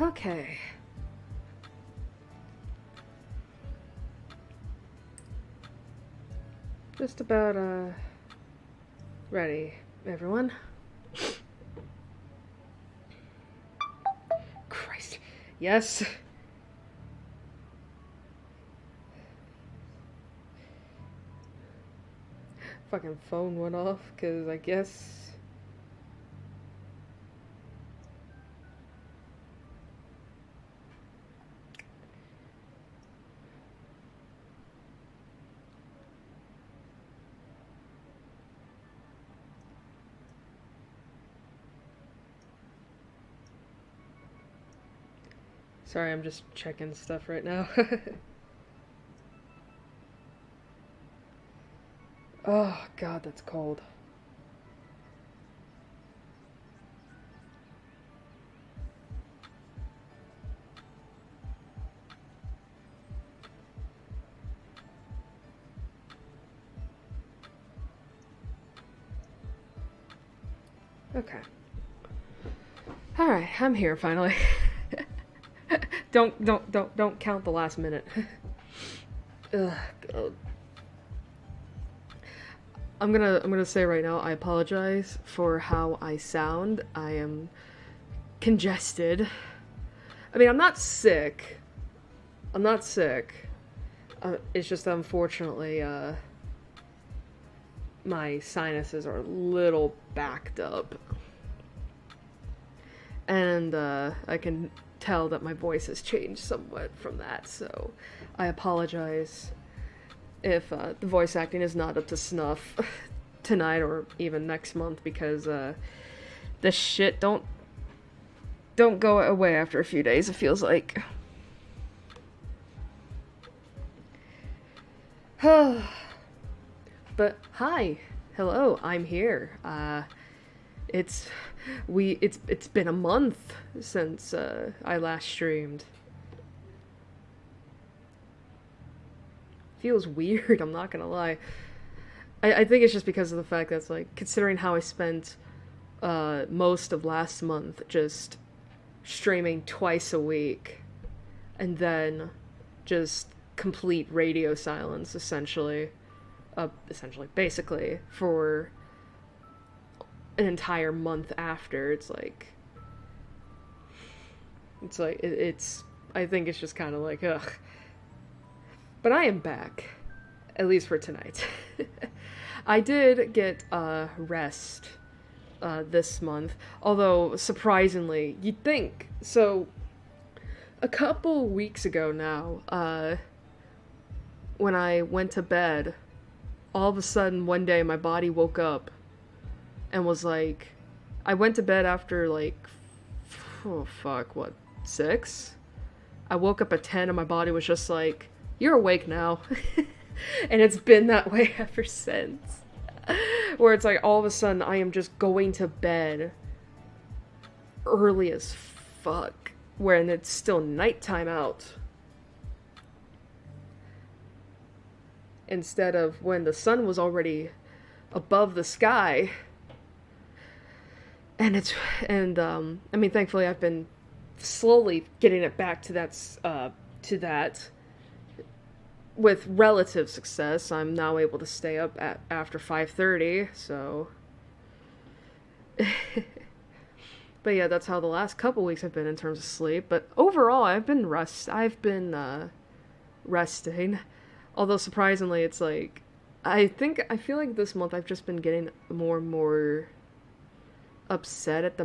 Okay. Just about, ready, everyone. Christ. Yes. Fucking phone went off, because I guess... Sorry, I'm just checking stuff right now. Oh, God, that's cold. Okay. Alright, I'm here finally. Don't count the last minute. Ugh, God. I'm gonna say right now, I apologize for how I sound. I am congested. I mean, I'm not sick. I'm not sick. It's just that unfortunately, my sinuses are a little backed up. And, I can tell that my voice has changed somewhat from that, so I apologize if the voice acting is not up to snuff tonight or even next month, because this shit don't go away after a few days, it feels like. But hi, hello, I'm here. It's been a month since I last streamed. Feels weird, I'm not gonna lie. I think it's just because of the fact that it's like, considering how I spent most of last month just streaming twice a week, and then just complete radio silence, basically, for an entire month after. It's I think it's just kind of like, ugh. But I am back, at least for tonight. I did get rest this month, although surprisingly, you'd think. So, a couple weeks ago now, when I went to bed, all of a sudden one day my body woke up and was like, I went to bed after like, oh fuck, what, 6? I woke up at 10 and my body was just like, you're awake now. And it's been that way ever since. Where it's like, all of a sudden I am just going to bed early as fuck, when it's still nighttime out. Instead of when the sun was already above the sky. And I mean, thankfully I've been slowly getting it back to that with relative success. I'm now able to stay up after 5:30, so but yeah, that's how the last couple weeks have been in terms of sleep. But overall, I've been resting. Although surprisingly, it's like, I feel like this month I've just been getting more and more upset at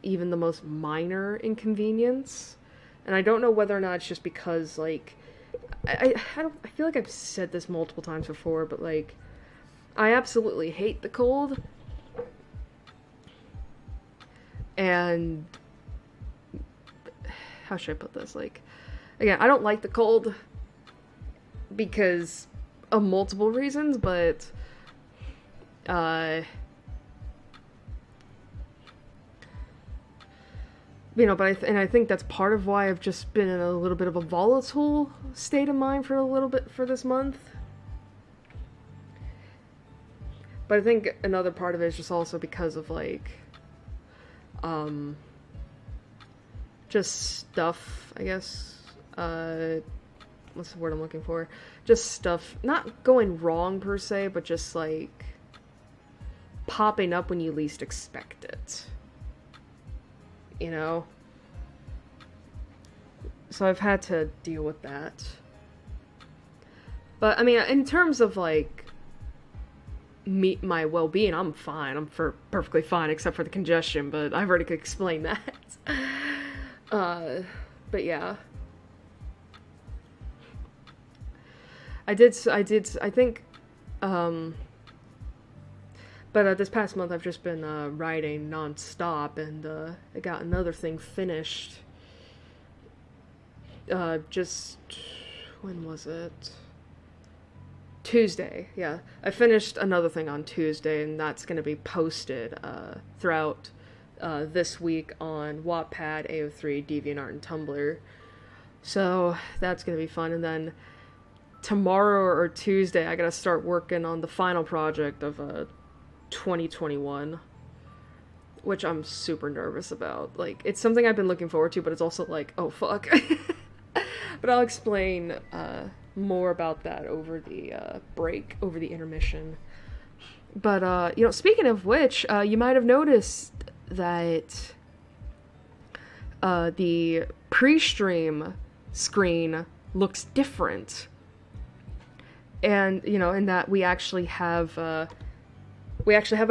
even the most minor inconvenience. And I don't know whether or not it's just because, like, I feel like I've said this multiple times before, but like, I absolutely hate the cold. And how should I put this? Like, again, I don't like the cold because of multiple reasons, but I think that's part of why I've just been in a little bit of a volatile state of mind for a little bit for this month. But I think another part of it is just also because of, like, just stuff, I guess. What's the word I'm looking for? Just stuff, not going wrong per se, but just like popping up when you least expect it. You know? So I've had to deal with that. But, I mean, in terms of, like, my well-being, I'm fine. I'm perfectly fine, except for the congestion, but I've already explained that. But yeah. I think, but this past month I've just been writing non-stop, and I got another thing finished. Just, when was it? Tuesday, yeah. I finished another thing on Tuesday, and that's going to be posted throughout this week on Wattpad, AO3, DeviantArt, and Tumblr. So that's going to be fun, and then tomorrow or Tuesday I gotta start working on the final project of 2021, which I'm super nervous about. Like, it's something I've been looking forward to, but it's also like, oh fuck. But I'll explain more about that over the break, over the intermission. But you know, speaking of which, you might have noticed that the pre-stream screen looks different. And, you know, in that we actually have a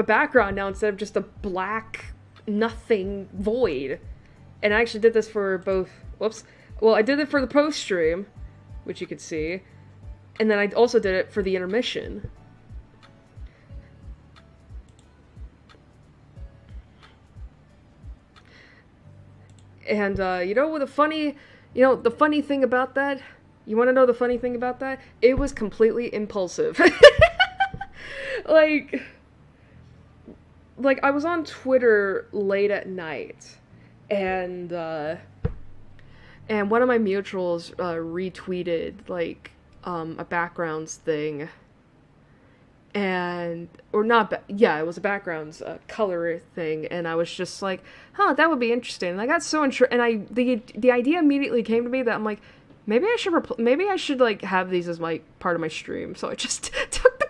background now instead of just a black nothing void. And I actually did this for both, I did it for the post stream, which you could see, and then I also did it for the intermission. And, you know, the funny thing about that? You want to know the funny thing about that? It was completely impulsive. like I was on Twitter late at night, and one of my mutuals retweeted like a backgrounds thing, it was a backgrounds color thing, and I was just like, huh, that would be interesting. And I got so and the idea immediately came to me that I'm like, maybe I should like have these as my part of my stream. So I just took the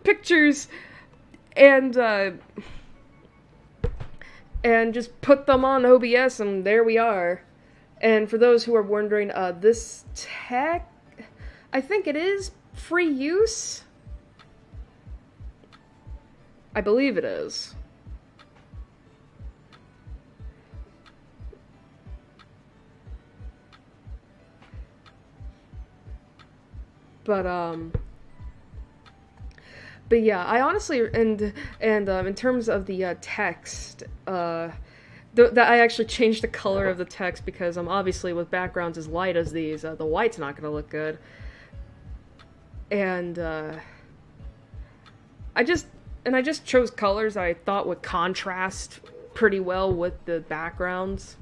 pictures. And just put them on OBS, and there we are. And for those who are wondering, this tech, I think it is free use. I believe it is. But yeah, I honestly, and in terms of the text, that I actually changed the color of the text because obviously with backgrounds as light as these, the white's not going to look good. And I just chose colors that I thought would contrast pretty well with the backgrounds.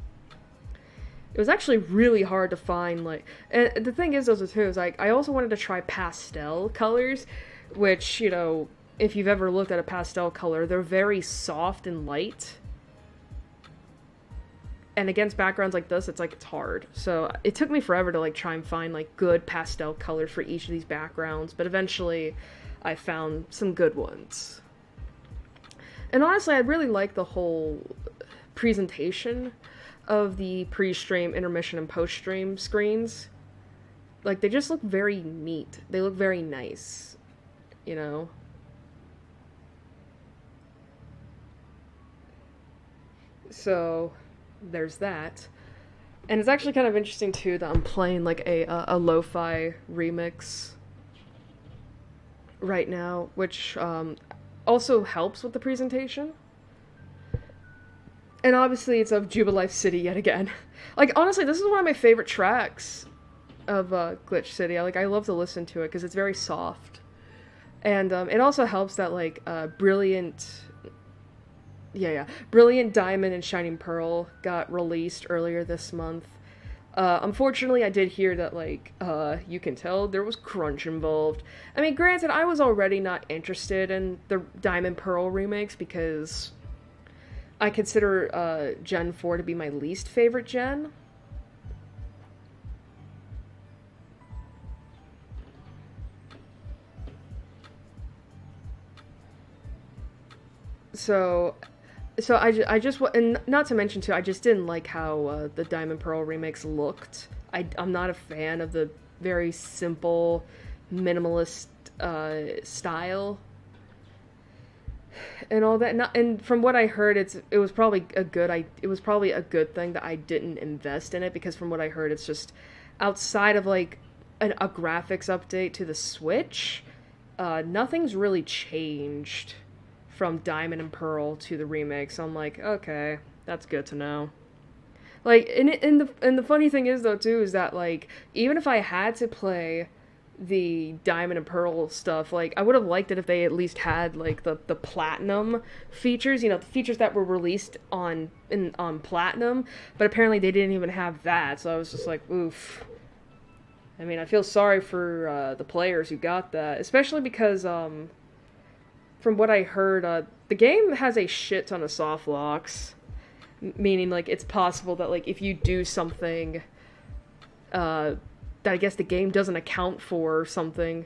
It was actually really hard to find, like, and the thing is, also, too, is, like, I also wanted to try pastel colors, which, you know, if you've ever looked at a pastel color, they're very soft and light. And against backgrounds like this, it's hard. So it took me forever to, like, try and find, like, good pastel colors for each of these backgrounds, but eventually I found some good ones. And honestly, I really like the whole presentation of the pre-stream, intermission, and post-stream screens. Like, they just look very neat. They look very nice, you know? So, there's that. And it's actually kind of interesting, too, that I'm playing, like, a lo-fi remix right now, which also helps with the presentation. And obviously it's of Jubilife City yet again. Like, honestly, this is one of my favorite tracks of Glitch City. I love to listen to it because it's very soft. And it also helps that, like, Brilliant Diamond and Shining Pearl got released earlier this month. Unfortunately, I did hear that, like, you can tell there was crunch involved. I mean, granted, I was already not interested in the Diamond Pearl remakes because I consider Gen 4 to be my least favorite gen. So I just, and not to mention too, I just didn't like how the Diamond Pearl remakes looked. I'm not a fan of the very simple, minimalist style and all that. And from what I heard, it was probably a good thing that I didn't invest in it, because from what I heard, it's just outside of like a graphics update to the Switch, nothing's really changed from Diamond and Pearl to the remake. So I'm like, okay, that's good to know. Like, and the funny thing is though too is that like even if I had to play the Diamond and Pearl stuff, like I would have liked it if they at least had like the platinum features, the features that were released on platinum, but apparently they didn't even have that. So I was just like, oof. I mean, I feel sorry for the players who got that, especially because from what I heard, the game has a shit ton of soft locks, meaning like it's possible that like if you do something that I guess the game doesn't account for or something,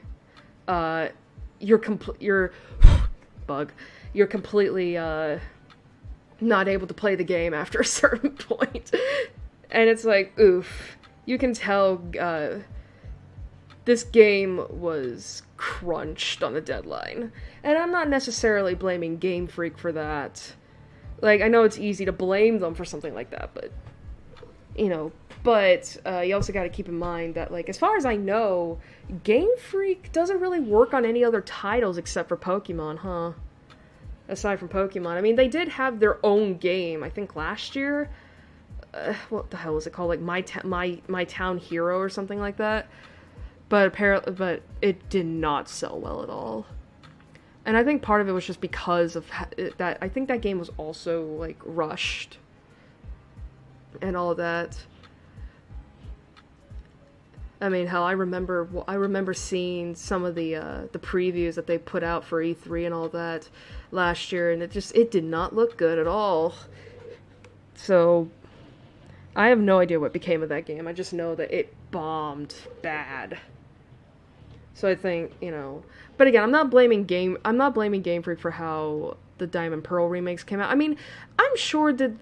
you're completely not able to play the game after a certain point. And it's like, oof. You can tell this game was crunched on a deadline. And I'm not necessarily blaming Game Freak for that. Like, I know it's easy to blame them for something like that, but you also got to keep in mind that, like, as far as I know, Game Freak doesn't really work on any other titles except for Pokemon, huh? Aside from Pokemon. I mean, they did have their own game, I think last year. What the hell was it called? Like, My Town Hero or something like that. But it did not sell well at all. And I think part of it was just because of that. I think that game was also, like, rushed. And all of that. I mean, hell, I remember seeing some of the previews that they put out for E3 and all that last year, and it did not look good at all. So, I have no idea what became of that game. I just know that it bombed bad. So I think, but again, I'm not blaming Game Freak for how the Diamond Pearl remakes came out. I mean, I'm sure Brilliant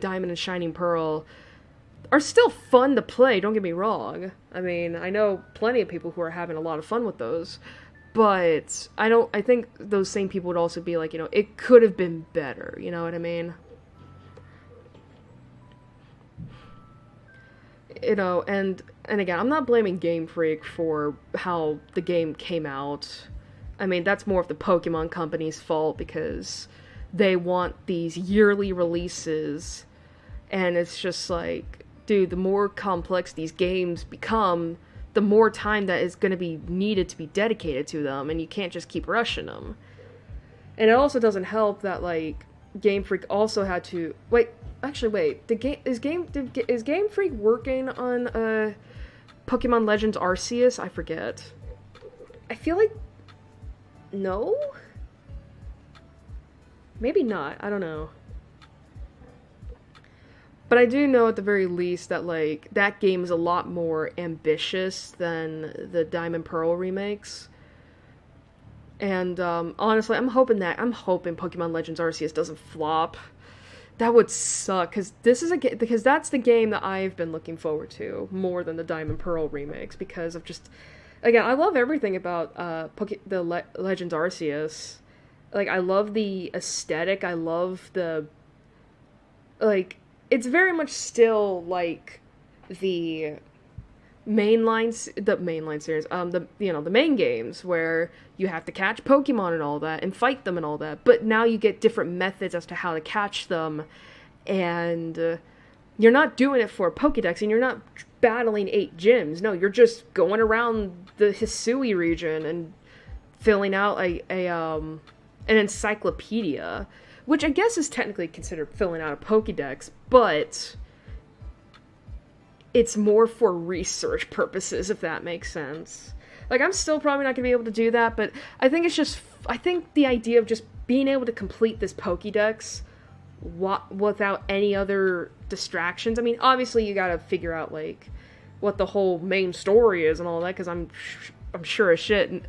Diamond and Shining Pearl are still fun to play, don't get me wrong. I mean, I know plenty of people who are having a lot of fun with those, but I think those same people would also be like, it could have been better, you know what I mean? And again, I'm not blaming Game Freak for how the game came out. I mean, that's more of the Pokemon Company's fault, because they want these yearly releases, and it's just like, dude, the more complex these games become, the more time that is going to be needed to be dedicated to them, and you can't just keep rushing them. And it also doesn't help that, like, Game Freak also had to... Wait, is Game Freak working on Pokemon Legends Arceus? I forget. I feel like... No? Maybe not. I don't know. But I do know at the very least that, like, that game is a lot more ambitious than the Diamond Pearl remakes. And, honestly, I'm hoping Pokemon Legends Arceus doesn't flop. That would suck, because that's the game that I've been looking forward to more than the Diamond Pearl remakes, because of just... Again, I love everything about Legends Arceus. Like, I love the aesthetic, I love the... Like, it's very much still, like, the mainline series, the main games, where you have to catch Pokemon and all that, and fight them and all that, but now you get different methods as to how to catch them, and you're not doing it for a Pokedex, and you're not battling 8 gyms. No, you're just going around the Hisui region and filling out an encyclopedia, which I guess is technically considered filling out a Pokedex, but it's more for research purposes, if that makes sense. Like, I'm still probably not going to be able to do that, but I think the idea of just being able to complete this Pokédex without any other distractions. I mean, obviously you gotta figure out, like, what the whole main story is and all that, because I'm sure as shit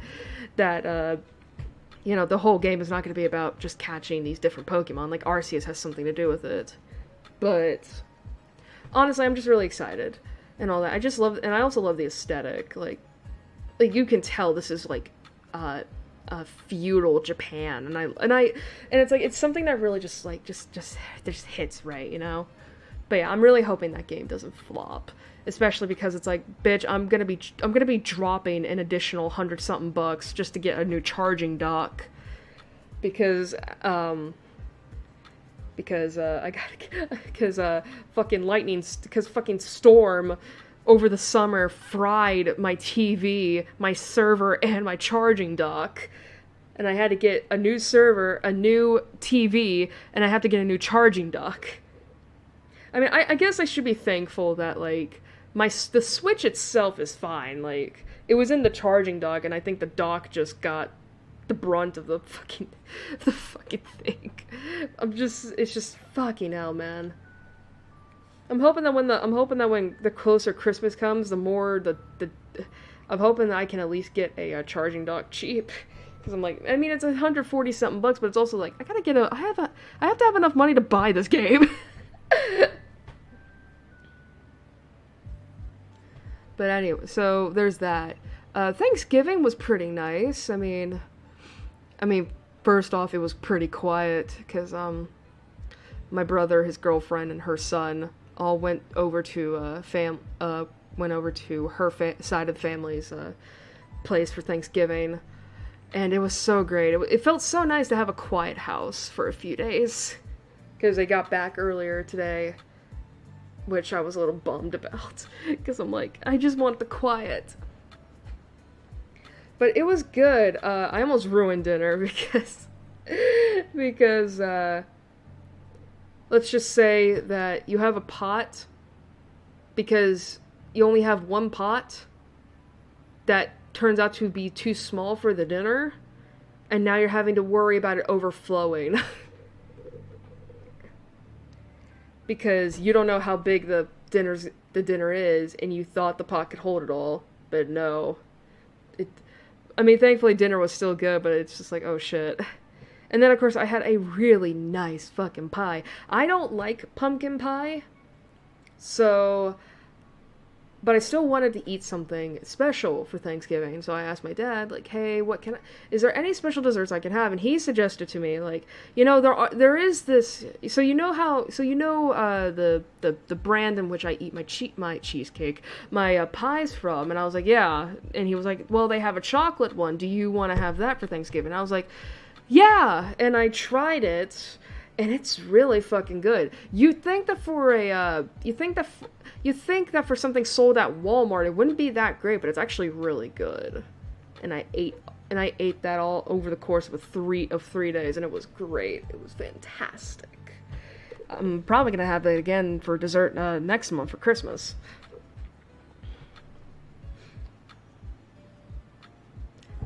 that, you know, the whole game is not going to be about just catching these different Pokemon. Like, Arceus has something to do with it. But, honestly, I'm just really excited and all that. I just love, and I also love the aesthetic. Like you can tell this is, like, feudal Japan, and it's like, it's something that really just hits right, you know? But yeah, I'm really hoping that game doesn't flop. Especially because it's like, bitch, I'm gonna be dropping an additional $100-something bucks just to get a new charging dock, because fucking Storm over the summer fried my TV, my server, and my charging dock, and I had to get a new server, a new TV, and I have to get a new charging dock. I mean, I guess I should be thankful that, like, the Switch itself is fine. Like, it was in the charging dock, and I think the dock just got the brunt of the fucking thing. It's just fucking hell, man. I'm hoping that when the closer Christmas comes, I'm hoping that I can at least get a charging dock cheap. Because I'm like, I mean, it's 140 something bucks, but it's also like, I have to have enough money to buy this game. But anyway, so there's that. Thanksgiving was pretty nice. I mean, first off, it was pretty quiet because my brother, his girlfriend, and her son all went over to her side of the family's place for Thanksgiving, and it was so great. It felt so nice to have a quiet house for a few days because they got back earlier today, which I was a little bummed about, because I'm like, I just want the quiet. But it was good. I almost ruined dinner because let's just say that you have a pot, because you only have one pot that turns out to be too small for the dinner, and now you're having to worry about it overflowing. Because you don't know how big the dinner is, and you thought the pot could hold it all, but no. I mean, thankfully dinner was still good, but it's just like, oh shit. And then, of course, I had a really nice fucking pie. I don't like pumpkin pie, but I still wanted to eat something special for Thanksgiving, so I asked my dad, like, hey, is there any special desserts I can have? And he suggested to me, like, you know, there is this, the brand in which I eat my cheesecake, my pies from, and I was like, yeah, and he was like, well, they have a chocolate one, do you want to have that for Thanksgiving? And I was like, yeah, and I tried it, and it's really fucking good. You'd think that for something sold at Walmart, it wouldn't be that great, but it's actually really good. And I ate that all over the course of 3 days, and it was great. It was fantastic. I'm probably gonna have it again for dessert next month for Christmas.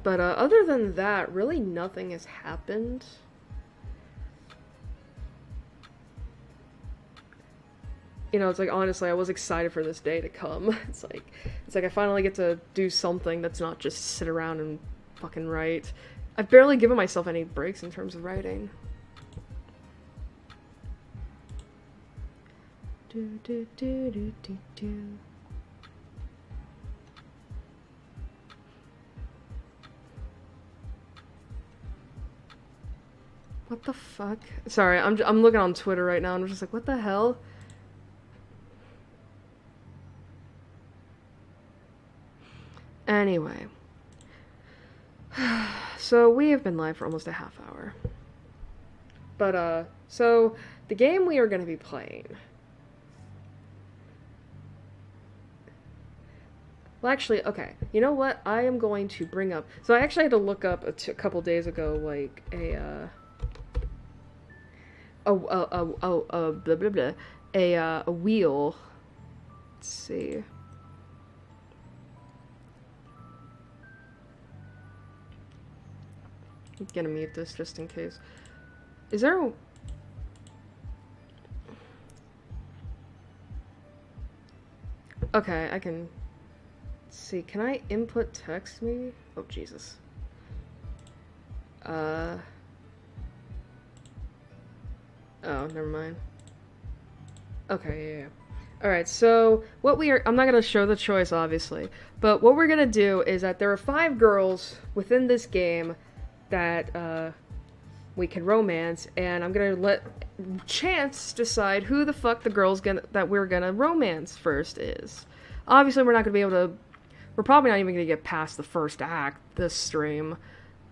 But other than that, really nothing has happened. You know, it's like, honestly, I was excited for this day to come. It's like I finally get to do something that's not just sit around and fucking write. I've barely given myself any breaks in terms of writing. Do, do, do, do, do, do. What the fuck? Sorry, I'm looking on Twitter right now and I'm just like, what the hell? Anyway. So we have been live for almost a half hour. But, so the game we are going to be playing. Well, actually, okay. You know what? I am going to bring up... So I actually had to look up a couple days ago, like, a wheel. Let's see. I'm gonna mute this just in case. Is there a... Okay, I can see. Can I input text maybe? Oh, Jesus. Oh, never mind. Okay, yeah. Alright, so what we are... I'm not going to show the choice, obviously. But what we're going to do is that there are 5 girls within this game that, we can romance, and I'm gonna let chance decide who the fuck the girls that we're gonna romance first is. Obviously, we're not gonna be able to... We're probably not even gonna get past the first act this stream.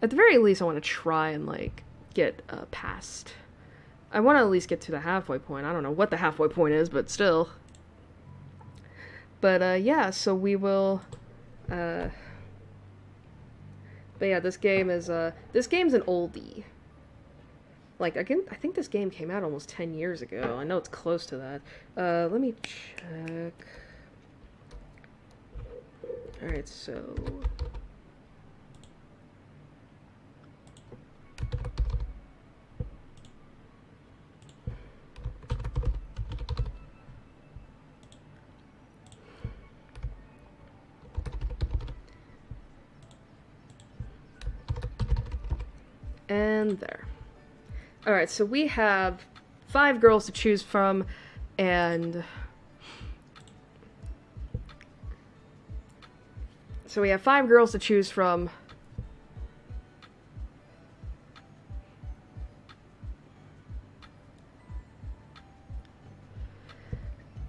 At the very least, I want to try and, like, get past... I want to at least get to the halfway point. I don't know what the halfway point is, but still. But, yeah, so we will... But yeah, this game is, this game's an oldie. Like, again, I think this game came out almost 10 years ago. I know it's close to that. Let me check. Alright, so... And there. Alright, so we have 5 girls to choose from, and... So we have 5 girls to choose from.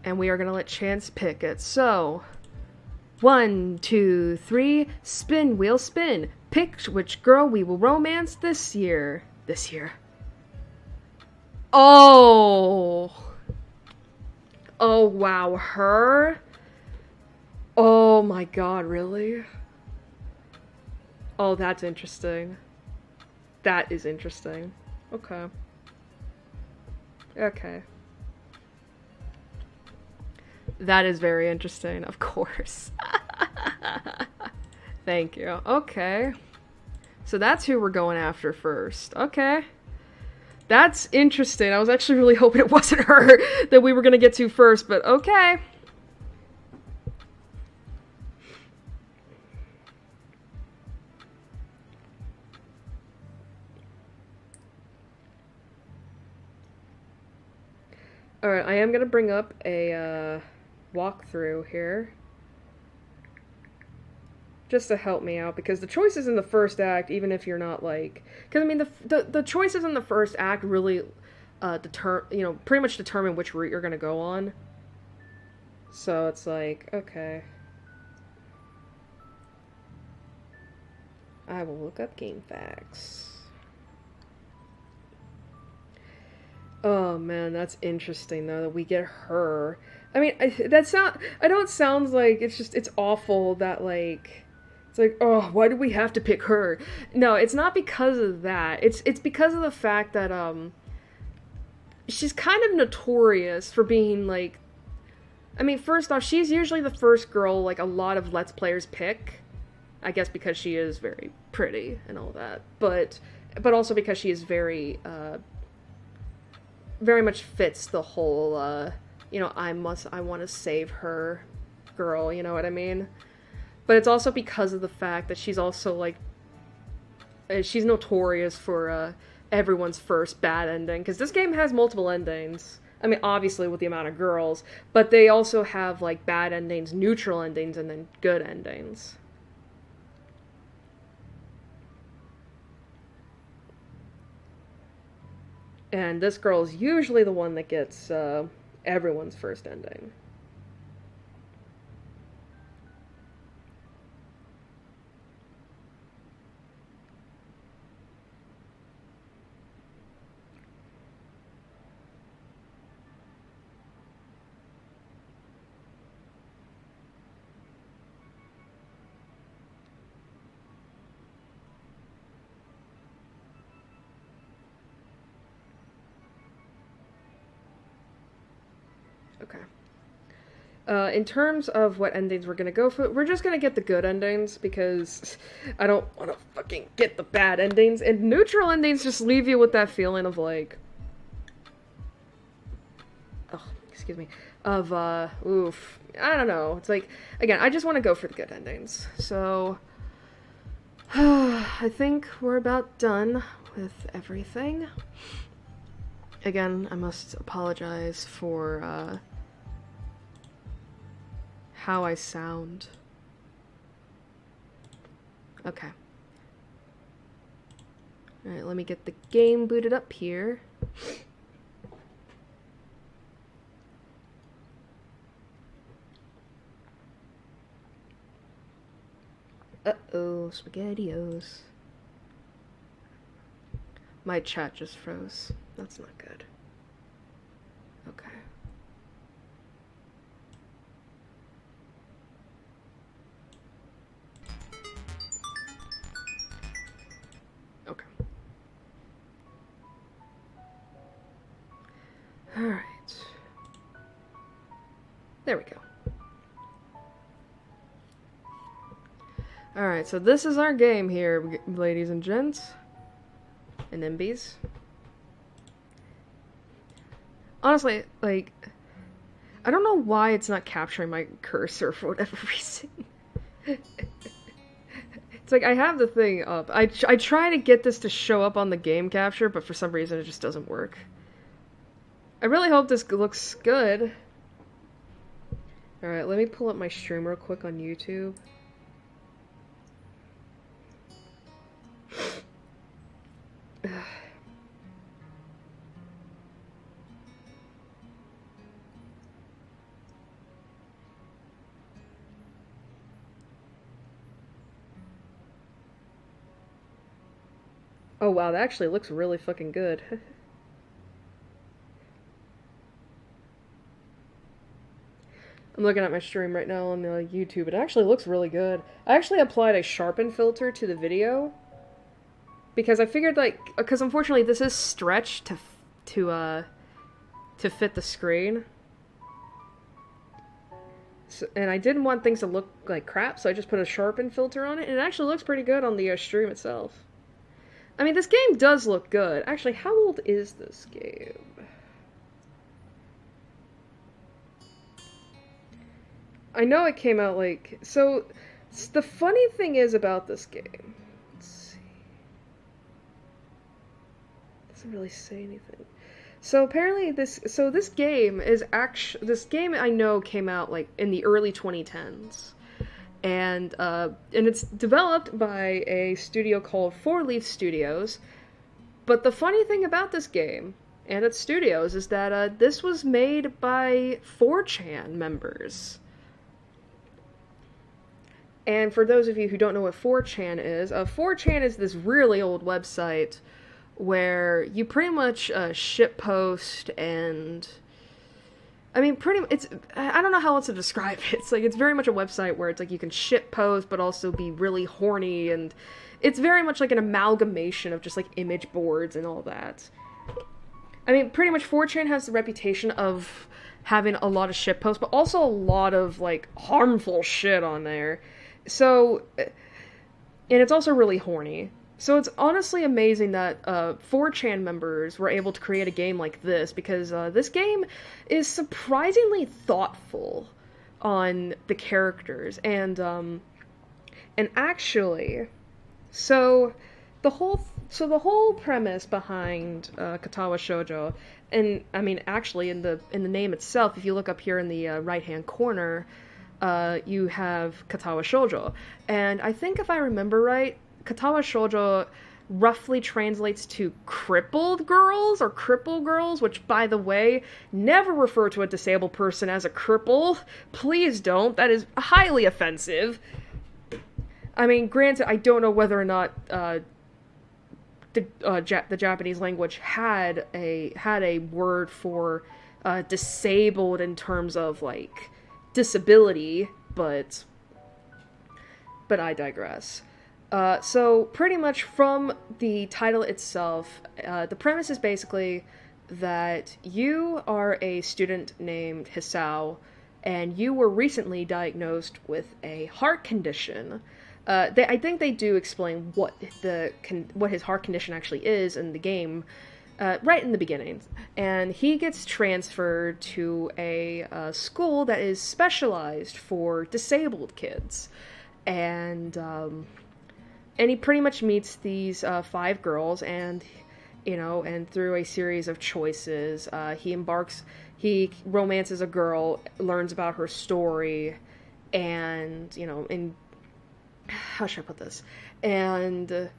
And we are going to let chance pick it. So, 1, 2, 3, spin, wheel spin. Pick which girl we will romance this year. This year. Oh! Oh, wow, her? Oh my god, really? Oh, that's interesting. That is interesting. Okay. Okay. That is very interesting, of course. Thank you. Okay. So that's who we're going after first. Okay. That's interesting. I was actually really hoping it wasn't her that we were going to get to first, but okay. Alright, I am going to bring up a walkthrough here. Just to help me out, because the choices in the first act, even if you're not like... Because, I mean, the choices in the first act really, pretty much determine which route you're going to go on. So it's like, okay. I will look up game facts. Oh man, that's interesting though, that we get her. I mean, I know it sounds like it's awful that like, it's like, oh, why do we have to pick her? No, it's not because of that. It's because of the fact that, she's kind of notorious for being like, I mean, first off, she's usually the first girl like a lot of Let's Players pick. I guess because she is very pretty and all that, but also because she is very much fits the whole, I want to save her girl, you know what I mean? But it's also because of the fact that she's also, like, she's notorious for, everyone's first bad ending, because this game has multiple endings. I mean, obviously with the amount of girls, but they also have, like, bad endings, neutral endings, and then good endings. And this girl is usually the one that gets everyone's first ending. Okay. In terms of what endings we're gonna go for, we're just gonna get the good endings because I don't want to fucking get the bad endings. And neutral endings just leave you with that feeling of like, oh, excuse me, of oof. I don't know. It's like, again, I just want to go for the good endings. So, I think we're about done with everything. Again, I must apologize for how I sound. Okay. Alright, let me get the game booted up here. Uh-oh, SpaghettiOs. My chat just froze. That's not good. Okay. Okay. Alright. There we go. Alright, so this is our game here, ladies and gents. And NBs. Honestly, like, I don't know why it's not capturing my cursor for whatever reason. It's like, I have the thing up. I try to get this to show up on the game capture, but for some reason it just doesn't work. I really hope this looks good. Alright, let me pull up my stream real quick on YouTube. Oh wow, that actually looks really fucking good. I'm looking at my stream right now on the YouTube. It actually looks really good. I actually applied a sharpen filter to the video because I figured, like, because unfortunately this is stretched to fit the screen. So, and I didn't want things to look like crap, so I just put a sharpen filter on it, and it actually looks pretty good on the stream itself. I mean, this game does look good. Actually, how old is this game? I know it came out, like... So, the funny thing is about this game... Let's see... Doesn't really say anything. So, apparently this game is actually... This game, I know, came out, like, in the early 2010s. And it's developed by a studio called Four Leaf Studios. But the funny thing about this game and its studios is that this was made by 4chan members. And for those of you who don't know what 4chan is 4chan is this really old website where you pretty much shitpost and... I mean, I don't know how else to describe it. It's like, it's very much a website where it's like you can shitpost, but also be really horny, and it's very much like an amalgamation of just like image boards and all that. I mean, pretty much 4chan has the reputation of having a lot of shitposts, but also a lot of like harmful shit on there. So, and it's also really horny. So it's honestly amazing that 4chan members were able to create a game like this, because this game is surprisingly thoughtful on the characters, and actually, so the whole premise behind Katawa Shoujo, and I mean actually in the name itself, if you look up here in the right hand corner, you have Katawa Shoujo, and I think if I remember right, Katawa Shoujo roughly translates to crippled girls or cripple girls, which, by the way, never refer to a disabled person as a cripple. Please don't. That is highly offensive. I mean, granted, I don't know whether or not the Japanese language had a word for disabled in terms of like disability, but I digress. So pretty much from the title itself, the premise is basically that you are a student named Hisao, and you were recently diagnosed with a heart condition. I think they do explain what his heart condition actually is in the game, right in the beginning. And he gets transferred to a school that is specialized for disabled kids, and he pretty much meets these 5 girls, and and through a series of choices, he romances a girl, learns about her story, and and how should I put this? And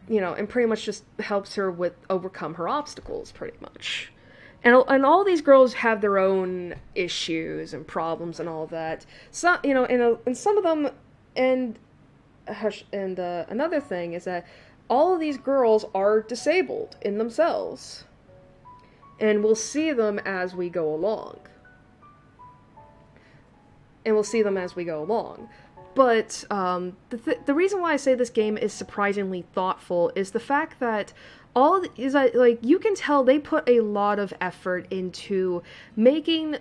and pretty much just helps her overcome her obstacles, pretty much. And all these girls have their own issues and problems and all that. Some, and some of them, and another thing is that all of these girls are disabled in themselves, and we'll see them as we go along. But the reason why I say this game is surprisingly thoughtful is the fact that you can tell they put a lot of effort into making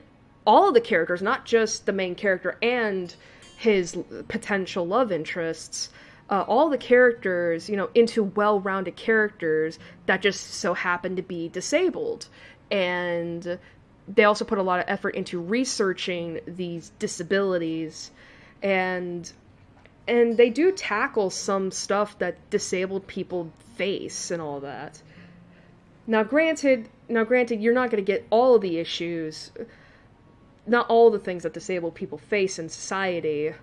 all of the characters, not just the main character and his potential love interests, all the characters, into well-rounded characters that just so happen to be disabled. And they also put a lot of effort into researching these disabilities, and they do tackle some stuff that disabled people face and all that. Now granted, you're not going to get all of the issues, not all the things that disabled people face in society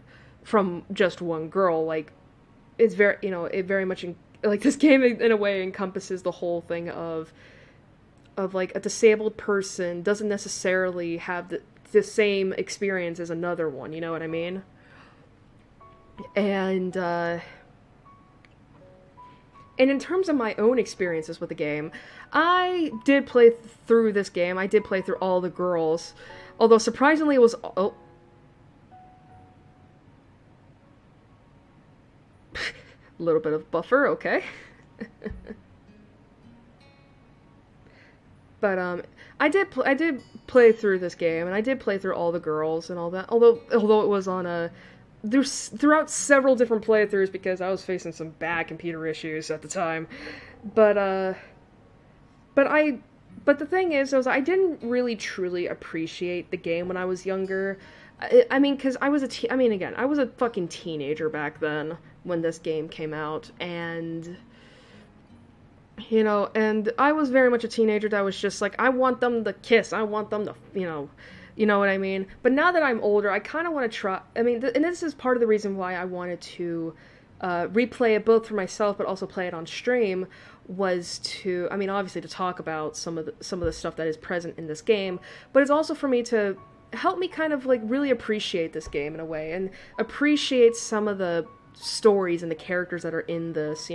from just one girl. Like, it's very, it very much, this game in a way encompasses the whole thing of like a disabled person doesn't necessarily have the same experience as another one, you know what I mean? And in terms of my own experiences with the game, I did play through this game. I did play through all the girls, although surprisingly it was a little bit of buffer, okay. But I did play through this game, and I did play through all the girls and all that. Although it was on throughout several different playthroughs because I was facing some bad computer issues at the time. But the thing is, I didn't really truly appreciate the game when I was younger. I mean, because I was a fucking teenager back then when this game came out, and and I was very much a teenager that was just like, I want them to kiss, I want them to, you know what I mean? But now that I'm older, I kind of want to try, and this is part of the reason why I wanted to replay it both for myself, but also play it on stream, was to, obviously to talk about some of the stuff that is present in this game, but it's also for me to help me kind of like really appreciate this game in a way, and appreciate some of the stories and the characters that are in this,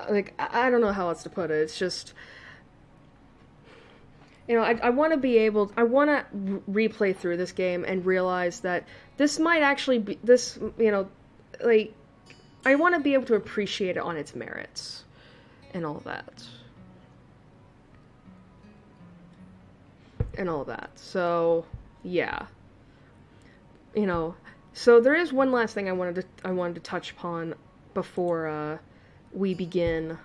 Like, I don't know how else to put it. It's just, I want to replay through this game and realize that this might actually be, like, I want to be able to appreciate it on its merits and all that. So, yeah. So there is one last thing I wanted to touch upon before, we begin,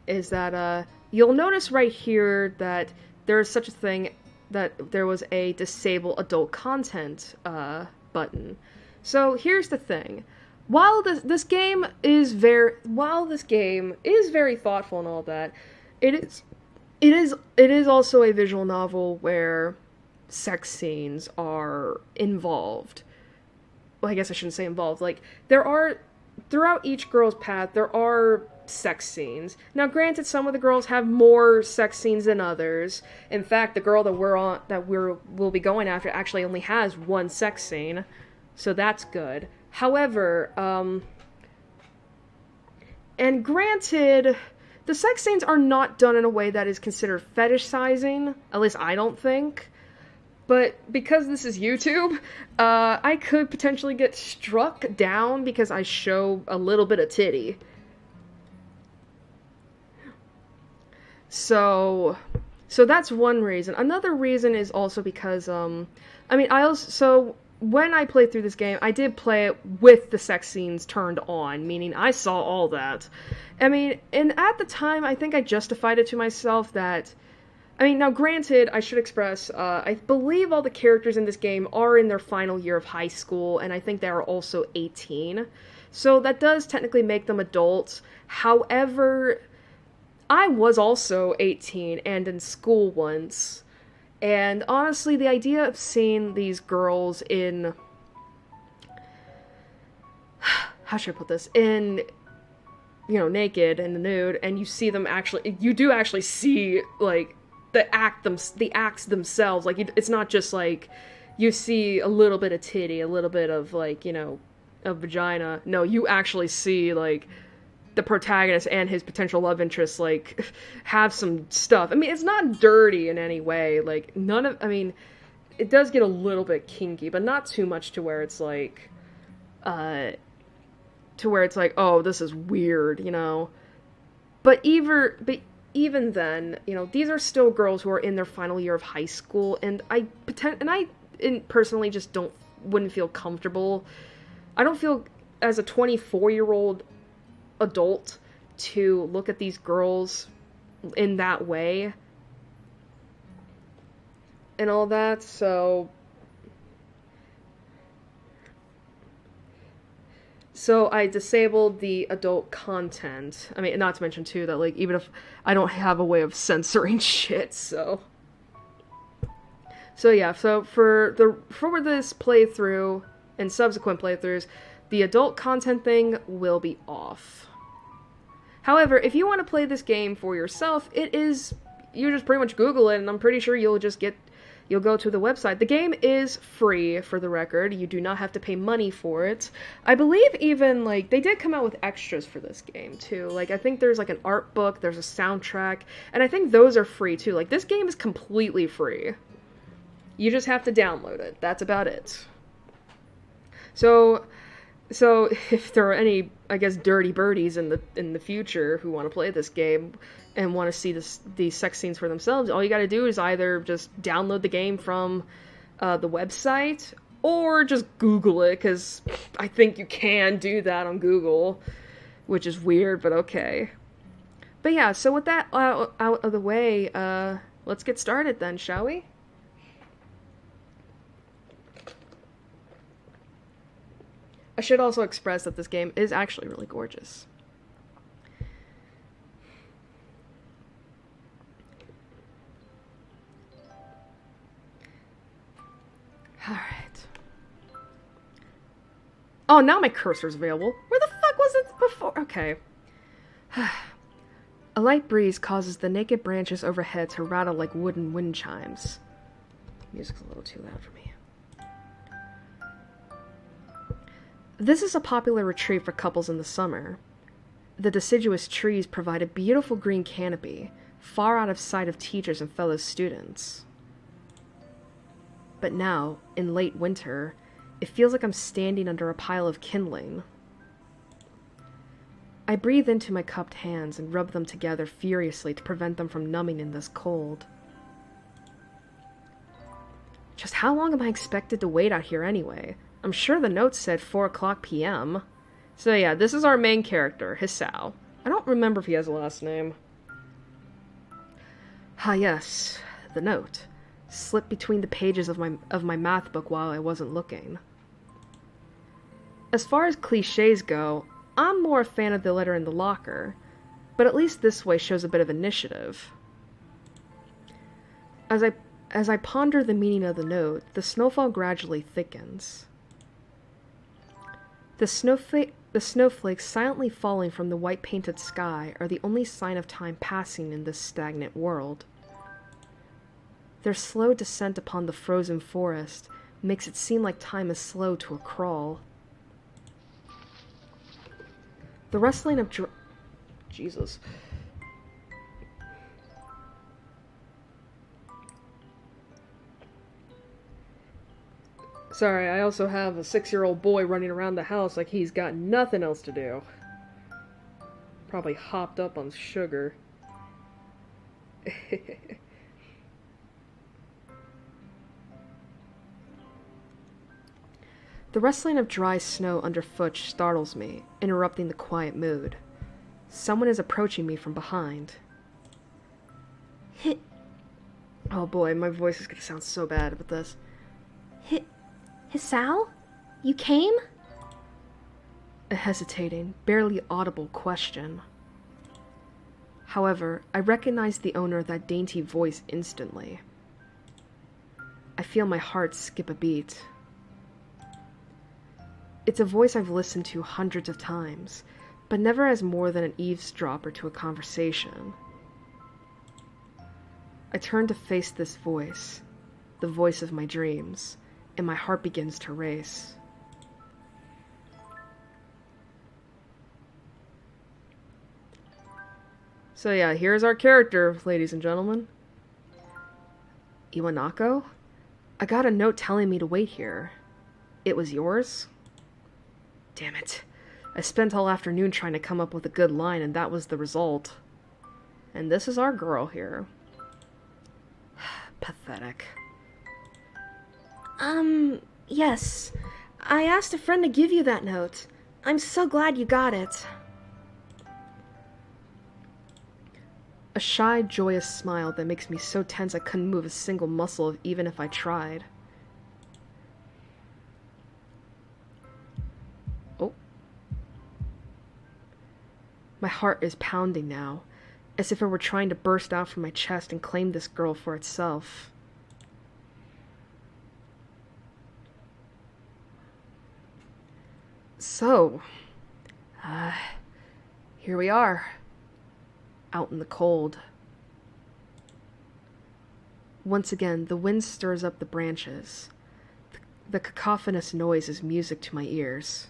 is that you'll notice right here that there is such a thing, that there was a disable adult content button. So here's the thing: while this game is very thoughtful and all that, it is also a visual novel where sex scenes are involved. Well, I guess I shouldn't say involved. Like, there are, throughout each girl's path, there are sex scenes. Now, granted, some of the girls have more sex scenes than others. In fact, the girl that we'll be going after actually only has one sex scene, so that's good. However, and granted, the sex scenes are not done in a way that is considered fetishizing. At least I don't think. But because this is YouTube, I could potentially get struck down because I show a little bit of titty. So that's one reason. Another reason is also because when I played through this game, I did play it with the sex scenes turned on, meaning I saw all that. I mean, and at the time, I think I justified it to myself that, I mean, now granted, I should express, I believe all the characters in this game are in their final year of high school, and I think they are also 18. So that does technically make them adults. However, I was also 18 and in school once. And honestly, the idea of seeing these girls in... How should I put this? In, you know, naked and nude, and you see them actually... You do actually see, like, the acts themselves. Like, it's not just, like, you see a little bit of titty, a little bit of, like, you know, a vagina. No, you actually see, like, the protagonist and his potential love interest, like, have some stuff. I mean, it's not dirty in any way. Like, I mean, it does get a little bit kinky, but not too much to where it's like, oh, this is weird, you know? But even then, you know, these are still girls who are in their final year of high school, and I personally just wouldn't feel comfortable. I don't feel, as a 24-year-old adult, to look at these girls in that way and all that, so I disabled the adult content. I mean, not to mention too that, like, even if I don't have a way of censoring shit, so yeah, so for this playthrough and subsequent playthroughs, the adult content thing will be off. However, if you want to play this game for yourself, you just pretty much Google it, and I'm pretty sure you'll go to the website. The game is free, for the record. You do not have to pay money for it. I believe even, like, they did come out with extras for this game, too. Like, I think there's, like, an art book, there's a soundtrack, and I think those are free, too. Like, this game is completely free. You just have to download it. That's about it. So if there are any, I guess, dirty birdies in the future who want to play this game and want to see these sex scenes for themselves, all you got to do is either just download the game from the website or just Google it, because I think you can do that on Google, which is weird, but okay. But yeah, so with that out of the way, let's get started then, shall we? I should also express that this game is actually really gorgeous. Alright. Oh, now my cursor's available. Where the fuck was it before? Okay. A light breeze causes the naked branches overhead to rattle like wooden wind chimes. Music's a little too loud for me. This is a popular retreat for couples in the summer. The deciduous trees provide a beautiful green canopy, far out of sight of teachers and fellow students. But now, in late winter, it feels like I'm standing under a pile of kindling. I breathe into my cupped hands and rub them together furiously to prevent them from numbing in this cold. Just how long am I expected to wait out here anyway? I'm sure the note said 4:00 p.m. So yeah, this is our main character, Hisao. I don't remember if he has a last name. Ah yes, the note. Slipped between the pages of my math book while I wasn't looking. As far as cliches go, I'm more a fan of the letter in the locker, but at least this way shows a bit of initiative. As I ponder the meaning of the note, the snowfall gradually thickens. The snowflakes silently falling from the white-painted sky are the only sign of time passing in this stagnant world. Their slow descent upon the frozen forest makes it seem like time is slow to a crawl. The rustling of Jesus. Sorry, I also have a 6-year-old boy running around the house like he's got nothing else to do. Probably hopped up on sugar. The rustling of dry snow underfoot startles me, interrupting the quiet mood. Someone is approaching me from behind. Oh boy, my voice is gonna sound so bad with this. Hisao? You came? A hesitating, barely audible question. However, I recognize the owner of that dainty voice instantly. I feel my heart skip a beat. It's a voice I've listened to hundreds of times, but never as more than an eavesdropper to a conversation. I turn to face this voice, the voice of my dreams, and my heart begins to race. So yeah, here's our character, ladies and gentlemen. Iwanako? I got a note telling me to wait here. It was yours? Damn it. I spent all afternoon trying to come up with a good line, and that was the result. And this is our girl here. Pathetic. Yes. I asked a friend to give you that note. I'm so glad you got it. A shy, joyous smile that makes me so tense I couldn't move a single muscle even if I tried. Oh. My heart is pounding now, as if it were trying to burst out from my chest and claim this girl for itself. So, here we are, out in the cold. Once again, the wind stirs up the branches. The cacophonous noise is music to my ears.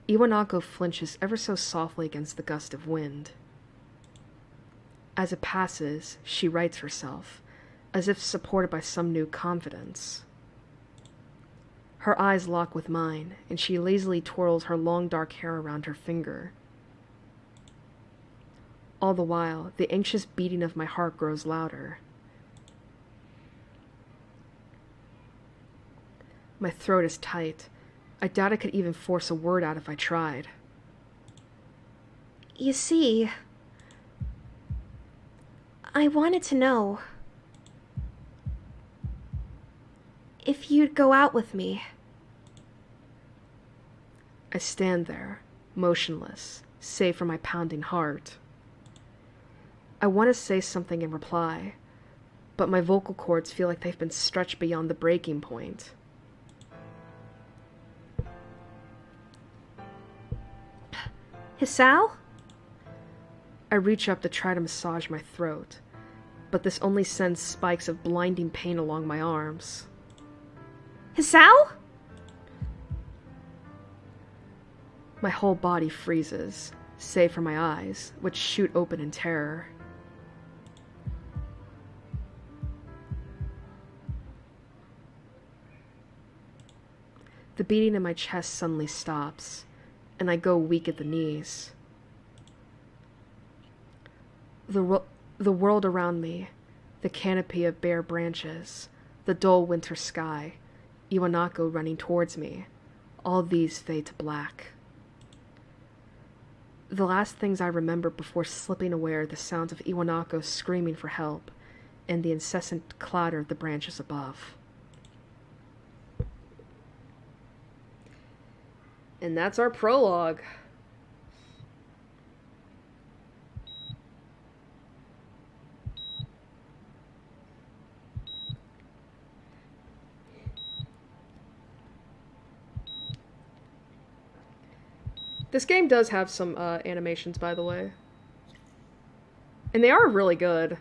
Iwanako flinches ever so softly against the gust of wind. As it passes, she rights herself, as if supported by some new confidence. Her eyes lock with mine, and she lazily twirls her long dark hair around her finger. All the while, the anxious beating of my heart grows louder. My throat is tight. I doubt I could even force a word out if I tried. You see, I wanted to know if you'd go out with me. I stand there, motionless, save for my pounding heart. I want to say something in reply, but my vocal cords feel like they've been stretched beyond the breaking point. Hisao? I reach up to try to massage my throat, but this only sends spikes of blinding pain along my arms. Hisao? My whole body freezes, save for my eyes, which shoot open in terror. The beating in my chest suddenly stops, and I go weak at the knees. The world around me, the canopy of bare branches, the dull winter sky, Iwanako running towards me, all these fade to black. The last things I remember before slipping away are the sounds of Iwanako screaming for help and the incessant clatter of the branches above. And that's our prologue. This game does have some animations, by the way. And they are really good.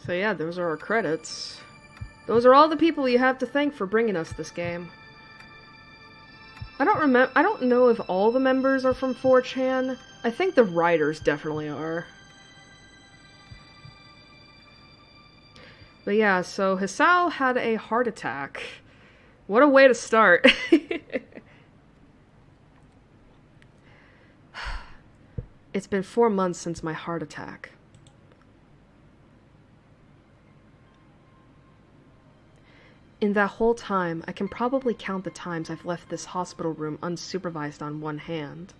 So yeah, those are our credits. Those are all the people you have to thank for bringing us this game. I don't know if all the members are from 4chan. I think the writers definitely are. But yeah, so Hisao had a heart attack. What a way to start. It's been 4 months since my heart attack. In that whole time, I can probably count the times I've left this hospital room unsupervised on one hand.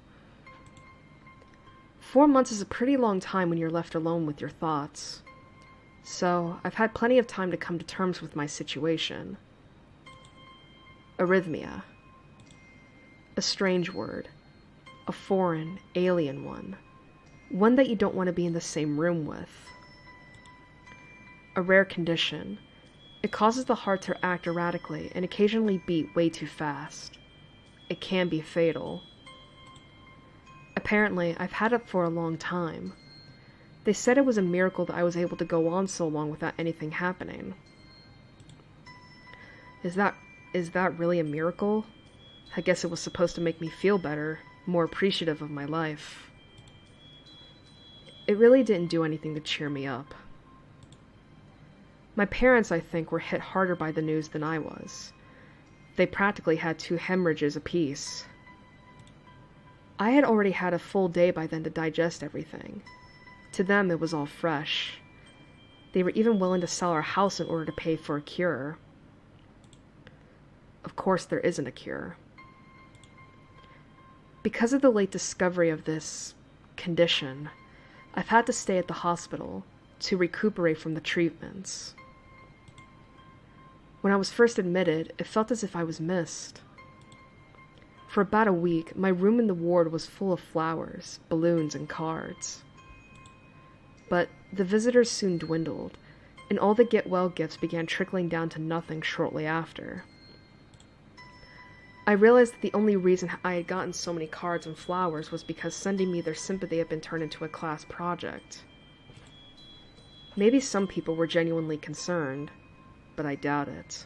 4 months is a pretty long time when you're left alone with your thoughts. So, I've had plenty of time to come to terms with my situation. Arrhythmia. A strange word. A foreign, alien one. One that you don't want to be in the same room with. A rare condition. It causes the heart to act erratically and occasionally beat way too fast. It can be fatal. Apparently, I've had it for a long time. They said it was a miracle that I was able to go on so long without anything happening. Is that really a miracle? I guess it was supposed to make me feel better, more appreciative of my life. It really didn't do anything to cheer me up. My parents, I think, were hit harder by the news than I was. They practically had 2 hemorrhages apiece. I had already had a full day by then to digest everything. To them, it was all fresh. They were even willing to sell our house in order to pay for a cure. Of course, there isn't a cure. Because of the late discovery of this condition, I've had to stay at the hospital to recuperate from the treatments. When I was first admitted, it felt as if I was missed. For about a week, my room in the ward was full of flowers, balloons, and cards. But the visitors soon dwindled, and all the get-well gifts began trickling down to nothing shortly after. I realized that the only reason I had gotten so many cards and flowers was because sending me their sympathy had been turned into a class project. Maybe some people were genuinely concerned, but I doubt it.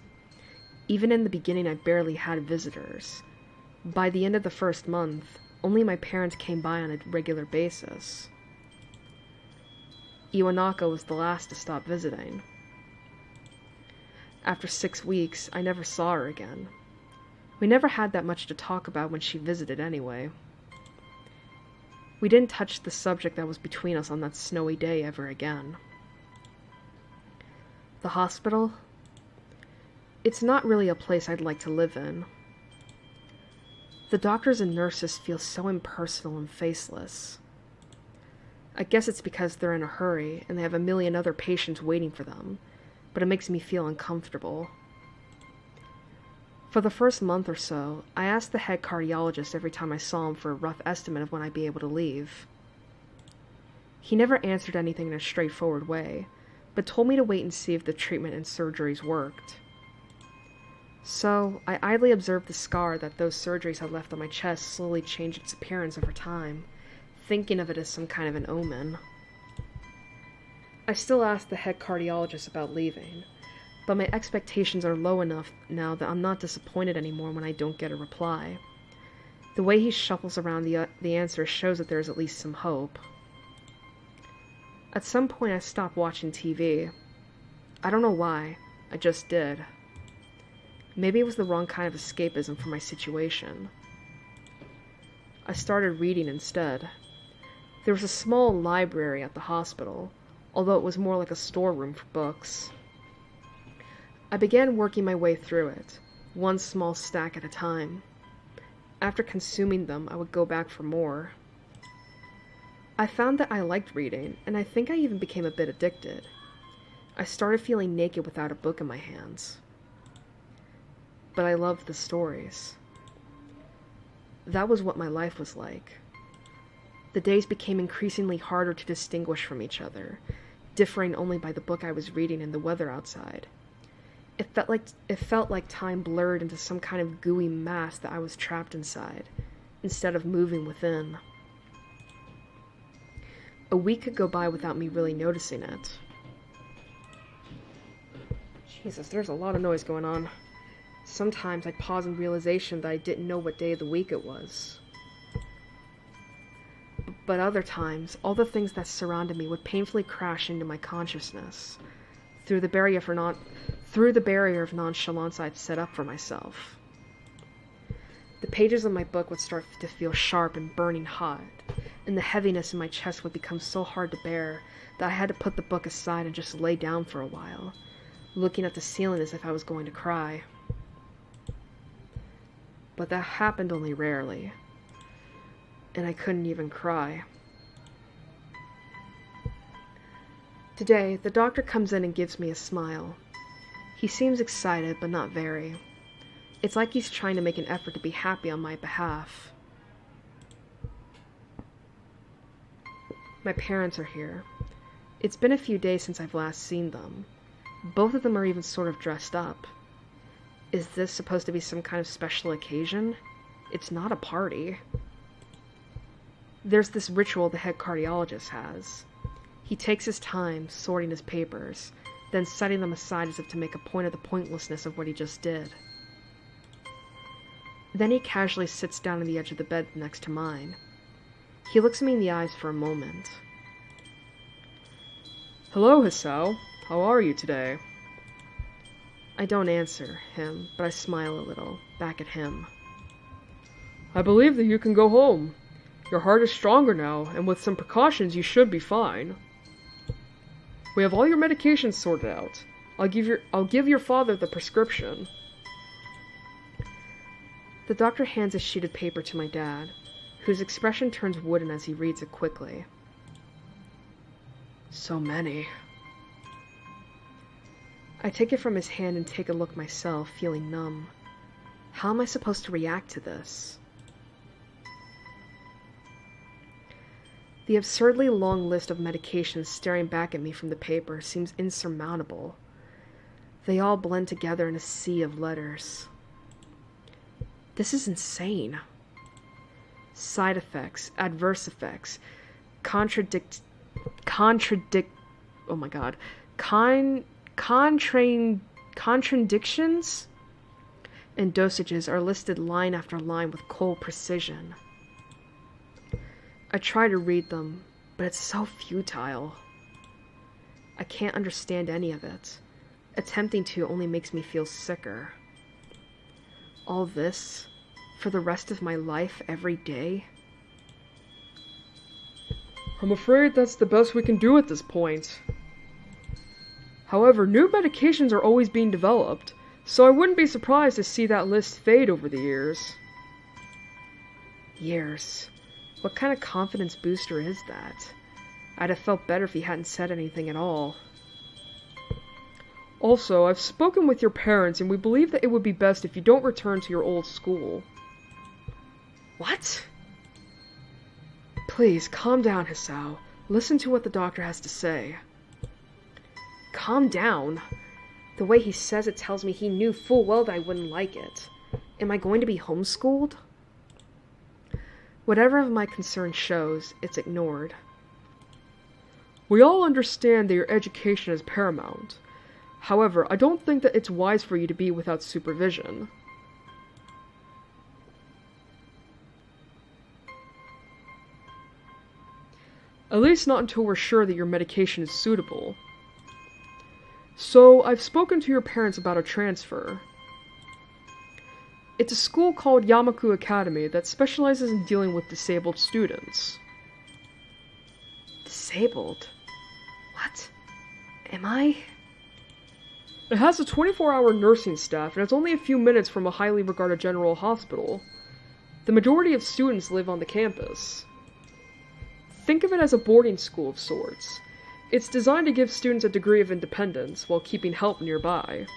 Even in the beginning, I barely had visitors. By the end of the first month, only my parents came by on a regular basis. Iwanaka was the last to stop visiting. After 6 weeks, I never saw her again. We never had that much to talk about when she visited anyway. We didn't touch the subject that was between us on that snowy day ever again. The hospital? It's not really a place I'd like to live in. The doctors and nurses feel so impersonal and faceless. I guess it's because they're in a hurry and they have a million other patients waiting for them, but it makes me feel uncomfortable. For the first month or so, I asked the head cardiologist every time I saw him for a rough estimate of when I'd be able to leave. He never answered anything in a straightforward way, but told me to wait and see if the treatment and surgeries worked. So, I idly observed the scar that those surgeries had left on my chest slowly change its appearance over time, thinking of it as some kind of an omen. I still ask the head cardiologist about leaving, but my expectations are low enough now that I'm not disappointed anymore when I don't get a reply. The way he shuffles around the answer shows that there is at least some hope. At some point I stopped watching TV. I don't know why, I just did. Maybe it was the wrong kind of escapism for my situation. I started reading instead. There was a small library at the hospital, although it was more like a storeroom for books. I began working my way through it, one small stack at a time. After consuming them, I would go back for more. I found that I liked reading, and I think I even became a bit addicted. I started feeling naked without a book in my hands. But I loved the stories. That was what my life was like. The days became increasingly harder to distinguish from each other, differing only by the book I was reading and the weather outside. It felt like time blurred into some kind of gooey mass that I was trapped inside, instead of moving within. A week could go by without me really noticing it. Jesus, there's a lot of noise going on. Sometimes I'd pause in realization that I didn't know what day of the week it was. But other times, all the things that surrounded me would painfully crash into my consciousness, through the barrier of nonchalance I'd set up for myself. The pages of my book would start to feel sharp and burning hot, and the heaviness in my chest would become so hard to bear that I had to put the book aside and just lay down for a while, looking at the ceiling as if I was going to cry. But that happened only rarely, and I couldn't even cry. Today, the doctor comes in and gives me a smile. He seems excited, but not very. It's like he's trying to make an effort to be happy on my behalf. My parents are here. It's been a few days since I've last seen them. Both of them are even sort of dressed up. Is this supposed to be some kind of special occasion? It's not a party. There's this ritual the head cardiologist has. He takes his time sorting his papers, then setting them aside as if to make a point of the pointlessness of what he just did. Then he casually sits down on the edge of the bed next to mine. He looks me in the eyes for a moment. "Hello, Hisao. How are you today?" I don't answer him, but I smile a little, back at him. "I believe that you can go home. Your heart is stronger now, and with some precautions you should be fine. We have all your medications sorted out. I'll give your father the prescription." The doctor hands a sheet of paper to my dad, whose expression turns wooden as he reads it quickly. So many. I take it from his hand and take a look myself, feeling numb. How am I supposed to react to this? The absurdly long list of medications staring back at me from the paper seems insurmountable. They all blend together in a sea of letters. This is insane. Side effects, adverse effects, contradictions, and dosages are listed line after line with cold precision. I try to read them, but it's so futile. I can't understand any of it. Attempting to only makes me feel sicker. All this, for the rest of my life, every day? I'm afraid that's the best we can do at this point. However, new medications are always being developed, so I wouldn't be surprised to see that list fade over the years. Years? What kind of confidence booster is that? I'd have felt better if he hadn't said anything at all. Also, I've spoken with your parents and we believe that it would be best if you don't return to your old school. What? Please, calm down, Hisao. Listen to what the doctor has to say. Calm down? The way he says it tells me he knew full well that I wouldn't like it. Am I going to be homeschooled? Whatever of my concern shows, it's ignored. We all understand that your education is paramount. However, I don't think that it's wise for you to be without supervision. At least not until we're sure that your medication is suitable. So, I've spoken to your parents about a transfer. It's a school called Yamaku Academy that specializes in dealing with disabled students. Disabled? What? Am I? It has a 24-hour nursing staff, and it's only a few minutes from a highly regarded general hospital. The majority of students live on the campus. Think of it as a boarding school of sorts. It's designed to give students a degree of independence, while keeping help nearby.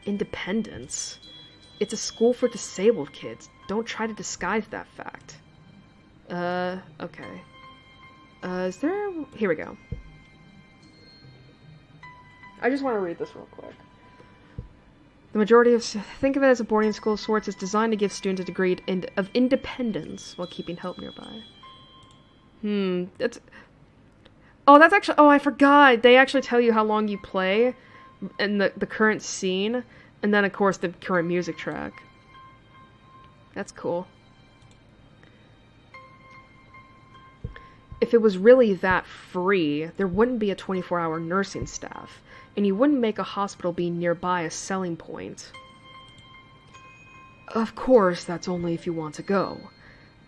Independence? It's a school for disabled kids. Don't try to disguise that fact. Okay. Is there... Here we go. I just want to read this real quick. The majority of... Think of it as a boarding school of sorts. It's designed to give students a degree of independence while keeping help nearby. That's... Oh, that's actually... Oh, I forgot. They actually tell you how long you play in the current scene. And then, of course, the current music track. That's cool. If it was really that free, there wouldn't be a 24-hour nursing staff. And you wouldn't make a hospital being nearby a selling point. Of course, that's only if you want to go.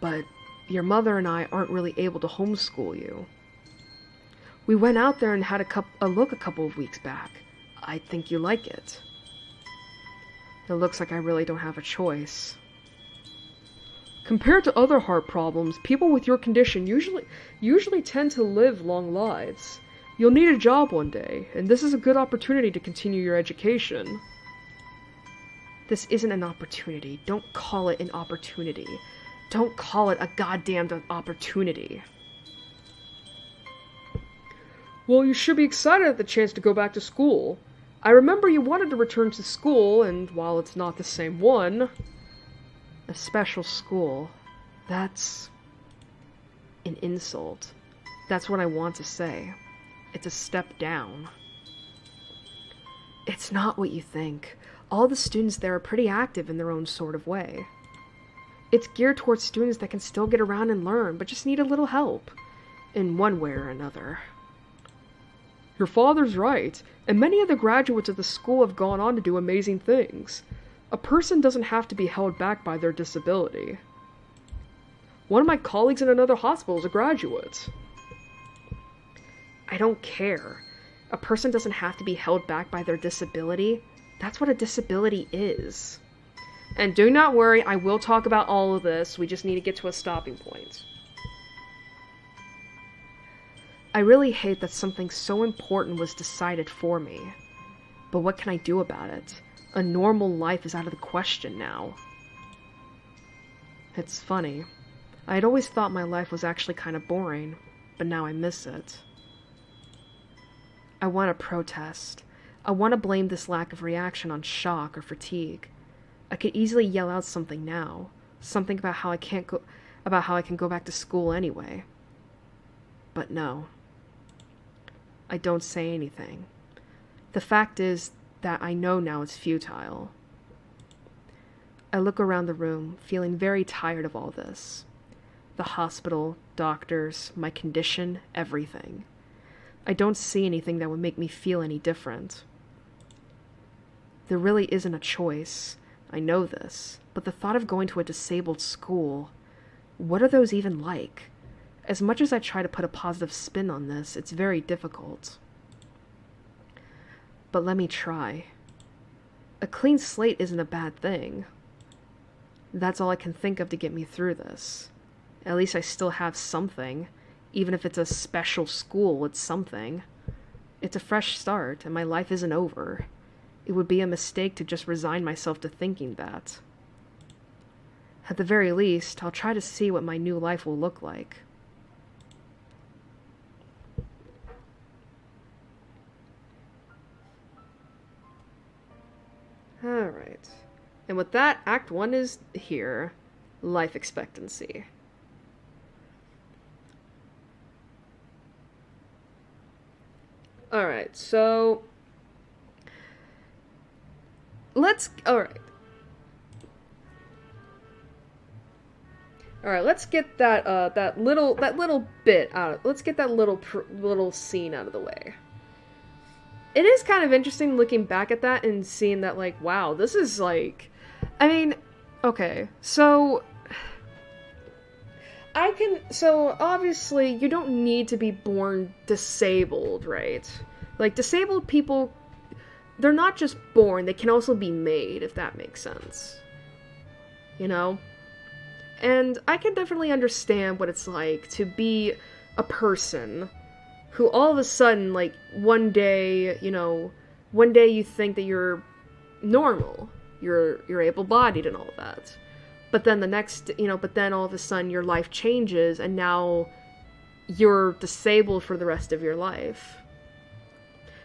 But your mother and I aren't really able to homeschool you. We went out there and had a look a couple of weeks back. I think you like it. It looks like I really don't have a choice. Compared to other heart problems, people with your condition usually tend to live long lives. You'll need a job one day, and this is a good opportunity to continue your education. This isn't an opportunity. Don't call it an opportunity. Don't call it a goddamned opportunity. Well, you should be excited at the chance to go back to school. I remember you wanted to return to school, and while it's not the same one... A special school. That's... an insult. That's what I want to say. It's a step down. It's not what you think. All the students there are pretty active in their own sort of way. It's geared towards students that can still get around and learn, but just need a little help. In one way or another. Your father's right, and many of the graduates of the school have gone on to do amazing things. A person doesn't have to be held back by their disability. One of my colleagues in another hospital is a graduate. I don't care. A person doesn't have to be held back by their disability. That's what a disability is. And do not worry, I will talk about all of this. We just need to get to a stopping point. I really hate that something so important was decided for me. But what can I do about it? A normal life is out of the question now. It's funny. I had always thought my life was actually kind of boring, but now I miss it. I want to protest. I want to blame this lack of reaction on shock or fatigue. I could easily yell out something now. Something about how I can go back to school anyway. But no. I don't say anything. The fact is that I know now it's futile. I look around the room, feeling very tired of all this. The hospital, doctors, my condition, everything. I don't see anything that would make me feel any different. There really isn't a choice. I know this. But the thought of going to a disabled school, what are those even like? As much as I try to put a positive spin on this, it's very difficult. But let me try. A clean slate isn't a bad thing. That's all I can think of to get me through this. At least I still have something. Even if it's a special school, it's something. It's a fresh start, and my life isn't over. It would be a mistake to just resign myself to thinking that. At the very least, I'll try to see what my new life will look like. Alright. And with that, Act 1 is here. Life expectancy. Alright, so... Alright, let's get that little bit out. Let's get that little scene out of the way. It is kind of interesting looking back at that and seeing that, like, wow, this is like... I mean, okay, so... So, obviously, you don't need to be born disabled, right? Like, disabled people, they're not just born, they can also be made, if that makes sense. You know? And I can definitely understand what it's like to be a person who all of a sudden, like, one day you think that you're normal, you're able-bodied and all of that. But then but then all of a sudden your life changes and now you're disabled for the rest of your life.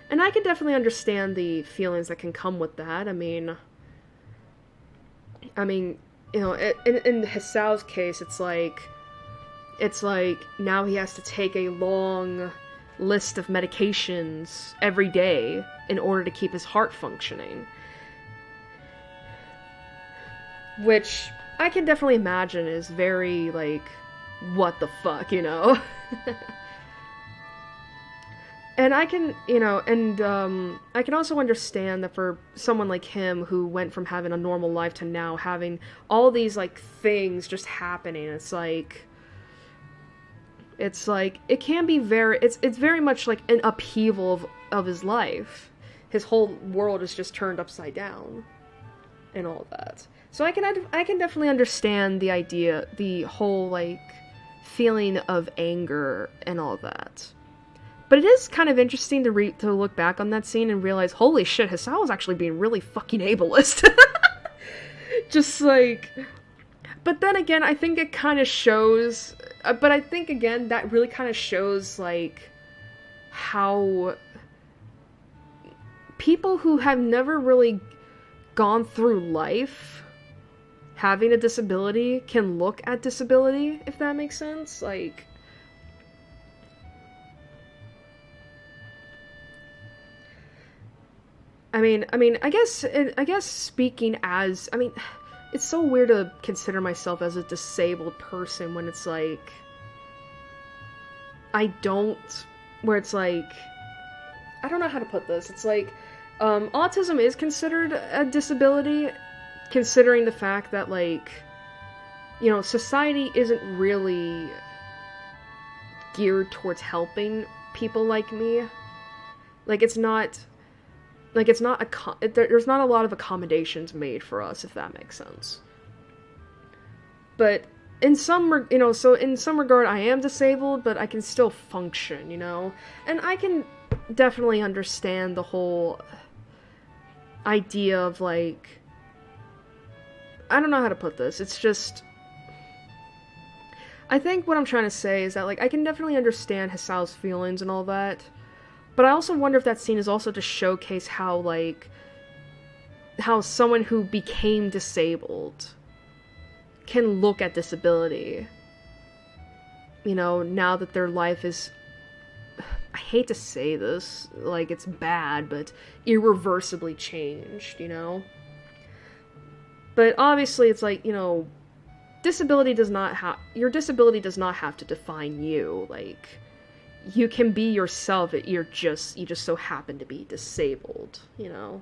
And I can definitely understand the feelings that can come with that. I mean, you know, in Hisao's case, it's like now he has to take a long list of medications every day in order to keep his heart functioning. Which I can definitely imagine is very, like, what the fuck, you know? And I can, you know, and I can also understand that for someone like him who went from having a normal life to now having all these, like, things just happening, it's like, it can be very, it's very much like an upheaval of his life. His whole world is just turned upside down. And all that. So I can definitely understand the idea, the whole, like, feeling of anger and all that. But it is kind of interesting to look back on that scene and realize, holy shit, Hisao was actually being really fucking ableist. Just, like... But then again, I think it kind of shows... But I think, again, that really kind of shows, like, how... people who have never really gone through life having a disability can look at disability, if that makes sense. Like... I mean, I guess speaking as, I mean, it's so weird to consider myself as a disabled person when it's like, I don't, where it's like, I don't know how to put this, it's like, autism is considered a disability, considering the fact that, like, you know, society isn't really geared towards helping people like me. Like, it's not, there's not a lot of accommodations made for us, if that makes sense. But in some regard, I am disabled, but I can still function, you know? And I can definitely understand the whole idea of, like, I don't know how to put this, it's just, I think what I'm trying to say is that, like, I can definitely understand Hisao's feelings and all that, but I also wonder if that scene is also to showcase how, like, how someone who became disabled can look at disability, you know, now that their life is, I hate to say this, like, it's bad, but irreversibly changed, you know? But obviously it's like, you know, your disability does not have to define you, like, you can be yourself, you just so happen to be disabled, you know?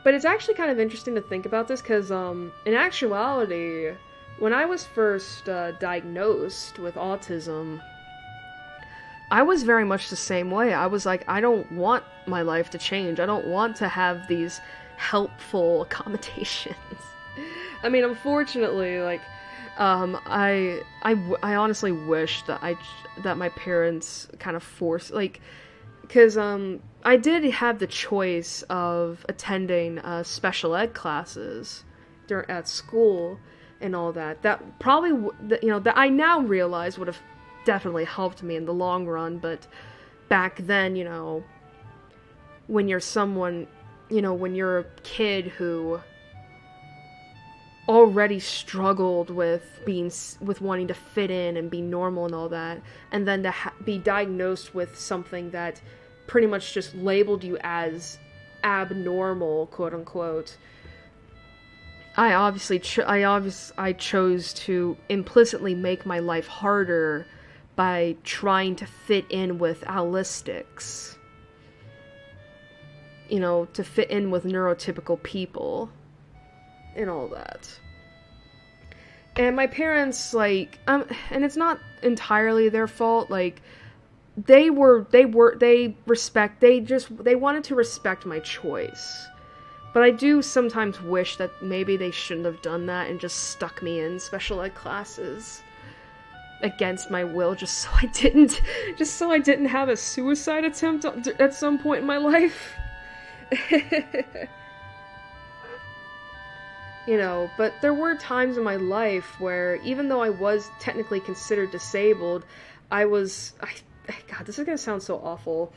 But it's actually kind of interesting to think about this, because, in actuality, when I was first, diagnosed with autism, I was very much the same way. I was like, I don't want my life to change. I don't want to have these helpful accommodations. I mean, unfortunately, like, I honestly wish that my parents kind of forced, like, because, I did have the choice of attending, special ed classes at school and all that. That probably, you know, that I now realize would have definitely helped me in the long run, but back then, you know, when you're someone, you know, when you're a kid who already struggled with wanting to fit in and be normal and all that, and then to be diagnosed with something that pretty much just labeled you as abnormal, quote unquote, I chose to implicitly make my life harder by trying to fit in with allistics, you know, to fit in with neurotypical people and all that. And my parents, like, and it's not entirely their fault, like, they wanted to respect my choice. But I do sometimes wish that maybe they shouldn't have done that and just stuck me in special ed classes against my will, just so I didn't have a suicide attempt at some point in my life. You know, but there were times in my life where, even though I was technically considered disabled, God, this is gonna sound so awful.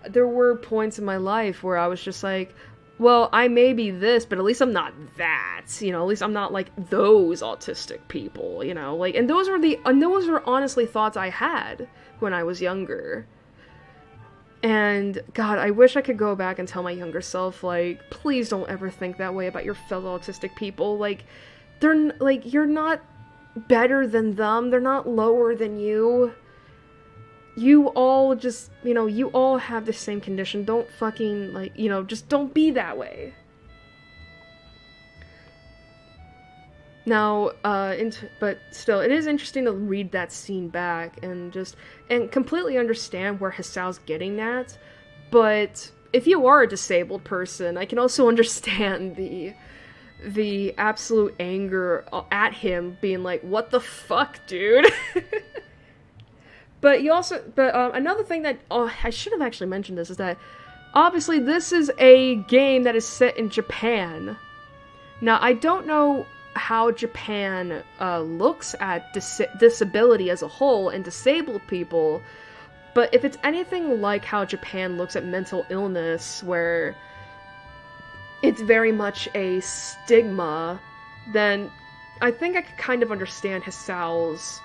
There were points in my life where I was just like, well, I may be this, but at least I'm not that, you know, at least I'm not like those autistic people, you know, like, and those were honestly thoughts I had when I was younger. And God, I wish I could go back and tell my younger self, like, please don't ever think that way about your fellow autistic people. Like, you're not better than them. They're not lower than you. You all just, you all have the same condition. Don't fucking, like, just don't be that way. Now, but still, it is interesting to read that scene back and completely understand where Hisao's getting at. But if you are a disabled person, I can also understand the absolute anger at him, being like, "What the fuck, dude?" But another thing that I should have actually mentioned this is that obviously this is a game that is set in Japan. Now, I don't know how Japan looks at disability as a whole and disabled people, but if it's anything like how Japan looks at mental illness, where it's very much a stigma, then I think I could kind of understand Hisao's,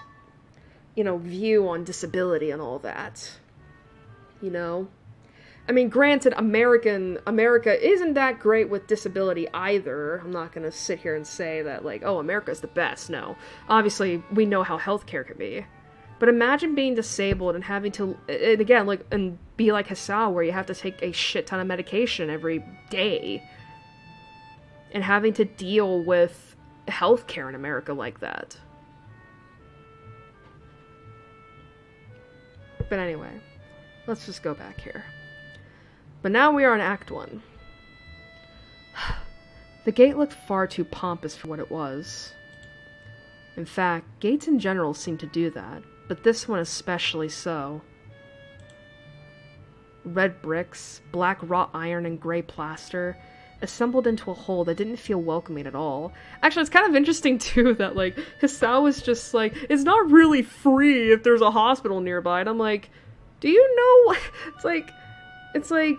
view on disability and all that. I mean, granted, America isn't that great with disability either. I'm not gonna sit here and say that, like, oh, America's the best. No. Obviously, we know how healthcare can be. But imagine being disabled and having to, and again, and be like Hisao, where you have to take a shit ton of medication every day. And having to deal with healthcare in America like that. But anyway, let's just go back here. But now we are in Act 1. The gate looked far too pompous for what it was. In fact, gates in general seem to do that, but this one especially so. Red bricks, black wrought iron, and gray plaster, assembled into a whole that didn't feel welcoming at all. Actually, it's kind of interesting, too, that, like, Hisao was just like, it's not really free if there's a hospital nearby, and I'm like, do you know? It's like,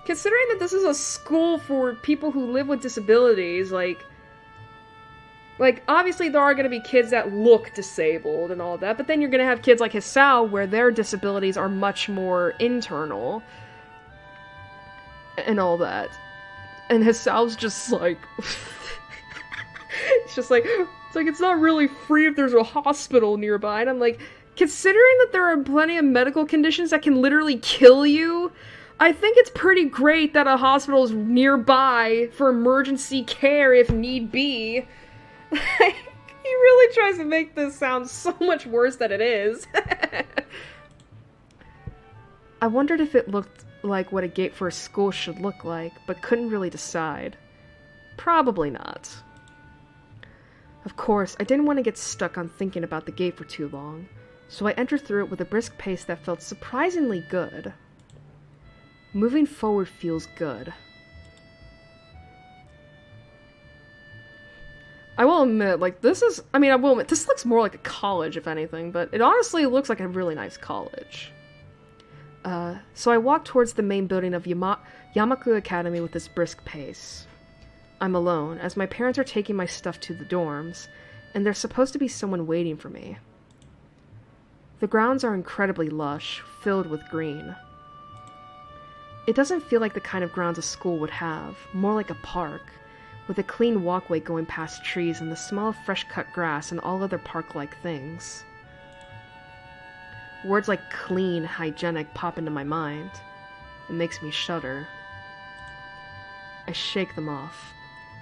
considering that this is a school for people who live with disabilities, like, obviously there are going to be kids that look disabled and all that, but then you're going to have kids like Hisao, where their disabilities are much more internal, and all that. And Hisao's just like, it's not really free if there's a hospital nearby, and I'm like, considering that there are plenty of medical conditions that can literally kill you, I think it's pretty great that a hospital is nearby for emergency care if need be. He really tries to make this sound so much worse than it is. I wondered if it looked like what a gate for a school should look like, but couldn't really decide. Probably not. Of course, I didn't want to get stuck on thinking about the gate for too long, so I entered through it with a brisk pace that felt surprisingly good. Moving forward feels good. I will admit, this looks more like a college, if anything, but it honestly looks like a really nice college. So I walked towards the main building of Yamaku Academy with this brisk pace. I'm alone, as my parents are taking my stuff to the dorms, and there's supposed to be someone waiting for me. The grounds are incredibly lush, filled with green. It doesn't feel like the kind of grounds a school would have, more like a park, with a clean walkway going past trees and the smell of fresh-cut grass and all other park-like things. Words like clean, hygienic pop into my mind. It makes me shudder. I shake them off.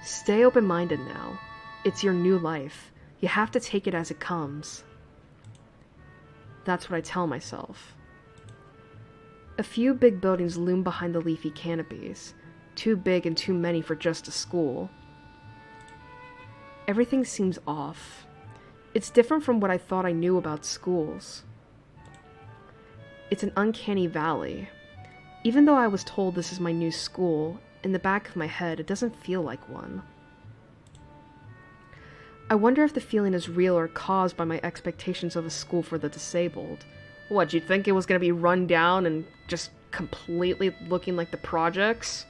Stay open-minded now. It's your new life. You have to take it as it comes. That's what I tell myself. A few big buildings loom behind the leafy canopies, too big and too many for just a school. Everything seems off. It's different from what I thought I knew about schools. It's an uncanny valley. Even though I was told this is my new school, in the back of my head it doesn't feel like one. I wonder if the feeling is real or caused by my expectations of a school for the disabled. What, you'd think it was going to be run down and just completely looking like the projects?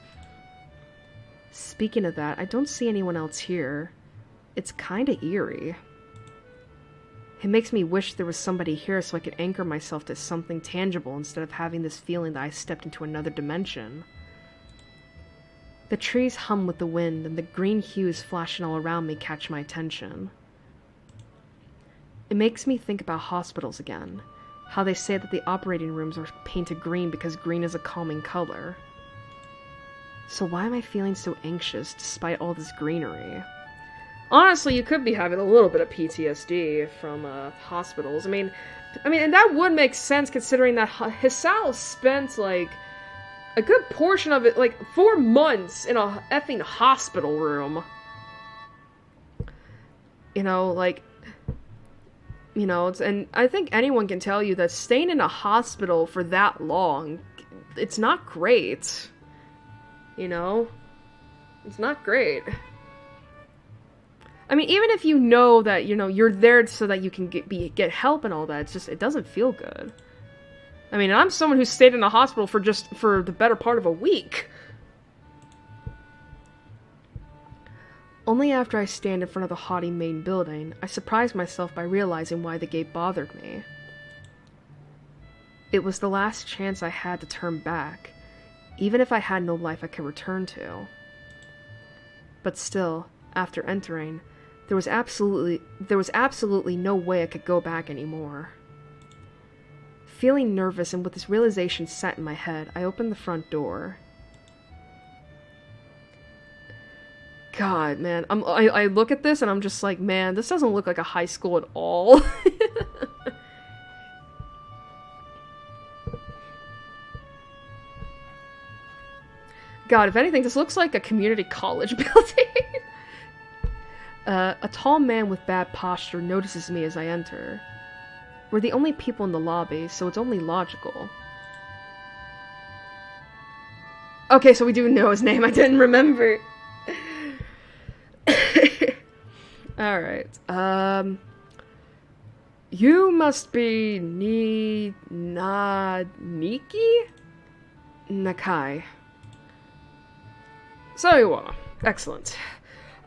Speaking of that, I don't see anyone else here. It's kinda eerie. It makes me wish there was somebody here so I could anchor myself to something tangible instead of having this feeling that I stepped into another dimension. The trees hum with the wind, and the green hues flashing all around me catch my attention. It makes me think about hospitals again, how they say that the operating rooms are painted green because green is a calming color. So why am I feeling so anxious despite all this greenery? Honestly, you could be having a little bit of PTSD from hospitals. I mean, and that would make sense considering that Hisao spent like a good portion of it, like 4 months in a effing hospital room. And I think anyone can tell you that staying in a hospital for that long, it's not great. It's not great. I mean, even if you know that, you're there so that you can get help and all that, it doesn't feel good. I mean, I'm someone who stayed in a hospital for the better part of a week. Only after I stand in front of the haughty main building, I surprise myself by realizing why the gate bothered me. It was the last chance I had to turn back, even if I had no life I could return to. But still, after entering, there was absolutely no way I could go back anymore. Feeling nervous and with this realization set in my head, I opened the front door. God, man, I look at this and I'm just like, man, this doesn't look like a high school at all. God, if anything, this looks like a community college building. A tall man with bad posture notices me as I enter. We're the only people in the lobby, so it's only logical. Okay, so we do know his name. I didn't remember. Alright. You must be Niki? Nakai. So you are. Excellent.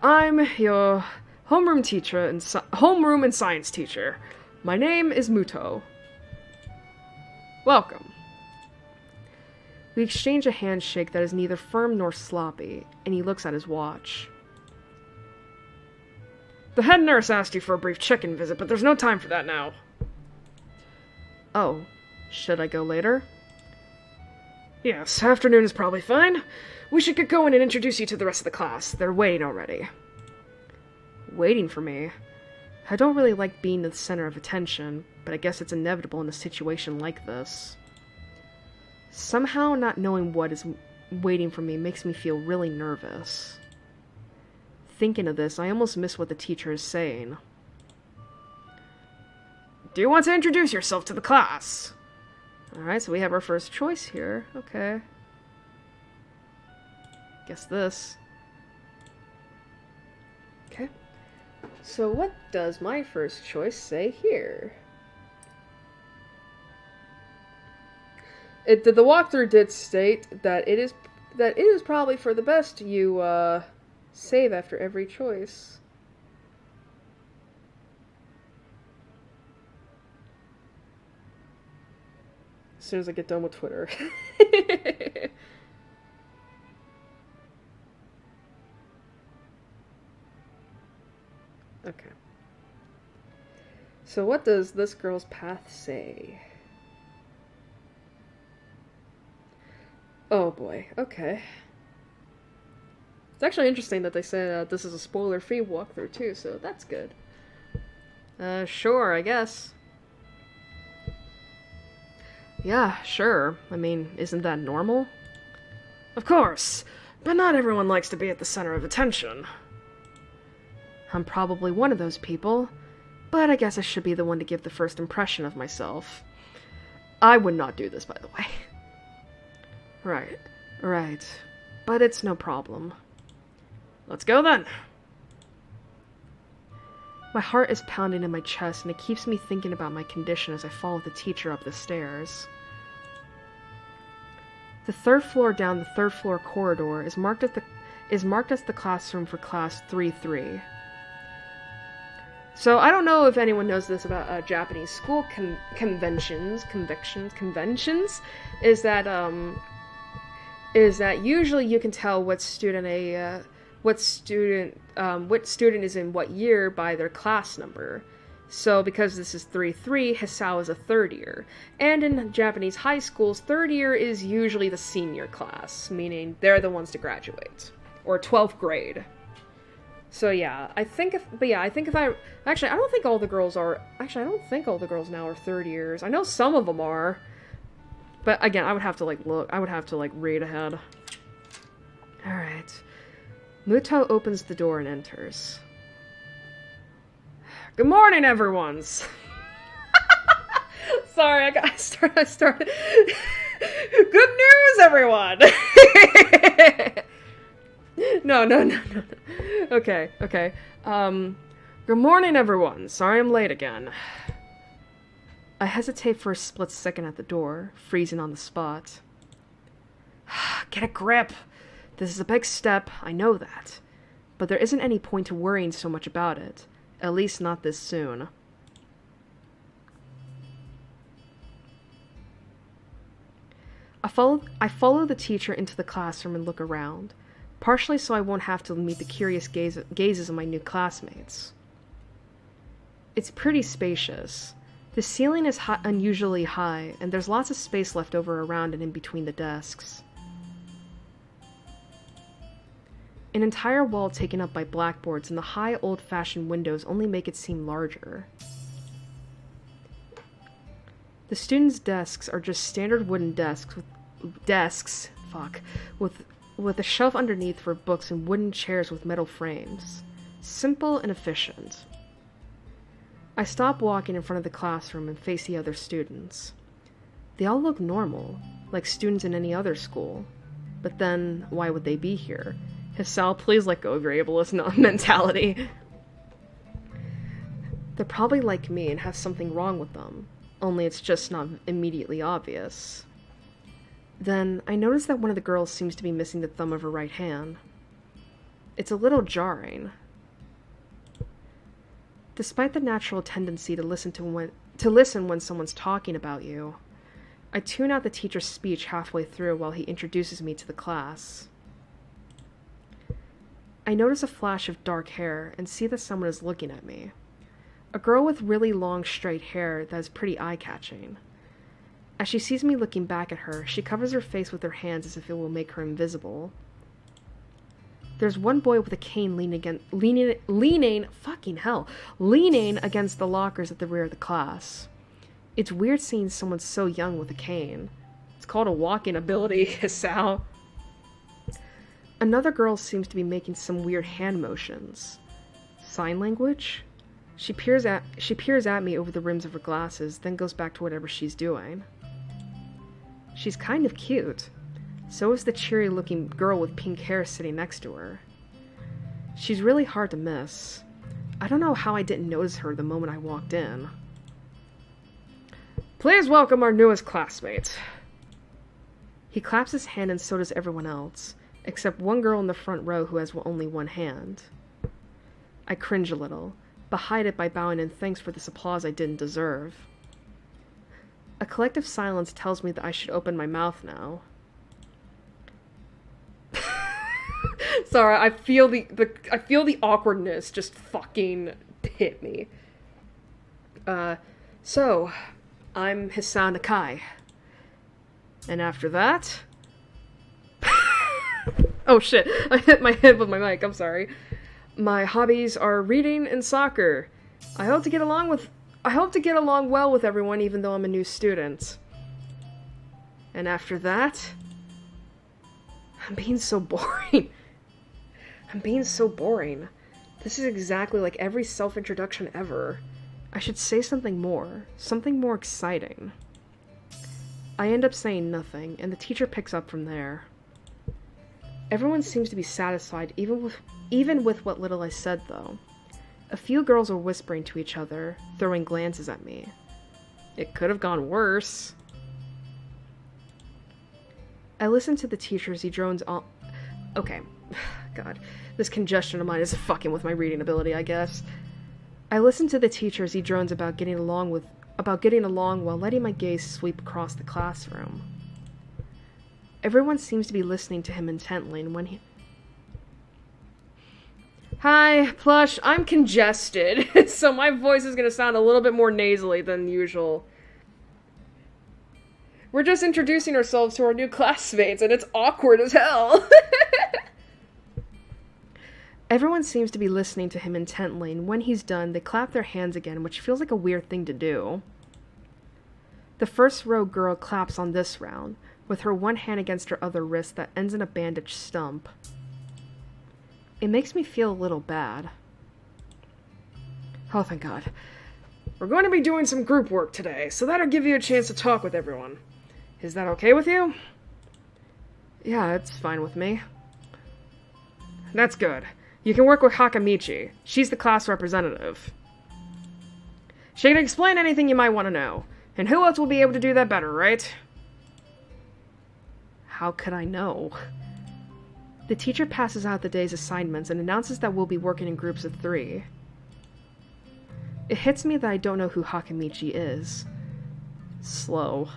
I'm your homeroom teacher and homeroom and science teacher. My name is Muto. Welcome. We exchange a handshake that is neither firm nor sloppy, and he looks at his watch. The head nurse asked you for a brief check-in visit, but there's no time for that now. Oh, should I go later? Yes, afternoon is probably fine. We should get going and introduce you to the rest of the class. They're waiting already. Waiting for me? I don't really like being the center of attention, but I guess it's inevitable in a situation like this. Somehow not knowing what is waiting for me makes me feel really nervous. Thinking of this, I almost miss what the teacher is saying. Do you want to introduce yourself to the class? Alright, so we have our first choice here. Okay. Guess this. Okay. So what does my first choice say here? The walkthrough did state that it is probably for the best you save after every choice. As soon as I get done with Twitter. Okay. So what does this girl's path say? Oh boy, okay. It's actually interesting that they say this is a spoiler-free walkthrough too, so that's good. Sure, I guess. Yeah, sure. I mean, isn't that normal? Of course, but not everyone likes to be at the center of attention. I'm probably one of those people, but I guess I should be the one to give the first impression of myself. I would not do this, by the way. Right. But it's no problem. Let's go then! My heart is pounding in my chest, and it keeps me thinking about my condition as I follow the teacher up the stairs. The third floor down the third floor corridor is marked as the classroom for class 3-3. So I don't know if anyone knows this about Japanese school conventions, is that usually you can tell what student is in what year by their class number. So because this is 3-3, Hisao is a third year. And in Japanese high schools, third year is usually the senior class, meaning they're the ones to graduate. Or 12th grade. So yeah, I don't think all the girls now are third years. I know some of them are. But again, I would have to read ahead. Alright. Muto opens the door and enters. Good morning, everyone! Sorry, I started. Good news, everyone! No. Okay. Good morning, everyone. Sorry I'm late again. I hesitate for a split second at the door, freezing on the spot. Get a grip! This is a big step, I know that. But there isn't any point to worrying so much about it. At least not this soon. I follow the teacher into the classroom and look around, partially so I won't have to meet the curious gazes of my new classmates. It's pretty spacious. The ceiling is unusually high, and there's lots of space left over around and in between the desks. An entire wall taken up by blackboards and the high old-fashioned windows only make it seem larger. The students' desks are just standard wooden desks with a shelf underneath for books and wooden chairs with metal frames. Simple and efficient. I stop walking in front of the classroom and face the other students. They all look normal, like students in any other school. But then, why would they be here? Hisao, please let go of your ableist mentality. They're probably like me and have something wrong with them, only it's just not immediately obvious. Then, I notice that one of the girls seems to be missing the thumb of her right hand. It's a little jarring. Despite the natural tendency to listen when someone's talking about you, I tune out the teacher's speech halfway through while he introduces me to the class. I notice a flash of dark hair and see that someone is looking at me. A girl with really long, straight hair that is pretty eye-catching. As she sees me looking back at her, she covers her face with her hands as if it will make her invisible. There's one boy with a cane leaning against the lockers at the rear of the class. It's weird seeing someone so young with a cane. It's called a walking ability, Hisao. Another girl seems to be making some weird hand motions. Sign language? She peers at me over the rims of her glasses, then goes back to whatever she's doing. She's kind of cute. So is the cheery-looking girl with pink hair sitting next to her. She's really hard to miss. I don't know how I didn't notice her the moment I walked in. Please welcome our newest classmate. He claps his hand and so does everyone else, except one girl in the front row who has only one hand. I cringe a little, but hide it by bowing in thanks for this applause I didn't deserve. A collective silence tells me that I should open my mouth now. Sorry, I feel the awkwardness just fucking hit me. So, I'm Hisao Nakai. And after that... Oh shit, I hit my head with my mic, I'm sorry. My hobbies are reading and soccer. I hope to get along well with everyone even though I'm a new student. And after that... I'm being so boring. This is exactly like every self-introduction ever. I should say something more exciting. I end up saying nothing, and the teacher picks up from there. Everyone seems to be satisfied, even with what little I said, though. A few girls are whispering to each other, throwing glances at me. It could have gone worse. I listen to the teacher as he drones on... Okay. God. This congestion of mine is fucking with my reading ability, I guess. I listen to the teacher as he drones about getting along while letting my gaze sweep across the classroom. Everyone seems to be listening to him intently, and when he... Hi, Plush, I'm congested, so my voice is going to sound a little bit more nasally than usual. We're just introducing ourselves to our new classmates, and it's awkward as hell. Everyone seems to be listening to him intently, and when he's done, they clap their hands again, which feels like a weird thing to do. The first row girl claps on this round, with her one hand against her other wrist that ends in a bandaged stump. It makes me feel a little bad. Oh, thank God. We're going to be doing some group work today, so that'll give you a chance to talk with everyone. Is that okay with you? Yeah, it's fine with me. That's good. You can work with Hakamichi. She's the class representative. She can explain anything you might want to know. And who else will be able to do that better, right? How could I know? The teacher passes out the day's assignments and announces that we'll be working in groups of 3. It hits me that I don't know who Hakamichi is. Slow.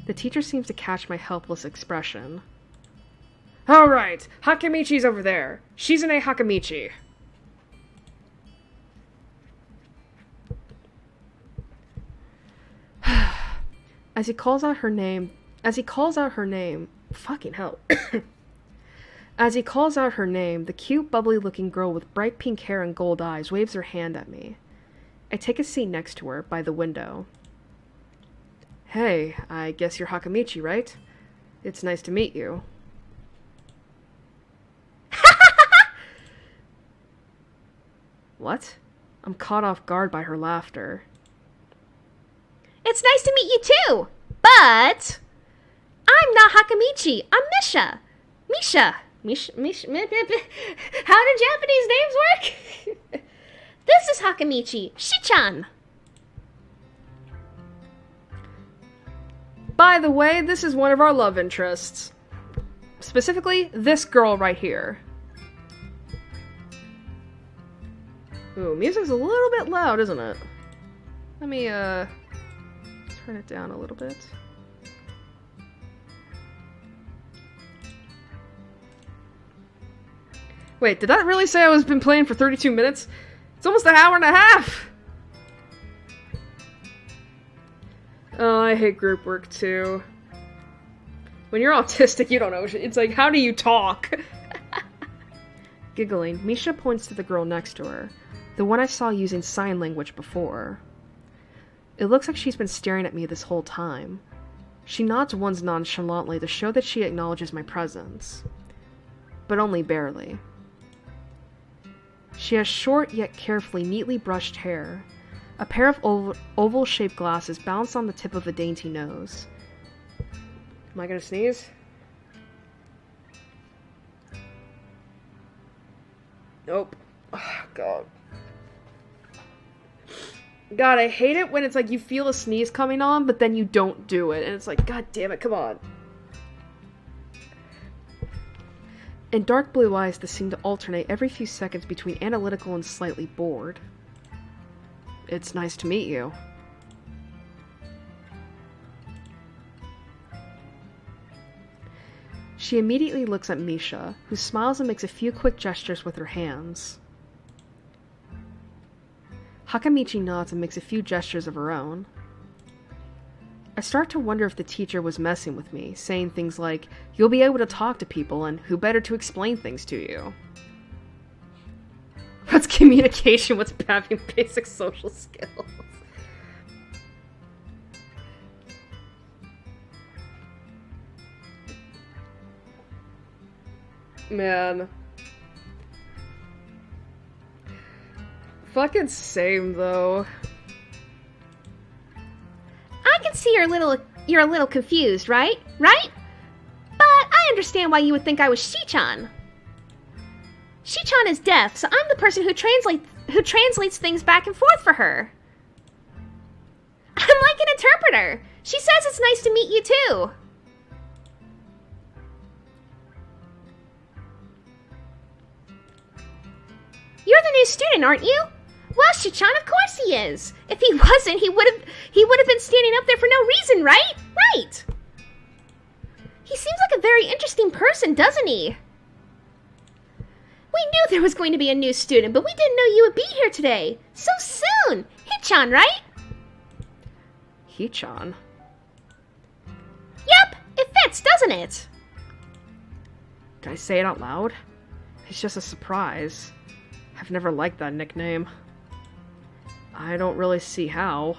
The teacher seems to catch my helpless expression. Alright, Hakamichi's over there. Shizune Hakamichi. As he calls out her name, fucking hell. As he calls out her name, the cute, bubbly-looking girl with bright pink hair and gold eyes waves her hand at me. I take a seat next to her, by the window. Hey, I guess you're Hakamichi, right? It's nice to meet you. What? I'm caught off guard by her laughter. It's nice to meet you too, but I'm not Hakamichi. I'm Misha. Misha. How do Japanese names work? This is Hakamichi. Shi-chan. By the way, this is one of our love interests. Specifically, this girl right here. Ooh, music's a little bit loud, isn't it? Let me, turn it down a little bit. Wait, did that really say I was been playing for 32 minutes? It's almost an hour and a half! Oh, I hate group work too. When you're autistic, you don't know. It's like, how do you talk? Giggling, Misha points to the girl next to her, the one I saw using sign language before. It looks like she's been staring at me this whole time. She nods once nonchalantly to show that she acknowledges my presence. But only barely. She has short yet carefully, neatly brushed hair. A pair of oval-shaped glasses balanced on the tip of a dainty nose. Am I gonna sneeze? Nope. Oh, God. God, I hate it when it's like you feel a sneeze coming on, but then you don't do it. And it's like, God damn it, come on. And dark blue eyes that seem to alternate every few seconds between analytical and slightly bored. It's nice to meet you. She immediately looks at Misha, who smiles and makes a few quick gestures with her hands. Hakamichi nods and makes a few gestures of her own. I start to wonder if the teacher was messing with me, saying things like, "You'll be able to talk to people, and who better to explain things to you?" What's communication? What's having basic social skills? Man. Fucking same, though. I can see you're a little confused, right? Right? But I understand why you would think I was Shi-chan. Shi-chan is deaf, so I'm the person who translates things back and forth for her. I'm like an interpreter. She says it's nice to meet you too. You're the new student, aren't you? Well, Shichan, of course he is. If he wasn't, he would have been standing up there for no reason, right? Right. He seems like a very interesting person, doesn't he? We knew there was going to be a new student, but we didn't know you would be here today. So soon. Hichan, right? Hichan? Yep, it fits, doesn't it? Did I say it out loud? It's just a surprise. I've never liked that nickname. I don't really see how.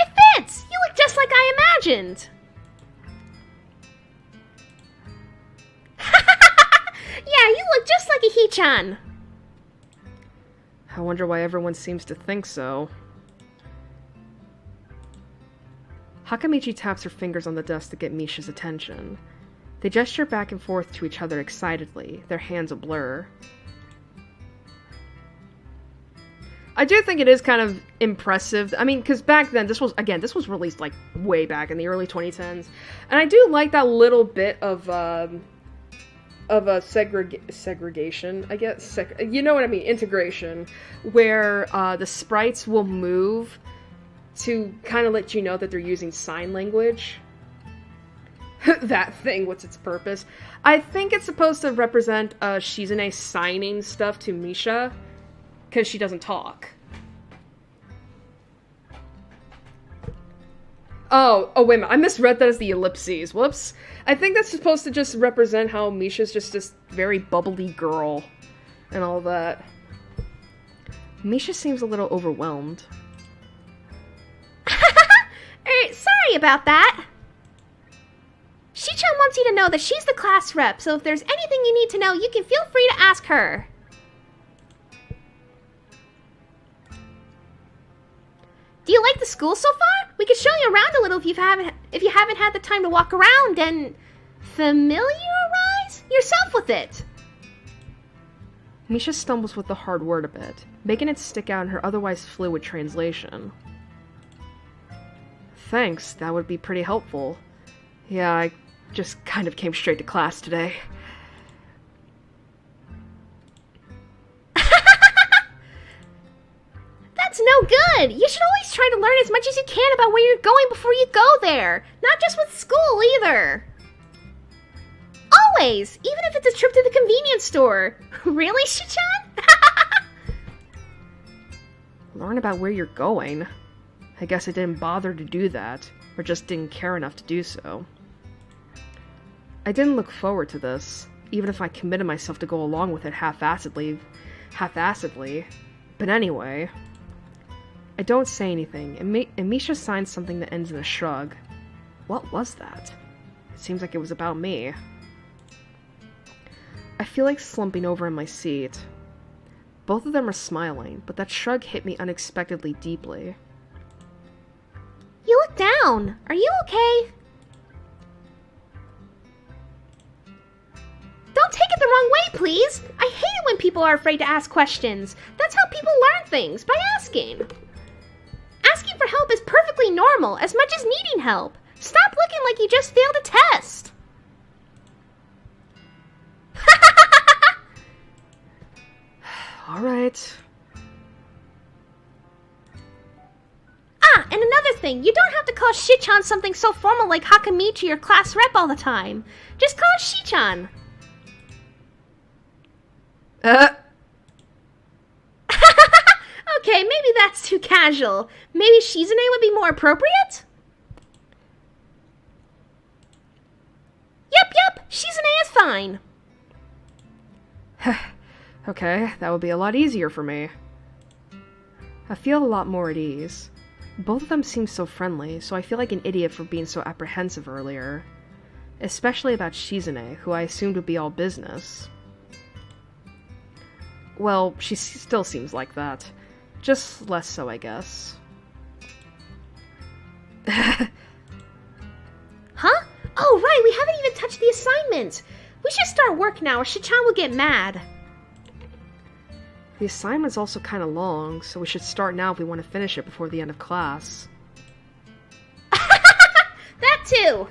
It fits! You look just like I imagined. Yeah, you look just like a Hichan. I wonder why everyone seems to think so. Hakamichi taps her fingers on the desk to get Misha's attention. They gesture back and forth to each other excitedly, their hands a blur. I do think it is kind of impressive. I mean, because back then, this was released, like, way back in the early 2010s. And I do like that little bit of a segregation, I guess. You know what I mean? Integration. Where the sprites will move to kind of let you know that they're using sign language. That thing, what's its purpose? I think it's supposed to represent Shizune signing stuff to Misha. Because she doesn't talk. Oh, wait a minute. I misread that as the ellipses. Whoops. I think that's supposed to just represent how Misha's just this very bubbly girl. And all that. Misha seems a little overwhelmed. Sorry about that. Shichan wants you to know that she's the class rep, so if there's anything you need to know, you can feel free to ask her. Do you like the school so far? We could show you around a little if you haven't had the time to walk around and familiarize yourself with it. Misha stumbles with the hard word a bit, making it stick out in her otherwise fluid translation. Thanks, that would be pretty helpful. Yeah, I just kind of came straight to class today. That's no good! You should always try to learn as much as you can about where you're going before you go there. Not just with school, either. Always! Even if it's a trip to the convenience store. Really, Shichan? Learn about where you're going? I guess I didn't bother to do that, or just didn't care enough to do so. I didn't look forward to this, even if I committed myself to go along with it half-assedly. But anyway... I don't say anything, and Misha signs something that ends in a shrug. What was that? It seems like it was about me. I feel like slumping over in my seat. Both of them are smiling, but that shrug hit me unexpectedly deeply. You look down. Are you okay? Don't take it the wrong way, please! I hate it when people are afraid to ask questions. That's how people learn things, by asking. Asking for help is perfectly normal, as much as needing help. Stop looking like you just failed a test. Alright. Ah, and another thing, you don't have to call Shichan something so formal like Hakamichi or class rep all the time. Just call it Shichan. Okay, maybe that's too casual. Maybe Shizune would be more appropriate? Yep, Shizune is fine. Okay, that would be a lot easier for me. I feel a lot more at ease. Both of them seem so friendly, so I feel like an idiot for being so apprehensive earlier. Especially about Shizune, who I assumed would be all business. Well, she still seems like that. Just less so, I guess. Huh? Oh, right, we haven't even touched the assignment. We should start work now, or Shichan will get mad. The assignment's also kind of long, so we should start now if we want to finish it before the end of class. That too!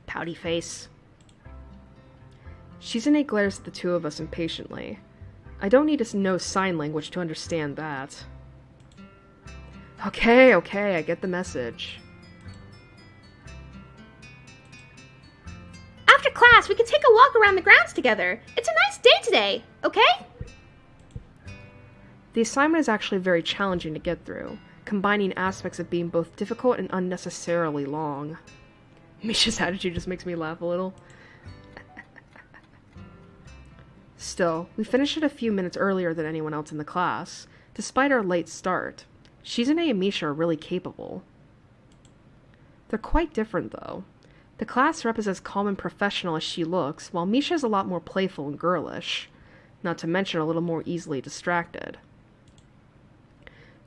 Pouty face. Shizune glares at the two of us impatiently. I don't need to know sign language to understand that. Okay, I get the message. After class, we can take a walk around the grounds together. It's a nice day today, okay? The assignment is actually very challenging to get through, combining aspects of being both difficult and unnecessarily long. Misha's attitude just makes me laugh a little. Still, we finished it a few minutes earlier than anyone else in the class, despite our late start. Shizune and Misha are really capable. They're quite different, though. The class rep is as calm and professional as she looks, while Misha is a lot more playful and girlish, not to mention a little more easily distracted.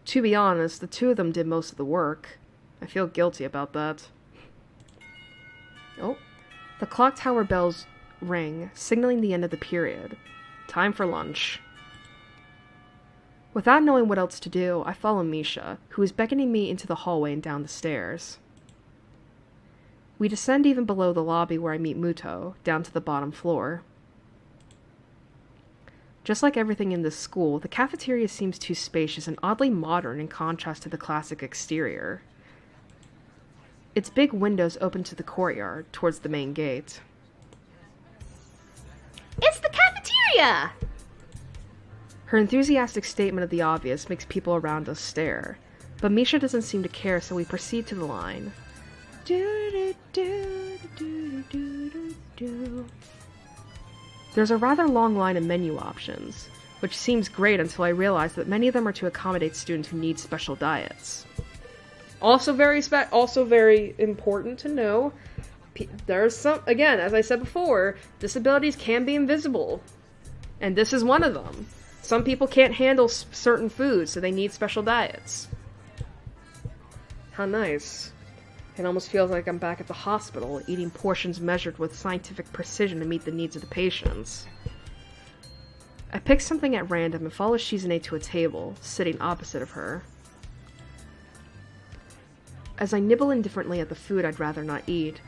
To be honest, the two of them did most of the work. I feel guilty about that. Oh, the clock tower bells ring, signaling the end of the period. Time for lunch. Without knowing what else to do, I follow Misha, who is beckoning me into the hallway and down the stairs. We descend even below the lobby where I meet Muto, down to the bottom floor. Just like everything in this school, the cafeteria seems too spacious and oddly modern in contrast to the classic exterior. Its big windows open to the courtyard, towards the main gate. It's the cafeteria! Her enthusiastic statement of the obvious makes people around us stare, but Misha doesn't seem to care, so we proceed to the line. There's a rather long line of menu options, which seems great until I realize that many of them are to accommodate students who need special diets. Also very important to know, there's some, again, as I said before, disabilities can be invisible, and this is one of them. Some people can't handle certain foods, so they need special diets. How nice. It almost feels like I'm back at the hospital, eating portions measured with scientific precision to meet the needs of the patients. I pick something at random and follow Shizune to a table, sitting opposite of her. As I nibble indifferently at the food I'd rather not eat,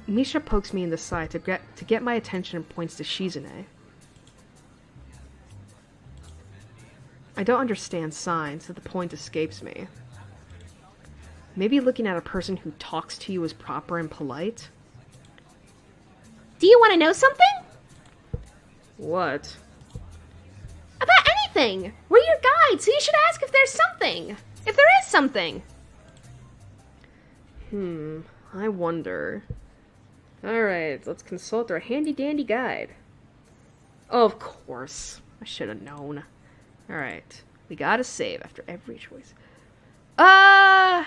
Misha pokes me in the side to get my attention and points to Shizune. I don't understand signs, so the point escapes me. Maybe looking at a person who talks to you is proper and polite? Do you want to know something? What? About anything! We're your guide, so you should ask if there's something! If there is something! I wonder. Alright, let's consult our handy-dandy guide. Of course. I should have known. Alright, we gotta save after every choice. I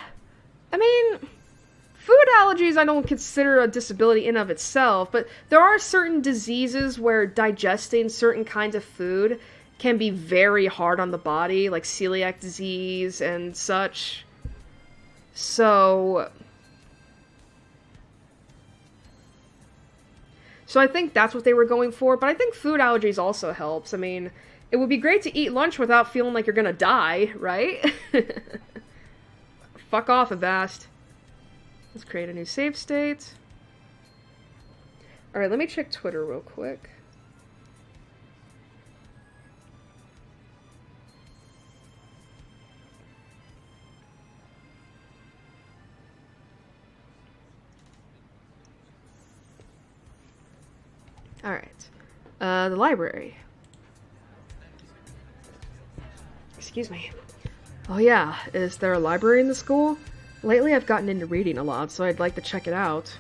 mean, food allergies I don't consider a disability in of itself, but there are certain diseases where digesting certain kinds of food can be very hard on the body, like celiac disease and such. So I think that's what they were going for, but I think food allergies also helps. I mean, it would be great to eat lunch without feeling like you're gonna die, right? Fuck off, Avast. Let's create a new save state. Alright, let me check Twitter real quick. Alright. The library. Excuse me. Oh yeah, is there a library in the school? Lately I've gotten into reading a lot, so I'd like to check it out.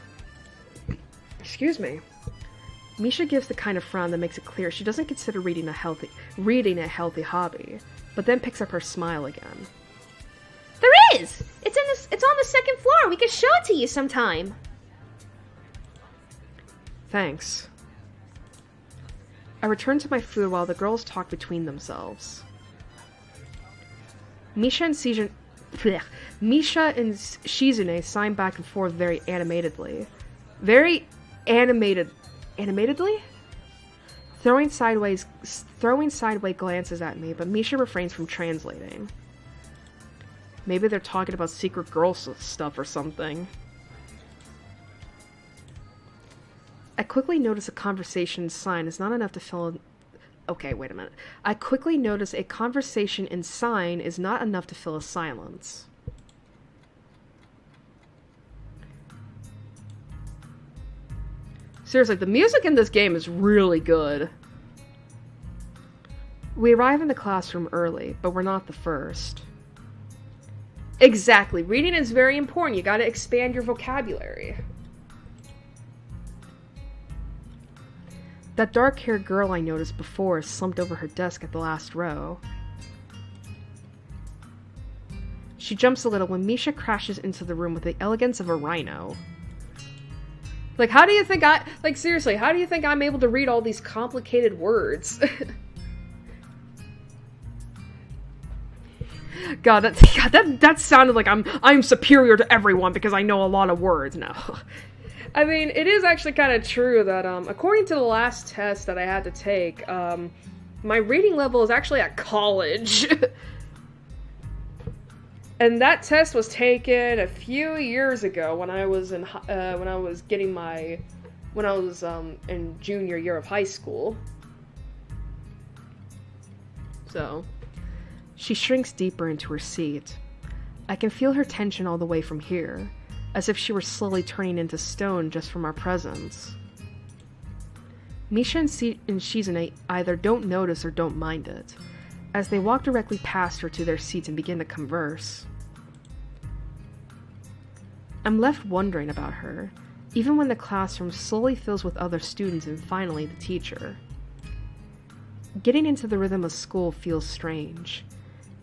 Excuse me. Misha gives the kind of frown that makes it clear she doesn't consider reading a healthy hobby, but then picks up her smile again. There is! It's on the second floor. We can show it to you sometime. Thanks. I return to my food while the girls talk between themselves. Misha and Shizune sign back and forth very animatedly. Animatedly? Throwing sideways glances at me, but Misha refrains from translating. Maybe they're talking about secret girl stuff or something. I quickly notice a conversation sign is not enough to fill Okay, wait a minute. I quickly notice a conversation in sign is not enough to fill a silence. Seriously, the music in this game is really good. We arrive in the classroom early, but we're not the first. Exactly. Reading is very important. You gotta expand your vocabulary. That dark-haired girl I noticed before is slumped over her desk at the last row. She jumps a little when Misha crashes into the room with the elegance of a rhino. Like, how do you think seriously, how do you think I'm able to read all these complicated words? God, that sounded like I'm superior to everyone because I know a lot of words. No. I mean, it is actually kind of true that, according to the last test that I had to take, my reading level is actually at college. And that test was taken a few years ago when I was in junior year of high school. So, she shrinks deeper into her seat. I can feel her tension all the way from here, as if she were slowly turning into stone just from our presence. Misha and Shizune either don't notice or don't mind it, as they walk directly past her to their seats and begin to converse. I'm left wondering about her, even when the classroom slowly fills with other students and finally the teacher. Getting into the rhythm of school feels strange.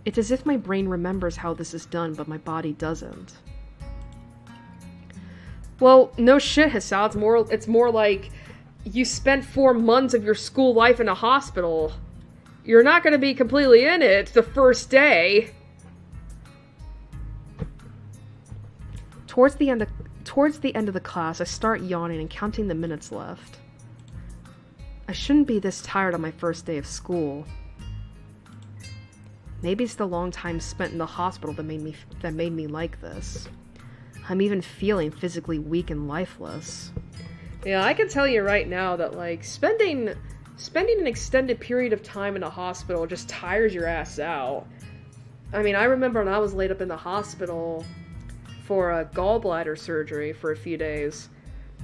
It's as if my brain remembers how this is done, but my body doesn't. Well, no shit, Hisao. It's more like you spent 4 months of your school life in a hospital. You're not going to be completely in it the first day. Towards the end of the class, I start yawning and counting the minutes left. I shouldn't be this tired on my first day of school. Maybe it's the long time spent in the hospital that made me like this. I'm even feeling physically weak and lifeless. Yeah, I can tell you right now that, like, spending an extended period of time in a hospital just tires your ass out. I mean, I remember when I was laid up in the hospital for a gallbladder surgery for a few days.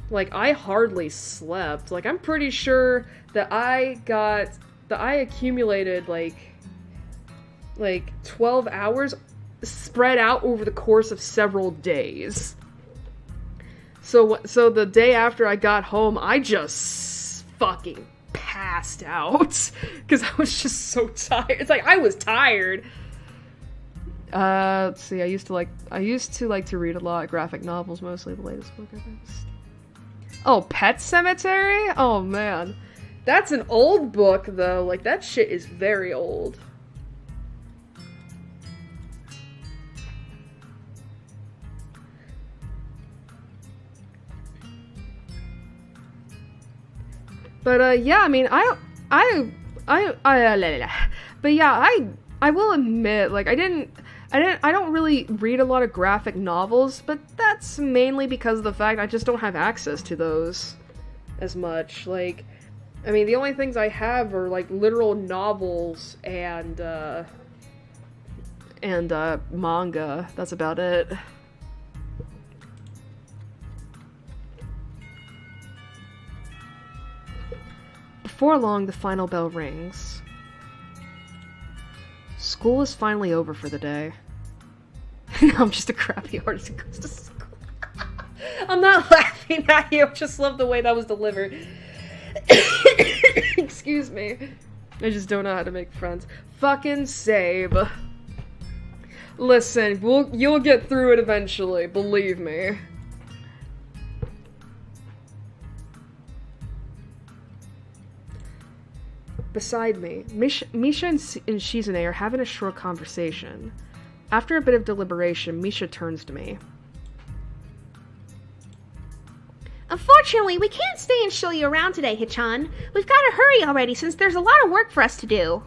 Like, I hardly slept. Like, I'm pretty sure that I accumulated, like 12 hours spread out over the course of several days. So the day after I got home, I just fucking passed out because I was just so tired. It's like I was tired. Let's see. I used to like to read a lot of graphic novels, mostly the latest book I've missed. Oh, Pet Sematary? Oh man, that's an old book though. Like that shit is very old. But yeah, I mean, but yeah, I will admit, like, I don't really read a lot of graphic novels, but that's mainly because of the fact I just don't have access to those as much. Like, I mean, the only things I have are, like, literal novels and manga. That's about it. Before long, the final bell rings. School is finally over for the day. I'm just a crappy artist who goes to school. I'm not laughing at you, I just love the way that was delivered. Excuse me. I just don't know how to make friends. Fucking save. Listen, you'll get through it eventually, believe me. Beside me, Misha and Shizune are having a short conversation. After a bit of deliberation, Misha turns to me. Unfortunately, we can't stay and show you around today, Hichan. We've got to hurry already since there's a lot of work for us to do.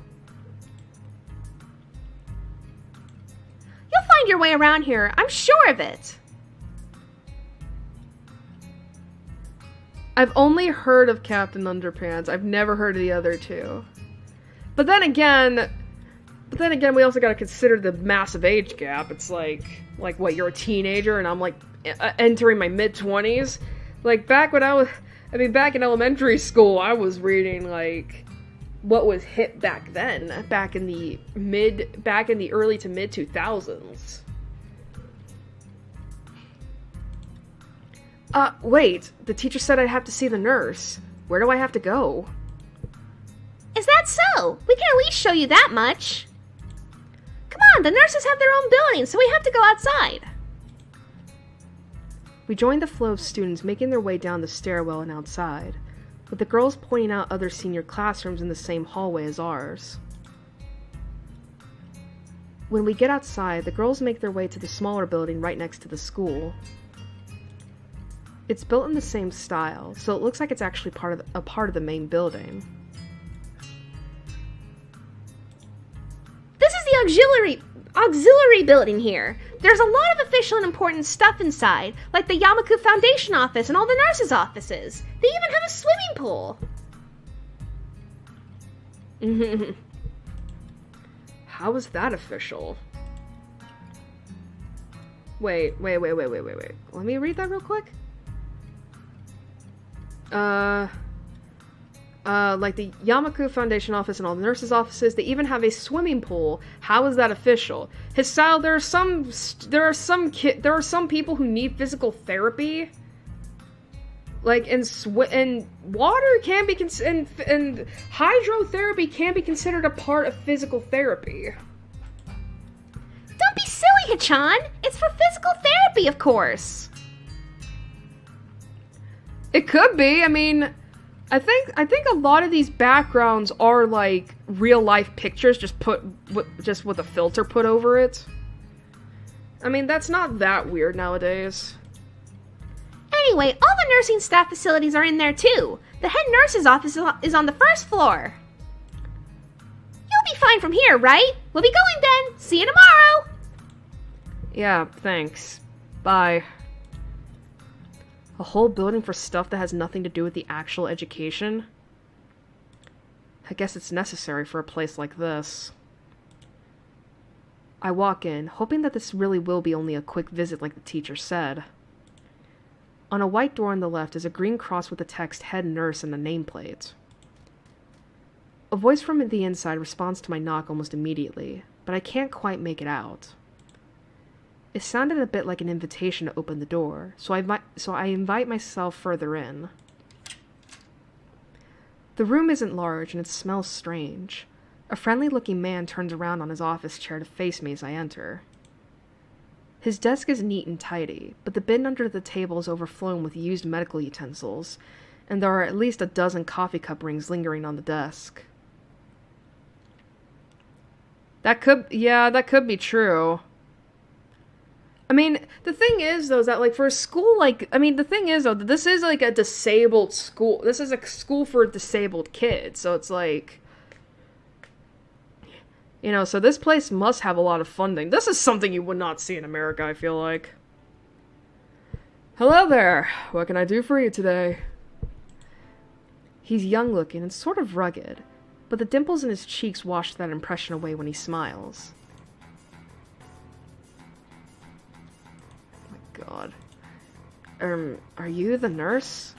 You'll find your way around here, I'm sure of it. I've only heard of Captain Underpants. I've never heard of the other two. But then again, we also gotta consider the massive age gap. It's like what, you're a teenager and I'm like entering my mid-20s? Like back in elementary school, I was reading like what was hip back then, back in the early to mid 2000s. Wait, the teacher said I'd have to see the nurse. Where do I have to go? Is that so? We can at least show you that much. Come on, the nurses have their own building, so we have to go outside. We joined the flow of students making their way down the stairwell and outside, with the girls pointing out other senior classrooms in the same hallway as ours. When we get outside, the girls make their way to the smaller building right next to the school. It's built in the same style, so it looks like it's actually a part of the main building. This is the auxiliary building here. There's a lot of official and important stuff inside, like the Yamaku Foundation office and all the nurses' offices. They even have a swimming pool. How is that official? Wait. Let me read that real quick. Like the Yamaku Foundation office and all the nurses' offices, they even have a swimming pool. How is that official? His style, there are some people who need physical therapy. Like, and water can be and hydrotherapy can be considered a part of physical therapy. Don't be silly, Hachan. It's for physical therapy, of course. It could be. I mean, I think a lot of these backgrounds are like real life pictures, just with a filter put over it. I mean, that's not that weird nowadays. Anyway, all the nursing staff facilities are in there too. The head nurse's office is on the first floor. You'll be fine from here, right? We'll be going then. See you tomorrow. Yeah, thanks. Bye. A whole building for stuff that has nothing to do with the actual education? I guess it's necessary for a place like this. I walk in, hoping that this really will be only a quick visit like the teacher said. On a white door on the left is a green cross with the text Head Nurse and a nameplate. A voice from the inside responds to my knock almost immediately, but I can't quite make it out. It sounded a bit like an invitation to open the door, so I invite myself further in. The room isn't large and it smells strange. A friendly-looking man turns around on his office chair to face me as I enter. His desk is neat and tidy, but the bin under the table is overflowing with used medical utensils, and there are at least a dozen coffee cup rings lingering on the desk. That could be true. I mean, the thing is, though, is that, like, for a school, like, I mean, the thing is, though, that this is, like, a disabled school. This is a school for disabled kids, so it's, like, you know, so this place must have a lot of funding. This is something you would not see in America, I feel like. Hello there. What can I do for you today? He's young-looking and sort of rugged, but the dimples in his cheeks wash that impression away when he smiles. God. Are you the nurse?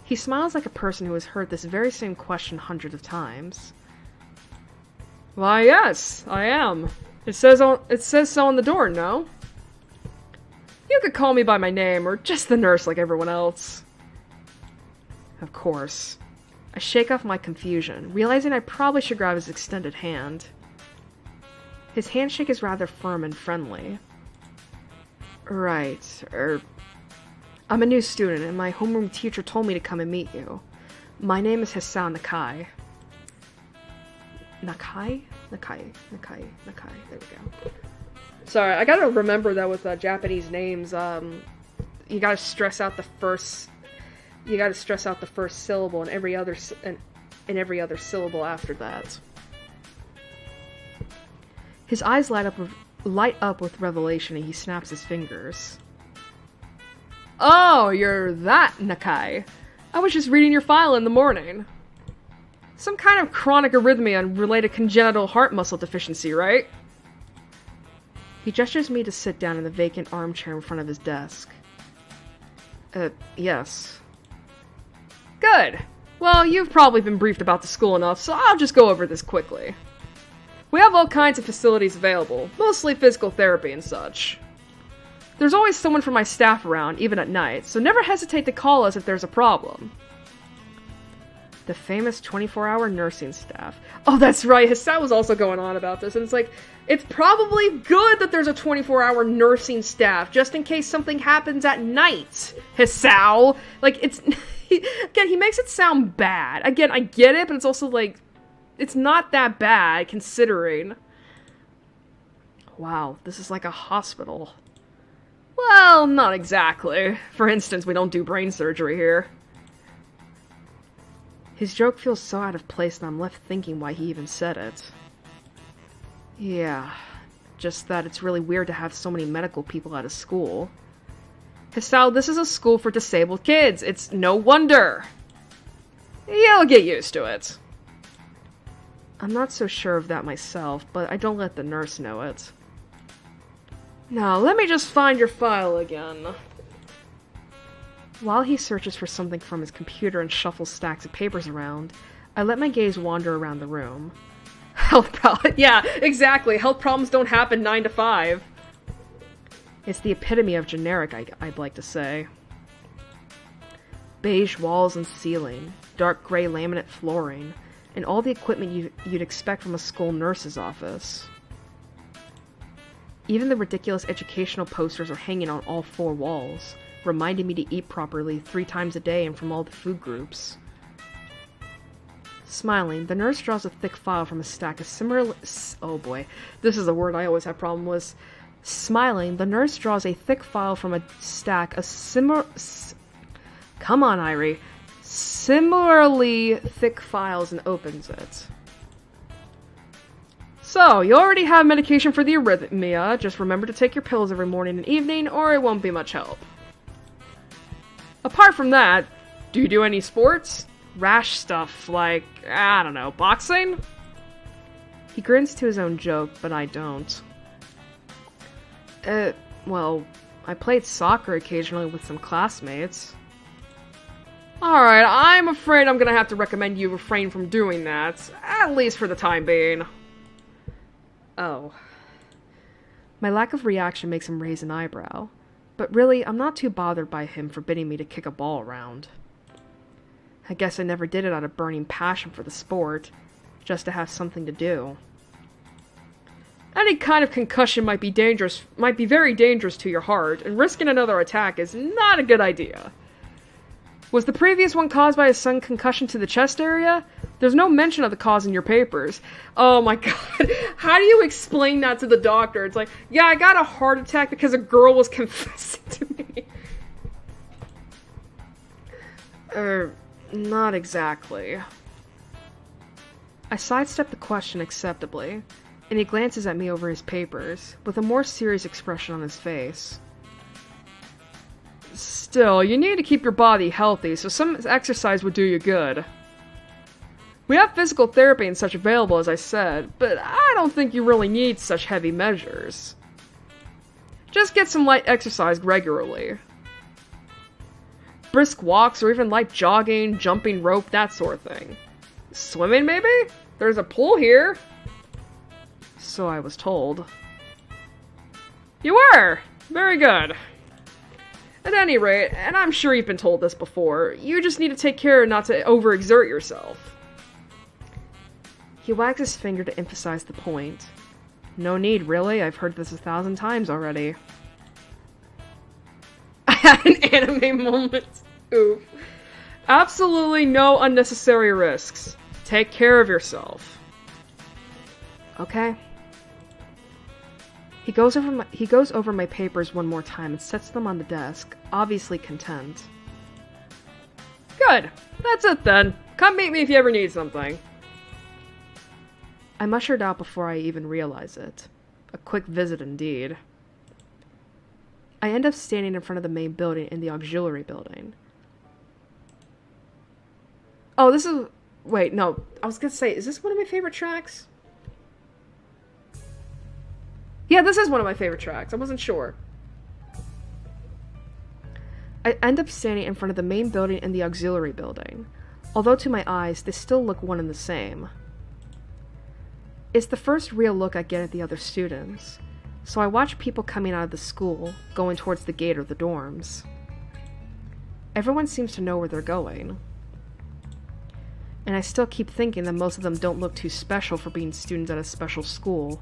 He smiles like a person who has heard this very same question hundreds of times. Why, yes, I am. It says so on the door, no? You could call me by my name, or just the nurse like everyone else. Of course. I shake off my confusion, realizing I probably should grab his extended hand. His handshake is rather firm and friendly. Right, I'm a new student, and my homeroom teacher told me to come and meet you. My name is Hassan Nakai. Nakai? Nakai. There we go. Sorry, I gotta remember that with Japanese names, you gotta stress out the first syllable and every other syllable after that. His eyes light up with revelation, and he snaps his fingers. Oh, you're that Nakai. I was just reading your file in the morning. Some kind of chronic arrhythmia and related congenital heart muscle deficiency, right? He gestures me to sit down in the vacant armchair in front of his desk. Yes. Good. Well, you've probably been briefed about the school enough, so I'll just go over this quickly. We have all kinds of facilities available, mostly physical therapy and such. There's always someone from my staff around, even at night, so never hesitate to call us if there's a problem. The famous 24-hour nursing staff. Oh, that's right, Hisao was also going on about this, and it's like, it's probably good that there's a 24-hour nursing staff, just in case something happens at night, Hisao. Like, it's... Again, he makes it sound bad. Again, I get it, but it's also like, it's not that bad, considering. Wow, this is like a hospital. Well, not exactly. For instance, we don't do brain surgery here. His joke feels so out of place that I'm left thinking why he even said it. Yeah, just that it's really weird to have so many medical people at a school. Hisao, this is a school for disabled kids. It's no wonder. You'll get used to it. I'm not so sure of that myself, but I don't let the nurse know it. Now, let me just find your file again. While he searches for something from his computer and shuffles stacks of papers around, I let my gaze wander around the room. Health problems. Yeah, exactly. Health problems don't happen 9 to 5. It's the epitome of generic, I'd like to say. Beige walls and ceiling, dark gray laminate flooring, and all the equipment you'd expect from a school nurse's office. Even the ridiculous educational posters are hanging on all 4 walls, reminding me to eat properly 3 times a day and from all the food groups. Smiling, the nurse draws a thick file from a stack of similar... Oh boy, this is a word I always have problem with. Smiling, the nurse draws a thick file from a stack of Come on, Airi. Similarly thick files and opens it. So, you already have medication for the arrhythmia. Just remember to take your pills every morning and evening, or it won't be much help. Apart from that, do you do any sports? Rash stuff, like, I don't know, boxing? He grins to his own joke, but I don't. Well, I played soccer occasionally with some classmates. Alright, I'm afraid I'm gonna have to recommend you refrain from doing that, at least for the time being. Oh. My lack of reaction makes him raise an eyebrow, but really, I'm not too bothered by him forbidding me to kick a ball around. I guess I never did it out of burning passion for the sport, just to have something to do. Any kind of concussion might be very dangerous to your heart, and risking another attack is not a good idea. Was the previous one caused by a sudden concussion to the chest area? There's no mention of the cause in your papers. Oh my god, how do you explain that to the doctor? It's like, yeah, I got a heart attack because a girl was confessing to me. Not exactly. I sidestep the question acceptably, and he glances at me over his papers, with a more serious expression on his face. Still, you need to keep your body healthy, so some exercise would do you good. We have physical therapy and such available, as I said, but I don't think you really need such heavy measures. Just get some light exercise regularly. Brisk walks, or even light jogging, jumping rope, that sort of thing. Swimming, maybe? There's a pool here. So I was told. You were! Very good. At any rate, and I'm sure you've been told this before, you just need to take care not to overexert yourself. He wags his finger to emphasize the point. No need, really. I've heard this 1,000 times already. I had an anime moment. Oof. Absolutely no unnecessary risks. Take care of yourself. Okay. He goes over my papers one more time and sets them on the desk, obviously content. Good. That's it then. Come meet me if you ever need something. I'm ushered out before I even realize it. A quick visit indeed. I end up standing in front of the main building in the auxiliary building. Oh, this is... Wait, no. I was gonna say, is this one of my favorite tracks? Yeah, this is one of my favorite tracks. I wasn't sure. I end up standing in front of the main building and the auxiliary building. Although to my eyes, they still look one and the same. It's the first real look I get at the other students, so I watch people coming out of the school, going towards the gate or the dorms. Everyone seems to know where they're going. And I still keep thinking that most of them don't look too special for being students at a special school.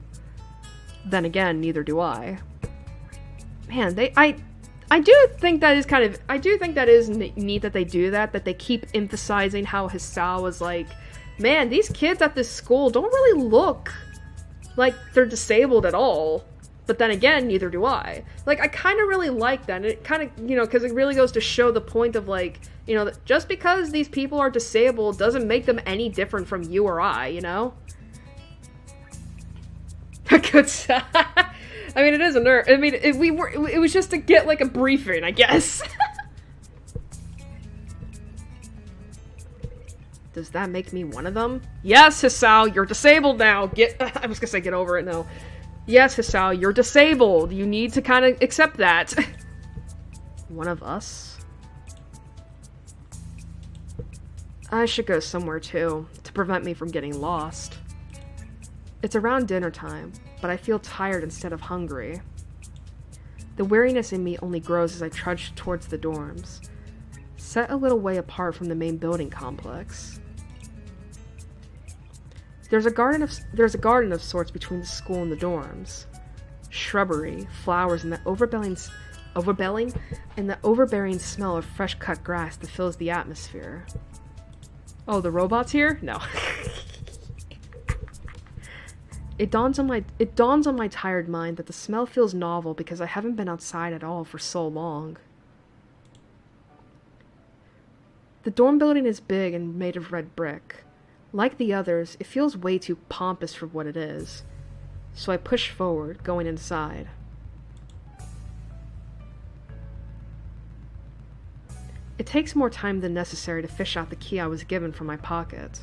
Then again, neither do I. Man, I do think that is kind of, I do think that is neat that they do that they keep emphasizing how Hisao was like, man, these kids at this school don't really look like they're disabled at all. But then again, neither do I. Like, I kind of really like that. And it kind of, you know, because it really goes to show the point of, like, you know, that just because these people are disabled doesn't make them any different from you or I, you know? Good I mean, it is a nerd. I mean, it was just to get, like, a briefing, I guess. Does that make me one of them? Yes, Hisao, you're disabled now. I was gonna say get over it now. Yes, Hisao, you're disabled. You need to kind of accept that. One of us? I should go somewhere too, to prevent me from getting lost. It's around dinner time, but I feel tired instead of hungry. The weariness in me only grows as I trudge towards the dorms, set a little way apart from the main building complex. There's a garden of sorts between the school and the dorms. Shrubbery, flowers, and the overbearing smell of fresh cut grass that fills the atmosphere. Oh, the robot's here? No. It dawns on my tired mind that the smell feels novel because I haven't been outside at all for so long. The dorm building is big and made of red brick. Like the others, it feels way too pompous for what it is, so I push forward, going inside. It takes more time than necessary to fish out the key I was given from my pocket.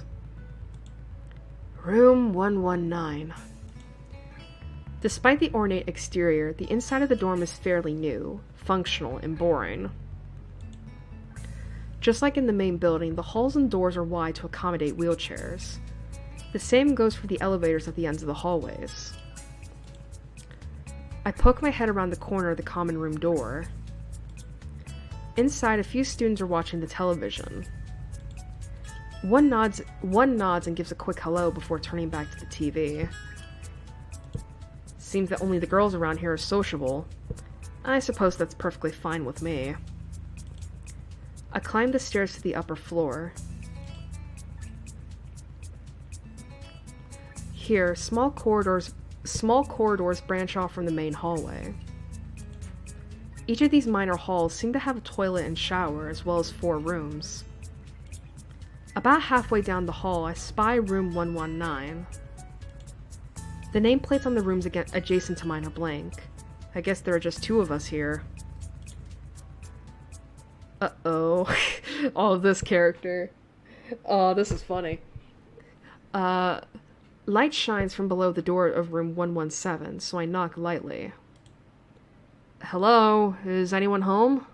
Room 119. Despite the ornate exterior, the inside of the dorm is fairly new, functional, and boring. Just like in the main building, the halls and doors are wide to accommodate wheelchairs. The same goes for the elevators at the ends of the hallways. I poke my head around the corner of the common room door. Inside, a few students are watching the television. One nods and gives a quick hello before turning back to the TV. Seems that only the girls around here are sociable. I suppose that's perfectly fine with me. I climb the stairs to the upper floor. Here, small corridors branch off from the main hallway. Each of these minor halls seem to have a toilet and shower, as well as 4 rooms. About halfway down the hall, I spy room 119. The nameplates on the rooms adjacent to mine are blank. I guess there are just 2 of us here. Uh-oh. All of this character. Oh, this is funny. Light shines from below the door of room 117, so I knock lightly. Hello? Is anyone home?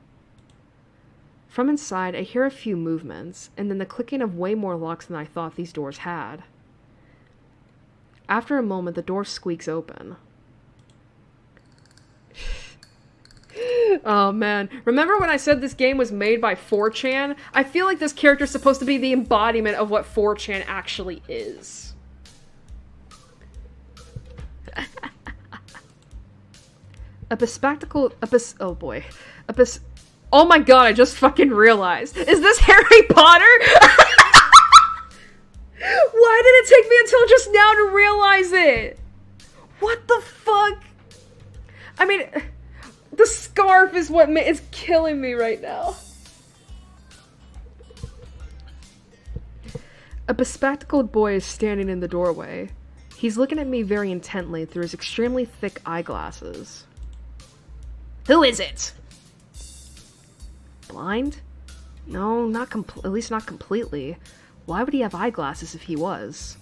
From inside, I hear a few movements, and then the clicking of way more locks than I thought these doors had. After a moment, the door squeaks open. Oh man, remember when I said this game was made by 4chan? I feel like this character is supposed to be the embodiment of what 4chan actually is. Oh my god, I just fucking realized. Is this Harry Potter? Why did it take me until just now to realize it? What the fuck? I mean, the scarf is what is killing me right now. A bespectacled boy is standing in the doorway. He's looking at me very intently through his extremely thick eyeglasses. Who is it? Blind? No, at least not completely. Why would he have eyeglasses if he was?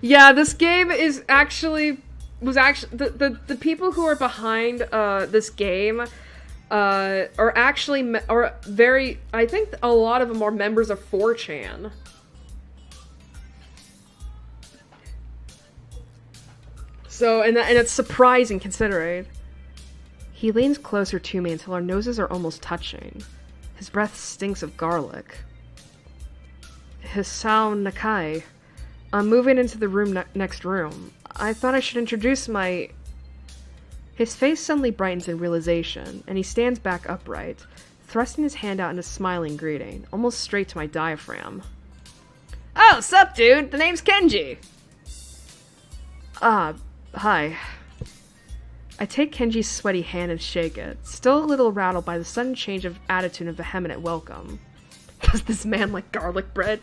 Yeah, this game is actually... The people who are behind this game are actually... are very... I think a lot of them are members of 4chan. So, and it's surprising considering. He leans closer to me until our noses are almost touching. His breath stinks of garlic. Hisao Nakai. I'm moving into the room next room. I thought I should introduce my... His face suddenly brightens in realization, and he stands back upright, thrusting his hand out in a smiling greeting, almost straight to my diaphragm. Oh, sup, dude? The name's Kenji. Hi. I take Kenji's sweaty hand and shake it, still a little rattled by the sudden change of attitude and vehement welcome. Does this man like garlic bread?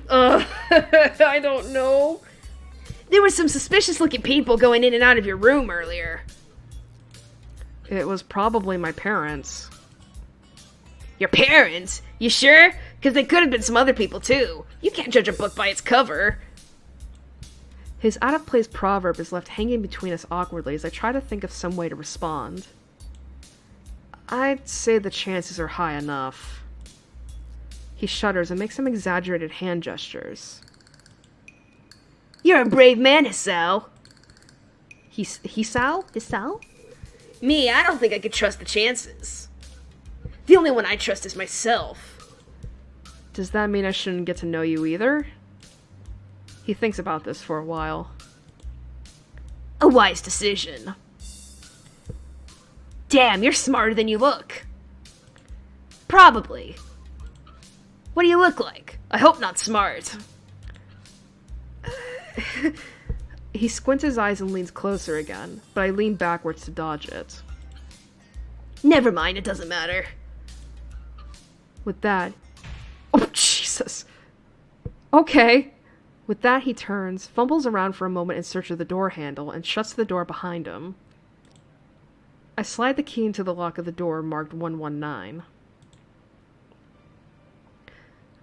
I don't know. There were some suspicious-looking people going in and out of your room earlier. It was probably my parents. Your parents? You sure? Because they could have been some other people, too. You can't judge a book by its cover. His out-of-place proverb is left hanging between us awkwardly as I try to think of some way to respond. I'd say the chances are high enough. He shudders and makes some exaggerated hand gestures. You're a brave man, Hisao. Hisao? Me, I don't think I could trust the chances. The only one I trust is myself. Does that mean I shouldn't get to know you either? He thinks about this for a while. A wise decision. Damn, you're smarter than you look. Probably. What do you look like? I hope not smart. He squints his eyes and leans closer again, but I lean backwards to dodge it. Never mind, it doesn't matter. With that... Oh, Jesus. Okay. With that, he turns, fumbles around for a moment in search of the door handle, and shuts the door behind him. I slide the key into the lock of the door marked 119.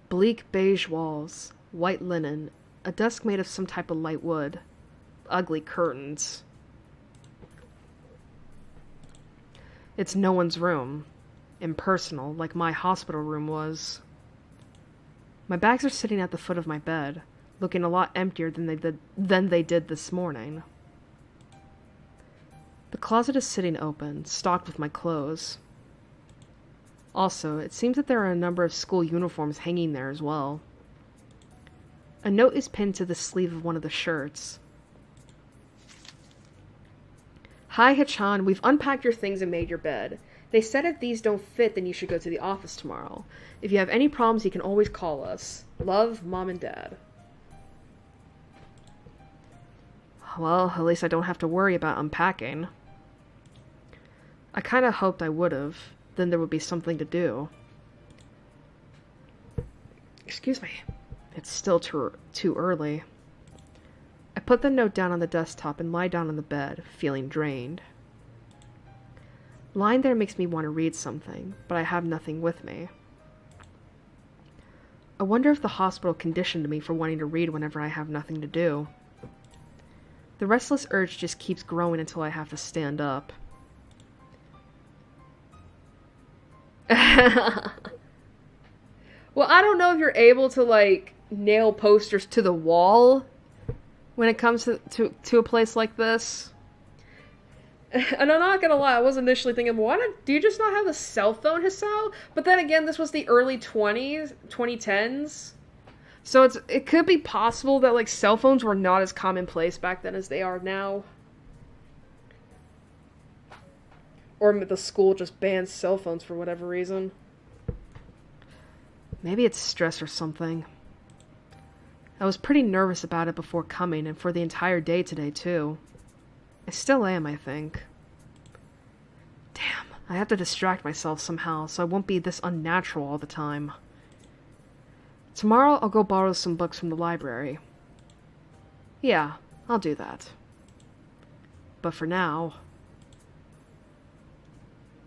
Bleak beige walls, white linen, a desk made of some type of light wood, ugly curtains. It's no one's room. Impersonal, like my hospital room was. My bags are sitting at the foot of my bed, looking a lot emptier than they did this morning. The closet is sitting open, stocked with my clothes. Also, it seems that there are a number of school uniforms hanging there as well. A note is pinned to the sleeve of one of the shirts. Hi, Hachan, we've unpacked your things and made your bed. They said if these don't fit, then you should go to the office tomorrow. If you have any problems, you can always call us. Love, Mom and Dad. Well, at least I don't have to worry about unpacking. I kinda hoped I would've. Then there would be something to do. Excuse me. It's still too early. I put the note down on the desktop and lie down on the bed, feeling drained. Lying there makes me want to read something, but I have nothing with me. I wonder if the hospital conditioned me for wanting to read whenever I have nothing to do. The restless urge just keeps growing until I have to stand up. Well, I don't know if you're able to, like, nail posters to the wall when it comes to a place like this. And I'm not gonna lie, I was initially thinking, do you just not have a cell phone, Hisao? But then again, this was the early 2010s. So it could be possible that, like, cell phones were not as commonplace back then as they are now. Or the school just bans cell phones for whatever reason. Maybe it's stress or something. I was pretty nervous about it before coming, and for the entire day today, too. I still am, I think. Damn, I have to distract myself somehow, so I won't be this unnatural all the time. Tomorrow, I'll go borrow some books from the library. Yeah, I'll do that. But for now...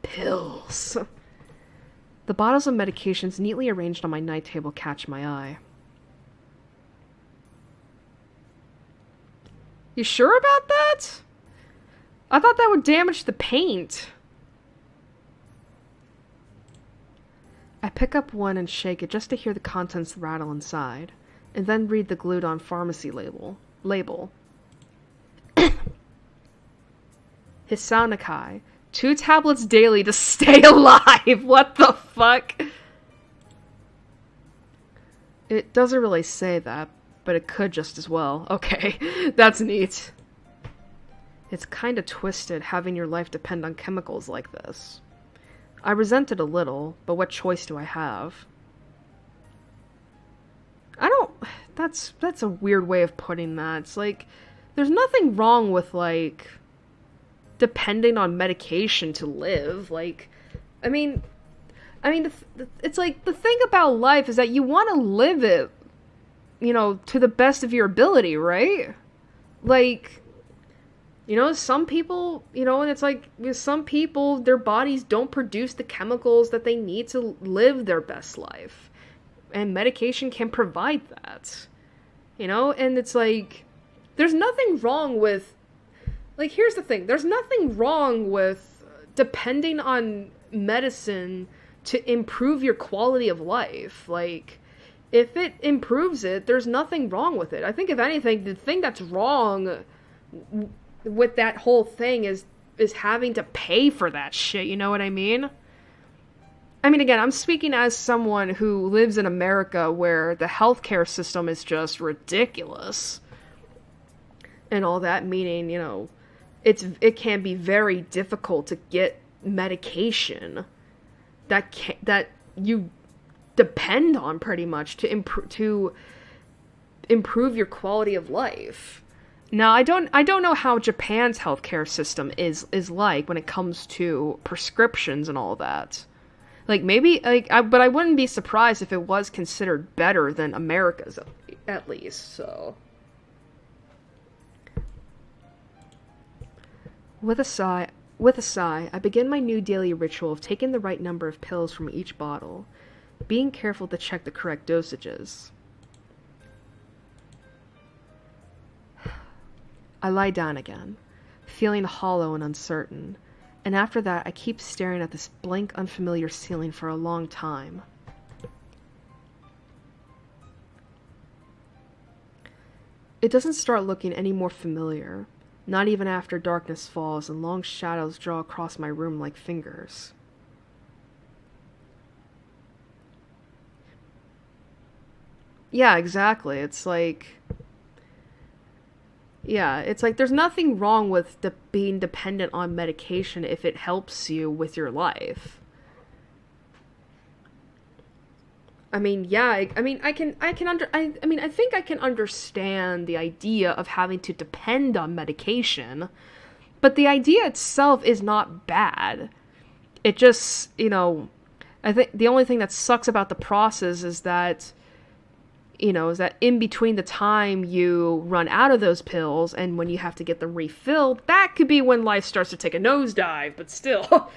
Pills. The bottles of medications neatly arranged on my night table catch my eye. You sure about that? I thought that would damage the paint. I pick up one and shake it just to hear the contents rattle inside, and then read the glued-on pharmacy label. Hisaunakai. 2 tablets daily to stay alive! What the fuck? It doesn't really say that, but it could just as well. Okay, that's neat. It's kinda twisted having your life depend on chemicals like this. I resent it a little, but what choice do I have? That's a weird way of putting that. It's like, there's nothing wrong with, like, depending on medication to live. Like, I mean, it's like, the thing about life is that you want to live it, you know, to the best of your ability, right? Like, you know, some people, you know, and it's like, with some people, their bodies don't produce the chemicals that they need to live their best life. And medication can provide that. You know, and it's like, there's nothing wrong with, like, here's the thing, there's nothing wrong with depending on medicine to improve your quality of life. Like, if it improves it, there's nothing wrong with it. I think, if anything, the thing that's wrong with that whole thing is having to pay for that shit, you know what I mean? I mean, again, I'm speaking as someone who lives in America where the healthcare system is just ridiculous. And all that, meaning, you know, it can be very difficult to get medication that you depend on pretty much to improve your quality of life. Now, I don't know how Japan's healthcare system is like when it comes to prescriptions and all that. Like, maybe, like, but I wouldn't be surprised if it was considered better than America's, at least, so. With a sigh, I begin my new daily ritual of taking the right number of pills from each bottle, being careful to check the correct dosages. I lie down again, feeling hollow and uncertain, and after that I keep staring at this blank, unfamiliar ceiling for a long time. It doesn't start looking any more familiar, not even after darkness falls and long shadows draw across my room like fingers. Yeah, exactly. It's like... Yeah, it's like there's nothing wrong with being dependent on medication if it helps you with your life. I mean, yeah, I think I can understand the idea of having to depend on medication, but the idea itself is not bad. It just, you know, I think the only thing that sucks about the process is that, you know, is that in between the time you run out of those pills and when you have to get them refilled, that could be when life starts to take a nosedive, but still.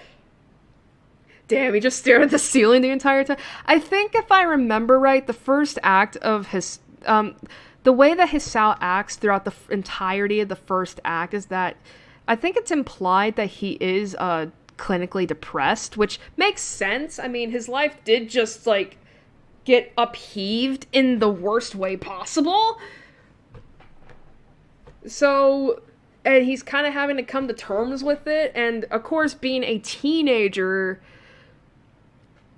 Damn, he just stared at the ceiling the entire time. I think if I remember right, the first act of his, the way that Hisao acts throughout the entirety of the first act is that I think it's implied that he is, clinically depressed, which makes sense. I mean, his life did just, like, get upheaved in the worst way possible. So, and he's kind of having to come to terms with it, and of course, being a teenager,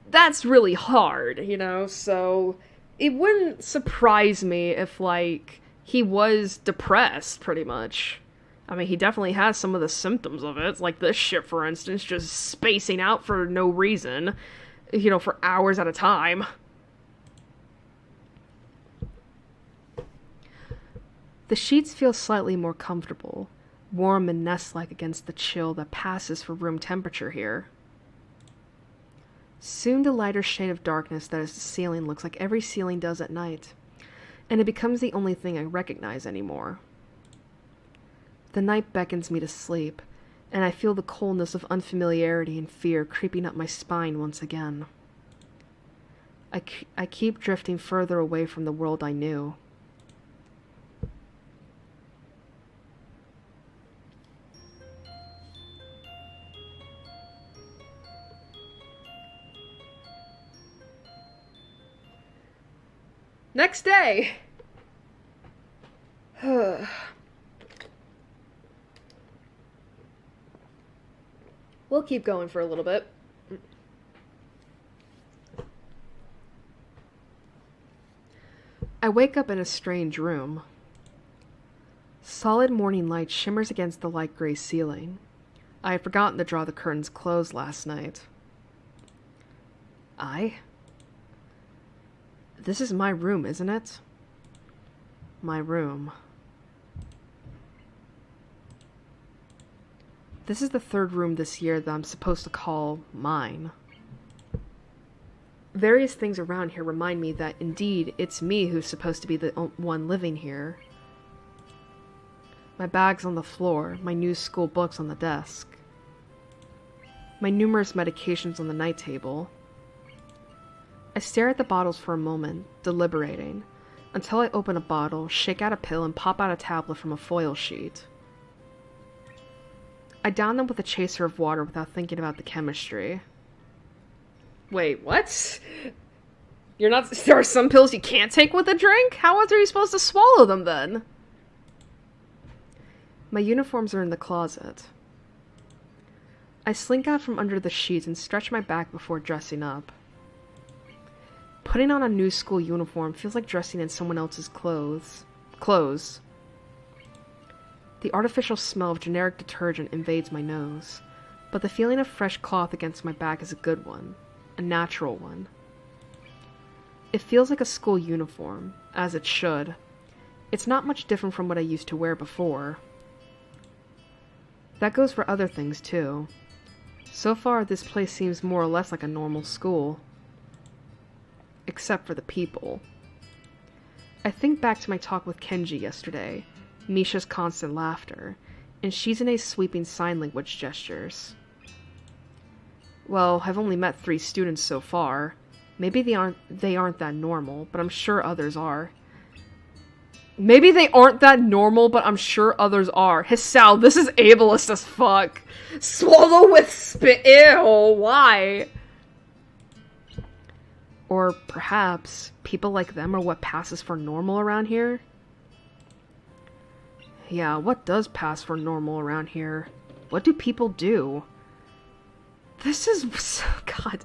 that's really hard, you know, so it wouldn't surprise me if, like, he was depressed, pretty much. I mean, he definitely has some of the symptoms of it, like this shit, for instance, just spacing out for no reason, you know, for hours at a time. The sheets feel slightly more comfortable, warm and nest-like against the chill that passes for room temperature here. Soon the lighter shade of darkness that is the ceiling looks like every ceiling does at night, and it becomes the only thing I recognize anymore. The night beckons me to sleep, and I feel the coldness of unfamiliarity and fear creeping up my spine once again. I keep drifting further away from the world I knew. Next day! We'll keep going for a little bit. I wake up in a strange room. Solid morning light shimmers against the light gray ceiling. I had forgotten to draw the curtains closed last night. This is my room, isn't it? My room. This is the third room this year that I'm supposed to call mine. Various things around here remind me that, indeed, it's me who's supposed to be the one living here. My bag's on the floor, my new school books on the desk. My numerous medications on the night table. I stare at the bottles for a moment, deliberating, until I open a bottle, shake out a pill, and pop out a tablet from a foil sheet. I down them with a chaser of water without thinking about the chemistry. Wait, what? There are some pills you can't take with a drink? How else are you supposed to swallow them then? My uniforms are in the closet. I slink out from under the sheets and stretch my back before dressing up. Putting on a new school uniform feels like dressing in someone else's clothes. The artificial smell of generic detergent invades my nose, but the feeling of fresh cloth against my back is a good one, a natural one. It feels like a school uniform, as it should. It's not much different from what I used to wear before. That goes for other things too. So far, this place seems more or less like a normal school. Except for the people. I think back to my talk with Kenji yesterday, Misha's constant laughter, and Shizune's sweeping sign language gestures. Well, I've only met 3 students so far. Maybe they aren't that normal, but I'm sure others are. Maybe they aren't that normal, but I'm sure others are. Hisao, this is ableist as fuck. Swallow with spit. Ew, why? Or perhaps people like them are what passes for normal around here? Yeah, what does pass for normal around here? What do people do? This is... God.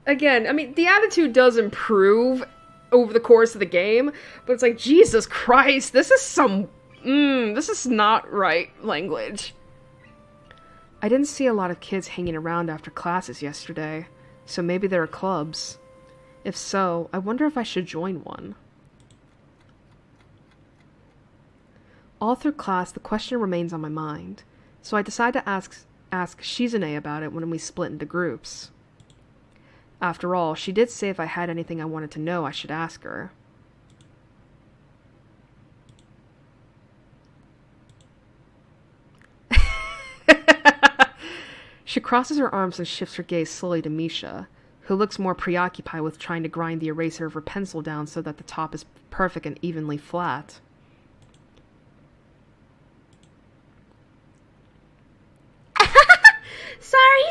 Again, I mean, the attitude does improve over the course of the game, but it's like, Jesus Christ, this is some... this is not right language. I didn't see a lot of kids hanging around after classes yesterday, so maybe there are clubs. If so, I wonder if I should join one. All through class, the question remains on my mind, so I decide to ask Shizune about it when we split into groups. After all, she did say if I had anything I wanted to know, I should ask her. She crosses her arms and shifts her gaze slowly to Misha, who looks more preoccupied with trying to grind the eraser of her pencil down so that the top is perfect and evenly flat.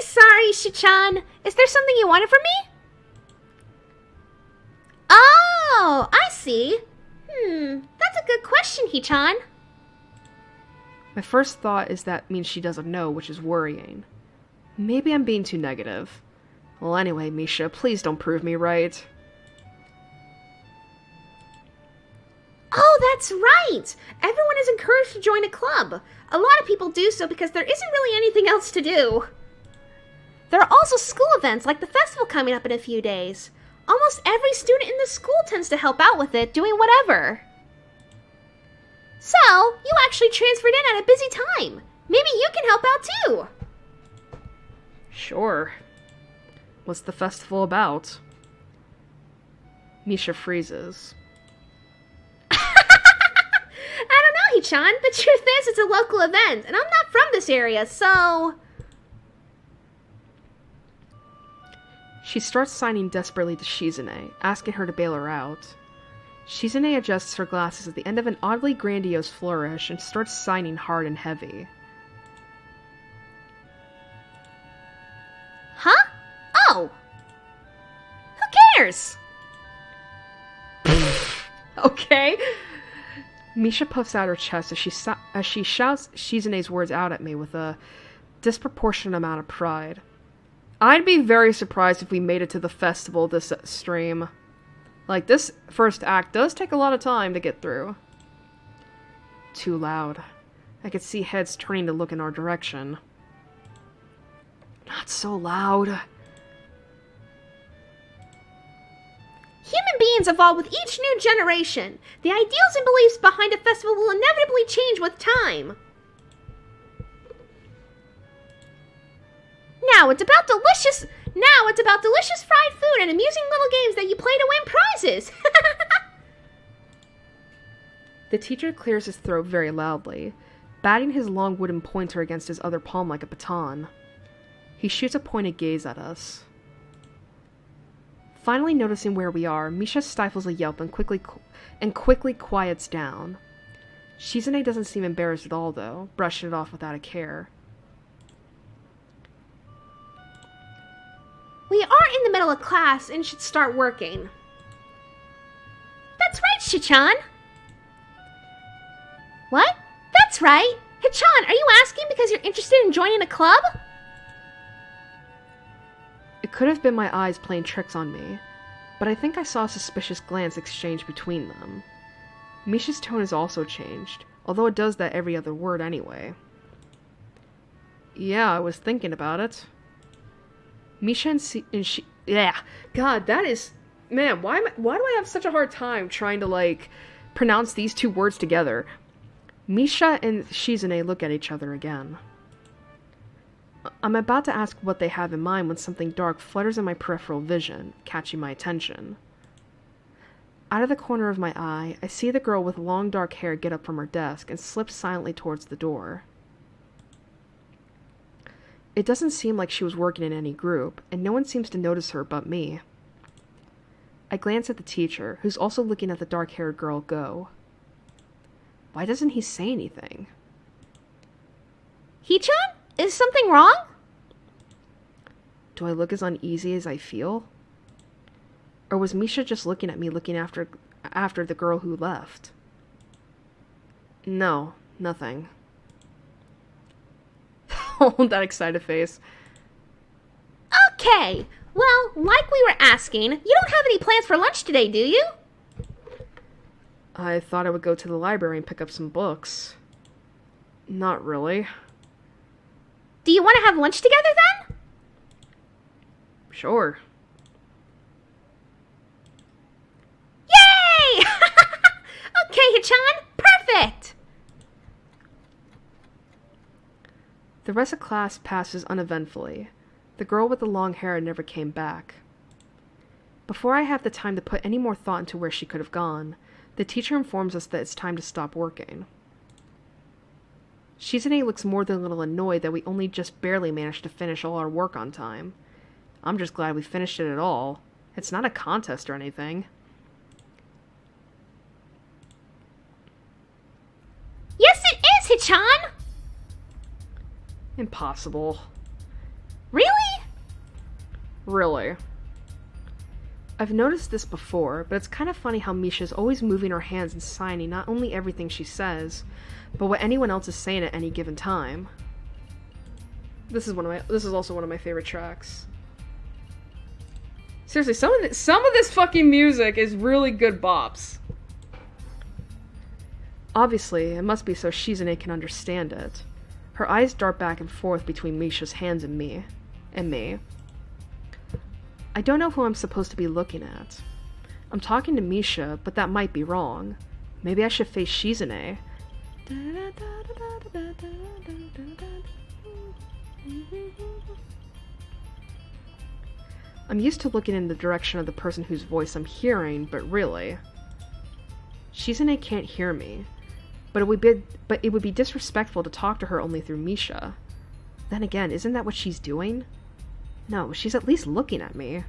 Sorry, Shichan. Is there something you wanted from me? Oh, I see. That's a good question, Hichan. My first thought is that means she doesn't know, which is worrying. Maybe I'm being too negative. Well, anyway, Misha, please don't prove me right. Oh, that's right! Everyone is encouraged to join a club. A lot of people do so because there isn't really anything else to do. There are also school events like the festival coming up in a few days. Almost every student in the school tends to help out with it, doing whatever. So, you actually transferred in at a busy time. Maybe you can help out too. Sure. What's the festival about? Misha freezes. I don't know, Hichan. The truth is, it's a local event, and I'm not from this area, so... She starts signing desperately to Shizune, asking her to bail her out. Shizune adjusts her glasses at the end of an oddly grandiose flourish and starts signing hard and heavy. Huh? Oh! Who cares? Okay. Misha puffs out her chest as she shouts Shizune's words out at me with a disproportionate amount of pride. I'd be very surprised if we made it to the festival this stream. Like, this first act does take a lot of time to get through. Too loud. I could see heads turning to look in our direction. Not so loud. Human beings evolve with each new generation. The ideals and beliefs behind a festival will inevitably change with time. Now it's about delicious fried food and amusing little games that you play to win prizes. The teacher clears his throat very loudly, batting his long wooden pointer against his other palm like a baton. He shoots a pointed gaze at us. Finally noticing where we are, Misha stifles a yelp and quickly quiets down. Shizune doesn't seem embarrassed at all, though, brushing it off without a care. We are in the middle of class and should start working. That's right, Shichan. What? That's right. Hichan, are you asking because you're interested in joining a club? It could have been my eyes playing tricks on me, but I think I saw a suspicious glance exchanged between them. Misha's tone has also changed, although it does that every other word anyway. Yeah, I was thinking about it. Misha and she... Yeah. God, that is... Man, why do I have such a hard time trying to, like, pronounce these two words together? Misha and Shizune look at each other again. I'm about to ask what they have in mind when something dark flutters in my peripheral vision, catching my attention. Out of the corner of my eye, I see the girl with long dark hair get up from her desk and slip silently towards the door. It doesn't seem like she was working in any group, and no one seems to notice her but me. I glance at the teacher, who's also looking at the dark-haired girl go. Why doesn't he say anything? Hichan? Is something wrong? Do I look as uneasy as I feel? Or was Misha just looking at me looking after the girl who left? No, nothing. Oh, that excited face. Okay, well, like we were asking, you don't have any plans for lunch today, do you? I thought I would go to the library and pick up some books. Not really. Do you want to have lunch together then? Sure. Yay! Okay, Hichan, perfect! The rest of class passes uneventfully. The girl with the long hair never came back. Before I have the time to put any more thought into where she could have gone, the teacher informs us that it's time to stop working. Shizune looks more than a little annoyed that we only just barely managed to finish all our work on time. I'm just glad we finished it at all. It's not a contest or anything. Yes, it is, Hichan! Impossible. Really? Really. I've noticed this before, but it's kind of funny how Misha's always moving her hands and signing not only everything she says, but what anyone else is saying at any given time. This is also one of my favorite tracks. Seriously, some of this fucking music is really good bops. Obviously, it must be so Shizune can understand it. Her eyes dart back and forth between Misha's hands and me. I don't know who I'm supposed to be looking at. I'm talking to Misha, but that might be wrong. Maybe I should face Shizune. I'm used to looking in the direction of the person whose voice I'm hearing, but really... Shizune can't hear me. But it would be disrespectful to talk to her only through Misha. Then again, isn't that what she's doing? No, she's at least looking at me.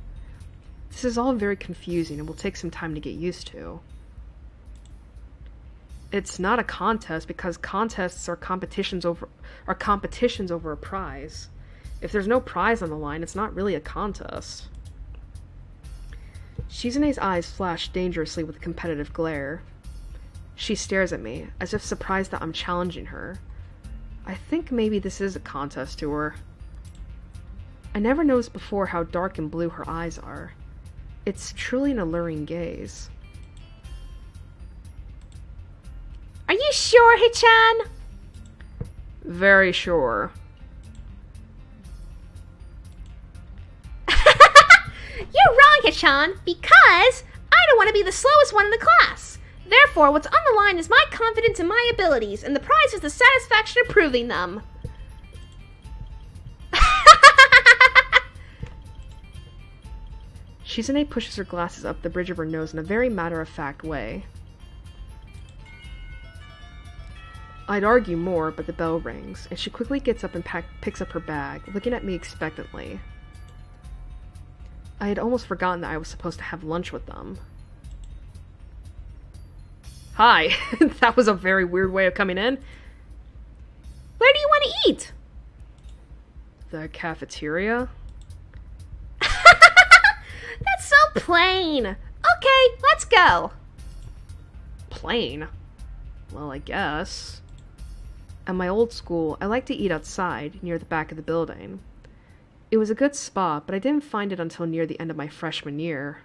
This is all very confusing and will take some time to get used to. It's not a contest because contests are competitions over a prize. If there's no prize on the line, it's not really a contest. Shizune's eyes flash dangerously with a competitive glare. She stares at me, as if surprised that I'm challenging her. I think maybe this is a contest to her. I never noticed before how dark and blue her eyes are. It's truly an alluring gaze. Are you sure, Hichan? Very sure. You're wrong, Hichan, because I don't want to be the slowest one in the class. Therefore, what's on the line is my confidence in my abilities, and the prize is the satisfaction of proving them. Shizune pushes her glasses up the bridge of her nose in a very matter-of-fact way. I'd argue more, but the bell rings, and she quickly gets up and picks up her bag, looking at me expectantly. I had almost forgotten that I was supposed to have lunch with them. Hi! That was a very weird way of coming in. Where do you want to eat? The cafeteria? That's so plain. Okay, let's go. Plain? Well, I guess. At my old school, I liked to eat outside, near the back of the building. It was a good spot, but I didn't find it until near the end of my freshman year.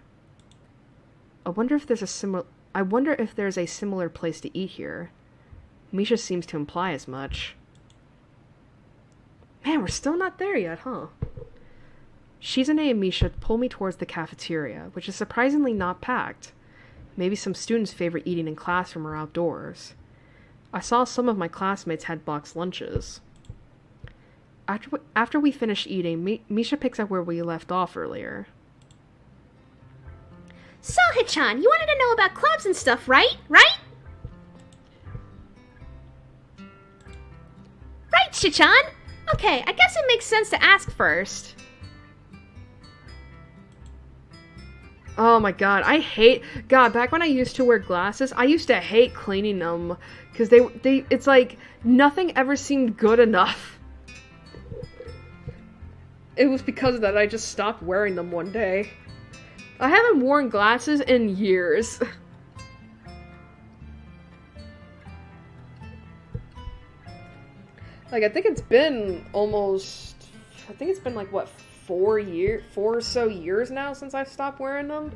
I wonder if there's a similar place to eat here. Misha seems to imply as much. Man, we're still not there yet, huh? Shizune and Misha pull me towards the cafeteria, which is surprisingly not packed. Maybe some students favor eating in classroom or outdoors. I saw some of my classmates had boxed lunches. After we finish eating, Misha picks up where we left off earlier. So, Hichan, you wanted to know about clubs and stuff, right? Right, Hichan? Okay, I guess it makes sense to ask first. Oh my god, back when I used to wear glasses, I used to hate cleaning them, because it's like, nothing ever seemed good enough. It was because of that I just stopped wearing them one day. I haven't worn glasses in years. Like, I think it's been like, what, 4 or so years now since I stopped wearing them?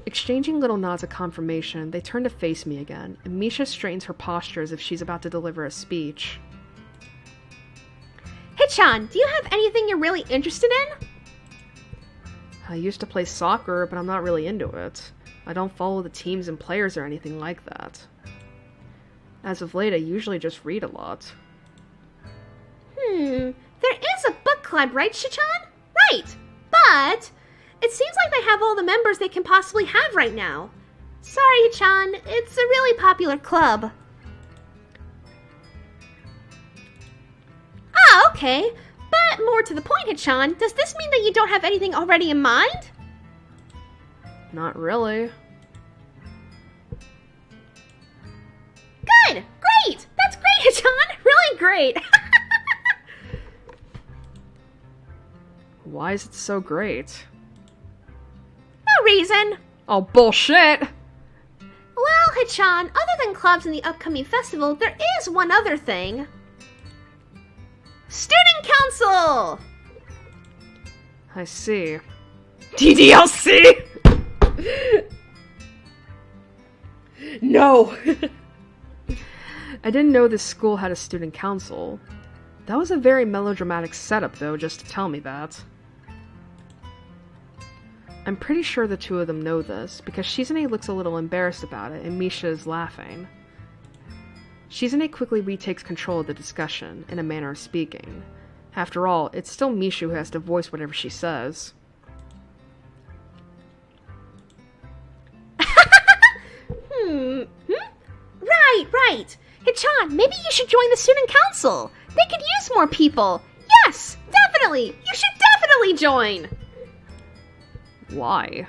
Exchanging little nods of confirmation, they turn to face me again, and Misha straightens her posture as if she's about to deliver a speech. Hichan, do you have anything you're really interested in? I used to play soccer, but I'm not really into it. I don't follow the teams and players or anything like that. As of late, I usually just read a lot. There is a book club, right, Shichan? Right, but it seems like they have all the members they can possibly have right now. Sorry, Hichan, it's a really popular club. Ah, okay. But more to the point, Hichan, does this mean that you don't have anything already in mind? Not really. Good! Great! That's great, Hichan! Really great! Why is it so great? No reason. Oh, bullshit! Well, Hichan, other than clubs and the upcoming festival, there is one other thing. Student Council! I see. DDLC! No! I didn't know this school had a student council. That was a very melodramatic setup, though, just to tell me that. I'm pretty sure the two of them know this, because Shizune looks a little embarrassed about it, and Misha is laughing. Shizune quickly retakes control of the discussion, in a manner of speaking. After all, it's still Misha who has to voice whatever she says. Right. Hichan, maybe you should join the student council. They could use more people. Yes, definitely. You should definitely definitely join! Why?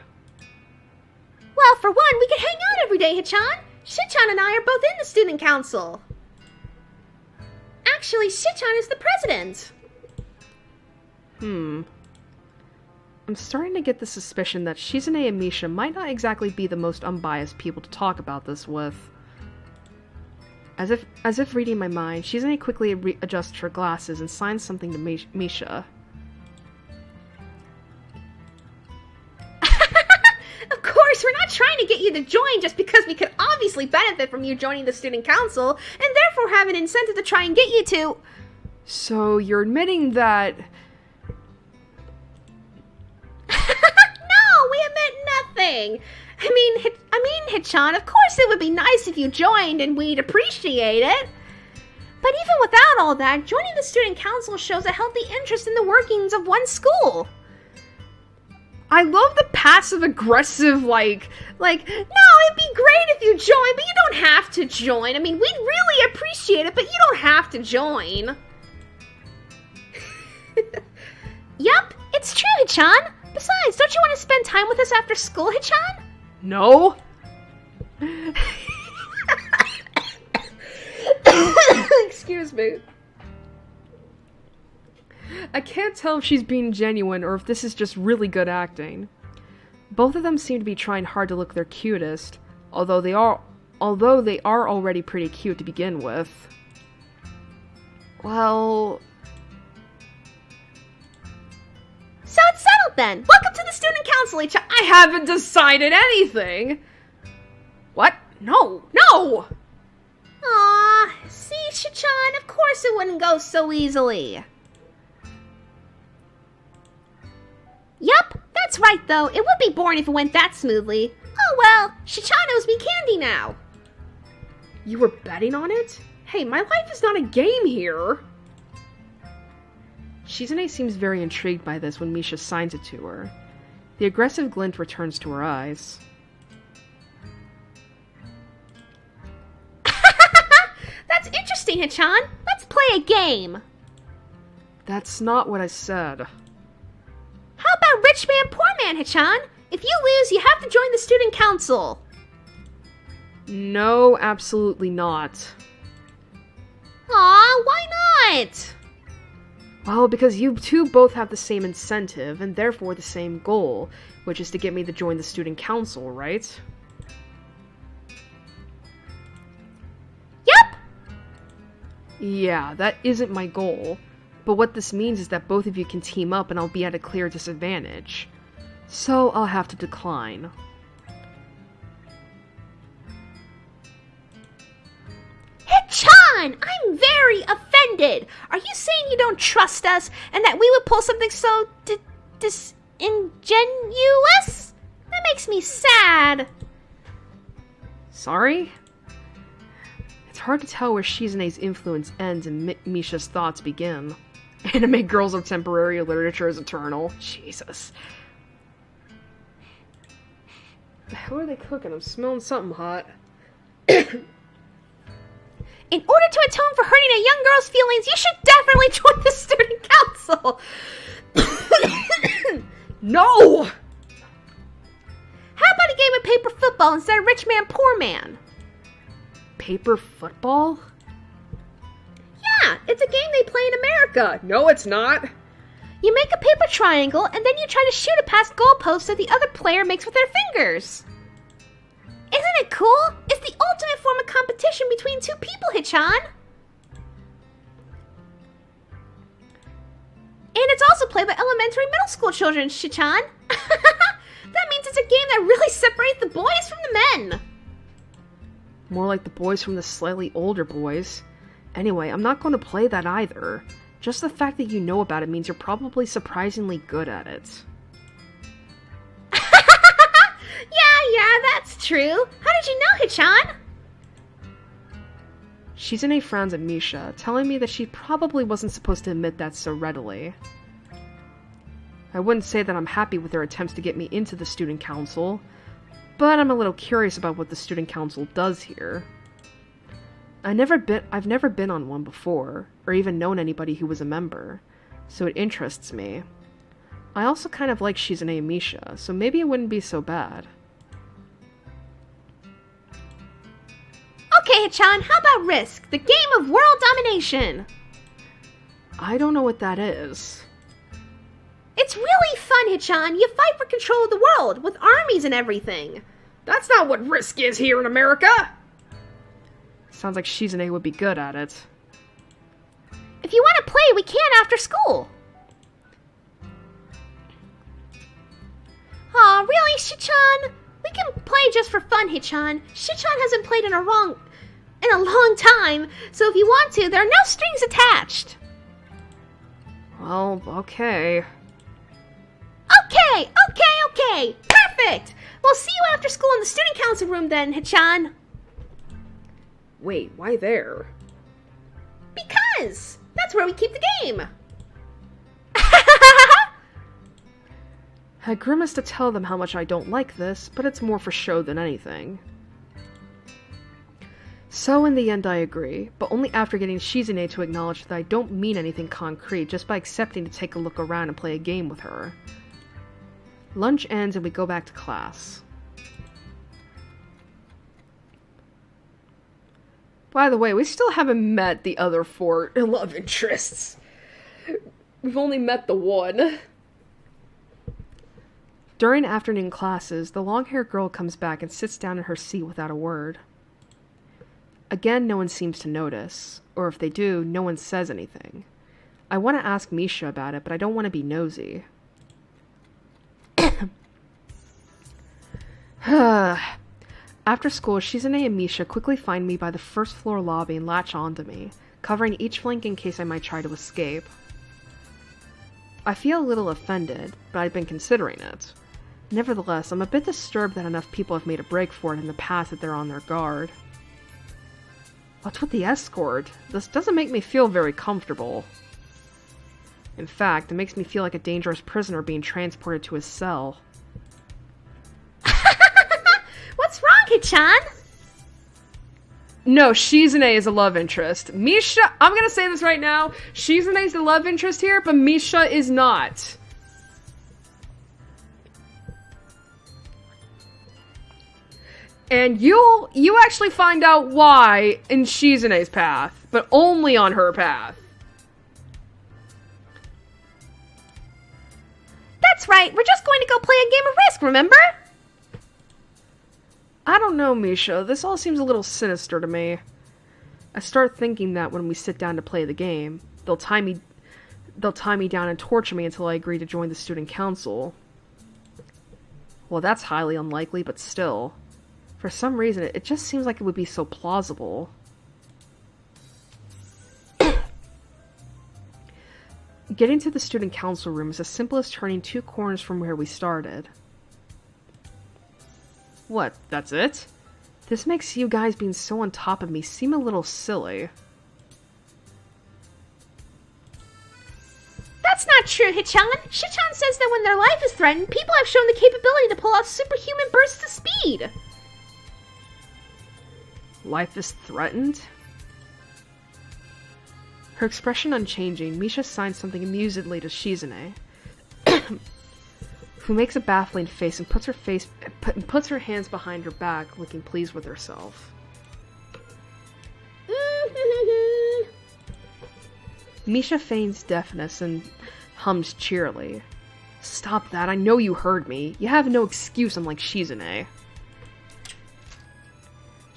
Well, for one, we could hang out every day, Hichan. Shichan and I are both in the student council. Actually, Shichan is the president. I'm starting to get the suspicion that Shizune and Misha might not exactly be the most unbiased people to talk about this with. As if reading my mind, Shizune quickly adjusts her glasses and signs something to Misha. Of course, we're not trying to get you to join just because we could obviously benefit from you joining the student council, and therefore have an incentive to try and get you to... So, you're admitting that... No, we admit nothing. I mean, Hichan, of course it would be nice if you joined and we'd appreciate it. But even without all that, joining the student council shows a healthy interest in the workings of one's school. I love the passive-aggressive, like, no, it'd be great if you joined, but you don't have to join. I mean, we'd really appreciate it, but you don't have to join. Yup, it's true, Hichan. Besides, don't you want to spend time with us after school, Hichan? No. Excuse me. I can't tell if she's being genuine or if this is just really good acting. Both of them seem to be trying hard to look their cutest, although they are already pretty cute to begin with. Well... So it's settled then! Welcome to the student council, Hichan! I haven't decided anything! What? No! No! Aww, see, Shichan, of course it wouldn't go so easily. Yup, that's right though. It would be boring if it went that smoothly. Oh well, Shichan owes me candy now. You were betting on it? Hey, my life is not a game here! Shizune seems very intrigued by this when Misha signs it to her. The aggressive glint returns to her eyes. That's interesting, Hichan. Let's play a game. That's not what I said. How about Rich Man, Poor Man, Hichan? If you lose, you have to join the student council. No, absolutely not. Aw, why not? Well, because you two both have the same incentive, and therefore the same goal, which is to get me to join the student council, right? Yep! Yeah, that isn't my goal. But what this means is that both of you can team up and I'll be at a clear disadvantage. So I'll have to decline. Hichan! I'm very offended! Are you saying you don't trust us and that we would pull something so disingenuous? That makes me sad. Sorry? It's hard to tell where Shizune's influence ends and Misha's thoughts begin. Anime girls of temporary literature is eternal. Jesus. The hell are they cooking? I'm smelling something hot. In order to atone for hurting a young girl's feelings, you should definitely join the student council. No! How about a game of paper football instead of Rich Man, Poor Man? Paper football? Yeah, it's a game they play in America. No, it's not. You make a paper triangle, and then you try to shoot it past goalposts that the other player makes with their fingers. Isn't it cool? It's the ultimate form of competition between two people, Hichan. And it's also played by elementary and middle school children, Shichan. That means it's a game that really separates the boys from the men. More like the boys from the slightly older boys. Anyway, I'm not going to play that either. Just the fact that you know about it means you're probably surprisingly good at it. Yeah, that's true. How did you know, Hichan? Shizune frowns at Misha, telling me that she probably wasn't supposed to admit that so readily. I wouldn't say that I'm happy with their attempts to get me into the student council, but I'm a little curious about what the student council does here. I've never been on one before, or even known anybody who was a member, so it interests me. I also kind of like Shizune and Misha, so maybe it wouldn't be so bad. Okay, Hichan, how about Risk, the game of world domination? I don't know what that is. It's really fun, Hichan. You fight for control of the world, with armies and everything. That's not what Risk is here in America! Sounds like Shizune would be good at it. If you want to play, we can after school. Aw, really, Shichan? We can play just for fun, Hichan. Shichan hasn't played in a long time, so if you want to, there are no strings attached. Well, okay. Okay! Perfect! We'll see you after school in the student council room then, Hichan. Wait, why there? Because that's where we keep the game. I grimace to tell them how much I don't like this, but it's more for show than anything. So in the end I agree, but only after getting Shizune to acknowledge that I don't mean anything concrete just by accepting to take a look around and play a game with her. Lunch ends and we go back to class. By the way, we still haven't met the other 4 love interests. We've only met the one. During afternoon classes, the long-haired girl comes back and sits down in her seat without a word. Again, no one seems to notice, or if they do, no one says anything. I want to ask Misha about it, but I don't want to be nosy. After school, Shizune and Misha quickly find me by the first floor lobby and latch onto me, covering each flank in case I might try to escape. I feel a little offended, but I've been considering it. Nevertheless, I'm a bit disturbed that enough people have made a break for it in the past that they're on their guard. What's with the escort? This doesn't make me feel very comfortable. In fact, it makes me feel like a dangerous prisoner being transported to his cell. What's wrong, Hichan? No, Shizune is a love interest. Misha, I'm gonna say this right now, Shizune is the love interest here, but Misha is not. And you actually find out why in Shizune's path, but only on her path. That's right, we're just going to go play a game of Risk, remember? I don't know, Misha. This all seems a little sinister to me. I start thinking that when we sit down to play the game, they'll tie me down and torture me until I agree to join the student council. Well, that's highly unlikely, but still. For some reason, it just seems like it would be so plausible. Getting to the student council room is as simple as turning 2 corners from where we started. What, that's it? This makes you guys being so on top of me seem a little silly. That's not true, Hichan. Shichan says that when their life is threatened, people have shown the capability to pull off superhuman bursts of speed. Life is threatened? Her expression unchanging, Misha signs something amusedly to Shizune, who makes a baffling face and puts her hands behind her back, looking pleased with herself. Misha feigns deafness and hums cheerily. Stop that, I know you heard me. You have no excuse, unlike Shizune.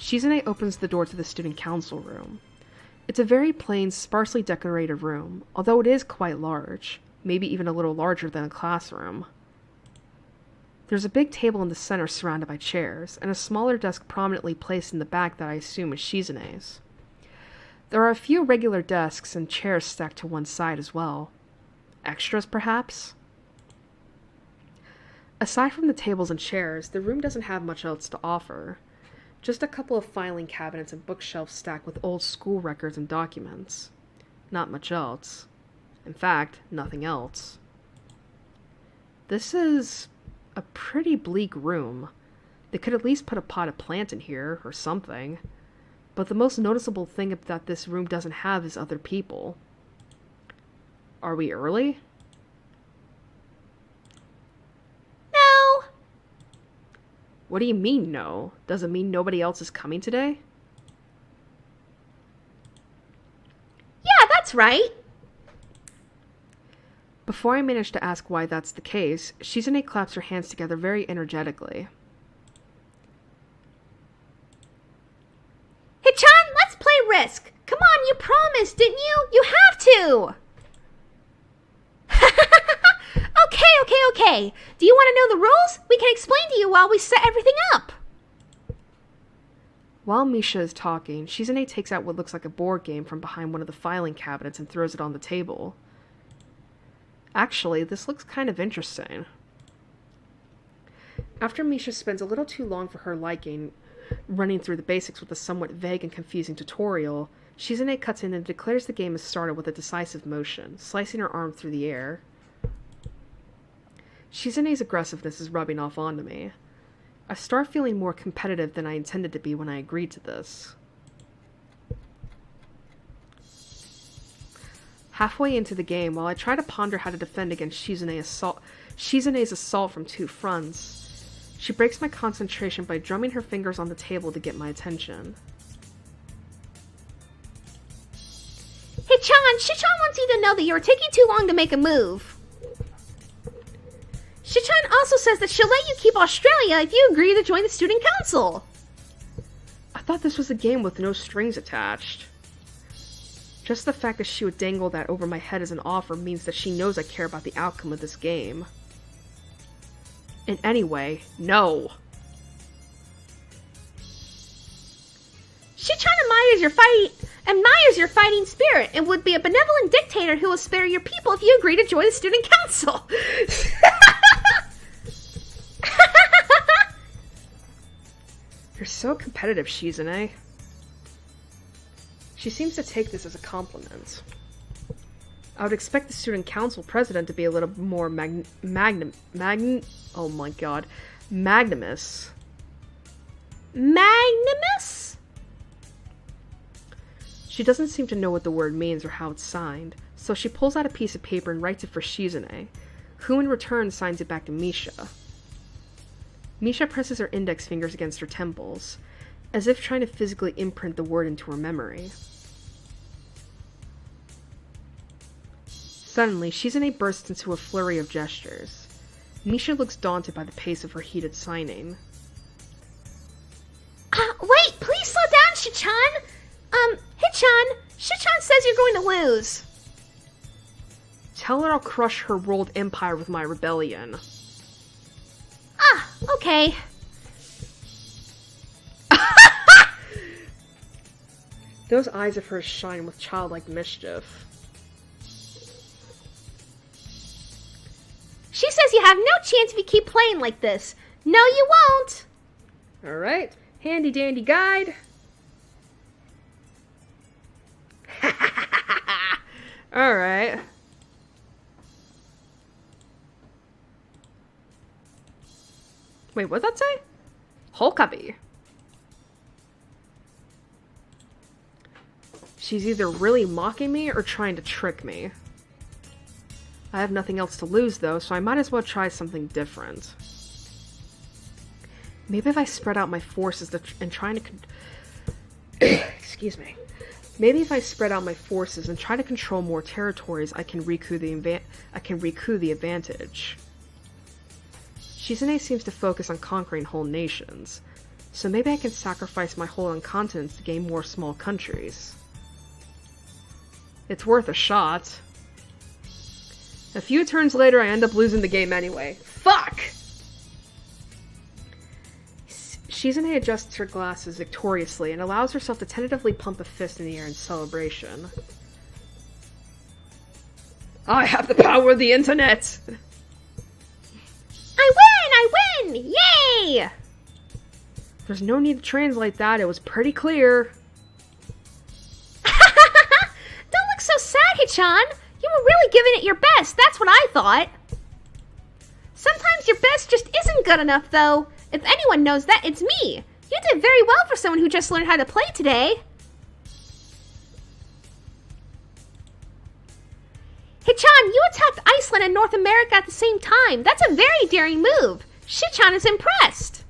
Shizune opens the door to the student council room. It's a very plain, sparsely decorated room, although it is quite large, maybe even a little larger than a classroom. There's a big table in the center surrounded by chairs, and a smaller desk prominently placed in the back that I assume is Shizune's. There are a few regular desks and chairs stacked to one side as well. Extras, perhaps? Aside from the tables and chairs, the room doesn't have much else to offer. Just a couple of filing cabinets and bookshelves stacked with old school records and documents. Not much else. In fact, nothing else. This is a pretty bleak room. They could at least put a potted plant in here, or something. But the most noticeable thing that this room doesn't have is other people. Are we early? What do you mean, no? Does it mean nobody else is coming today? Yeah, that's right. Before I manage to ask why that's the case, Shizune claps her hands together very energetically. Hichan, let's play Risk. Come on, you promised, didn't you? You have to. Okay. Do you want to know the rules? We can explain to you while we set everything up. While Misha is talking, Shizune takes out what looks like a board game from behind one of the filing cabinets and throws it on the table. Actually, this looks kind of interesting. After Misha spends a little too long for her liking, running through the basics with a somewhat vague and confusing tutorial, Shizune cuts in and declares the game has started with a decisive motion, slicing her arm through the air. Shizune's aggressiveness is rubbing off onto me. I start feeling more competitive than I intended to be when I agreed to this. Halfway into the game, while I try to ponder how to defend against Shizune's assault from two fronts, she breaks my concentration by drumming her fingers on the table to get my attention. Hichan, Shichan wants you to know that you are taking too long to make a move. Shichan also says that she'll let you keep Australia if you agree to join the student council. I thought this was a game with no strings attached. Just the fact that she would dangle that over my head as an offer means that she knows I care about the outcome of this game. And anyway, no. Shichan admires your fighting spirit and would be a benevolent dictator who will spare your people if you agree to join the student council. You're so competitive, Shizune. She seems to take this as a compliment. I would expect the student council president to be a little more magnanimous. Magnanimous? She doesn't seem to know what the word means or how it's signed, so she pulls out a piece of paper and writes it for Shizune, who in return signs it back to Misha. Misha presses her index fingers against her temples, as if trying to physically imprint the word into her memory. Suddenly, Shizune bursts into a flurry of gestures. Misha looks daunted by the pace of her heated signing. Wait, please slow down, Shichan! Hichan, Shichan says you're going to lose. Tell her I'll crush her world empire with my rebellion. Okay. Those eyes of hers shine with childlike mischief. She says you have no chance if you keep playing like this. No, you won't. Alright, handy dandy guide. Alright. Wait, what'd that say? Holkabi. She's either really mocking me or trying to trick me. I have nothing else to lose, though, so I might as well try something different. Maybe if I spread out my forces and trying to excuse me. Maybe if I spread out my forces and try to control more territories, I can recoup the advantage. Shizune seems to focus on conquering whole nations, so maybe I can sacrifice my hold on continents to gain more small countries. It's worth a shot. A few turns later, I end up losing the game anyway. Fuck! Shizune adjusts her glasses victoriously and allows herself to tentatively pump a fist in the air in celebration. I have the power of the internet! I win! Yay! There's no need to translate that, it was pretty clear. Don't look so sad, Hichan! You were really giving it your best, that's what I thought. Sometimes your best just isn't good enough, though. If anyone knows that, it's me. You did very well for someone who just learned how to play today. Hichan, you attacked Iceland and North America at the same time. That's a very daring move. Shichan is impressed.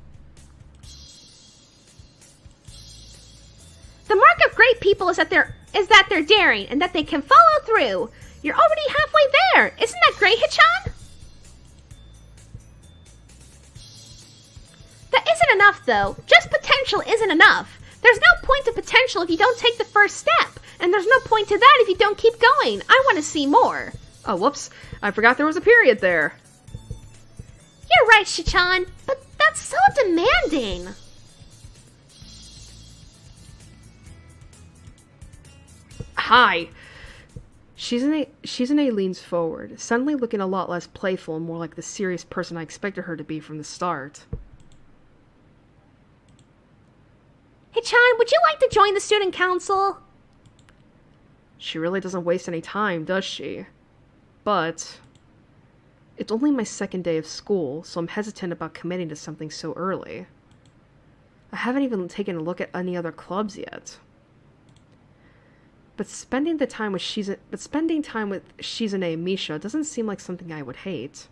people is that they're daring and that they can follow through. You're already halfway there. Isn't that great, Hichan? That isn't enough, though. Just potential isn't enough. There's no point to potential if you don't take the first step. And there's no point to that if you don't keep going. I want to see more. Oh, whoops. I forgot there was a period there. You're right, Shichan, but that's so demanding. Hi. Shizune leans forward, suddenly looking a lot less playful and more like the serious person I expected her to be from the start. Hichan, would you like to join the student council? She really doesn't waste any time, does she? But it's only my second day of school, so I'm hesitant about committing to something so early. I haven't even taken a look at any other clubs yet. But spending time with Shizune and Misha doesn't seem like something I would hate.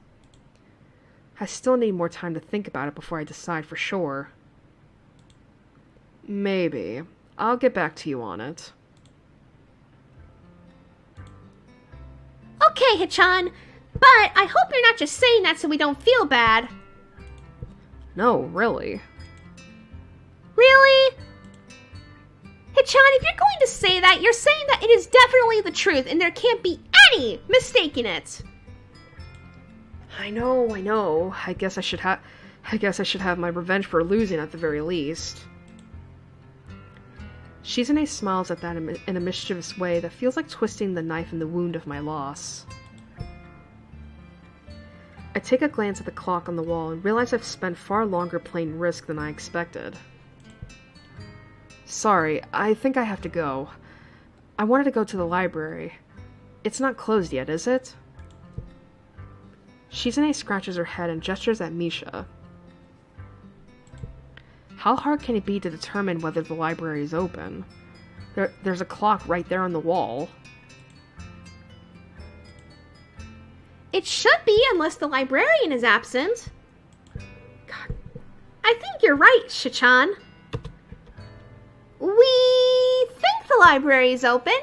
I still need more time to think about it before I decide for sure. Maybe. I'll get back to you on it. Okay, Hichan, but I hope you're not just saying that so we don't feel bad. No, really. Really? Hichan, if you're going to say that, you're saying that it is definitely the truth and there can't be any mistaking it. I know. I guess I should have my revenge for losing at the very least. Shizune smiles at that in a mischievous way that feels like twisting the knife in the wound of my loss. I take a glance at the clock on the wall and realize I've spent far longer playing Risk than I expected. Sorry, I think I have to go. I wanted to go to the library. It's not closed yet, is it? Shizune scratches her head and gestures at Misha. How hard can it be to determine whether the library is open? There's a clock right there on the wall. It should be, unless the librarian is absent. God. I think you're right, Shichan. We think the library is open.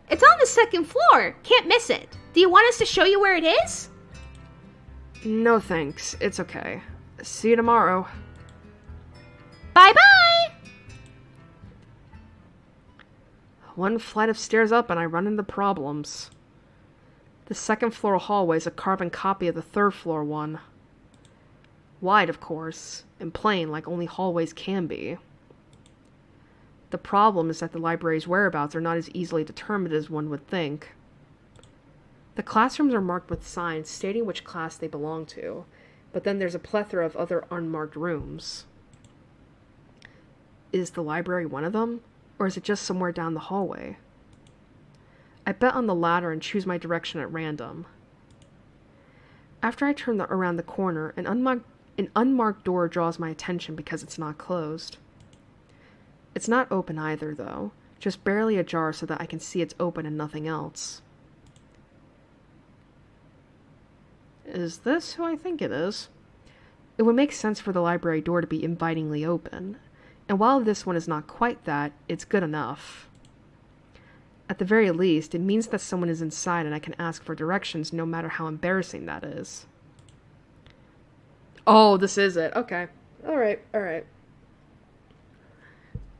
It's on the second floor. Can't miss it. Do you want us to show you where it is? No thanks. It's okay. See you tomorrow. Bye-bye! One flight of stairs up and I run into problems. The second floor hallway is a carbon copy of the third floor one. Wide, of course, and plain like only hallways can be. The problem is that the library's whereabouts are not as easily determined as one would think. The classrooms are marked with signs stating which class they belong to, but then there's a plethora of other unmarked rooms. Is the library one of them, or is it just somewhere down the hallway? I bet on the latter and choose my direction at random. After I turn around the corner, an unmarked door draws my attention because it's not closed. It's not open either, though, just barely ajar so that I can see it's open and nothing else. Is this who I think it is? It would make sense for the library door to be invitingly open, and while this one is not quite that, it's good enough. At the very least, it means that someone is inside and I can ask for directions no matter how embarrassing that is. Oh, this is it. Okay. Alright.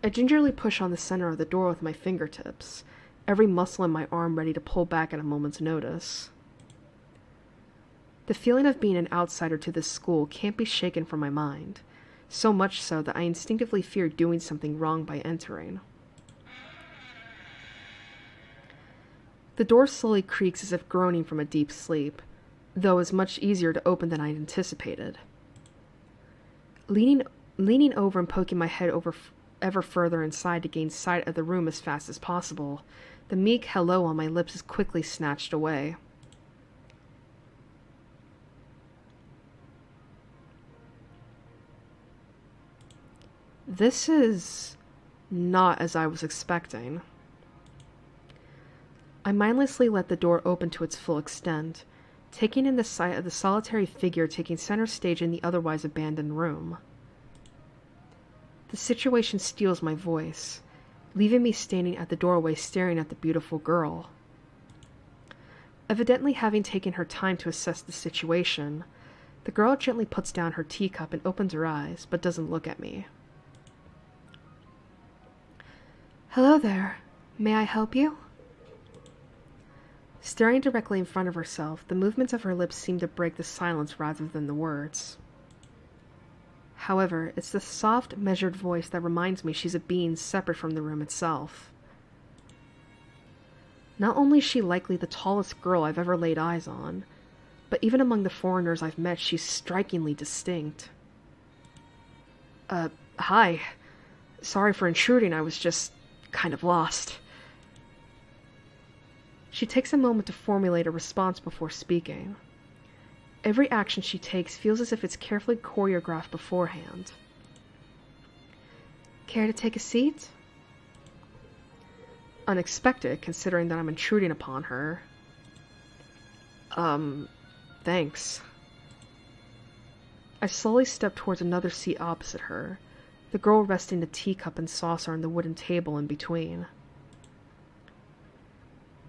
I gingerly push on the center of the door with my fingertips, every muscle in my arm ready to pull back at a moment's notice. The feeling of being an outsider to this school can't be shaken from my mind, so much so that I instinctively fear doing something wrong by entering. The door slowly creaks as if groaning from a deep sleep, though is much easier to open than I had anticipated. Leaning over and poking my head ever further inside to gain sight of the room as fast as possible, the meek hello on my lips is quickly snatched away. This is not as I was expecting. I mindlessly let the door open to its full extent, taking in the sight of the solitary figure taking center stage in the otherwise abandoned room. The situation steals my voice. leaving me standing at the doorway staring at the beautiful girl. Evidently having taken her time to assess the situation, the girl gently puts down her teacup and opens her eyes, but doesn't look at me. "Hello there. May I help you?" Staring directly in front of herself, the movements of her lips seem to break the silence rather than the words. However, it's the soft, measured voice that reminds me she's a being separate from the room itself. Not only is she likely the tallest girl I've ever laid eyes on, but even among the foreigners I've met, she's strikingly distinct. Hi. Sorry for intruding, I was just kind of lost." She takes a moment to formulate a response before speaking. Every action she takes feels as if it's carefully choreographed beforehand. "Care to take a seat?" Unexpected, considering that I'm intruding upon her. Thanks. I slowly step towards another seat opposite her, the girl resting the teacup and saucer on the wooden table in between.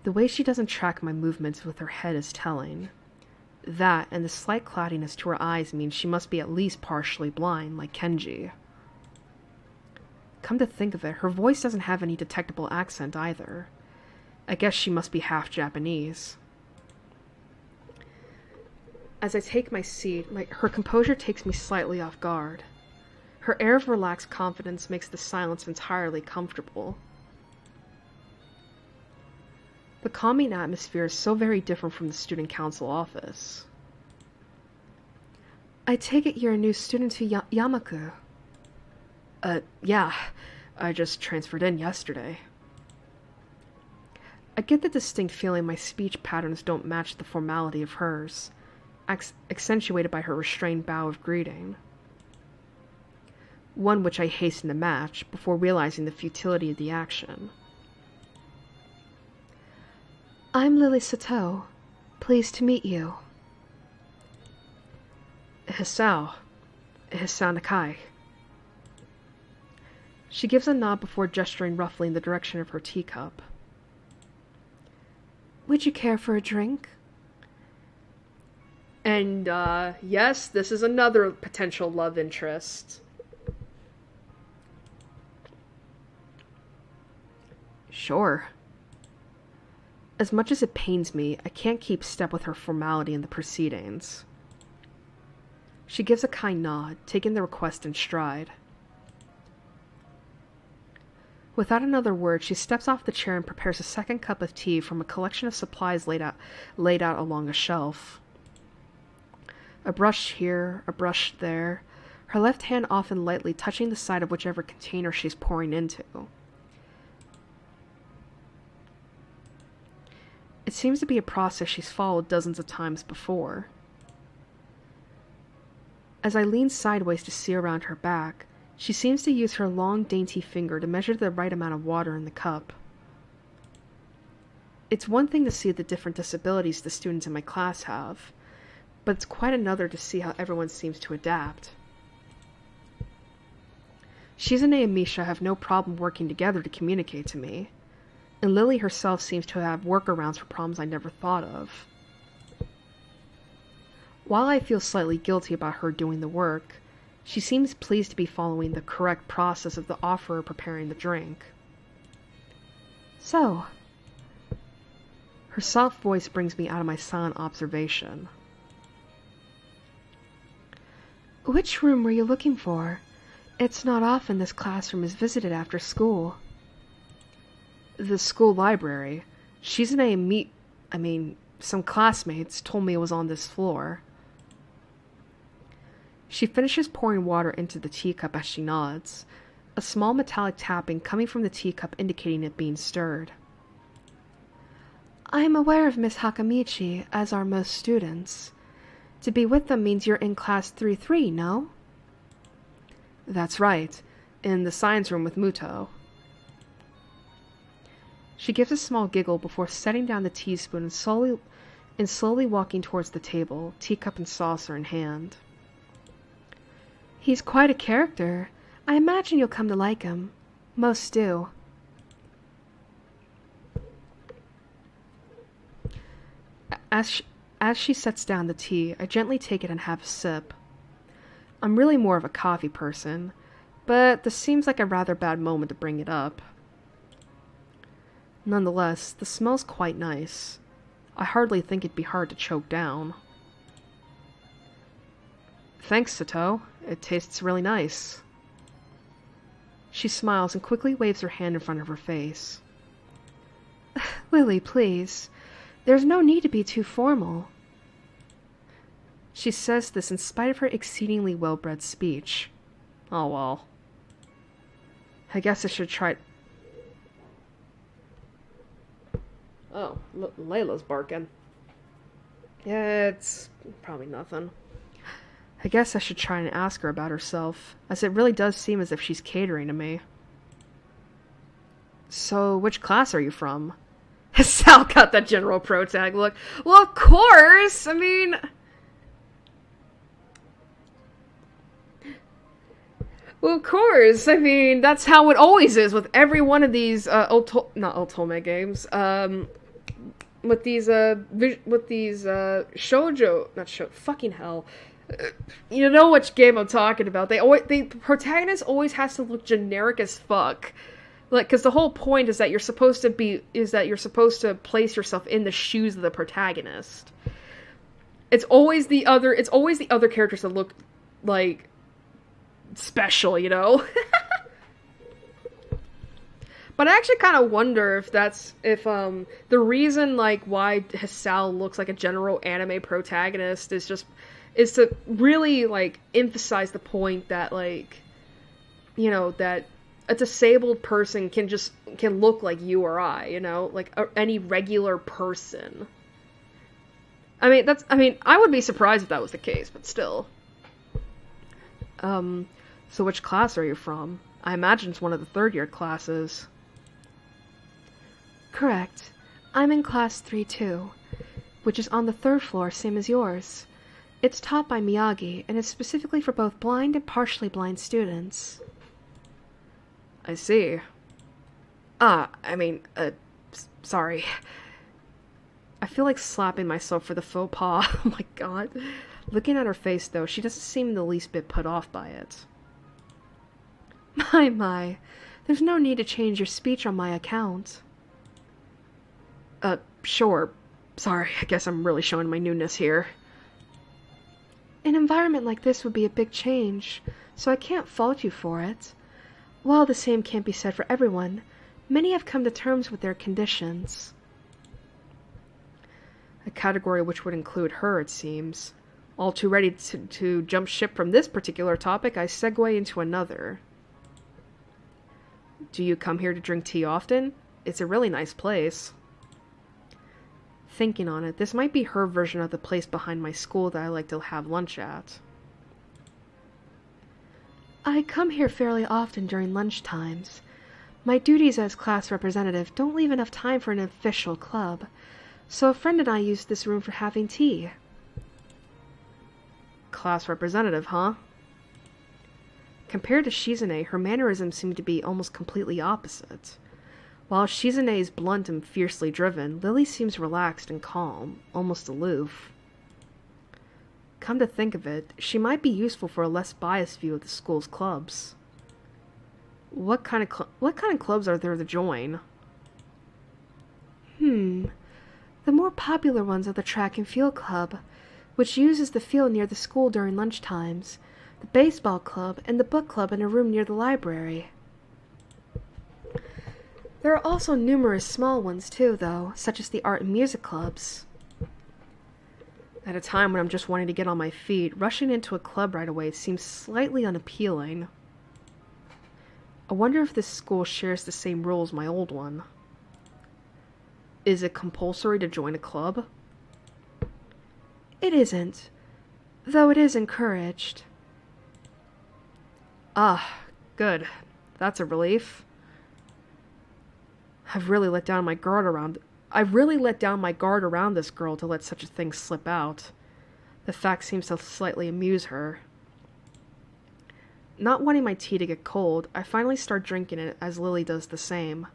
The way she doesn't track my movements with her head is telling. That, and the slight cloudiness to her eyes, means she must be at least partially blind, like Kenji. Come to think of it, her voice doesn't have any detectable accent either. I guess she must be half Japanese. As I take my seat, her composure takes me slightly off guard. Her air of relaxed confidence makes the silence entirely comfortable. The calming atmosphere is so very different from the student council office. "I take it you're a new student to Yamaku?" Yeah. I just transferred in yesterday." I get the distinct feeling my speech patterns don't match the formality of hers, accentuated by her restrained bow of greeting. One which I hasten to match, before realizing the futility of the action. "I'm Lily Sato. Pleased to meet you." Hisao Nakai." She gives a nod before gesturing roughly in the direction of her teacup. "Would you care for a drink?" And, yes, this is another potential love interest. "Sure." As much as it pains me, I can't keep step with her formality in the proceedings. She gives a kind nod, taking the request in stride. Without another word, she steps off the chair and prepares a second cup of tea from a collection of supplies laid out along a shelf. A brush here, a brush there, her left hand often lightly touching the side of whichever container she's pouring into. It seems to be a process she's followed dozens of times before. As I lean sideways to see around her back, she seems to use her long, dainty finger to measure the right amount of water in the cup. It's one thing to see the different disabilities the students in my class have, but it's quite another to see how everyone seems to adapt. Shizune and Misha have no problem working together to communicate to me, and Lily herself seems to have workarounds for problems I never thought of. While I feel slightly guilty about her doing the work, she seems pleased to be following the correct process of the offerer preparing the drink. "So," her soft voice brings me out of my silent observation. "Which room were you looking for? It's not often this classroom is visited after school." "The school library. Shizune and some classmates told me it was on this floor." She finishes pouring water into the teacup as she nods, a small metallic tapping coming from the teacup indicating it being stirred. "I am aware of Miss Hakamichi, as are most students. To be with them means you're in class 3-3, no?" "That's right, in the science room with Muto." She gives a small giggle before setting down the teaspoon and slowly walking towards the table, teacup and saucer in hand. "He's quite a character. I imagine you'll come to like him. Most do." As she sets down the tea, I gently take it and have a sip. I'm really more of a coffee person, but this seems like a rather bad moment to bring it up. Nonetheless, the smell's quite nice. I hardly think it'd be hard to choke down. Thanks, Sato. It tastes really nice. She smiles and quickly waves her hand in front of her face. Lily, please. There's no need to be too formal. She says this in spite of her exceedingly well-bred speech. Oh well. I guess I should try... Oh, Layla's barking. Yeah, it's probably nothing. I guess I should try and ask her about herself, as it really does seem as if she's catering to me. So, which class are you from? Sal got that general pro tag look. Well, of course! I mean... Well, of course! I mean, that's how it always is with every one of these, not Ultome games, with these shoujo, not shoujo, fucking hell. You know which game I'm talking about. The protagonist always has to look generic as fuck. Like, because the whole point is that you're supposed to place yourself in the shoes of the protagonist. It's always the other characters that look, like, special, you know? But I actually kind of wonder if the reason, like, why Hisao looks like a general anime protagonist is to really, like, emphasize the point that, like, you know, that a disabled person can look like you or I, you know? Like, any regular person. I mean, I would be surprised if that was the case, but still. So which class are you from? I imagine it's one of the third-year classes. Correct. I'm in class 3-2, which is on the third floor, same as yours. It's taught by Miyagi, and it's specifically for both blind and partially blind students. I see. Sorry. I feel like slapping myself for the faux pas. Oh my god. Looking at her face, though, she doesn't seem the least bit put off by it. My. There's no need to change your speech on my account. Sure. Sorry, I guess I'm really showing my newness here. An environment like this would be a big change, so I can't fault you for it. While the same can't be said for everyone, many have come to terms with their conditions. A category which would include her, it seems. All too ready to jump ship from this particular topic, I segue into another. Do you come here to drink tea often? It's a really nice place. Thinking on it, this might be her version of the place behind my school that I like to have lunch at. I come here fairly often during lunch times. My duties as class representative don't leave enough time for an official club, so a friend and I use this room for having tea. Class representative, huh? Compared to Shizune, her mannerisms seem to be almost completely opposite. While Shizune is blunt and fiercely driven, Lily seems relaxed and calm, almost aloof. Come to think of it, she might be useful for a less biased view of the school's clubs. What kind of clubs are there to join? The more popular ones are the track and field club, which uses the field near the school during lunch times, the baseball club, and the book club in a room near the library. There are also numerous small ones too, though, such as the art and music clubs. At a time when I'm just wanting to get on my feet, rushing into a club right away seems slightly unappealing. I wonder if this school shares the same rules my old one. Is it compulsory to join a club? It isn't, though it is encouraged. Ah, good. That's a relief. I've really let down my guard around this girl to let such a thing slip out. The fact seems to slightly amuse her. Not wanting my tea to get cold, I finally start drinking it as Lily does the same.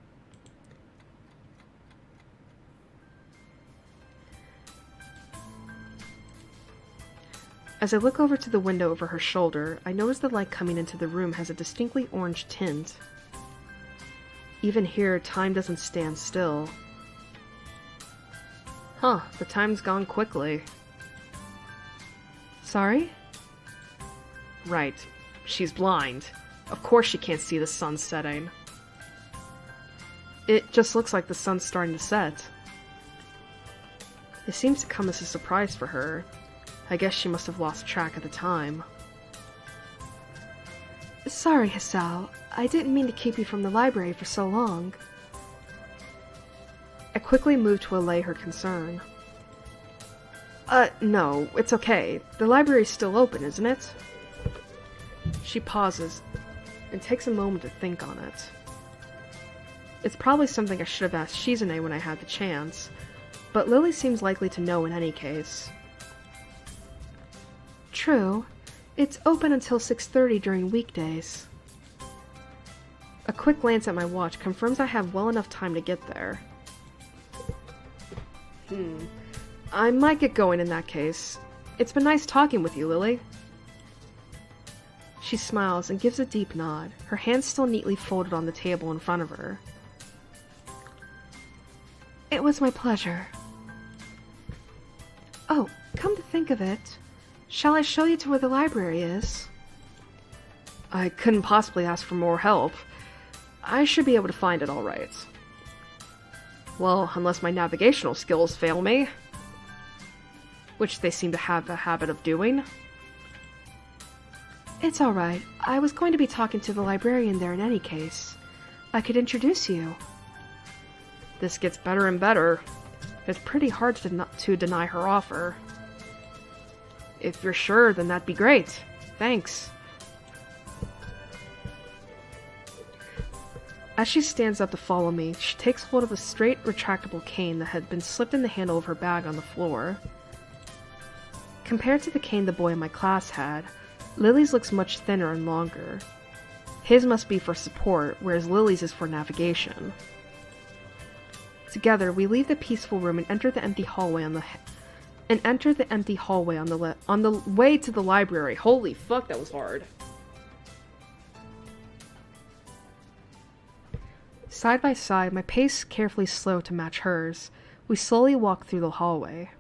As I look over to the window over her shoulder, I notice the light coming into the room has a distinctly orange tint. Even here, time doesn't stand still. Huh, the time's gone quickly. Sorry? Right. She's blind. Of course she can't see the sun setting. It just looks like the sun's starting to set. It seems to come as a surprise for her. I guess she must have lost track of the time. Sorry, Hisao. I didn't mean to keep you from the library for so long. I quickly moved to allay her concern. No, it's okay. The library's still open, isn't it? She pauses and takes a moment to think on it. It's probably something I should have asked Shizune when I had the chance, but Lily seems likely to know in any case. True. It's open until 6:30 during weekdays. A quick glance at my watch confirms I have well enough time to get there. I might get going in that case. It's been nice talking with you, Lily. She smiles and gives a deep nod, her hands still neatly folded on the table in front of her. It was my pleasure. Oh, come to think of it, shall I show you to where the library is? I couldn't possibly ask for more help. I should be able to find it all right. Well, unless my navigational skills fail me. Which they seem to have a habit of doing. It's alright. I was going to be talking to the librarian there in any case. I could introduce you. This gets better and better. It's pretty hard to deny her offer. If you're sure, then that'd be great. Thanks. As she stands up to follow me, she takes hold of a straight, retractable cane that had been slipped in the handle of her bag on the floor. Compared to the cane the boy in my class had, Lily's looks much thinner and longer. His must be for support, whereas Lily's is for navigation. Together, we leave the peaceful room and enter the empty hallway on the way to the library. Holy fuck, that was hard. Side by side, my pace carefully slow to match hers, we slowly walk through the hallway.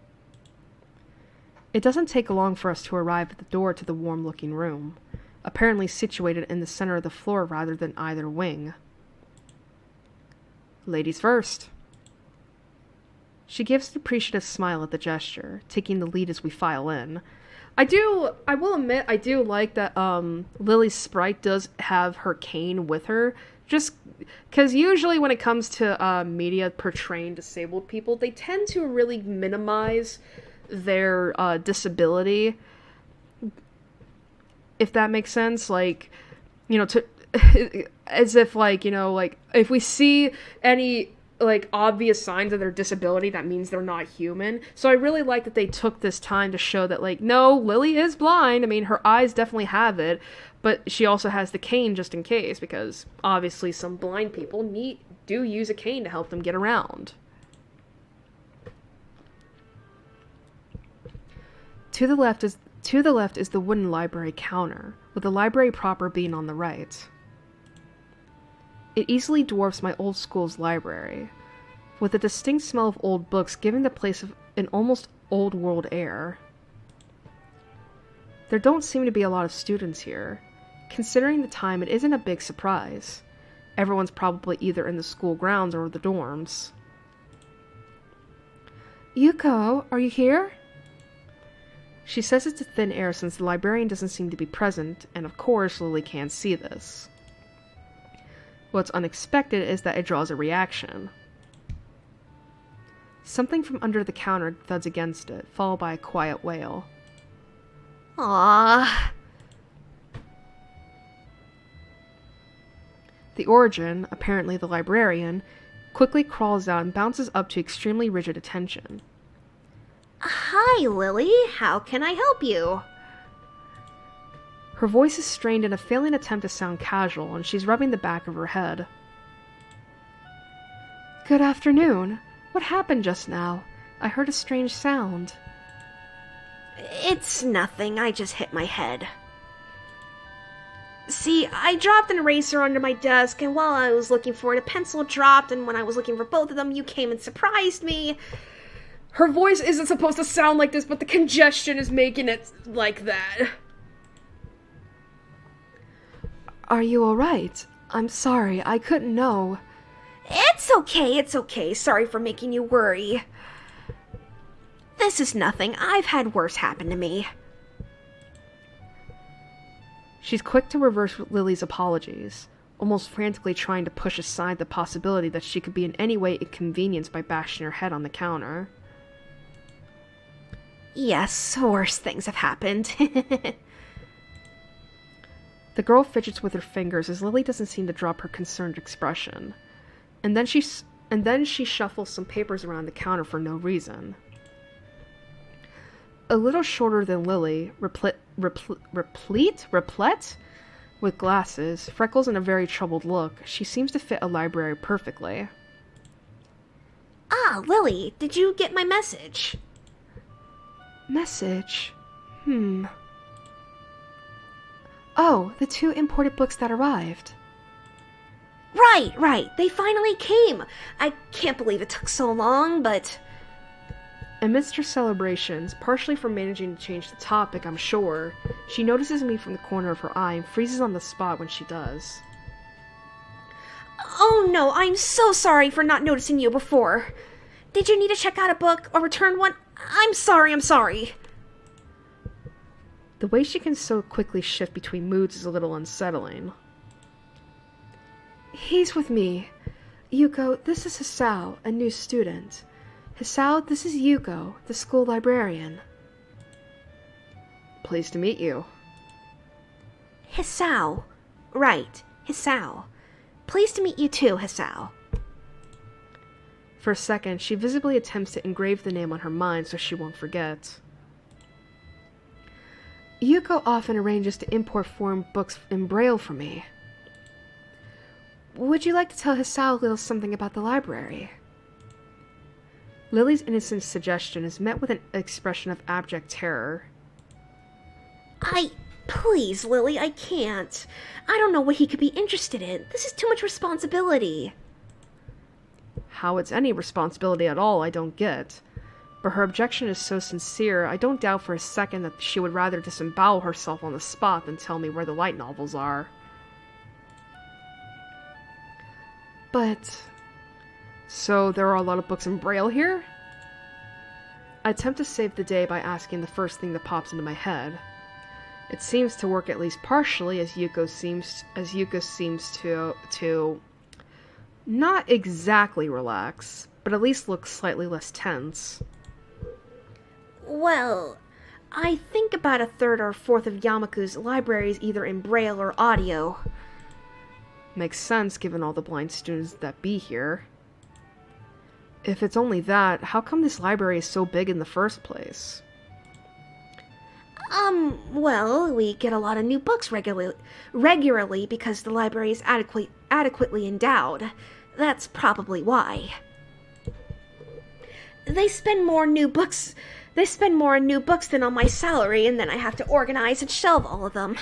It doesn't take long for us to arrive at the door to the warm-looking room, apparently situated in the center of the floor rather than either wing. Ladies first. She gives an appreciative smile at the gesture, taking the lead as we file in. I will admit, I do like that Lily's sprite does have her cane with her, just because usually when it comes to media portraying disabled people, they tend to really minimize their disability, if that makes sense. Like, you know, to as if, like, you know, like, if we see any like obvious signs of their disability, that means they're not human. So I really like that they took this time to show that, like, no, Lily is blind. I mean, her eyes definitely have it, but she also has the cane just in case, because obviously some blind people do use a cane to help them get around. To the left is the wooden library counter, with the library proper being on the right. It easily dwarfs my old school's library, with a distinct smell of old books giving the place an almost old-world air. There don't seem to be a lot of students here. Considering the time, it isn't a big surprise. Everyone's probably either in the school grounds or the dorms. Yuko, are you here? She says it to thin air since the librarian doesn't seem to be present, and of course Lily can't see this. What's unexpected is that it draws a reaction. Something from under the counter thuds against it, followed by a quiet wail. Aww. The origin, apparently the librarian, quickly crawls out and bounces up to extremely rigid attention. Hi, Lily. How can I help you? Her voice is strained in a failing attempt to sound casual, and she's rubbing the back of her head. Good afternoon. What happened just now? I heard a strange sound. It's nothing, I just hit my head. See, I dropped an eraser under my desk, and while I was looking for it, a pencil dropped, and when I was looking for both of them, you came and surprised me. Her voice isn't supposed to sound like this, but the congestion is making it like that. Are you alright? I'm sorry, I couldn't know. It's okay. Sorry for making you worry. This is nothing. I've had worse happen to me. She's quick to reverse Lily's apologies, almost frantically trying to push aside the possibility that she could be in any way inconvenienced by bashing her head on the counter. Yes, worse things have happened. The girl fidgets with her fingers as Lily doesn't seem to drop her concerned expression. And then she shuffles some papers around the counter for no reason. A little shorter than Lily, replete with glasses, freckles, and a very troubled look, she seems to fit a library perfectly. Ah, Lily, did you get my message? Message? Oh, the 2 imported books that arrived. Right. They finally came. I can't believe it took so long, but... Amidst her celebrations, partially from managing to change the topic, I'm sure, she notices me from the corner of her eye and freezes on the spot when she does. Oh no, I'm so sorry for not noticing you before. Did you need to check out a book or return one? I'm sorry. The way she can so quickly shift between moods is a little unsettling. He's with me. Yuko, this is Hisao, a new student. Hisao, this is Yuko, the school librarian. Pleased to meet you. Hisao. Right, Hisao. Pleased to meet you too, Hisao. For a second, she visibly attempts to engrave the name on her mind so she won't forget. Yuko often arranges to import foreign books in Braille for me. Would you like to tell Hisao a little something about the library? Lily's innocent suggestion is met with an expression of abject terror. Please, Lily, I can't. I don't know what he could be interested in. This is too much responsibility. How it's any responsibility at all, I don't get. But her objection is so sincere, I don't doubt for a second that she would rather disembowel herself on the spot than tell me where the light novels are. But... So there are a lot of books in Braille here? I attempt to save the day by asking the first thing that pops into my head. It seems to work at least partially, as Yuko seems to not exactly relax, but at least look slightly less tense. Well, I think about a third or fourth of Yamaku's libraries either in Braille or audio. Makes sense given all the blind students that be here. If it's only that, how come this library is so big in the first place? Well, we get a lot of new books regularly because the library is adequately endowed. That's probably why. They spend more on new books than on my salary, and then I have to organize and shelve all of them.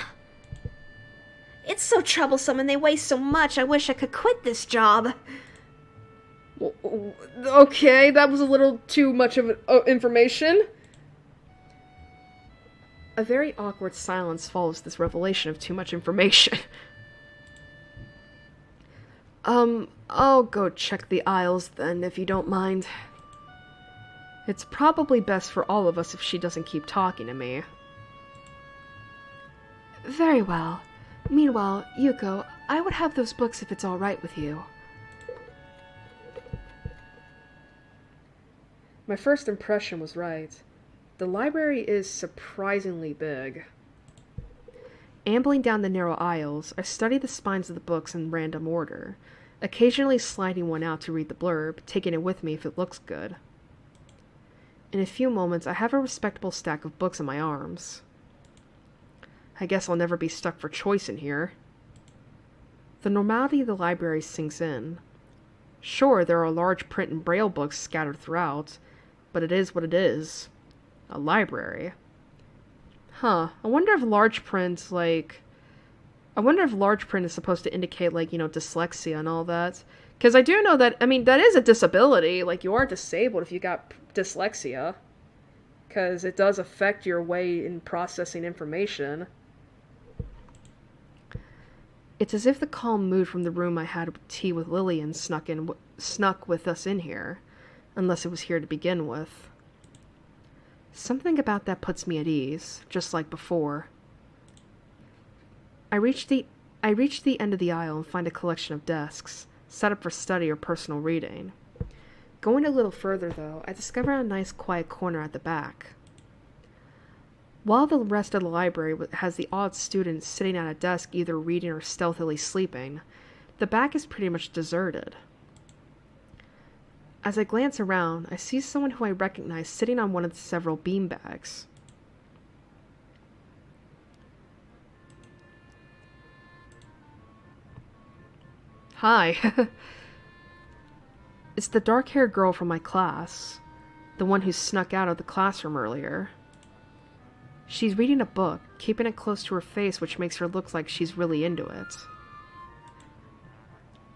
It's so troublesome and they waste so much, I wish I could quit this job. Okay, that was a little too much of information. A very awkward silence follows this revelation of too much information. I'll go check the aisles then, if you don't mind. It's probably best for all of us if she doesn't keep talking to me. Very well. Meanwhile, Yuko, I would have those books if it's all right with you. My first impression was right. The library is surprisingly big. Ambling down the narrow aisles, I study the spines of the books in random order, occasionally sliding one out to read the blurb, taking it with me if it looks good. In a few moments, I have a respectable stack of books in my arms. I guess I'll never be stuck for choice in here. The normality of the library sinks in. Sure, there are large print and Braille books scattered throughout, but it is what it is. A library. Huh. I wonder if large print, like... I wonder if large print is supposed to indicate, like, dyslexia and all that. Because I do know that, I mean, that is a disability. Like, you are disabled if you got dyslexia. Because it does affect your way in processing information. It's as if the calm mood from the room I had tea with Lillian snuck with us in here. Unless it was here to begin with. Something about that puts me at ease, just like before. I reach the end of the aisle and find a collection of desks, set up for study or personal reading. Going a little further, though, I discover a nice quiet corner at the back. While the rest of the library has the odd students sitting at a desk either reading or stealthily sleeping, the back is pretty much deserted. As I glance around, I see someone who I recognize sitting on one of the several beanbags. Hi. It's the dark-haired girl from my class, the one who snuck out of the classroom earlier. She's reading a book, keeping it close to her face, which makes her look like she's really into it.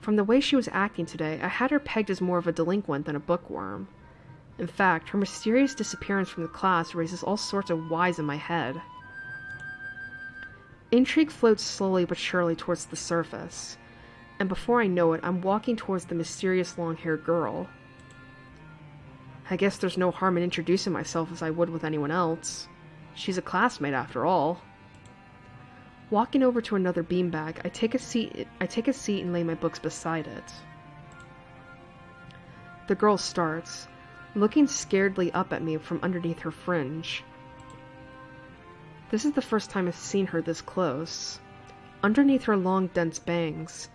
From the way she was acting today, I had her pegged as more of a delinquent than a bookworm. In fact, her mysterious disappearance from the class raises all sorts of whys in my head. Intrigue floats slowly but surely towards the surface, and before I know it, I'm walking towards the mysterious long-haired girl. I guess there's no harm in introducing myself as I would with anyone else. She's a classmate after all. Walking over to another beanbag, I take a seat and lay my books beside it. The girl starts, looking scaredly up at me from underneath her fringe. This is the first time I've seen her this close. Underneath her long, dense bangs,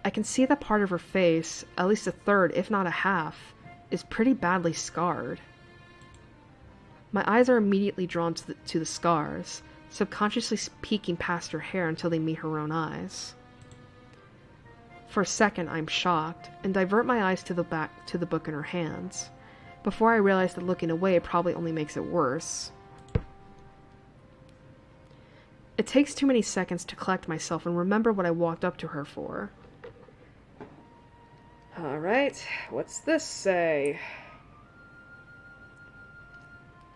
I can see that part of her face, at least a third, if not a half, is pretty badly scarred. My eyes are immediately drawn to the scars, subconsciously peeking past her hair until they meet her own eyes. For a second, I'm shocked, and divert my eyes to the book in her hands, before I realize that looking away probably only makes it worse. It takes too many seconds to collect myself and remember what I walked up to her for. Alright, what's this say?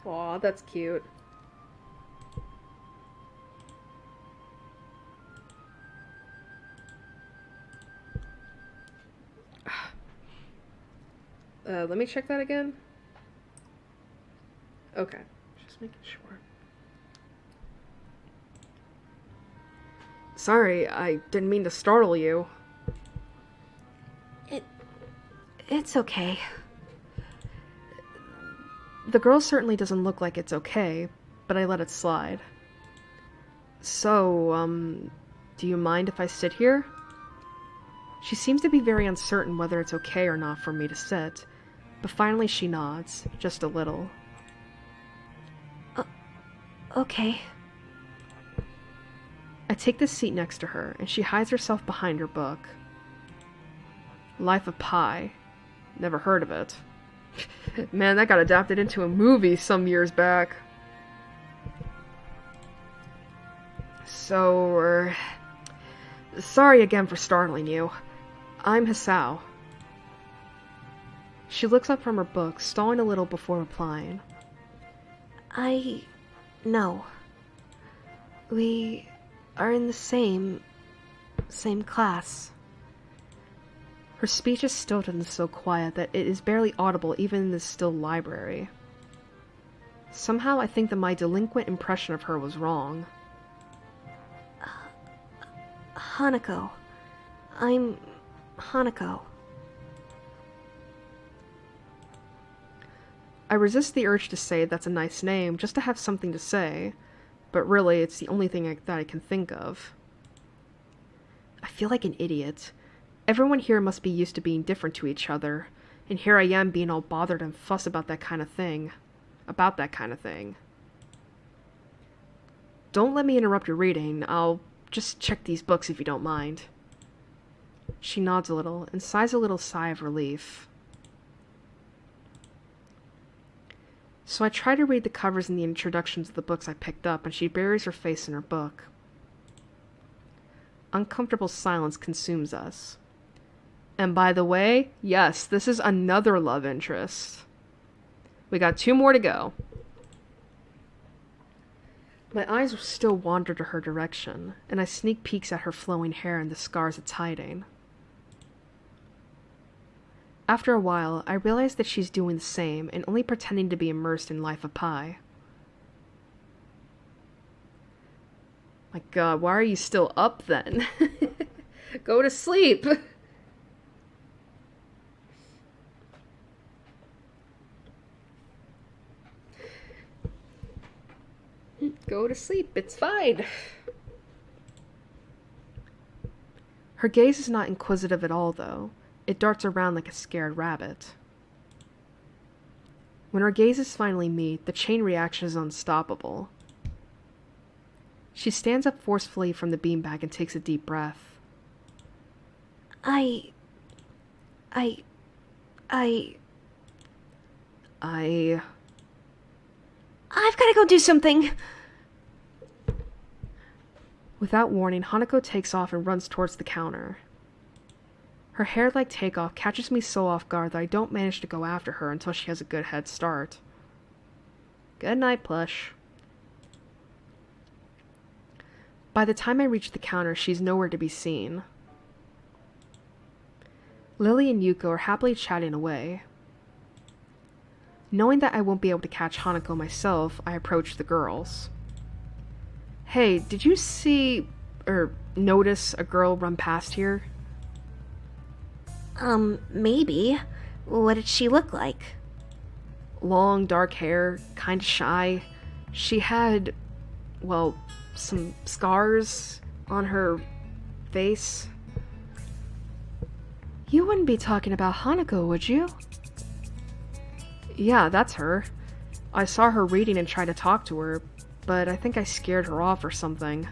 Aw, that's cute. Let me check that again. Okay, just making sure. Sorry, I didn't mean to startle you. It's okay. The girl certainly doesn't look like it's okay, but I let it slide. So, do you mind if I sit here? She seems to be very uncertain whether it's okay or not for me to sit, but finally she nods, just a little. Okay. I take the seat next to her, and she hides herself behind her book. Life of Pi. Never heard of it. Man, that got adapted into a movie some years back. So, sorry again for startling you. I'm Hisao. She looks up from her book, stalling a little before replying. No. We are in the same class. Her speech is stilted and so quiet that it is barely audible even in this still library. Somehow I think that my delinquent impression of her was wrong. Hanako. I'm Hanako. I resist the urge to say that's a nice name, just to have something to say, but really it's the only thing that I can think of. I feel like an idiot. Everyone here must be used to being different to each other, and here I am being all bothered and fussed about that kind of thing. Don't let me interrupt your reading. I'll just check these books if you don't mind. She nods a little and sighs a little sigh of relief. So I try to read the covers and the introductions of the books I picked up, and she buries her face in her book. Uncomfortable silence consumes us. And by the way, yes, this is another love interest. We got 2 more to go. My eyes still wander to her direction, and I sneak peeks at her flowing hair and the scars it's hiding. After a while, I realize that she's doing the same and only pretending to be immersed in life of Pi. My god, why are you still up then? Go to sleep! Go to sleep, it's fine. Her gaze is not inquisitive at all, though. It darts around like a scared rabbit. When our gazes finally meet, the chain reaction is unstoppable. She stands up forcefully from the beanbag and takes a deep breath. I've gotta go do something. Without warning, Hanako takes off and runs towards the counter. Her hair-like takeoff catches me so off guard that I don't manage to go after her until she has a good head start. Good night, plush. By the time I reach the counter, she's nowhere to be seen. Lily and Yuko are happily chatting away. Knowing that I won't be able to catch Hanako myself, I approach the girls. Hey, did you see, or notice a girl run past here? Maybe. What did she look like? Long, dark hair, kinda shy. She had, well, some scars on her face. You wouldn't be talking about Hanako, would you? Yeah, that's her. I saw her reading and tried to talk to her, but I think I scared her off or something.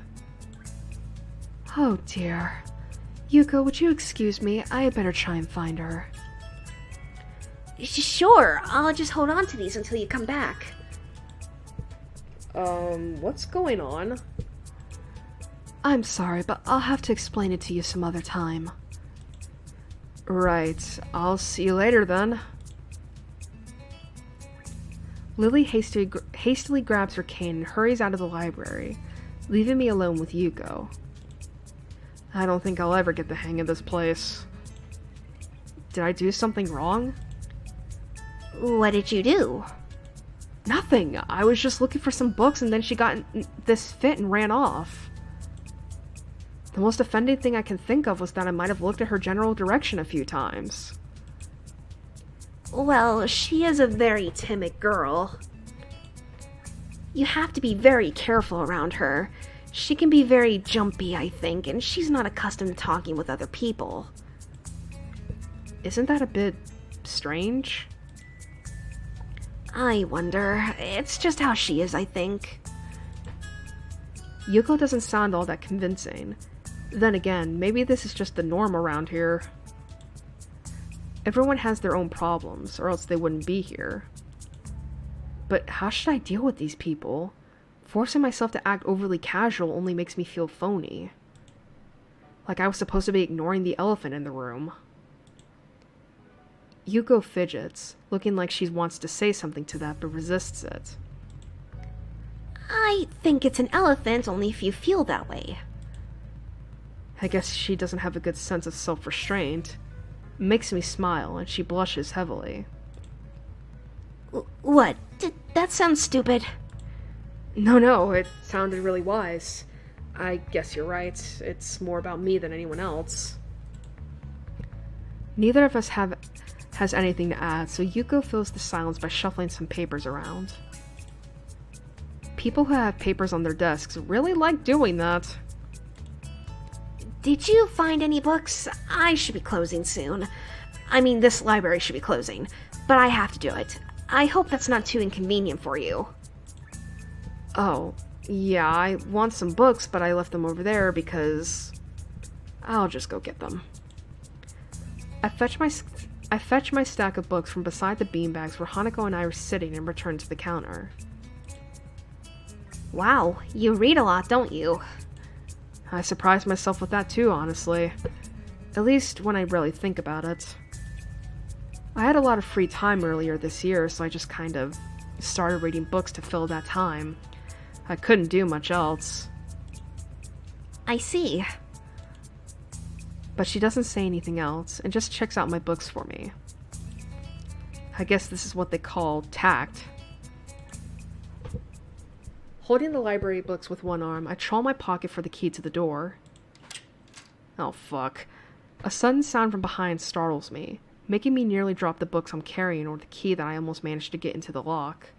Oh dear. Yuko, would you excuse me? I had better try and find her. Sure, I'll just hold on to these until you come back. What's going on? I'm sorry, but I'll have to explain it to you some other time. Right, I'll see you later then. Lily hastily grabs her cane and hurries out of the library, leaving me alone with Yuko. I don't think I'll ever get the hang of this place. Did I do something wrong? What did you do? Nothing. I was just looking for some books and then she got in this fit and ran off. The most offending thing I can think of was that I might have looked at her general direction a few times. Well, she is a very timid girl. You have to be very careful around her. She can be very jumpy, I think, and she's not accustomed to talking with other people. Isn't that a bit strange? I wonder. It's just how she is, I think. Yuko doesn't sound all that convincing. Then again, maybe this is just the norm around here. Everyone has their own problems, or else they wouldn't be here. But how should I deal with these people? Forcing myself to act overly casual only makes me feel phony. Like I was supposed to be ignoring the elephant in the room. Yuko fidgets, looking like she wants to say something to that but resists it. I think it's an elephant only if you feel that way. I guess she doesn't have a good sense of self-restraint. It makes me smile, and she blushes heavily. What? That sounds stupid. No, it sounded really wise. I guess you're right. It's more about me than anyone else. Neither of us has anything to add, so Yuko fills the silence by shuffling some papers around. People who have papers on their desks really like doing that. Did you find any books? I should be closing soon. I mean, this library should be closing, but I have to do it. I hope that's not too inconvenient for you. Oh, yeah, I want some books, but I left them over there because... I'll just go get them. I fetch I fetched my stack of books from beside the beanbags where Hanako and I were sitting and returned to the counter. Wow, you read a lot, don't you? I surprised myself with that too, honestly. At least when I really think about it. I had a lot of free time earlier this year, so I just kind of started reading books to fill that time. I couldn't do much else. I see. But she doesn't say anything else, and just checks out my books for me. I guess this is what they call tact. Holding the library books with one arm, I trawl my pocket for the key to the door. Oh fuck. A sudden sound from behind startles me, making me nearly drop the books I'm carrying or the key that I almost managed to get into the lock.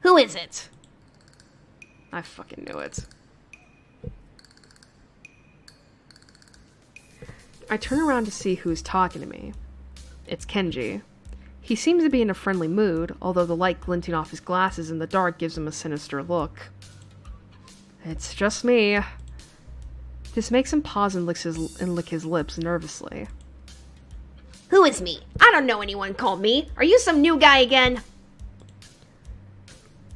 Who is it? I fucking knew it. I turn around to see who's talking to me. It's Kenji. He seems to be in a friendly mood, although the light glinting off his glasses in the dark gives him a sinister look. It's just me. This makes him pause and lick his lips nervously. Who is me? I don't know anyone called me. Are you some new guy again?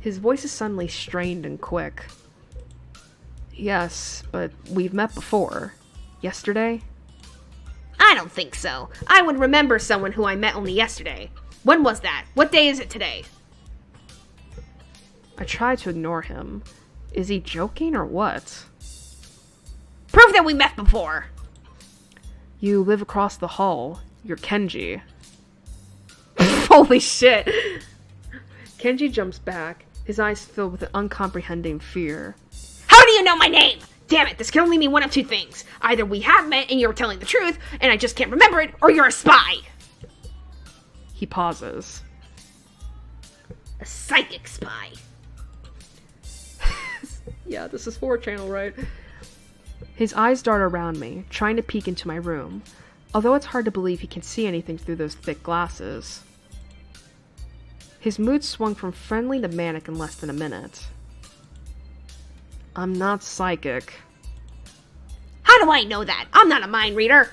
His voice is suddenly strained and quick. Yes, but we've met before. Yesterday? I don't think so. I would remember someone who I met only yesterday. When was that? What day is it today? I try to ignore him. Is he joking or what? Prove that we met before! You live across the hall. You're Kenji. Holy shit! Kenji jumps back, his eyes filled with an uncomprehending fear. How do you know my name? Damn it, this can only mean one of two things. Either we have met and you're telling the truth, and I just can't remember it, or you're a spy! He pauses. A psychic spy. Yeah, this is 4-channel, right? His eyes dart around me, trying to peek into my room, although it's hard to believe he can see anything through those thick glasses. His mood swung from friendly to manic in less than a minute. I'm not psychic. How do I know that? I'm not a mind reader.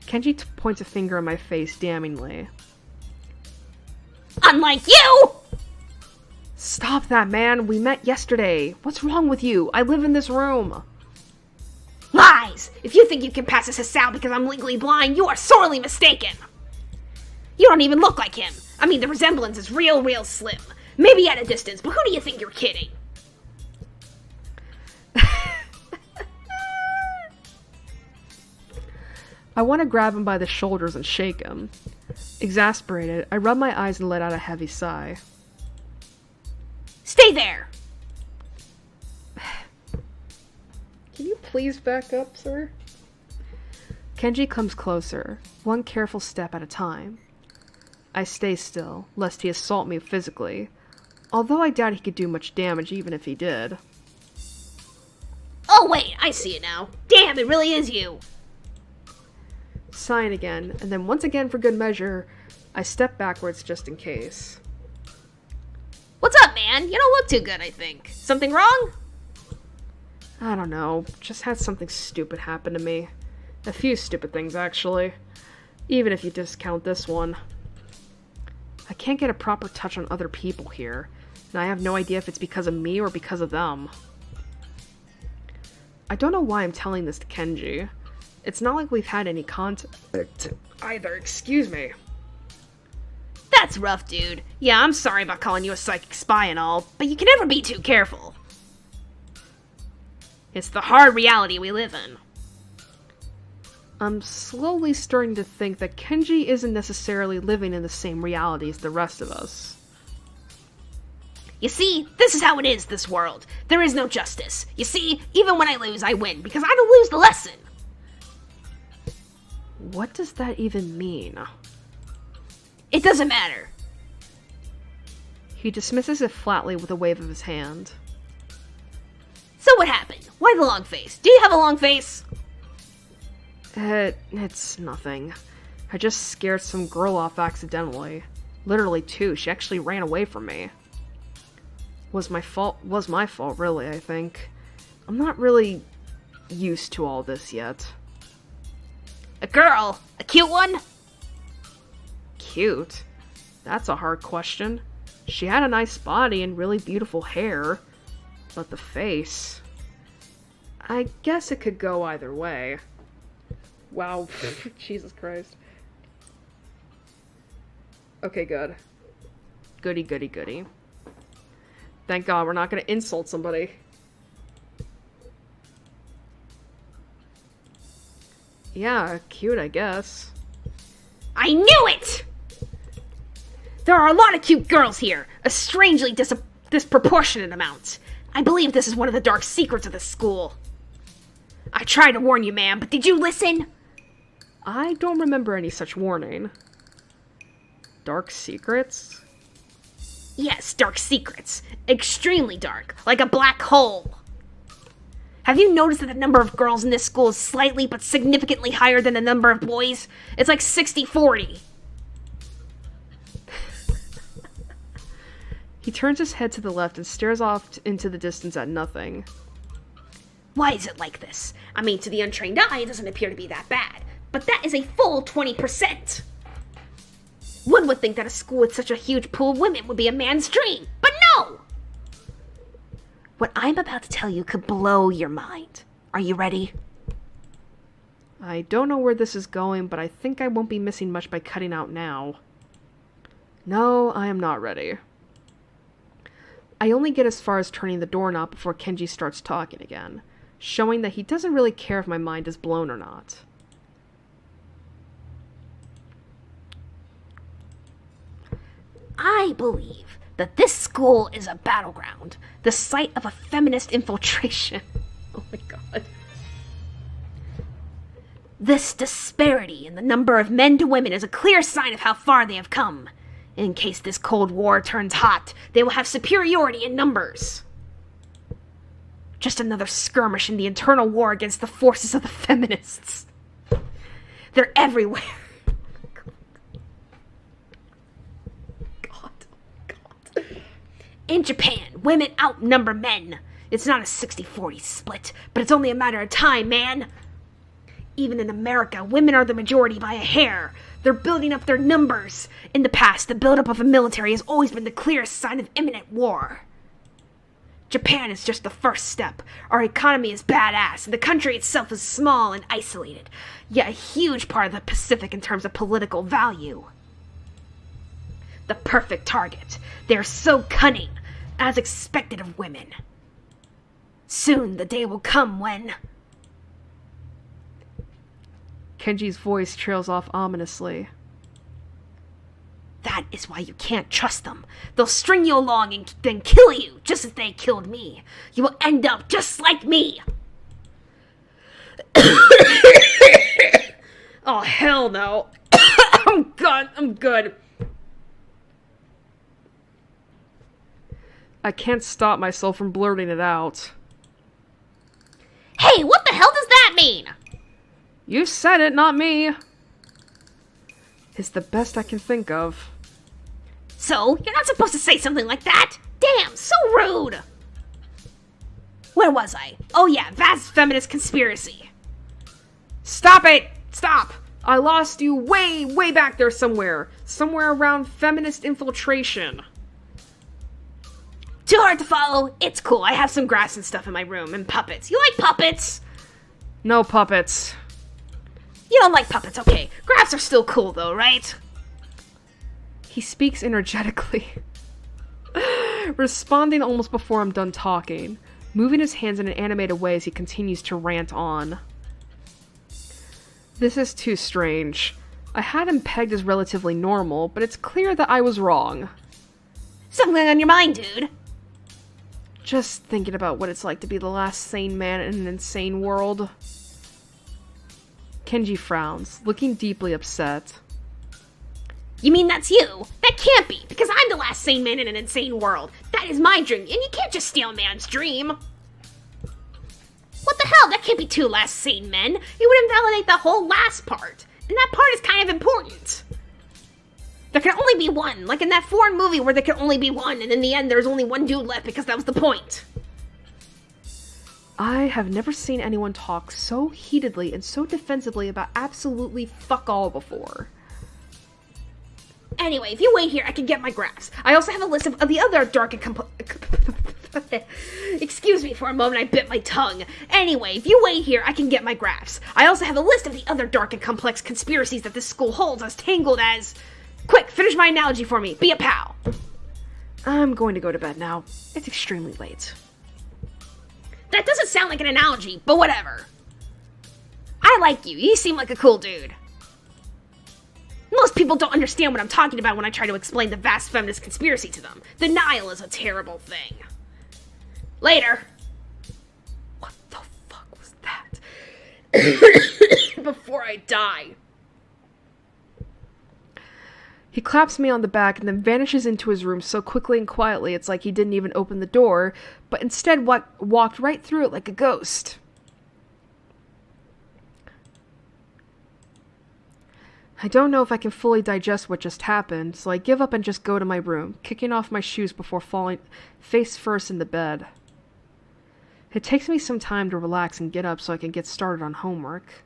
Kenji points a finger at my face damningly. Unlike you! Stop that, man! We met yesterday! What's wrong with you? I live in this room! Lies! If you think you can pass as Hasao because I'm legally blind, you are sorely mistaken! You don't even look like him! I mean, the resemblance is real slim. Maybe at a distance, but who do you think you're kidding? I want to grab him by the shoulders and shake him. Exasperated, I rub my eyes and let out a heavy sigh. Stay there! Can you please back up, sir? Kenji comes closer, one careful step at a time. I stay still, lest he assault me physically, although I doubt he could do much damage even if he did. Oh wait, I see it now. Damn, it really is you! Sighing again, and then once again for good measure, I step backwards just in case. What's up, man? You don't look too good, I think. Something wrong? I don't know, just had something stupid happen to me. A few stupid things, actually. Even if you discount this one. I can't get a proper touch on other people here, and I have no idea if it's because of me or because of them. I don't know why I'm telling this to Kenji. It's not like we've had any contact either, excuse me. That's rough, dude. Yeah, I'm sorry about calling you a psychic spy and all, but you can never be too careful. It's the hard reality we live in. I'm slowly starting to think that Kenji isn't necessarily living in the same reality as the rest of us. You see, this is how it is, this world. There is no justice. You see, even when I lose, I win, because I don't lose the lesson. What does that even mean? It doesn't matter. He dismisses it flatly with a wave of his hand. So what happened? Why the long face? Do you have a long face? It's nothing. I just scared some girl off accidentally. Literally two. She actually ran away from me. Was my fault, really, I think. I'm not really used to all this yet. A girl. A cute one? Cute? That's a hard question. She had a nice body and really beautiful hair. But the face... I guess it could go either way. Wow. Jesus Christ. Okay, good. Goody, goody, goody. Thank God we're not gonna insult somebody. Yeah, cute, I guess. I knew it! There are a lot of cute girls here, a strangely disproportionate amount. I believe this is one of the dark secrets of this school. I tried to warn you, ma'am, but did you listen? I don't remember any such warning. Dark secrets? Yes, dark secrets. Extremely dark, like a black hole. Have you noticed that the number of girls in this school is slightly but significantly higher than the number of boys? It's like 60-40. He turns his head to the left and stares off into the distance at nothing. Why is it like this? I mean, to the untrained eye, it doesn't appear to be that bad. But that is a full 20%. One would think that a school with such a huge pool of women would be a man's dream. But no! What I'm about to tell you could blow your mind. Are you ready? I don't know where this is going, but I think I won't be missing much by cutting out now. No, I am not ready. I only get as far as turning the doorknob before Kenji starts talking again, showing that he doesn't really care if my mind is blown or not. I believe that this school is a battleground, the site of a feminist infiltration. Oh my god. This disparity in the number of men to women is a clear sign of how far they have come. In case this Cold War turns hot, they will have superiority in numbers. Just another skirmish in the internal war against the forces of the feminists. They're everywhere. God. In Japan, women outnumber men. It's not a 60-40 split, but it's only a matter of time, man. Even in America, women are the majority by a hair. They're building up their numbers. In the past, the buildup of a military has always been the clearest sign of imminent war. Japan is just the first step. Our economy is badass, and the country itself is small and isolated, yet a huge part of the Pacific in terms of political value. The perfect target. They are so cunning, as expected of women. Soon the day will come when... Kenji's voice trails off ominously. That is why you can't trust them. They'll string you along and then kill you, just as they killed me. You will end up just like me. Oh, hell no. I'm good. I can't stop myself from blurting it out. Hey, what the hell does that mean? You said it, not me. It's the best I can think of. So, you're not supposed to say something like that? Damn, so rude! Where was I? Oh yeah, vast feminist conspiracy. Stop it! Stop! I lost you way back there somewhere. Somewhere around feminist infiltration. Too hard to follow? It's cool, I have some grass and stuff in my room, and puppets. You like puppets? No puppets. You don't like puppets, okay. Graphs are still cool though, right? He speaks energetically, responding almost before I'm done talking, moving his hands in an animated way as he continues to rant on. This is too strange. I had him pegged as relatively normal, but it's clear that I was wrong. Something on your mind, dude? Just thinking about what it's like to be the last sane man in an insane world. Kenji frowns, looking deeply upset. You mean that's you? That can't be, because I'm the last sane man in an insane world. That is my dream, and you can't just steal a man's dream. What the hell? That can't be two last sane men. It would invalidate the whole last part. And that part is kind of important. There can only be one, like in that foreign movie where there can only be one, and in the end there's only one dude left because that was the point. I have never seen anyone talk so heatedly and so defensively about absolutely fuck all before. Anyway, if you wait here, I can get my graphs. I also have a list of the other dark and Excuse me for a moment, I bit my tongue. Anyway, if you wait here, I can get my graphs. I also have a list of the other dark and complex conspiracies that this school holds as tangled as... Quick, finish my analogy for me. Be a pal. I'm going to go to bed now. It's extremely late. That doesn't sound like an analogy, but whatever. I like you. You seem like a cool dude. Most people don't understand what I'm talking about when I try to explain the vast feminist conspiracy to them. Denial is a terrible thing. Later. What the fuck was that? Before I die. He claps me on the back and then vanishes into his room so quickly and quietly it's like he didn't even open the door, but instead walked right through it like a ghost. I don't know if I can fully digest what just happened, so I give up and just go to my room, kicking off my shoes before falling face first in the bed. It takes me some time to relax and get up so I can get started on homework.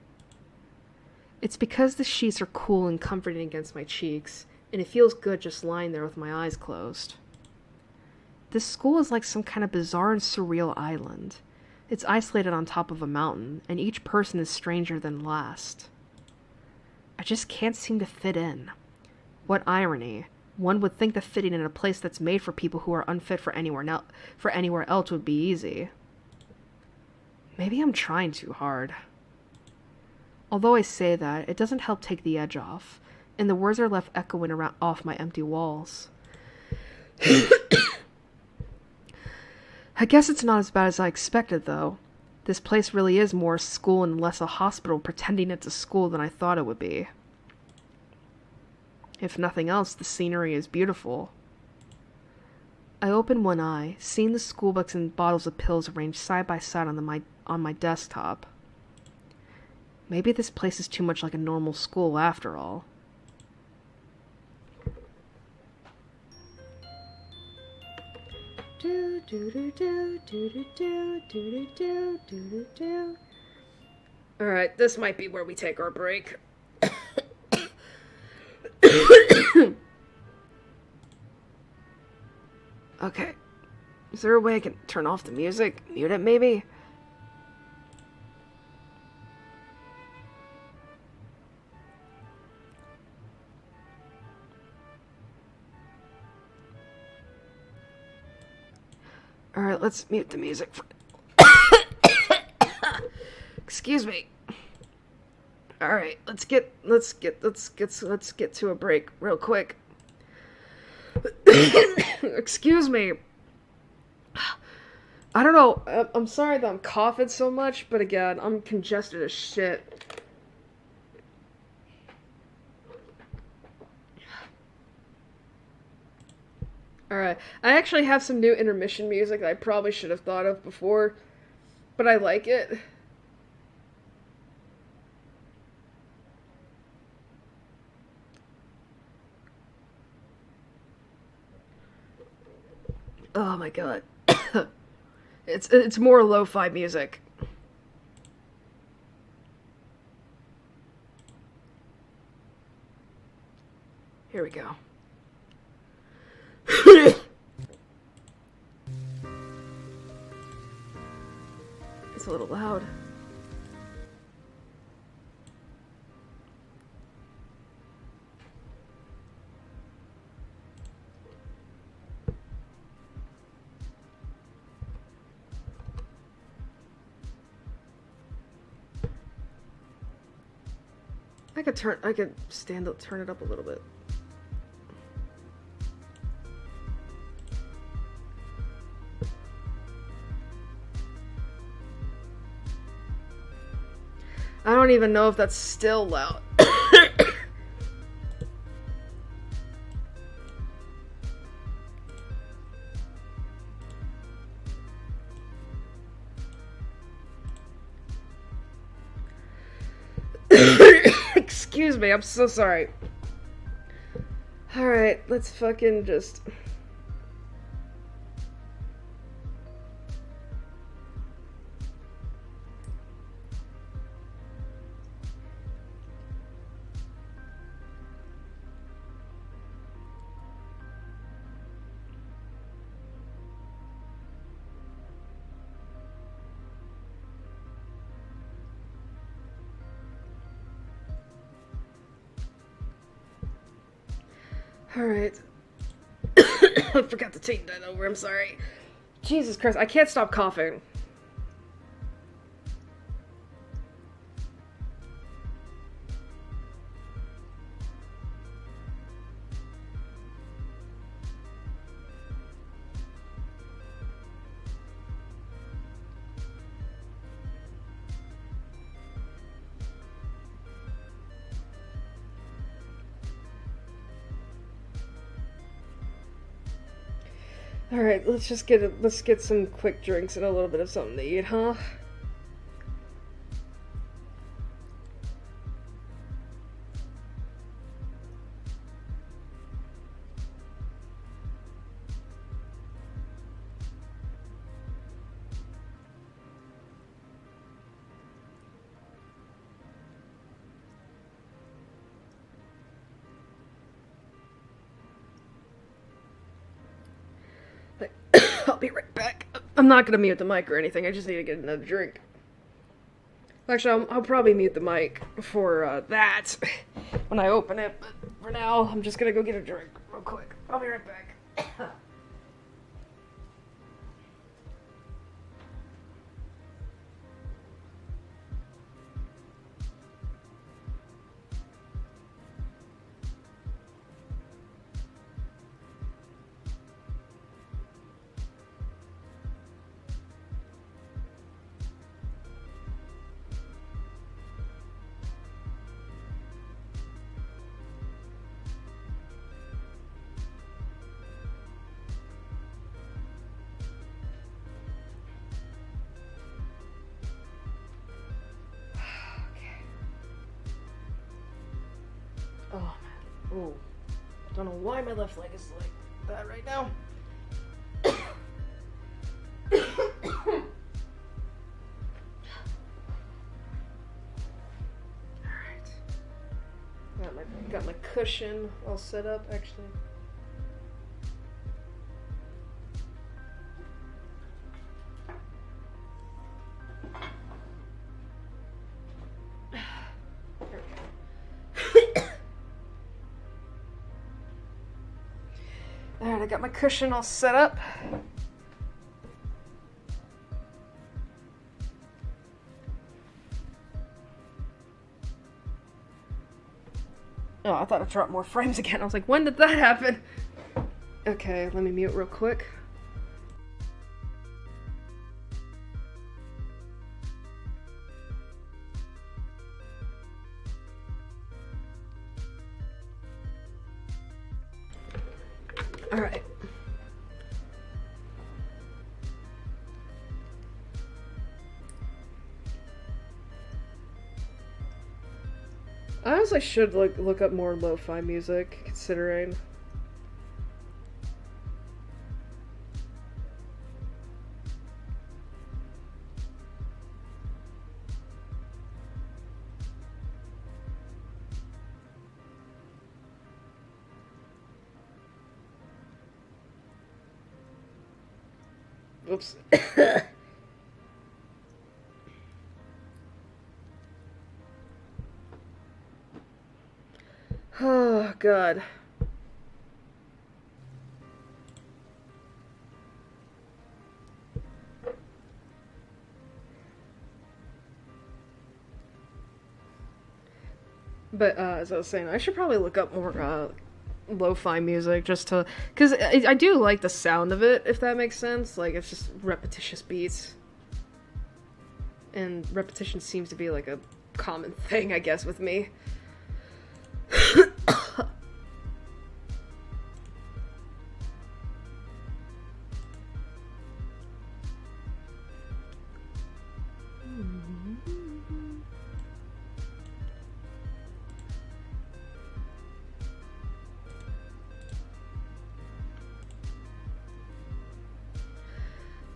It's because the sheets are cool and comforting against my cheeks, and it feels good just lying there with my eyes closed. This school is like some kind of bizarre and surreal island. It's isolated on top of a mountain, and each person is stranger than last. I just can't seem to fit in. What irony. One would think that fitting in a place that's made for people who are unfit for anywhere else would be easy. Maybe I'm trying too hard. Although I say that, it doesn't help take the edge off, and the words are left echoing around off my empty walls. I guess it's not as bad as I expected, though. This place really is more a school and less a hospital pretending it's a school than I thought it would be. If nothing else, the scenery is beautiful. I open one eye, seeing the schoolbooks and bottles of pills arranged side by side on my desktop. Maybe this place is too much like a normal school after all. Alright, this might be where we take our break. Okay. Is there a way I can turn off the music? Mute it, maybe? Alright, let's mute the music for... Excuse me. Alright, let's get to a break real quick. Excuse me. I don't know, I'm sorry that I'm coughing so much, but again, I'm congested as shit. Alright, I actually have some new intermission music that I probably should have thought of before, but I like it. Oh my god. It's more lo-fi music. Here we go. It's a little loud. I could turn it up a little bit. I don't even know if that's still loud. Excuse me, I'm so sorry. Alright, let's fucking just... Alright. I forgot to take that over, I'm sorry. Jesus Christ, I can't stop coughing. Alright, let's get some quick drinks and a little bit of something to eat, huh? I'll be right back. I'm not gonna mute the mic or anything, I just need to get another drink. Actually, I'll probably mute the mic for that when I open it, but for now, I'm just gonna go get a drink real quick. I'll be right back. Oh, man. Ooh. Don't know why my left leg is like that right now. Alright. Got my cushion all set up, actually. Alright, I got my cushion all set up. Oh, I thought I dropped more frames again. I was like, when did that happen? Okay, let me mute real quick. Alright. I honestly should look up more lo-fi music, considering. Oops. Oh, God. But, as I was saying, I should probably look up more, lo-fi music just to... Because I do like the sound of it, if that makes sense. Like, it's just repetitious beats. And repetition seems to be, like, a common thing, I guess, with me.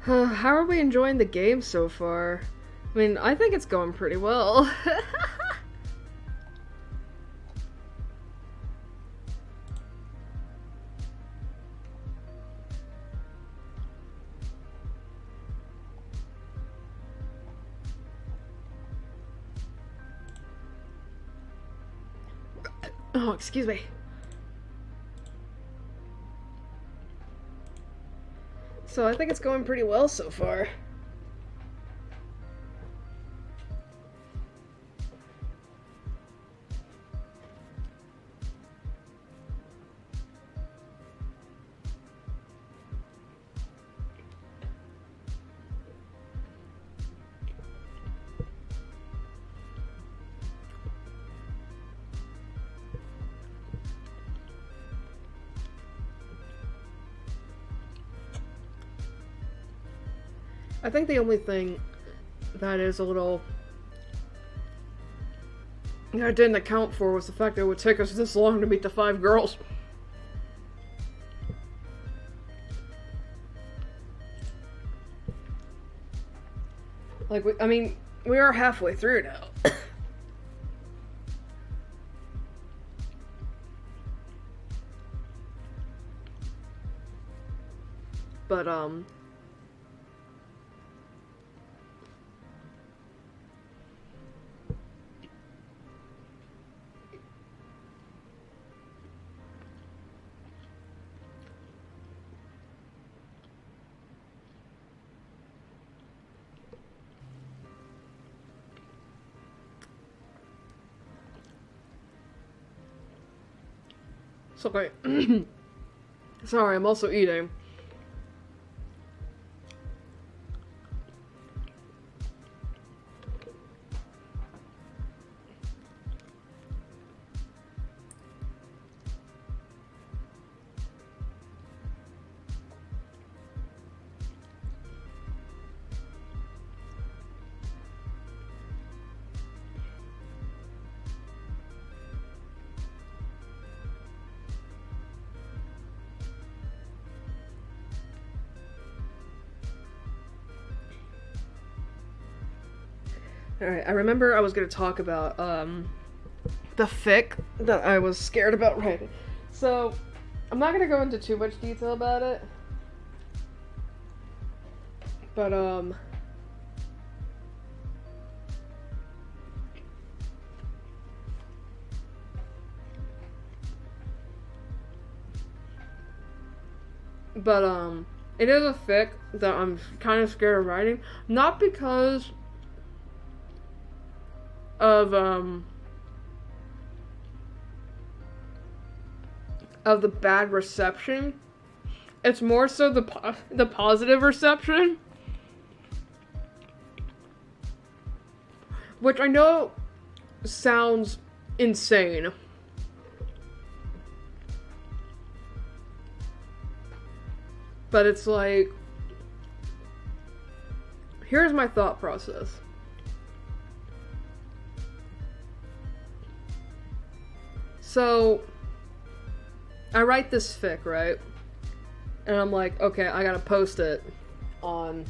How are we enjoying the game so far? I mean, I think it's going pretty well. Oh, excuse me. So I think it's going pretty well so far. I think the only thing that is a little that I didn't account for was the fact that it would take us this long to meet the 5 girls. Like, we are halfway through now. But, sorry. Sorry, I'm also eating. Alright, I remember I was going to talk about, the fic that I was scared about writing. So, I'm not going to go into too much detail about it. But, it is a fic that I'm kind of scared of writing. Not because of the bad reception. It's more so the positive reception, which I know sounds insane, but it's like, here's my thought process. So, I write this fic, right? And I'm like, okay, I gotta post it on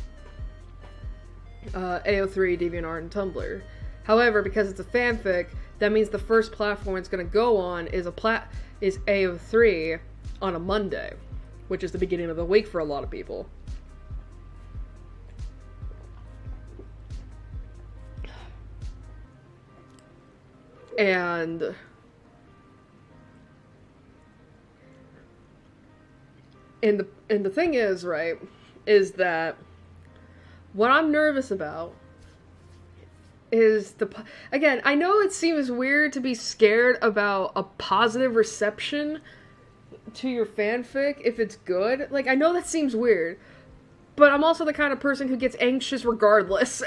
AO3, DeviantArt, and Tumblr. However, because it's a fanfic, that means the first platform it's gonna go on is AO3 on a Monday, which is the beginning of the week for a lot of people. And the thing is, right, is that what I'm nervous about is again, I know it seems weird to be scared about a positive reception to your fanfic if it's good. Like, I know that seems weird, but I'm also the kind of person who gets anxious regardless.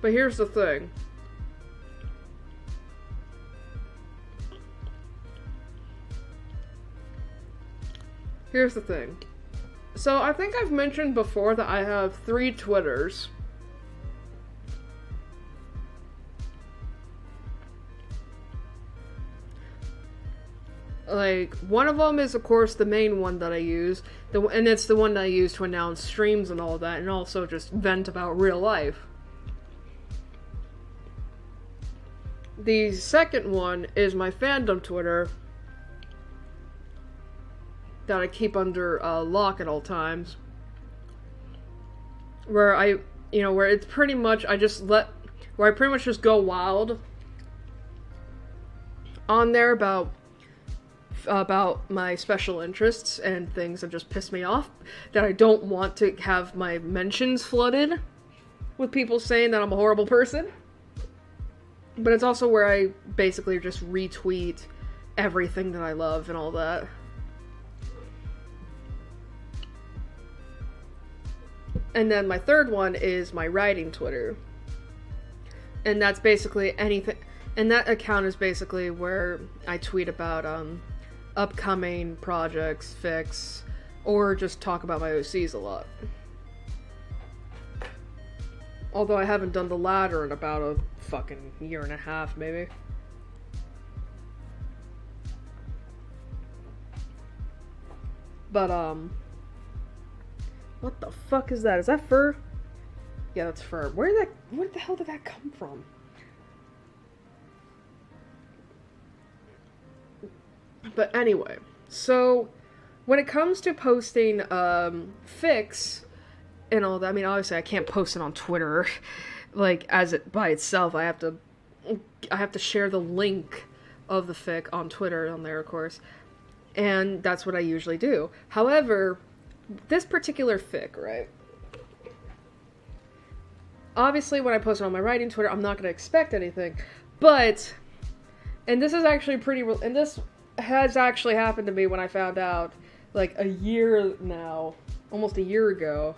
But here's the thing. Here's the thing. So I think I've mentioned before that I have 3 Twitters. Like, one of them is, of course, the main one that I use, and it's the one that I use to announce streams and all that, and also just vent about real life. the second one is my fandom Twitter that I keep under lock at all times. Where where it's pretty much, where I pretty much just go wild on there about my special interests and things that just piss me off, that I don't want to have my mentions flooded with people saying that I'm a horrible person. But it's also where I basically just retweet everything that I love and all that. And then my third one is my writing Twitter. And that's basically anything, and that account is basically where I tweet about upcoming projects, fics, or just talk about my OCs a lot. Although I haven't done the latter in about a fucking year and a half, maybe. But, what the fuck is that? Is that fur? Yeah, that's fur. Where the hell did that come from? But anyway, so when it comes to posting fics and all that, I mean, obviously I can't post it on Twitter like as it by itself. I have to share the link of the fic on Twitter on there, of course. And that's what I usually do. However, this particular fic, right? Obviously, when I post it on my writing Twitter, I'm not going to expect anything. But, and this is actually and this has actually happened to me when I found out, like, a year now, almost a year ago.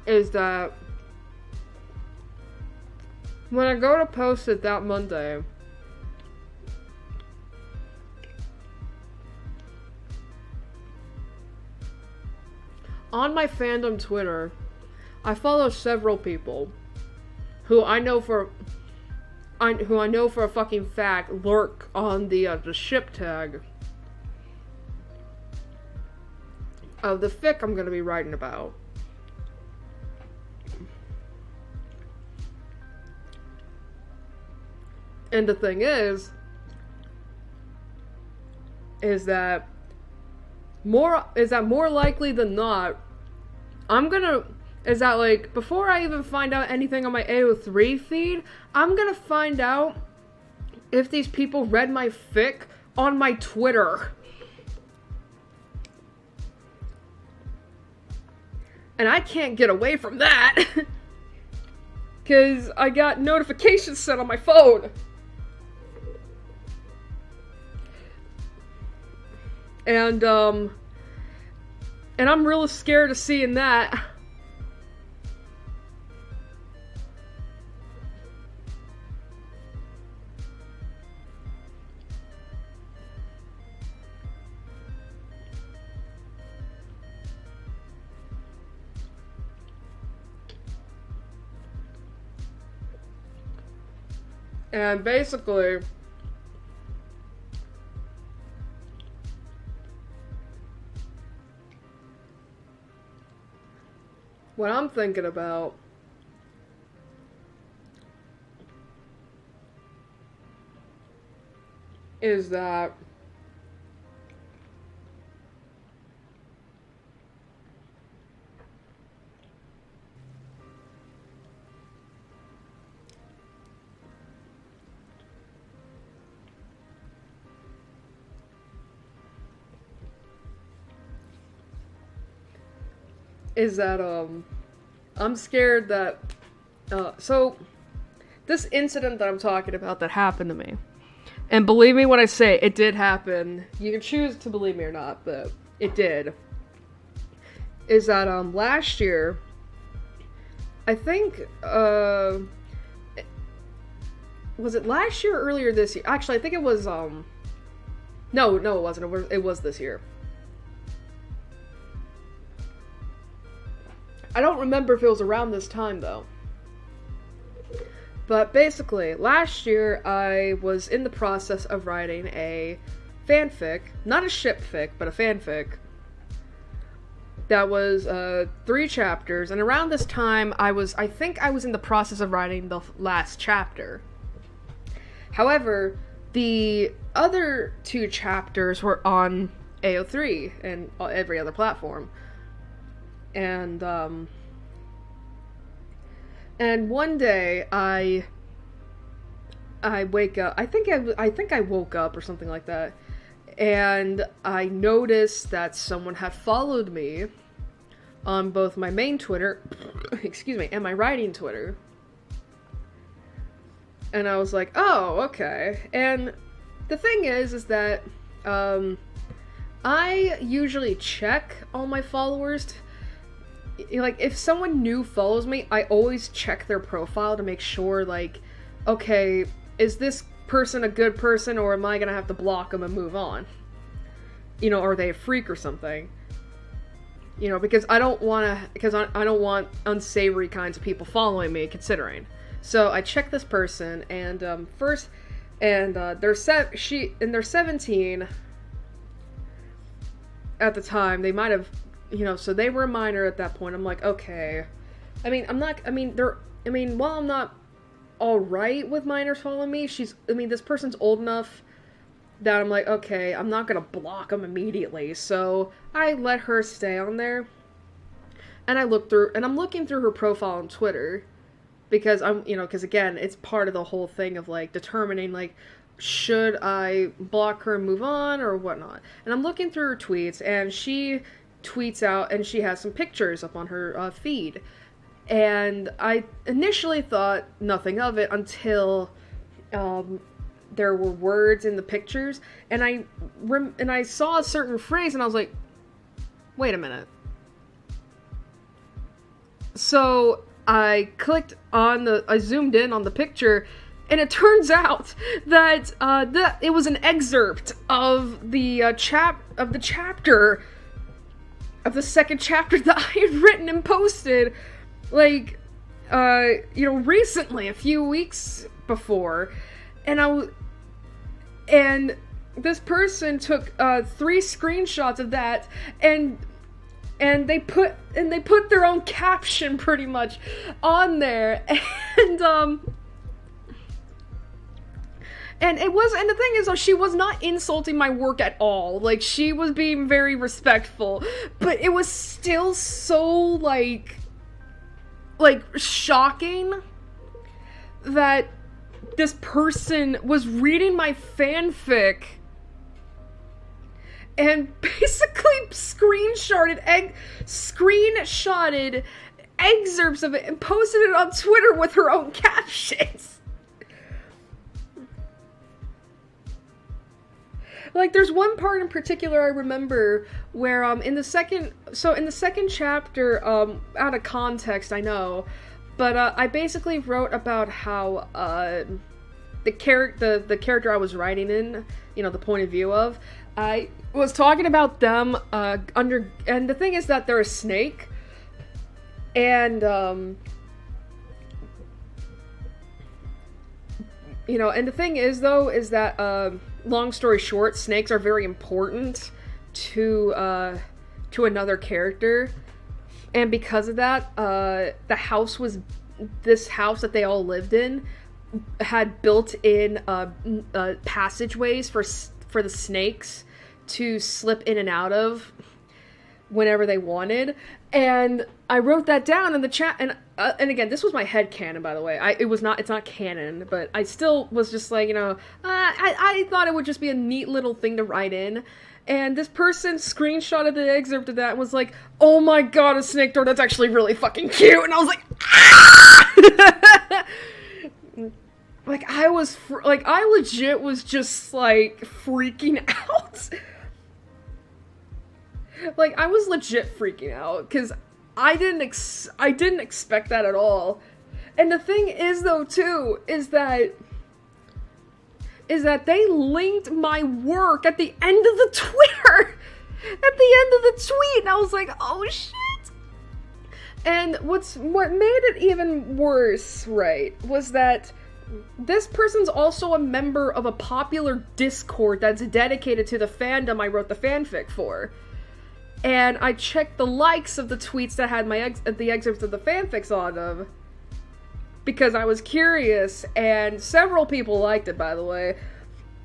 Is that when I go to post it that Monday, on my fandom Twitter, I follow several people who I know for a fucking fact lurk on the ship tag of the fic I'm gonna be writing about. And the thing is that more likely than not, before I even find out anything on my AO3 feed, I'm gonna find out if these people read my fic on my Twitter. And I can't get away from that. Because I got notifications set on my phone. And I'm really scared of seeing that. And basically, what I'm thinking about is that I'm scared that, so, this incident that I'm talking about that happened to me, and believe me when I say it did happen, you can choose to believe me or not, but it did, is that, last year, I think, was it last year or earlier this year? Actually, I think it was, no, it wasn't, it was this year. I don't remember if it was around this time, though. But basically, last year, I was in the process of writing a fanfic, not a ship fic, but a fanfic. That was 3 chapters, and around this time, I think I was in the process of writing the last chapter. However, the other 2 chapters were on AO3 and every other platform. And one day I wake up. I think I woke up or something like that, and I noticed that someone had followed me on both my main Twitter, excuse me, and my writing Twitter. And I was like, oh, okay. And the thing is that I usually check all my followers. Like, if someone new follows me, I always check their profile to make sure, like, okay, is this person a good person, or am I gonna have to block them and move on? You know, are they a freak or something? You know, because I don't want unsavory kinds of people following me, considering. So I checked this person, and they're 17 at the time. They might have, you know, so they were a minor at that point. I'm like, okay. While I'm not alright with minors following me, this person's old enough that I'm like, okay, I'm not gonna block them immediately. So I let her stay on there. And I'm looking through her profile on Twitter. Because because again, it's part of the whole thing of, like, determining, like, should I block her and move on or whatnot. And I'm looking through her tweets, and she tweets out, and she has some pictures up on her feed. And I initially thought nothing of it until there were words in the pictures, and I saw a certain phrase, and I was like, wait a minute. So I zoomed in on the picture, and it turns out that it was an excerpt of the chapter of the second chapter that I had written and posted, like, recently, a few weeks before, and this person took 3 screenshots of that, and they put their own caption pretty much on there, and the thing is, though, she was not insulting my work at all. Like, she was being very respectful, but it was still so, like shocking that this person was reading my fanfic and basically screenshotted excerpts of it and posted it on Twitter with her own captions. Like, there's one part in particular I remember where, in the second chapter, out of context, I know, but, I basically wrote about how, the character I was writing in, the point of view of, I was talking about them, and the thing is that they're a snake, and, and the thing is, though, is that, long story short, snakes are very important to another character, and because of that, this house that they all lived in had built-in passageways for the snakes to slip in and out of whenever they wanted. And I wrote that down in the chat, and again, this was my headcanon, by the way. It's not canon, but I still was just like, I thought it would just be a neat little thing to write in. And this person screenshotted the excerpt of that and was like, oh my god, a snake door, that's actually really fucking cute. And I was like, ah! I legit was just, like, freaking out. Like, I was legit freaking out, because I didn't expect that at all. And the thing is, though, too, is that they linked my work at the end of the Twitter! At the end of the tweet! And I was like, oh shit! And what made it even worse, right, was that this person's also a member of a popular Discord that's dedicated to the fandom I wrote the fanfic for. And I checked the likes of the tweets that had the excerpts of the fanfics on them, because I was curious, and several people liked it, by the way.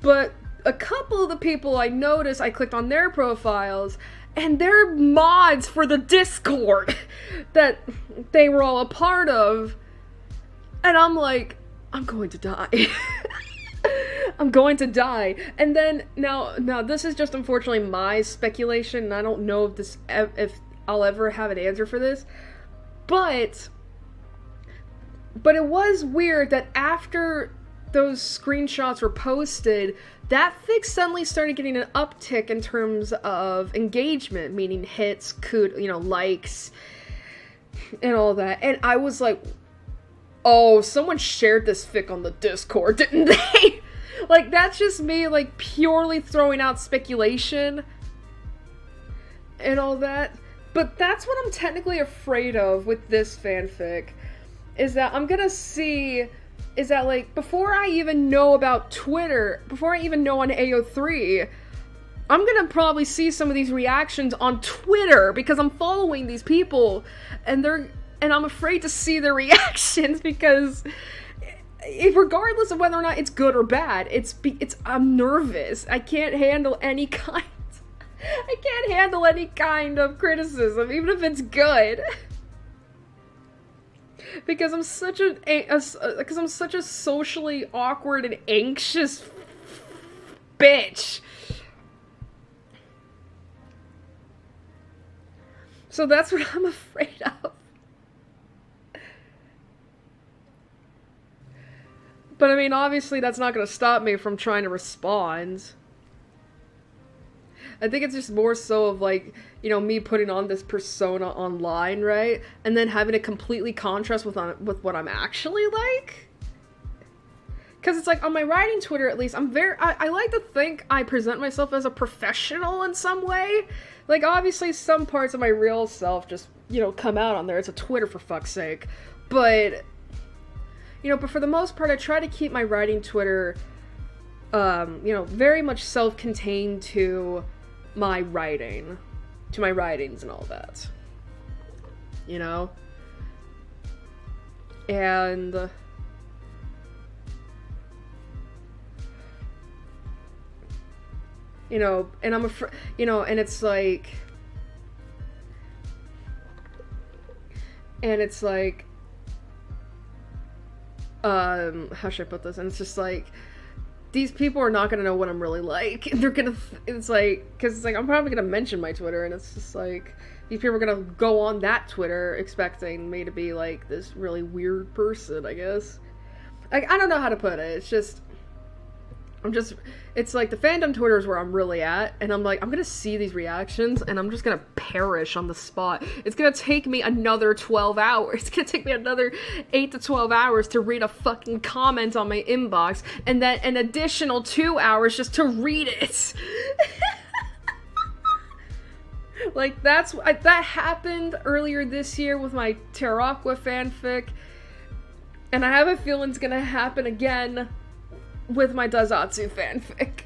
But a couple of the people I noticed, I clicked on their profiles, and they're mods for the Discord that they were all a part of. And I'm like, I'm going to die. I'm going to die. And then, now this is just unfortunately my speculation, and I don't know if I'll ever have an answer for this, but it was weird that after those screenshots were posted, that fic suddenly started getting an uptick in terms of engagement, meaning hits, likes, and all that. And I was like, oh, someone shared this fic on the Discord, didn't they? Like, that's just me, like, purely throwing out speculation and all that. But that's what I'm technically afraid of with this fanfic, is that I'm gonna see, is that, like, before I even know about Twitter, before I even know on AO3, I'm gonna probably see some of these reactions on Twitter, because I'm following these people, and I'm afraid to see their reactions, because regardless of whether or not it's good or bad, I'm nervous. I can't handle any kind of criticism, even if it's good. Because I'm such a socially awkward and anxious bitch. So that's what I'm afraid of. But I mean, obviously that's not going to stop me from trying to respond. I think it's just more so of, like, me putting on this persona online, right? And then having to completely contrast with what I'm actually like. Because it's like, on my writing Twitter at least, I like to think I present myself as a professional in some way. Like, obviously some parts of my real self just, come out on there. It's a Twitter, for fuck's sake. But for the most part, I try to keep my writing Twitter, very much self-contained to my writing. To my writings and all that. And and I'm afraid, and it's like, how should I put this? And it's just like, these people are not gonna know what I'm really like. And they're gonna, because it's like, I'm probably gonna mention my Twitter, and it's just like, these people are gonna go on that Twitter expecting me to be like this really weird person, I guess. Like, I don't know how to put it. It's like the fandom Twitter is where I'm really at, and I'm like, I'm gonna see these reactions, and I'm just gonna perish on the spot. It's gonna take me another 12 hours. It's gonna take me another 8 to 12 hours to read a fucking comment on my inbox, and then an additional 2 hours just to read it. Like, that happened earlier this year with my Terraqua fanfic, and I have a feeling it's gonna happen again with my Dazatsu fanfic.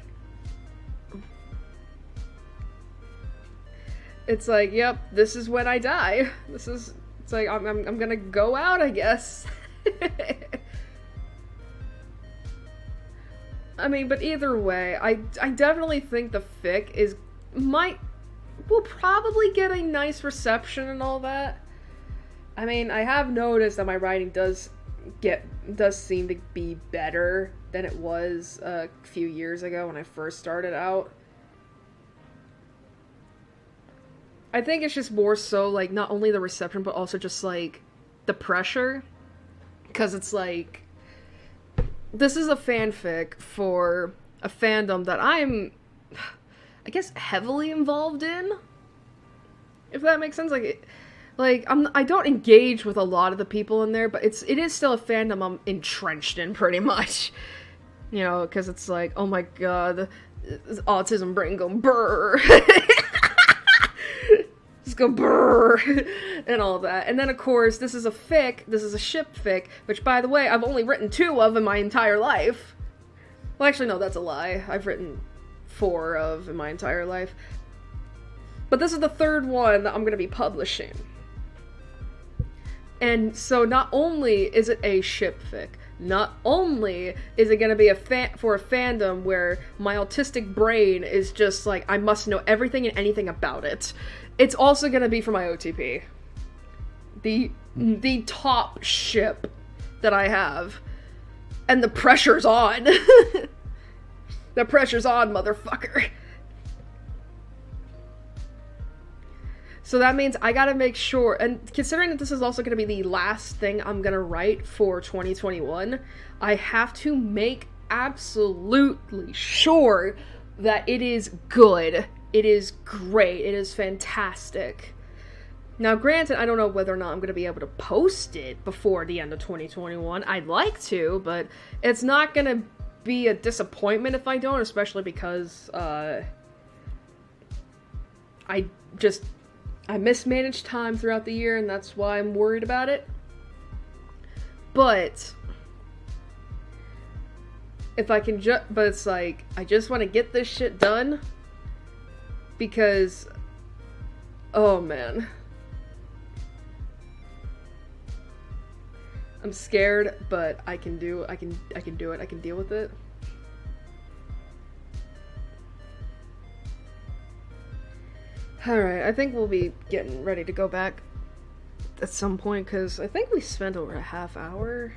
It's like, yep, this is when I die. It's like, I'm gonna go out, I guess. I mean, but either way, I definitely think the fic will probably get a nice reception and all that. I mean, I have noticed that my writing does seem to be better than it was a few years ago when I first started out. I think it's just more so, like, not only the reception, but also just, like, the pressure. Because it's like, this is a fanfic for a fandom that I'm, I guess, heavily involved in. If that makes sense. I don't engage with a lot of the people in there, but it is still a fandom I'm entrenched in, pretty much. Because it's like, oh my god, autism brain going brrr. Just go brrr, and all that. And then, of course, this is a fic, this is a ship fic, which, by the way, I've only written 2 of in my entire life. Well, actually, no, that's a lie. I've written 4 of in my entire life. But this is the 3rd one that I'm going to be publishing. And so not only is it a ship fic, not only is it going to be for a fandom where my autistic brain is just like, I must know everything and anything about it, it's also going to be for my OTP. The top ship that I have. And the pressure's on. The pressure's on, motherfucker. So that means I gotta make sure, and considering that this is also gonna be the last thing I'm gonna write for 2021, I have to make absolutely sure that it is good, it is great, it is fantastic. Now granted, I don't know whether or not I'm gonna be able to post it before the end of 2021. I'd like to, but it's not gonna be a disappointment if I don't, especially because, I mismanaged time throughout the year, and that's why I'm worried about it. But if I can but it's like, I just want to get this shit done, because, oh man. I'm scared, but I can do it, I can deal with it. Alright, I think we'll be getting ready to go back at some point, because I think we spent over a half hour.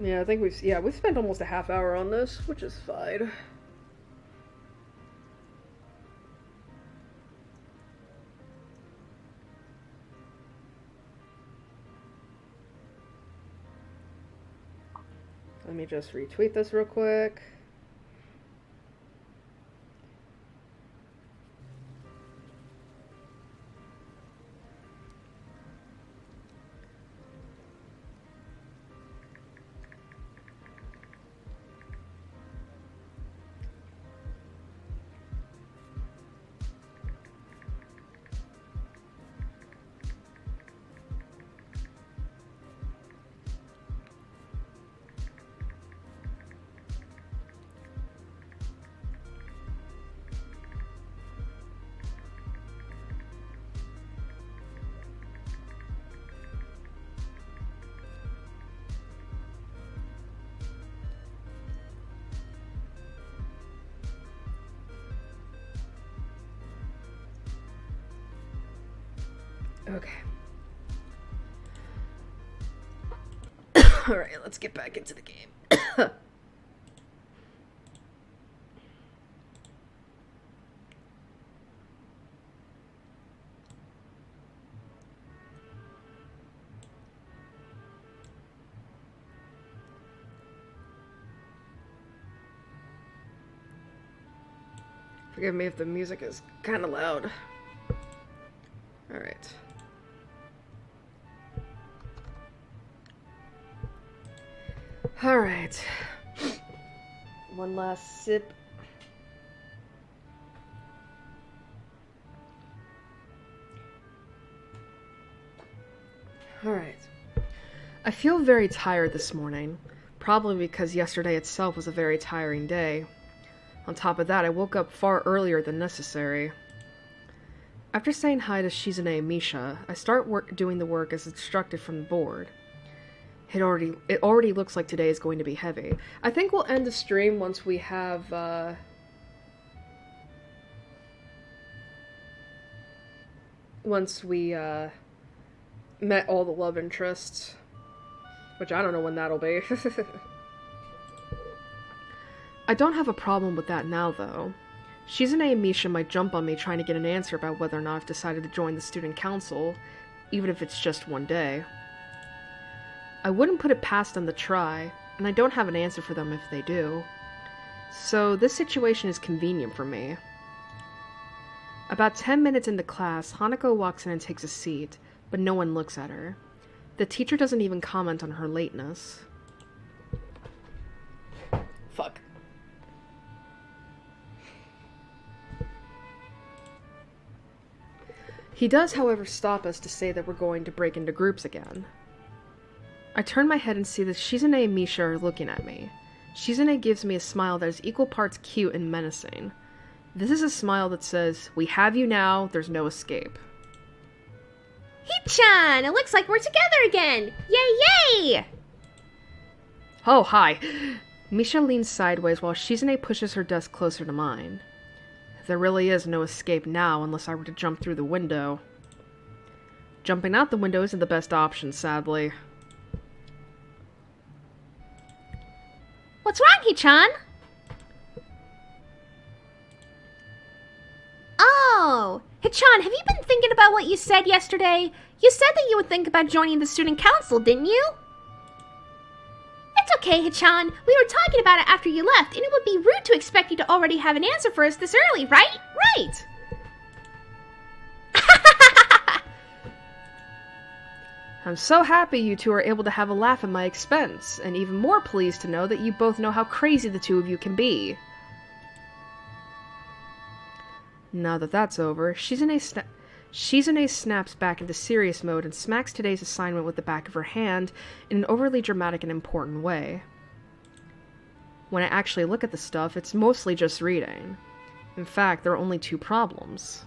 Yeah, I think we've spent almost a half hour on this, which is fine. Let me just retweet this real quick. Okay. Alright, let's get back into the game. Forgive me if the music is kind of loud. Alright. Alright. One last sip. Alright. I feel very tired this morning, probably because yesterday itself was a very tiring day. On top of that, I woke up far earlier than necessary. After saying hi to Shizune and Misha, I start doing the work as instructed from the board. It already looks like today is going to be heavy. I think we'll end the stream once we have, once we, met all the love interests. Which I don't know when that'll be. I don't have a problem with that now, though. Shizune and Misha might jump on me trying to get an answer about whether or not I've decided to join the student council, even if it's just one day. I wouldn't put it past them to try, and I don't have an answer for them if they do. So this situation is convenient for me. About 10 minutes into class, Hanako walks in and takes a seat, but no one looks at her. The teacher doesn't even comment on her lateness. Fuck. He does, however, stop us to say that we're going to break into groups again. I turn my head and see that Shizune and Misha are looking at me. Shizune gives me a smile that is equal parts cute and menacing. This is a smile that says, "We have you now, there's no escape." Hichan! It looks like we're together again! Yay, yay! Oh, hi. Misha leans sideways while Shizune pushes her desk closer to mine. There really is no escape now unless I were to jump through the window. Jumping out the window isn't the best option, sadly. What's wrong, Hichan? Oh, Hichan, have you been thinking about what you said yesterday? You said that you would think about joining the student council, didn't you? It's okay, Hichan. We were talking about it after you left, and it would be rude to expect you to already have an answer for us this early, right? Right! I'm so happy you two are able to have a laugh at my expense, and even more pleased to know that you both know how crazy the two of you can be. Now that that's over, Shizune snaps back into serious mode and smacks today's assignment with the back of her hand in an overly dramatic and important way. When I actually look at the stuff, it's mostly just reading. In fact, there are only 2 problems.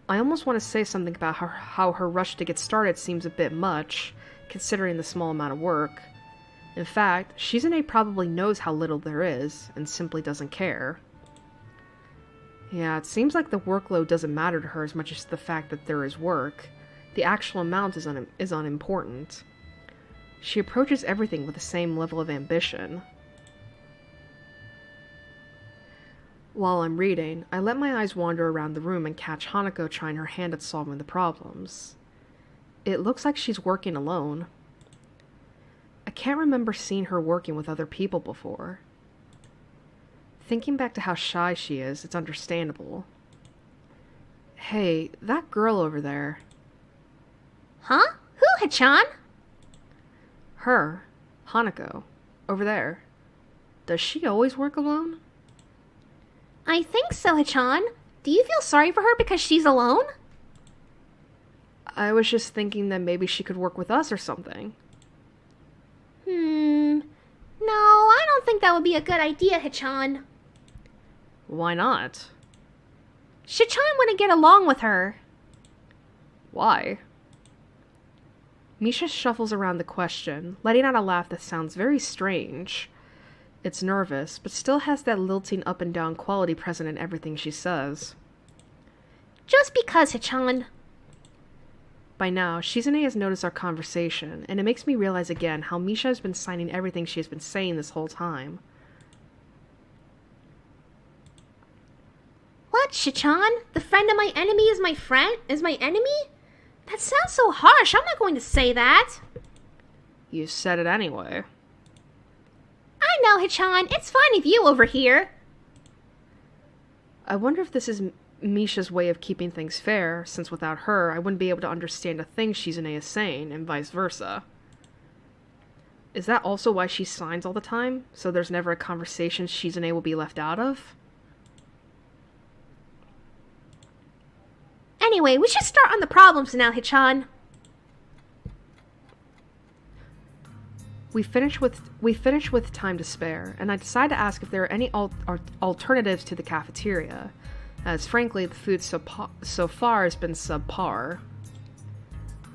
I almost want to say something about how her rush to get started seems a bit much, considering the small amount of work. In fact, Shizune probably knows how little there is, and simply doesn't care. Yeah, it seems like the workload doesn't matter to her as much as the fact that there is work. The actual amount is unimportant. She approaches everything with the same level of ambition. While I'm reading, I let my eyes wander around the room and catch Hanako trying her hand at solving the problems. It looks like she's working alone. I can't remember seeing her working with other people before. Thinking back to how shy she is, it's understandable. Hey, that girl over there. Huh? Who, Hichan? Her. Hanako. Over there. Does she always work alone? I think so, Hichan. Do you feel sorry for her because she's alone? I was just thinking that maybe she could work with us or something. No, I don't think that would be a good idea, Hichan. Why not? Hichan wouldn't get along with her. Why? Misha shuffles around the question, letting out a laugh that sounds very strange. It's nervous, but still has that lilting up and down quality present in everything she says. Just because, Hichan. By now, Shizune has noticed our conversation, and it makes me realize again how Misha has been signing everything she has been saying this whole time. What, Hichan? The friend of my enemy is my friend? Is my enemy? That sounds so harsh. I'm not going to say that. You said it anyway. I know, Hichan. It's fine if you over here. I wonder if this is Misha's way of keeping things fair, since without her, I wouldn't be able to understand a thing Shizune is saying, and vice versa. Is that also why she signs all the time? So there's never a conversation Shizune will be left out of? Anyway, we should start on the problems now, Hichan. We finish with time to spare, and I decide to ask if there are any alternatives to the cafeteria, as frankly the food so far has been subpar.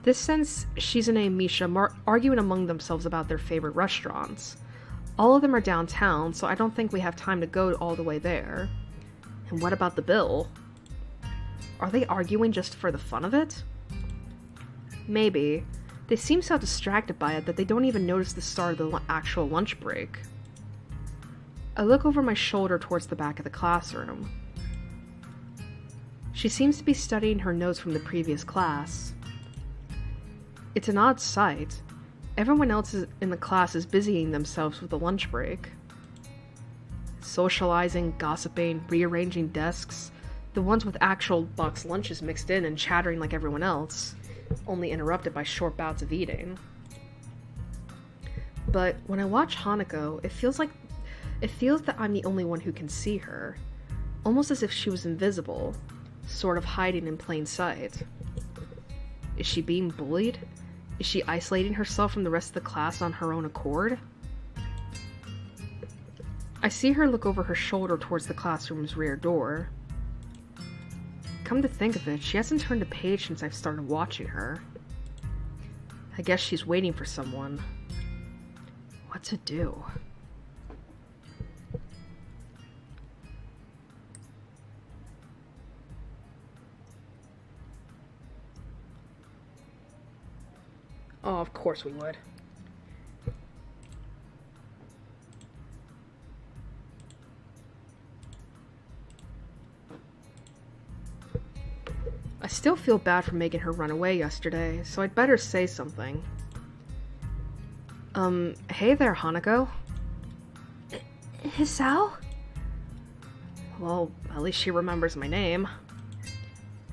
This sends Shizune and Misha arguing among themselves about their favorite restaurants. All of them are downtown, so I don't think we have time to go all the way there. And what about the bill? Are they arguing just for the fun of it? Maybe. They seem so distracted by it that they don't even notice the start of the actual lunch break. I look over my shoulder towards the back of the classroom. She seems to be studying her notes from the previous class. It's an odd sight. Everyone else in the class is busying themselves with the lunch break. Socializing, gossiping, rearranging desks, the ones with actual boxed lunches mixed in and chattering like everyone else, only interrupted by short bouts of eating. But when I watch Hanako, it feels that I'm the only one who can see her, almost as if she was invisible. sort of hiding in plain sight. Is she being bullied? Is she isolating herself from the rest of the class on her own accord? I see her look over her shoulder towards the classroom's rear door. Come to think of it, she hasn't turned a page since I've started watching her. I guess she's waiting for someone. What to do? Oh, of course we would. I still feel bad for making her run away yesterday, so I'd better say something. Hey there, Hanako. Hisao? Well, at least she remembers my name.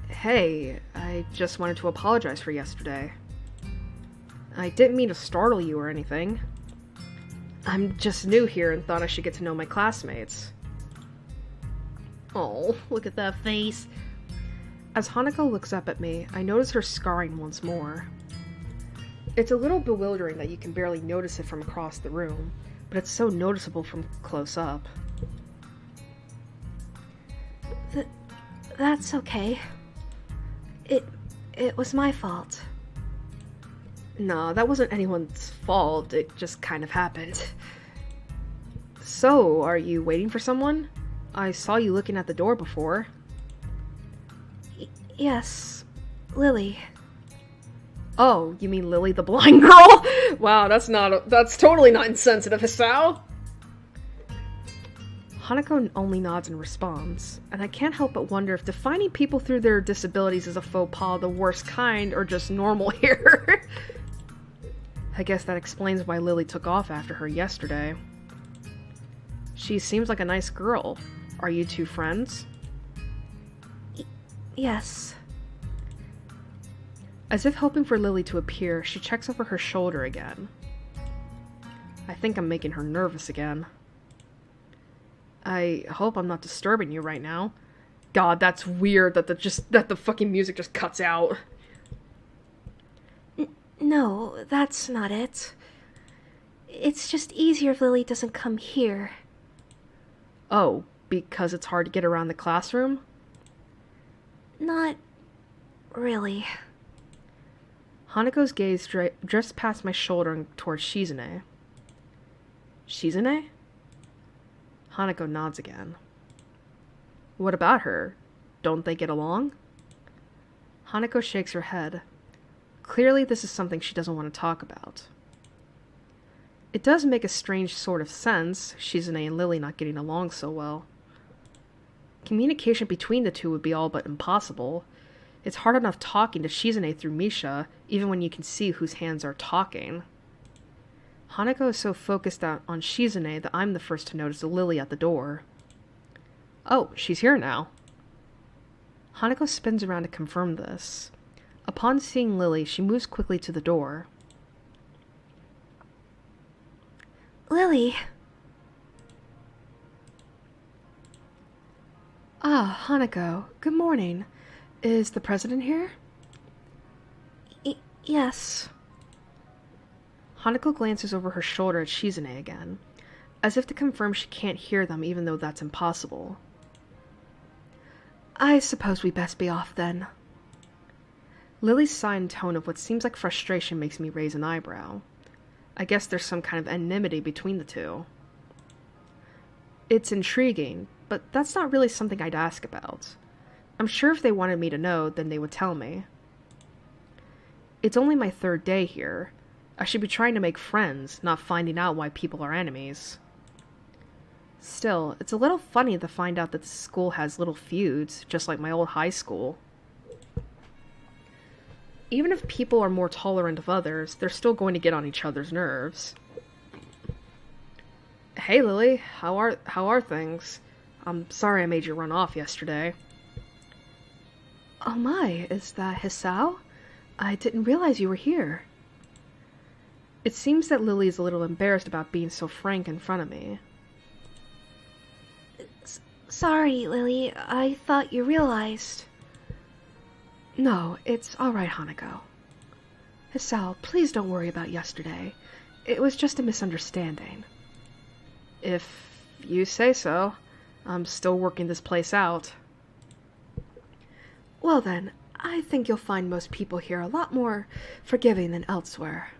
Hey, I just wanted to apologize for yesterday. I didn't mean to startle you or anything. I'm just new here and thought I should get to know my classmates. Oh, look at that face. As Hanako looks up at me, I notice her scarring once more. It's a little bewildering that you can barely notice it from across the room, but it's so noticeable from close up. That's okay. It was my fault. Nah, that wasn't anyone's fault, it just kind of happened. So, are you waiting for someone? I saw you looking at the door before. Yes, Lily. Oh, you mean Lily the blind girl? Wow, that's totally not insensitive, Hisao. Hanako only nods in response, and I can't help but wonder if defining people through their disabilities is a faux pas the worst kind or just normal here. I guess that explains why Lily took off after her yesterday. She seems like a nice girl. Are you two friends? Yes. As if hoping for Lily to appear, she checks over her shoulder again. I think I'm making her nervous again. I hope I'm not disturbing you right now. God, that's weird that the fucking music just cuts out. No, that's not it. It's just easier if Lily doesn't come here. Oh, because it's hard to get around the classroom? Not really. Hanako's gaze drifts past my shoulder and towards Shizune. Shizune? Hanako nods again. What about her? Don't they get along? Hanako shakes her head. Clearly this is something she doesn't want to talk about. It does make a strange sort of sense, Shizune and Lily not getting along so well. Communication between the two would be all but impossible. It's hard enough talking to Shizune through Misha, even when you can see whose hands are talking. Hanako is so focused on Shizune that I'm the first to notice Lily at the door. Oh, she's here now. Hanako spins around to confirm this. Upon seeing Lily, she moves quickly to the door. Lily. Ah, Hanako. Good morning. Is the president here? Yes. Hanako glances over her shoulder at Shizune again, as if to confirm she can't hear them even though that's impossible. I suppose we best be off then. Lily's sigh and tone of what seems like frustration makes me raise an eyebrow. I guess there's some kind of enmity between the two. It's intriguing, but that's not really something I'd ask about. I'm sure if they wanted me to know, then they would tell me. It's only my third day here. I should be trying to make friends, not finding out why people are enemies. Still, it's a little funny to find out that this school has little feuds, just like my old high school. Even if people are more tolerant of others, they're still going to get on each other's nerves. Hey Lily, how are things? I'm sorry I made you run off yesterday. Oh my, is that Hisao? I didn't realize you were here. It seems that Lily is a little embarrassed about being so frank in front of me. Sorry, Lily. I thought you realized. No, it's alright, Hanako. Hisao, please don't worry about yesterday. It was just a misunderstanding. If you say so. I'm still working this place out. Well then, I think you'll find most people here a lot more forgiving than elsewhere.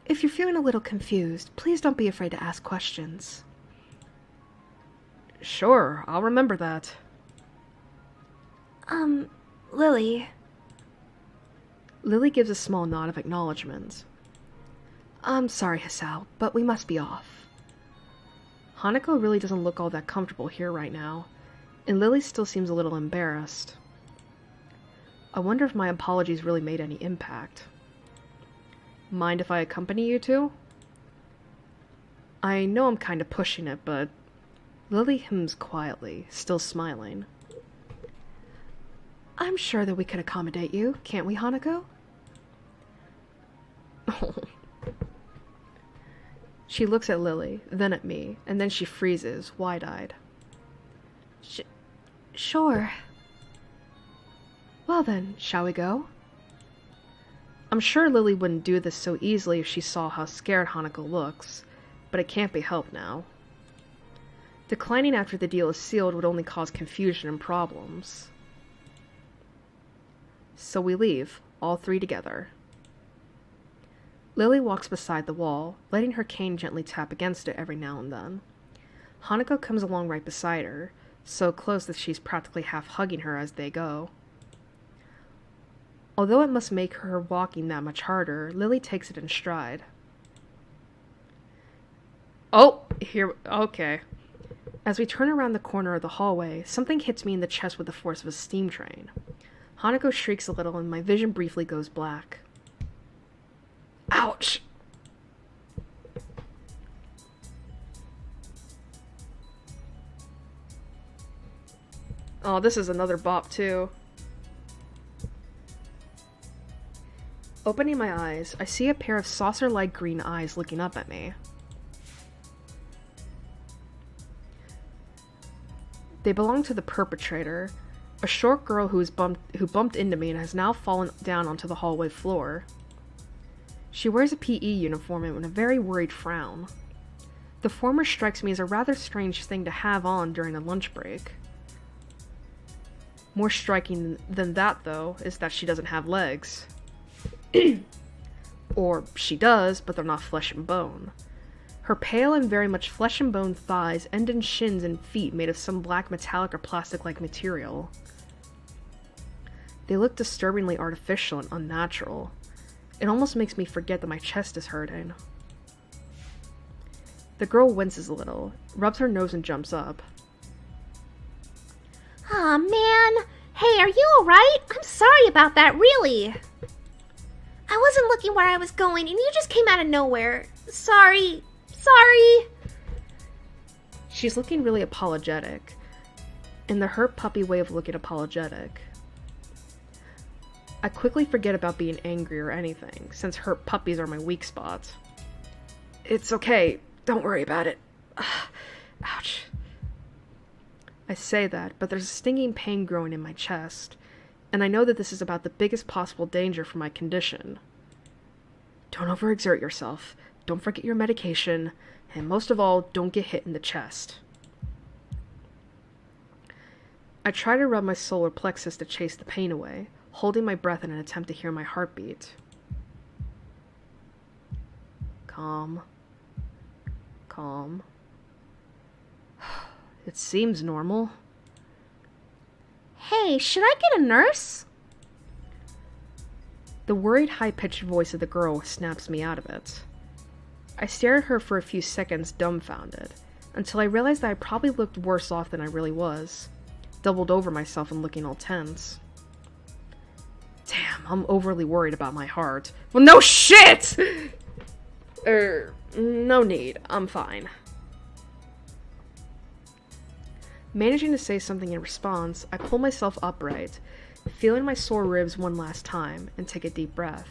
If you're feeling a little confused, please don't be afraid to ask questions. Sure, I'll remember that. Lily. Lily gives a small nod of acknowledgement. I'm sorry, Hisao, but we must be off. Hanako really doesn't look all that comfortable here right now, and Lily still seems a little embarrassed. I wonder if my apologies really made any impact. Mind if I accompany you two? I know I'm kind of pushing it, but Lily hems quietly, still smiling. I'm sure that we could accommodate you, can't we, Hanako? She looks at Lily, then at me, and then she freezes, wide-eyed. Sure. Well then, shall we go? I'm sure Lily wouldn't do this so easily if she saw how scared Hanako looks, but it can't be helped now. Declining after the deal is sealed would only cause confusion and problems. So we leave, all three together. Lily walks beside the wall, letting her cane gently tap against it every now and then. Hanako comes along right beside her, so close that she's practically half hugging her as they go. Although it must make her walking that much harder, Lily takes it in stride. Oh, here, okay. As we turn around the corner of the hallway, something hits me in the chest with the force of a steam train. Hanako shrieks a little and my vision briefly goes black. Ouch! Oh, this is another bop too. Opening my eyes, I see a pair of saucer-like green eyes looking up at me. They belong to the perpetrator, a short girl who bumped into me and has now fallen down onto the hallway floor. She wears a PE uniform and a very worried frown. The former strikes me as a rather strange thing to have on during a lunch break. More striking than that, though, is that she doesn't have legs. Or she does, but they're not flesh and bone. Her pale and very much flesh and bone thighs end in shins and feet made of some black metallic or plastic-like material. They look disturbingly artificial and unnatural. It almost makes me forget that my chest is hurting. The girl winces a little, rubs her nose and jumps up. Aw, man. Hey, are you alright? I'm sorry about that, really. I wasn't looking where I was going, and you just came out of nowhere. Sorry. She's looking really apologetic, in the hurt puppy way of looking apologetic. I quickly forget about being angry or anything, since hurt puppies are my weak spot. It's okay, don't worry about it. Ouch. I say that, but there's a stinging pain growing in my chest, and I know that this is about the biggest possible danger for my condition. Don't overexert yourself, don't forget your medication, and most of all, don't get hit in the chest. I try to rub my solar plexus to chase the pain away, holding my breath in an attempt to hear my heartbeat. Calm. Calm. It seems normal. Hey, should I get a nurse? The worried, high-pitched voice of the girl snaps me out of it. I stare at her for a few seconds dumbfounded, until I realized that I probably looked worse off than I really was, doubled over myself and looking all tense. Damn, I'm overly worried about my heart. Well, no shit! No need. I'm fine. Managing to say something in response, I pull myself upright, feeling my sore ribs one last time, and take a deep breath.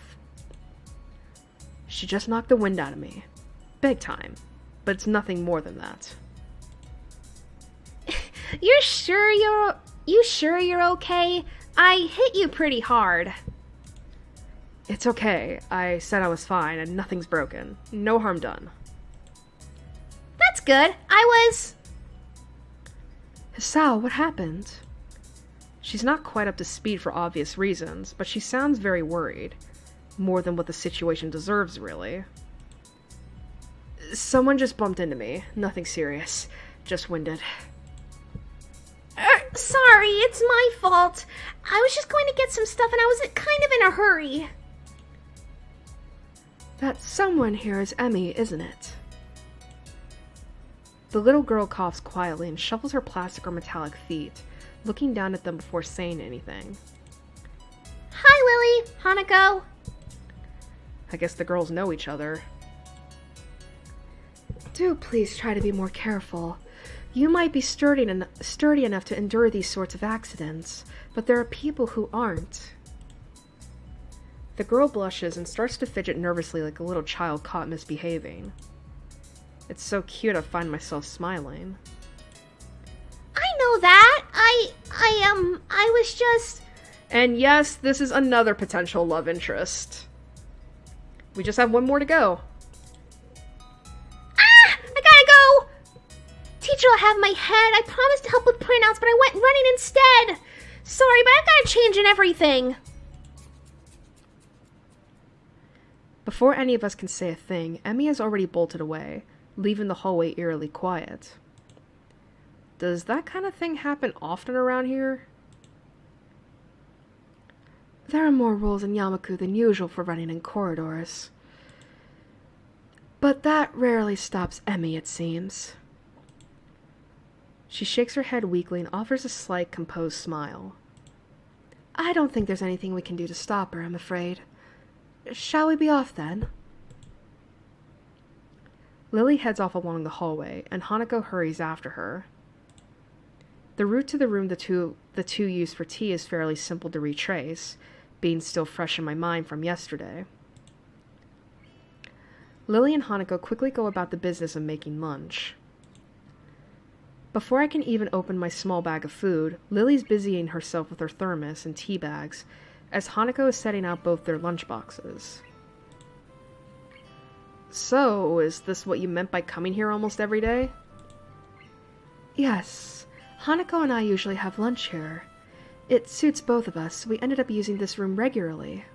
She just knocked the wind out of me. Big time. But it's nothing more than that. You sure you're okay? I hit you pretty hard. It's okay. I said I was fine and nothing's broken. No harm done. That's good. I was... Hisao, what happened? She's not quite up to speed for obvious reasons, but she sounds very worried. More than what the situation deserves, really. Someone just bumped into me. Nothing serious. Just winded. Sorry, it's my fault. I was just going to get some stuff and I was kind of in a hurry. That someone here is Emmy, isn't it? The little girl coughs quietly and shuffles her plastic or metallic feet, looking down at them before saying anything. Hi, Lily. Hanako. I guess the girls know each other. Do please try to be more careful. You might be sturdy enough to endure these sorts of accidents, but there are people who aren't. The girl blushes and starts to fidget nervously like a little child caught misbehaving. It's so cute I find myself smiling. I know that. I was just... And yes, this is another potential love interest. We just have one more to go. I gotta go! Teacher will have my head. I promised to help with printouts, but I went running instead. Sorry, but I gotta change and everything. Before any of us can say a thing, Emmy has already bolted away, leaving the hallway eerily quiet. Does that kind of thing happen often around here? There are more rules in Yamaku than usual for running in corridors. But that rarely stops Emmy, it seems. She shakes her head weakly and offers a slight, composed smile. I don't think there's anything we can do to stop her, I'm afraid. Shall we be off, then? Lily heads off along the hallway, and Hanako hurries after her. The route to the room the two used for tea is fairly simple to retrace, being still fresh in my mind from yesterday. Lily and Hanako quickly go about the business of making lunch. Before I can even open my small bag of food, Lily's busying herself with her thermos and tea bags, as Hanako is setting out both their lunchboxes. So, is this what you meant by coming here almost every day? Yes. Hanako and I usually have lunch here. It suits both of us, so we ended up using this room regularly.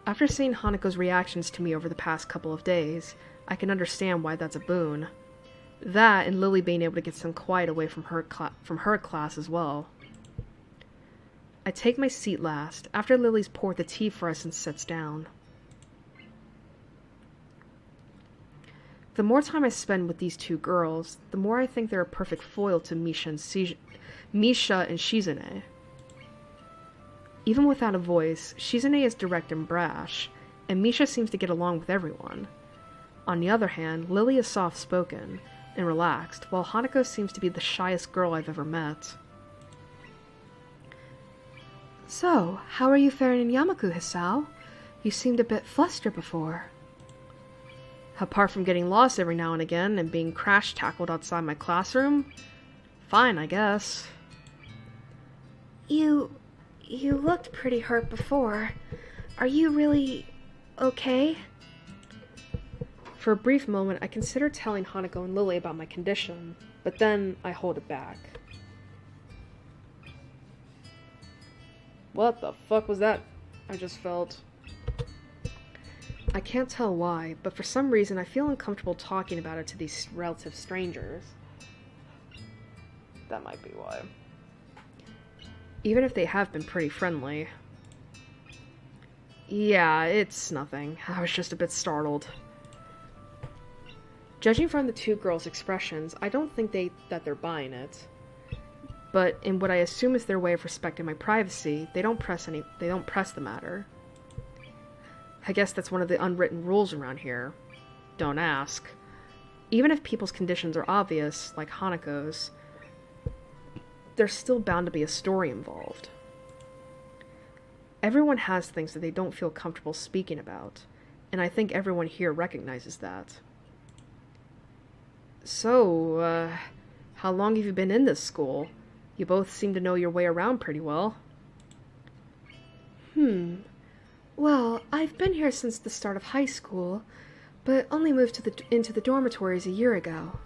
After seeing Hanako's reactions to me over the past couple of days, I can understand why that's a boon. That, and Lily being able to get some quiet away from her class as well. I take my seat last, after Lily's poured the tea for us and sits down. The more time I spend with these two girls, the more I think they're a perfect foil to Misha and Shizune. Even without a voice, Shizune is direct and brash, and Misha seems to get along with everyone. On the other hand, Lily is soft-spoken and relaxed, while Hanako seems to be the shyest girl I've ever met. So, how are you faring in Yamaku, Hisao? You seemed a bit flustered before. Apart from getting lost every now and again and being crash-tackled outside my classroom, fine, I guess. You looked pretty hurt before. Are you really okay? For a brief moment, I considered telling Hanako and Lily about my condition, but then I hold it back. What the fuck was that I just felt? I can't tell why, but for some reason I feel uncomfortable talking about it to these relative strangers. That might be why. Even if they have been pretty friendly. Yeah, it's nothing. I was just a bit startled. Judging from the two girls' expressions, I don't think that they're buying it. But in what I assume is their way of respecting my privacy, they don't press the matter. I guess that's one of the unwritten rules around here. Don't ask. Even if people's conditions are obvious, like Hanako's, there's still bound to be a story involved. Everyone has things that they don't feel comfortable speaking about, and I think everyone here recognizes that. So, how long have you been in this school? You both seem to know your way around pretty well. Well, I've been here since the start of high school, but only moved into the dormitories a year ago.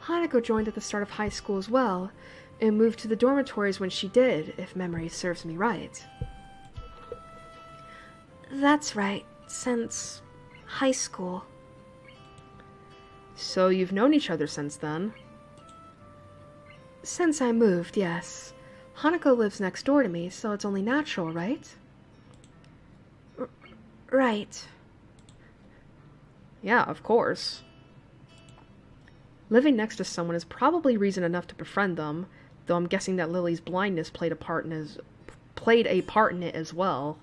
Hanako joined at the start of high school as well, and moved to the dormitories when she did, if memory serves me right. That's right, since high school. So you've known each other since then? Since I moved, yes. Hanako lives next door to me, so it's only natural, right? Right. Yeah, of course. Living next to someone is probably reason enough to befriend them, though I'm guessing that Lily's blindness played a part in it as well.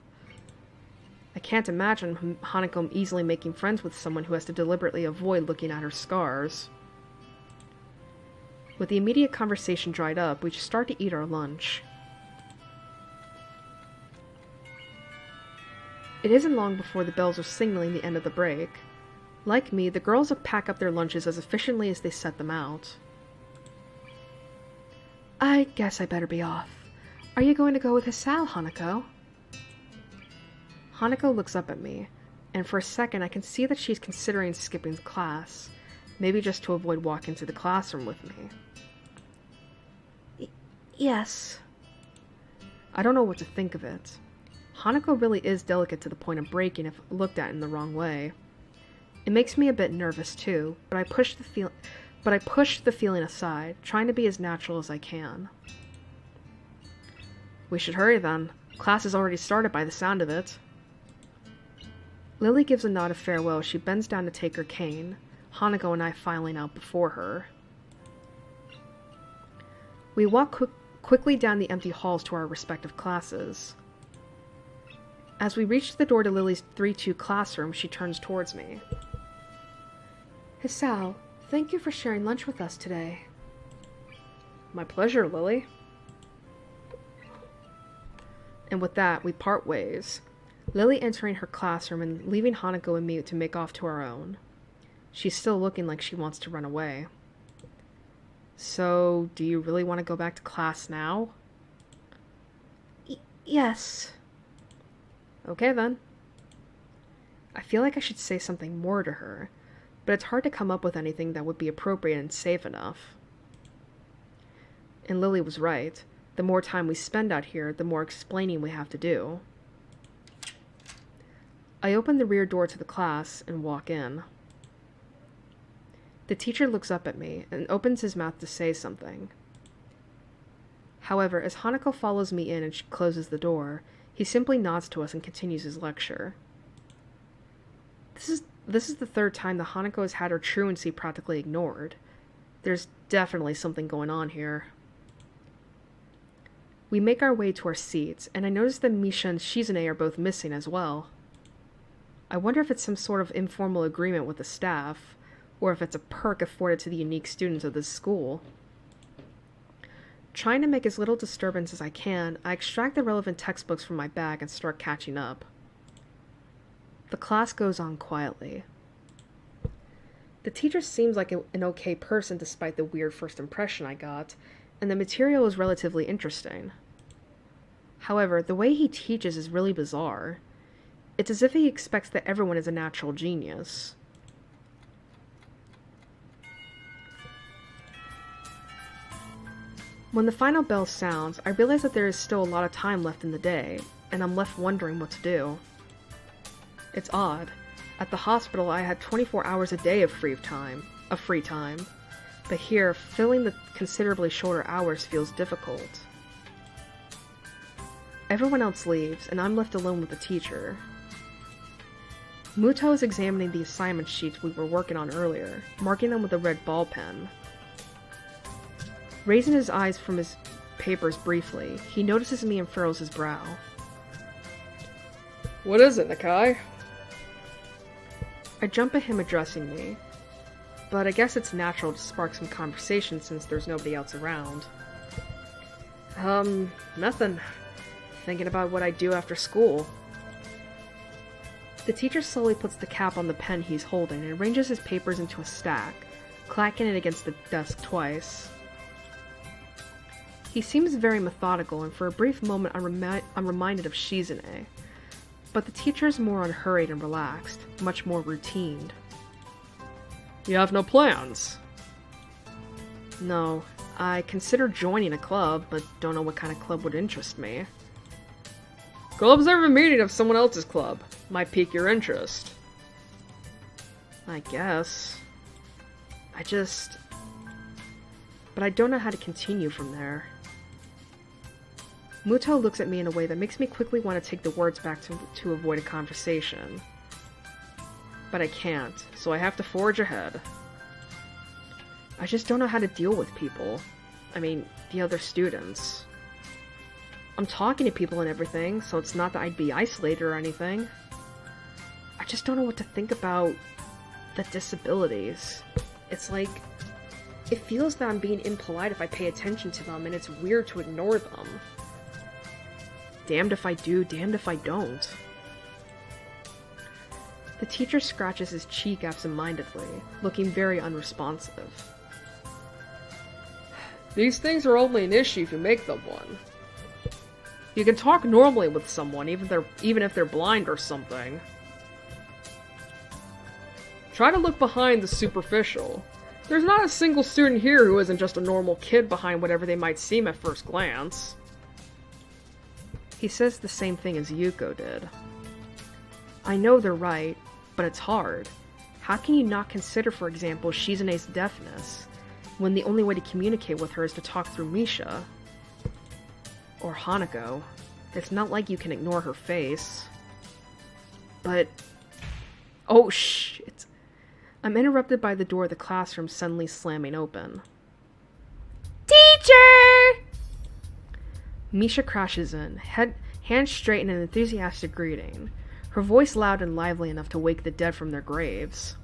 I can't imagine Hanako easily making friends with someone who has to deliberately avoid looking at her scars. With the immediate conversation dried up, we start to eat our lunch. It isn't long before the bells are signaling the end of the break. Like me, the girls pack up their lunches as efficiently as they set them out. I guess I better be off. Are you going to go with Hisao, Hanako? Hanako looks up at me, and for a second I can see that she's considering skipping class, maybe just to avoid walking to the classroom with me. Yes. I don't know what to think of it. Hanako really is delicate to the point of breaking if looked at in the wrong way. It makes me a bit nervous too, but I push the feeling aside, trying to be as natural as I can. We should hurry then. Class has already started by the sound of it. Lily gives a nod of farewell as she bends down to take her cane, Hanako and I filing out before her. We walk quickly down the empty halls to our respective classes. As we reach the door to Lily's 3-2 classroom, she turns towards me. Hisao, thank you for sharing lunch with us today. My pleasure, Lily. And with that, we part ways, Lily entering her classroom and leaving Hanako and me to make off to our own. She's still looking like she wants to run away. So, do you really want to go back to class now? Yes. Okay then. I feel like I should say something more to her, but it's hard to come up with anything that would be appropriate and safe enough. And Lily was right. The more time we spend out here, the more explaining we have to do. I open the rear door to the class and walk in. The teacher looks up at me and opens his mouth to say something. However, as Hanako follows me in and closes the door, he simply nods to us and continues his lecture. This is the third time that Hanako has had her truancy practically ignored. There's definitely something going on here. We make our way to our seats, and I notice that Misha and Shizune are both missing as well. I wonder if it's some sort of informal agreement with the staff, or if it's a perk afforded to the unique students of this school. Trying to make as little disturbance as I can, I extract the relevant textbooks from my bag and start catching up. The class goes on quietly. The teacher seems like an okay person despite the weird first impression I got, and the material is relatively interesting. However, the way he teaches is really bizarre. It's as if he expects that everyone is a natural genius. When the final bell sounds, I realize that there is still a lot of time left in the day, and I'm left wondering what to do. It's odd. At the hospital, I had 24 hours a day of free time, but here, filling the considerably shorter hours feels difficult. Everyone else leaves, and I'm left alone with the teacher. Muto is examining the assignment sheets we were working on earlier, marking them with a red ball pen. Raising his eyes from his papers briefly, he notices me and furrows his brow. What is it, Nakai? I jump at him addressing me, but I guess it's natural to spark some conversation since there's nobody else around. Nothing. Thinking about what I do after school. The teacher slowly puts the cap on the pen he's holding and arranges his papers into a stack, clacking it against the desk twice. He seems very methodical, and for a brief moment I'm reminded of Shizune. But the teacher is more unhurried and relaxed, much more routine. You have no plans? No, I consider joining a club, but don't know what kind of club would interest me. Go observe a meeting of someone else's club. Might pique your interest. I guess. But I don't know how to continue from there. Muto looks at me in a way that makes me quickly want to take the words back to avoid a conversation. But I can't, so I have to forge ahead. I just don't know how to deal with people. I mean, the other students. I'm talking to people and everything, so it's not that I'd be isolated or anything. I just don't know what to think about the disabilities. It's like, it feels that I'm being impolite if I pay attention to them, and it's weird to ignore them. Damned if I do, damned if I don't. The teacher scratches his cheek absentmindedly, looking very unresponsive. These things are only an issue if you make them one. You can talk normally with someone, even if they're blind or something. Try to look behind the superficial. There's not a single student here who isn't just a normal kid behind whatever they might seem at first glance. He says the same thing as Yuko did. I know they're right, but it's hard. How can you not consider, for example, Shizune's deafness, when the only way to communicate with her is to talk through Misha? Or Hanako. It's not like you can ignore her face. But... oh, shit. I'm interrupted by the door of the classroom suddenly slamming open. Teacher! Misha crashes in, hands straight in an enthusiastic greeting, her voice loud and lively enough to wake the dead from their graves.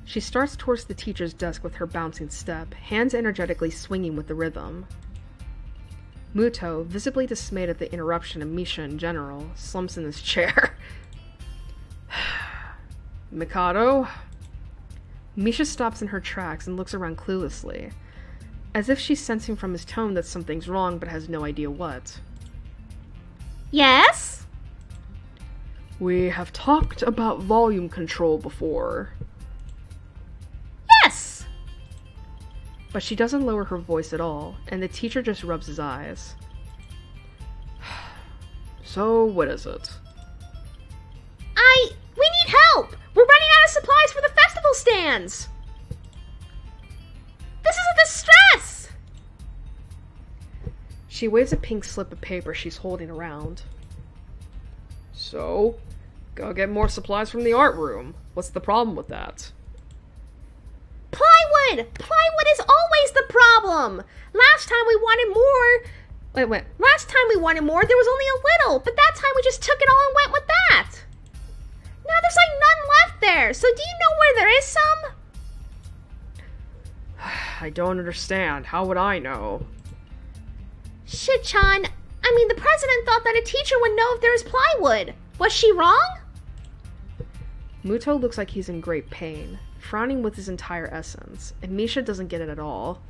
She starts towards the teacher's desk with her bouncing step, hands energetically swinging with the rhythm. Muto, visibly dismayed at the interruption and Misha in general, slumps in his chair. Mikado? Misha stops in her tracks and looks around cluelessly, as if she's sensing from his tone that something's wrong but has no idea what. Yes? We have talked about volume control before. Yes! But she doesn't lower her voice at all, and the teacher just rubs his eyes. So, what is it? We need help! We're running out of supplies for the festival stands! This is a distress! She waves a pink slip of paper she's holding around. So, go get more supplies from the art room. What's the problem with that? Plywood! Plywood is always the problem! Last time we wanted more... Wait. Last time we wanted more, there was only a little, but that time we just took it all and went with that! Now there's like none left there, so do you know where there is some? I don't understand. How would I know? Shit-chan, I mean, the president thought that a teacher would know if there was plywood. Was she wrong? Muto looks like he's in great pain, frowning with his entire essence, and Misha doesn't get it at all.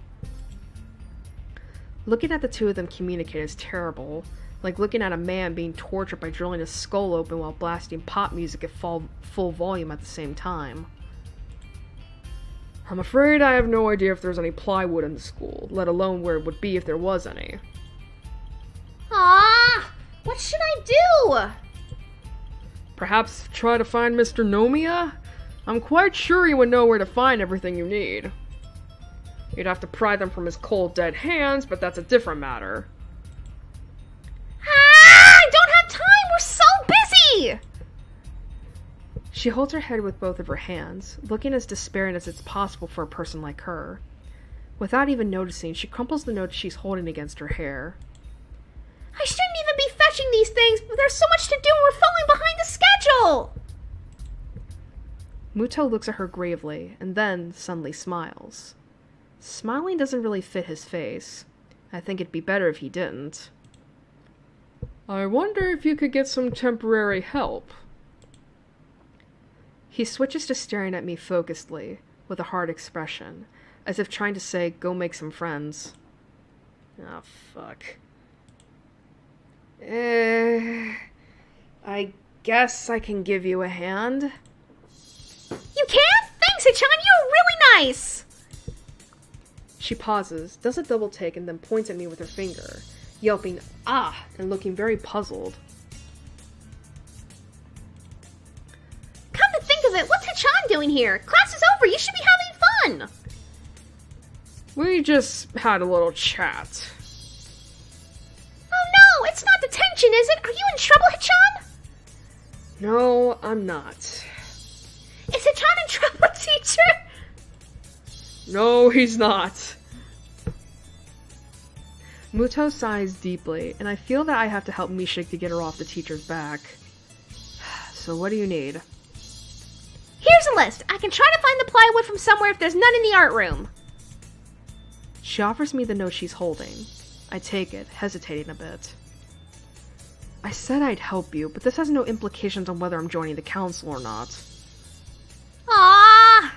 Looking at the two of them communicate is terrible, like looking at a man being tortured by drilling his skull open while blasting pop music at full volume at the same time. I'm afraid I have no idea if there's any plywood in the school, let alone where it would be if there was any. Ah, what should I do? Perhaps try to find Mr. Nomiya? I'm quite sure he would know where to find everything you need. You'd have to pry them from his cold, dead hands, but that's a different matter. I don't have time! We're so busy! She holds her head with both of her hands, looking as despairing as it's possible for a person like her. Without even noticing, she crumples the note she's holding against her hair. I shouldn't even be fetching these things, but there's so much to do and we're falling behind the schedule! Muto looks at her gravely, and then suddenly smiles. Smiling doesn't really fit his face. I think it'd be better if he didn't. I wonder if you could get some temporary help. He switches to staring at me focusedly, with a hard expression, as if trying to say, go make some friends. Oh, fuck. I guess I can give you a hand. You can? Thanks, Hichan, you're really nice! She pauses, does a double take, and then points at me with her finger, yelping, "Ah!" and looking very puzzled. Come to think of it, what's Hichan doing here? Class is over, you should be having fun! We just had a little chat. Oh no, it's not detention, is it? Are you in trouble, Hichan? No, I'm not. Is Hichan in trouble, teacher? No, he's not. Muto sighs deeply, and I feel that I have to help Mishik to get her off the teacher's back. So what do you need? Here's a list. I can try to find the plywood from somewhere if there's none in the art room. She offers me the note she's holding. I take it, hesitating a bit. I said I'd help you, but this has no implications on whether I'm joining the council or not. Ah.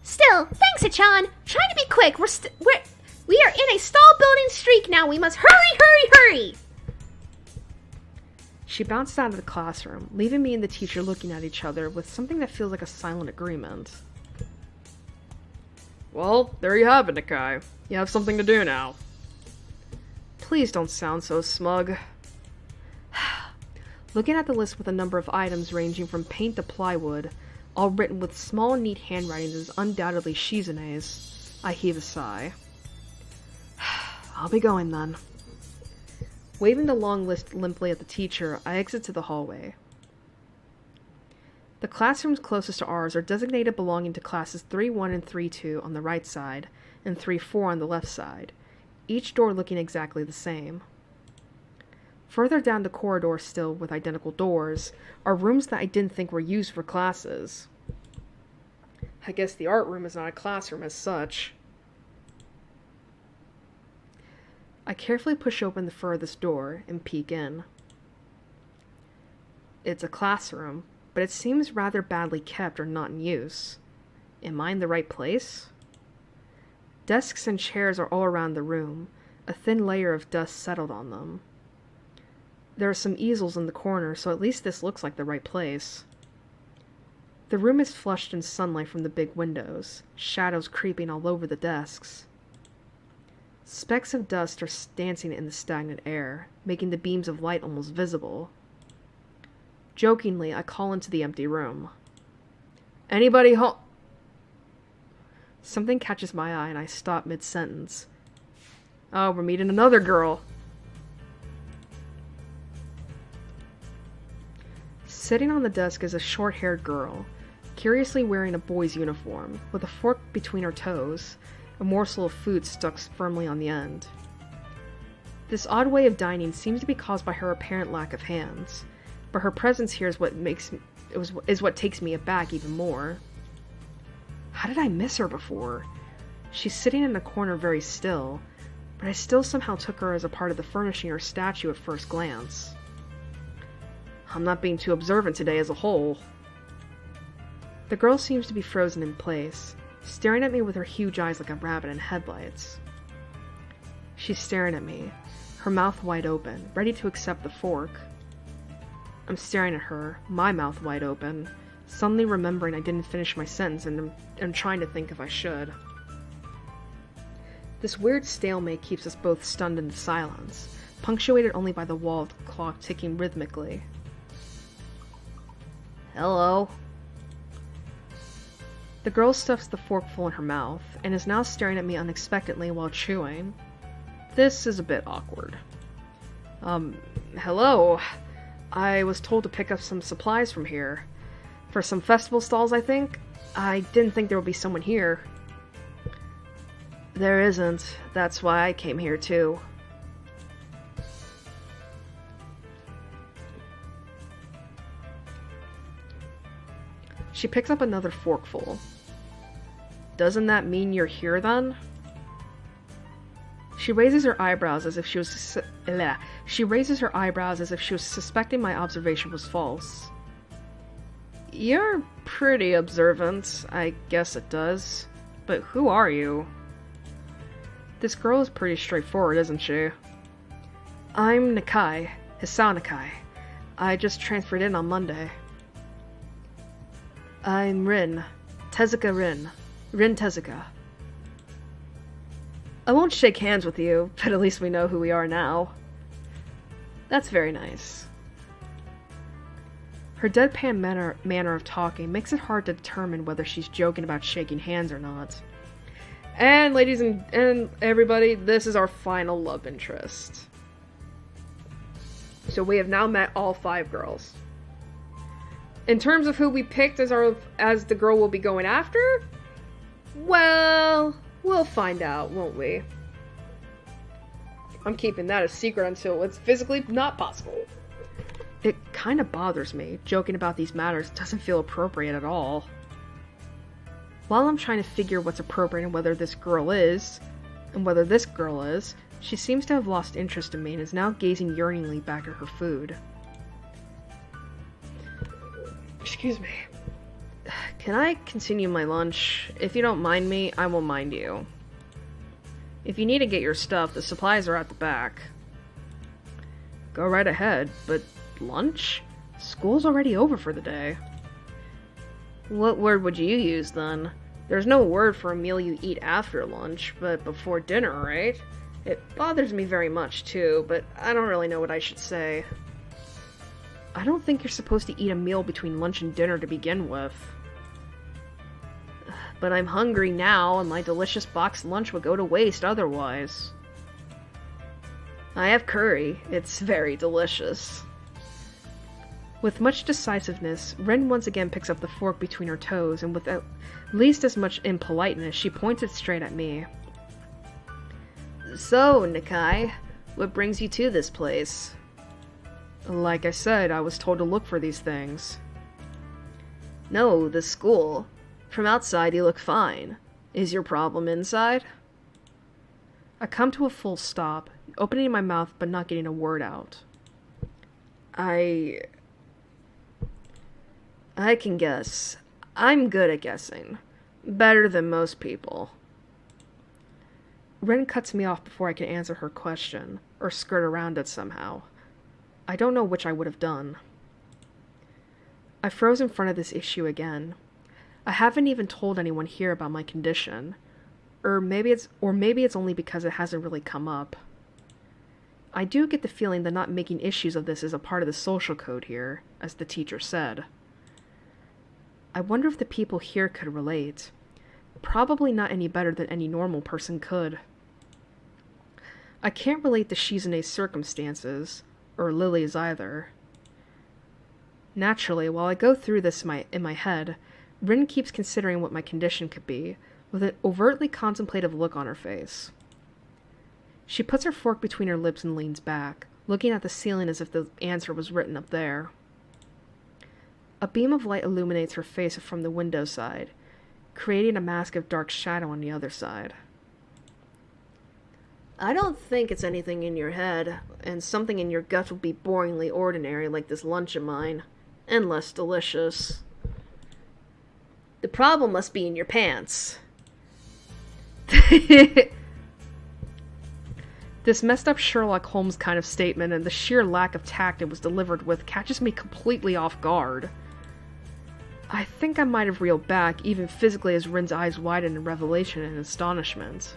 Still, thanks, Hichan. Try to be quick. We are in a stall building streak now. We must hurry, hurry, hurry. She bounced out of the classroom, leaving me and the teacher looking at each other with something that feels like a silent agreement. Well, there you have it, Nakai. You have something to do now. Please don't sound so smug. Looking at the list with a number of items ranging from paint to plywood, all written with small, neat handwriting that is undoubtedly Shizune's, I heave a sigh. I'll be going then. Waving the long list limply at the teacher, I exit to the hallway. The classrooms closest to ours are designated belonging to classes 3-1 and 3-2 on the right side, and 3-4 on the left side, each door looking exactly the same. Further down the corridor still, with identical doors, are rooms that I didn't think were used for classes. I guess the art room is not a classroom as such. I carefully push open the furthest door and peek in. It's a classroom, but it seems rather badly kept or not in use. Am I in the right place? Desks and chairs are all around the room, a thin layer of dust settled on them. There are some easels in the corner, so at least this looks like the right place. The room is flushed in sunlight from the big windows, shadows creeping all over the desks. Specks of dust are dancing in the stagnant air, making the beams of light almost visible. Jokingly, I call into the empty room. Anybody home? Something catches my eye and I stop mid-sentence. Oh, we're meeting another girl. Sitting on the desk is a short-haired girl, curiously wearing a boy's uniform, with a fork between her toes, a morsel of food stuck firmly on the end. This odd way of dining seems to be caused by her apparent lack of hands, but her presence here is what takes me aback even more. How did I miss her before? She's sitting in a corner very still, but I still somehow took her as a part of the furnishing or statue at first glance. I'm not being too observant today as a whole. The girl seems to be frozen in place, staring at me with her huge eyes like a rabbit in headlights. She's staring at me, her mouth wide open, ready to accept the fork. I'm staring at her, my mouth wide open, suddenly remembering I didn't finish my sentence and I'm trying to think if I should. This weird stalemate keeps us both stunned into silence, punctuated only by the wall of the clock ticking rhythmically. Hello. The girl stuffs the forkful in her mouth, and is now staring at me unexpectedly while chewing. This is a bit awkward. Hello. I was told to pick up some supplies from here. For some festival stalls, I think? I didn't think there would be someone here. There isn't. That's why I came here, too. She picks up another forkful. Doesn't that mean you're here, then? She raises her eyebrows as if she was suspecting my observation was false. You're pretty observant, I guess it does. But who are you? This girl is pretty straightforward, isn't she? I'm Nakai, Hisao Nakai. I just transferred in on Monday. I'm Rin. Tezuka Rin. Rin Tezuka. I won't shake hands with you, but at least we know who we are now. That's very nice. Her deadpan manner of talking makes it hard to determine whether she's joking about shaking hands or not. And ladies and everybody, this is our final love interest. So we have now met all 5 girls. In terms of who we picked as the girl we'll be going after, well, we'll find out, won't we? I'm keeping that a secret until it's physically not possible. It kind of bothers me. Joking about these matters doesn't feel appropriate at all. While I'm trying to figure what's appropriate and whether this girl is, she seems to have lost interest in me and is now gazing yearningly back at her food. Excuse me. Can I continue my lunch? If you don't mind me, I won't mind you. If you need to get your stuff, the supplies are at the back. Go right ahead, but lunch? School's already over for the day. What word would you use, then? There's no word for a meal you eat after lunch, but before dinner, right? It bothers me very much, too, but I don't really know what I should say. I don't think you're supposed to eat a meal between lunch and dinner to begin with. But I'm hungry now, and my delicious boxed lunch would go to waste otherwise. I have curry. It's very delicious. With much decisiveness, Rin once again picks up the fork between her toes, and with at least as much impoliteness, she points it straight at me. So, Nakai, what brings you to this place? Like I said, I was told to look for these things. No, the school. From outside, you look fine. Is your problem inside? I come to a full stop, opening my mouth but not getting a word out. I can guess. I'm good at guessing. Better than most people. Ren cuts me off before I can answer her question, or skirt around it somehow. I don't know which I would have done. I froze in front of this issue again. I haven't even told anyone here about my condition. Or maybe it's only because it hasn't really come up. I do get the feeling that not making issues of this is a part of the social code here, as the teacher said. I wonder if the people here could relate. Probably not any better than any normal person could. I can't relate to Shizune's circumstances, or Lily's either. Naturally, while I go through this in my head, Rin keeps considering what my condition could be, with an overtly contemplative look on her face. She puts her fork between her lips and leans back, looking at the ceiling as if the answer was written up there. A beam of light illuminates her face from the window side, creating a mask of dark shadow on the other side. I don't think it's anything in your head, and something in your gut will be boringly ordinary like this lunch of mine, and less delicious. The problem must be in your pants. This messed up Sherlock Holmes kind of statement and the sheer lack of tact it was delivered with catches me completely off guard. I think I might have reeled back, even physically, as Rin's eyes widened in revelation and astonishment.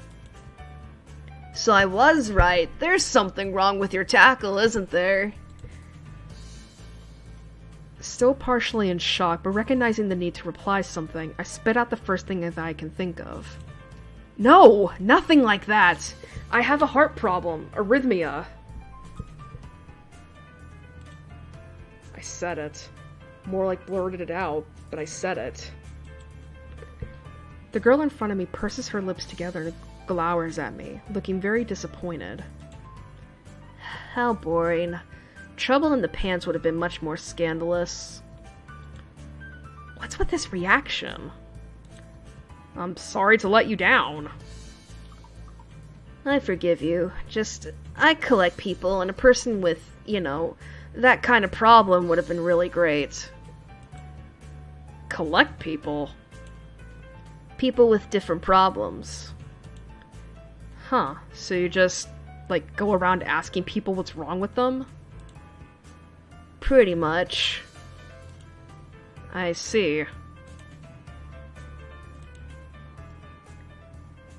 So I was right. There's something wrong with your tackle, isn't there? Still partially in shock, but recognizing the need to reply something, I spit out the first thing that I can think of. No! Nothing like that! I have a heart problem. Arrhythmia. I said it. More like blurted it out, but I said it. The girl in front of me purses her lips together and glowers at me, looking very disappointed. How boring. Trouble in the pants would have been much more scandalous. What's with this reaction? I'm sorry to let you down. I forgive you. Just, I collect people, and a person with, that kind of problem would have been really great. Collect people? People with different problems. Huh, so you just, like, go around asking people what's wrong with them? Pretty much. I see.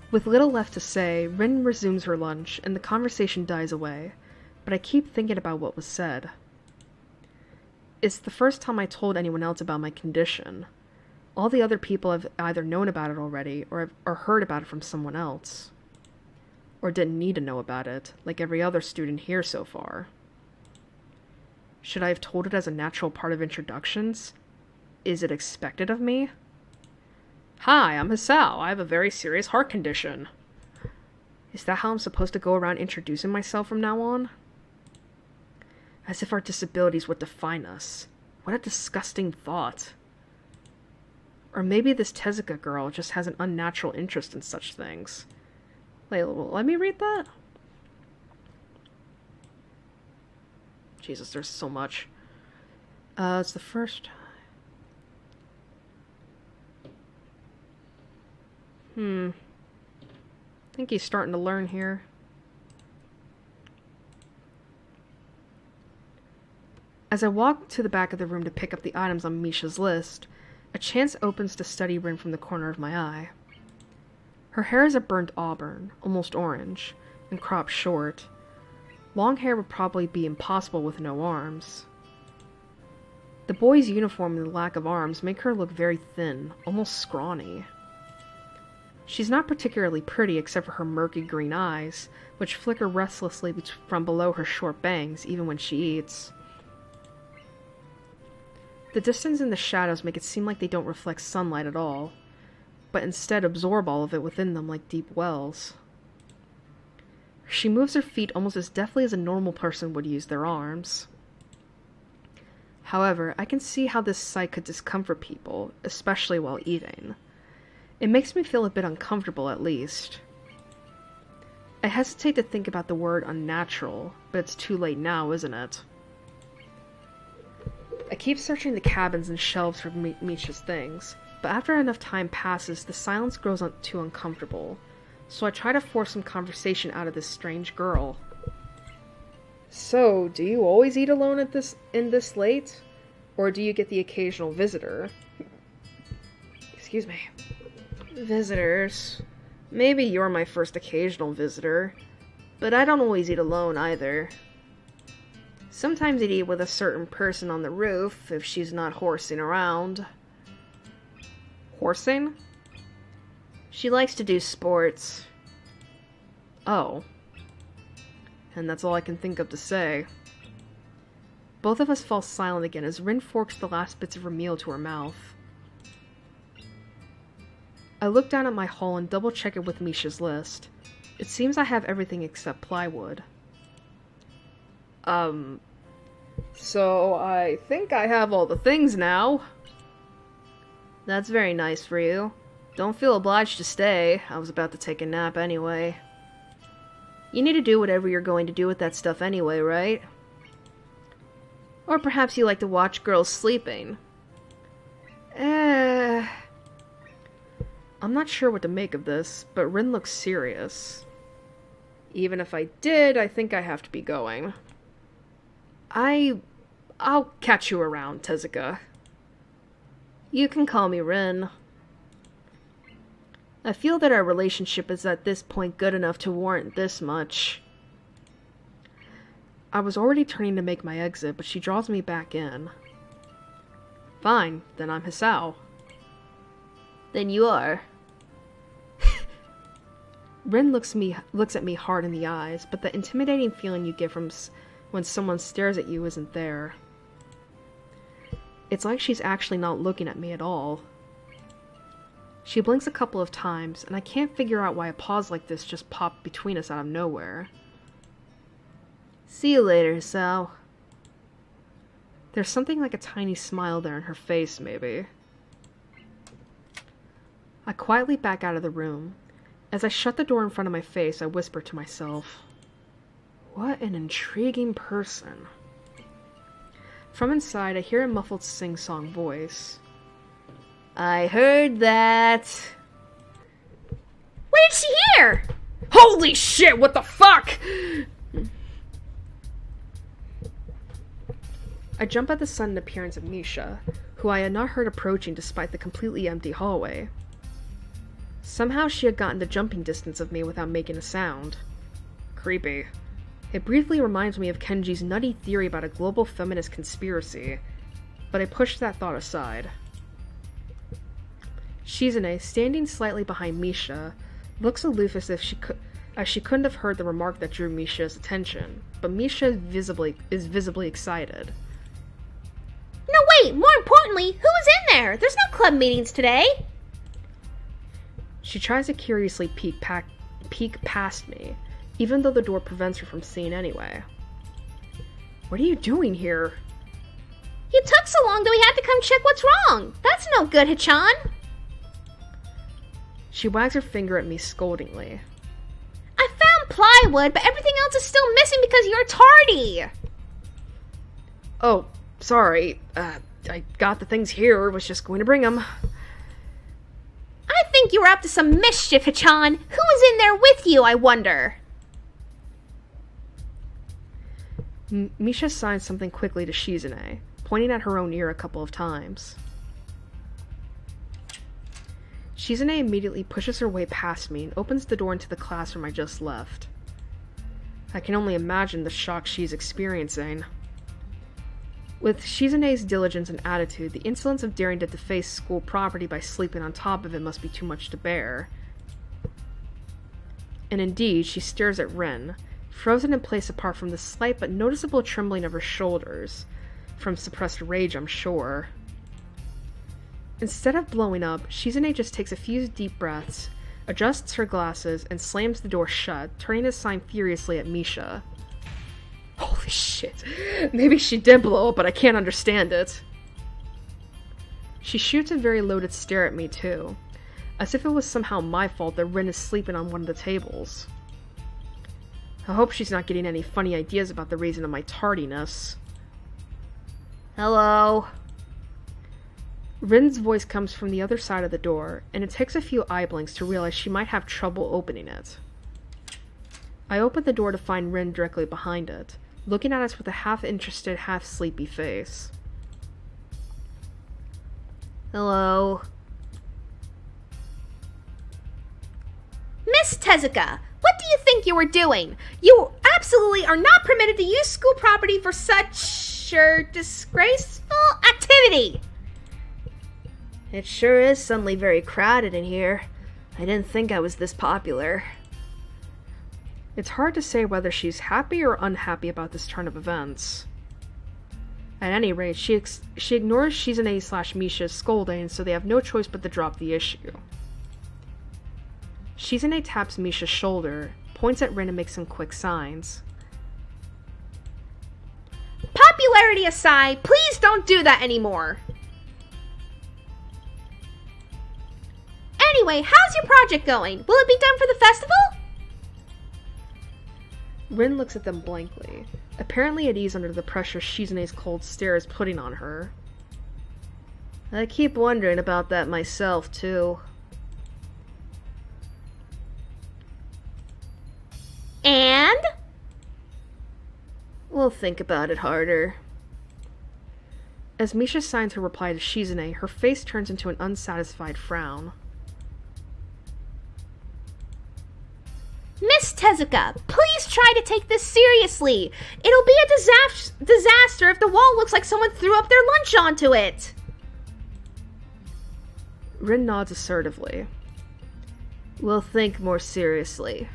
With little left to say, Rin resumes her lunch, and the conversation dies away, but I keep thinking about what was said. It's the first time I told anyone else about my condition. All the other people have either known about it already, or heard about it from someone else. Or didn't need to know about it, like every other student here so far. Should I have told it as a natural part of introductions? Is it expected of me? Hi, I'm Hisao. I have a very serious heart condition. Is that how I'm supposed to go around introducing myself from now on? As if our disabilities would define us. What a disgusting thought. Or maybe this Tezuka girl just has an unnatural interest in such things. Let me read that? Jesus, there's so much. It's the first... I think he's starting to learn here. As I walk to the back of the room to pick up the items on Misha's list, a chance opens to study Rin from the corner of my eye. Her hair is a burnt auburn, almost orange, and cropped short. Long hair would probably be impossible with no arms. The boy's uniform and the lack of arms make her look very thin, almost scrawny. She's not particularly pretty except for her murky green eyes, which flicker restlessly from below her short bangs even when she eats. The distance and the shadows make it seem like they don't reflect sunlight at all, but instead absorb all of it within them like deep wells. She moves her feet almost as deftly as a normal person would use their arms. However, I can see how this sight could discomfort people, especially while eating. It makes me feel a bit uncomfortable, at least. I hesitate to think about the word unnatural, but it's too late now, isn't it? I keep searching the cabins and shelves for Misha's things, but after enough time passes, the silence grows too uncomfortable, so I try to force some conversation out of this strange girl. So, do you always eat alone in this late? Or do you get the occasional visitor? Excuse me. Visitors. Maybe you're my first occasional visitor, but I don't always eat alone either. Sometimes I'd eat with a certain person on the roof if she's not horsing around. Horsing? She likes to do sports. Oh. And that's all I can think of to say. Both of us fall silent again as Rin forks the last bits of her meal to her mouth. I look down at my haul and double-check it with Misha's list. It seems I have everything except plywood. So I think I have all the things now. That's very nice for you. Don't feel obliged to stay. I was about to take a nap anyway. You need to do whatever you're going to do with that stuff anyway, right? Or perhaps you like to watch girls sleeping. I'm not sure what to make of this, but Rin looks serious. Even if I did, I think I have to be going. I'll catch you around, Tezuka. You can call me Rin. I feel that our relationship is at this point good enough to warrant this much. I was already turning to make my exit, but she draws me back in. Fine, then I'm Hisao. Then you are. Rin looks at me hard in the eyes, but the intimidating feeling you get from when someone stares at you isn't there. It's like she's actually not looking at me at all. She blinks a couple of times, and I can't figure out why a pause like this just popped between us out of nowhere. See you later, Hisao. There's something like a tiny smile there in her face, maybe. I quietly back out of the room. As I shut the door in front of my face, I whisper to myself, "What an intriguing person." From inside, I hear a muffled sing-song voice. I heard that. What did she hear? Holy shit, what the fuck? I jump at the sudden appearance of Misha, who I had not heard approaching despite the completely empty hallway. Somehow she had gotten to jumping distance of me without making a sound. Creepy. It briefly reminds me of Kenji's nutty theory about a global feminist conspiracy, but I pushed that thought aside. Shizune, standing slightly behind Misha, looks aloof as if she couldn't have heard the remark that drew Misha's attention, but Misha is visibly excited. No, wait! More importantly, who is in there? There's no club meetings today! She tries to curiously peek past me, even though the door prevents her from seeing anyway. What are you doing here? You took so long that we had to come check what's wrong! That's no good, Hachan! She wags her finger at me scoldingly. I found plywood, but everything else is still missing because you're tardy! Oh, sorry. I got the things here, was just going to bring them. I think you were up to some mischief, Hachan. Who was in there with you, I wonder? Misha signs something quickly to Shizune, pointing at her own ear a couple of times. Shizune immediately pushes her way past me and opens the door into the classroom I just left. I can only imagine the shock she's experiencing. With Shizune's diligence and attitude, the insolence of daring to deface school property by sleeping on top of it must be too much to bear. And indeed, she stares at Rin, frozen in place apart from the slight but noticeable trembling of her shoulders. From suppressed rage, I'm sure. Instead of blowing up, Shizune just takes a few deep breaths, adjusts her glasses, and slams the door shut, turning to sign furiously at Misha. Holy shit. Maybe she did blow up, but I can't understand it. She shoots a very loaded stare at me, too, as if it was somehow my fault that Rin is sleeping on one of the tables. I hope she's not getting any funny ideas about the reason of my tardiness. Hello? Rin's voice comes from the other side of the door, and it takes a few eye blinks to realize she might have trouble opening it. I open the door to find Rin directly behind it, looking at us with a half-interested, half-sleepy face. Hello? Miss Tezuka, what do you think you were doing? You absolutely are not permitted to use school property for such disgraceful activity! It sure is suddenly very crowded in here. I didn't think I was this popular. It's hard to say whether she's happy or unhappy about this turn of events. At any rate, she ignores Shizune/Misha's scolding, so they have no choice but to drop the issue. Shizune taps Misha's shoulder, points at Rin and makes some quick signs. Popularity aside, please don't do that anymore! Anyway, how's your project going? Will it be done for the festival? Rin looks at them blankly, apparently at ease under the pressure Shizune's cold stare is putting on her. I keep wondering about that myself, too. And? We'll think about it harder. As Misha signs her reply to Shizune, her face turns into an unsatisfied frown. Miss Tezuka, please try to take this seriously. It'll be a disaster if the wall looks like someone threw up their lunch onto it. Rin nods assertively. We'll think more seriously.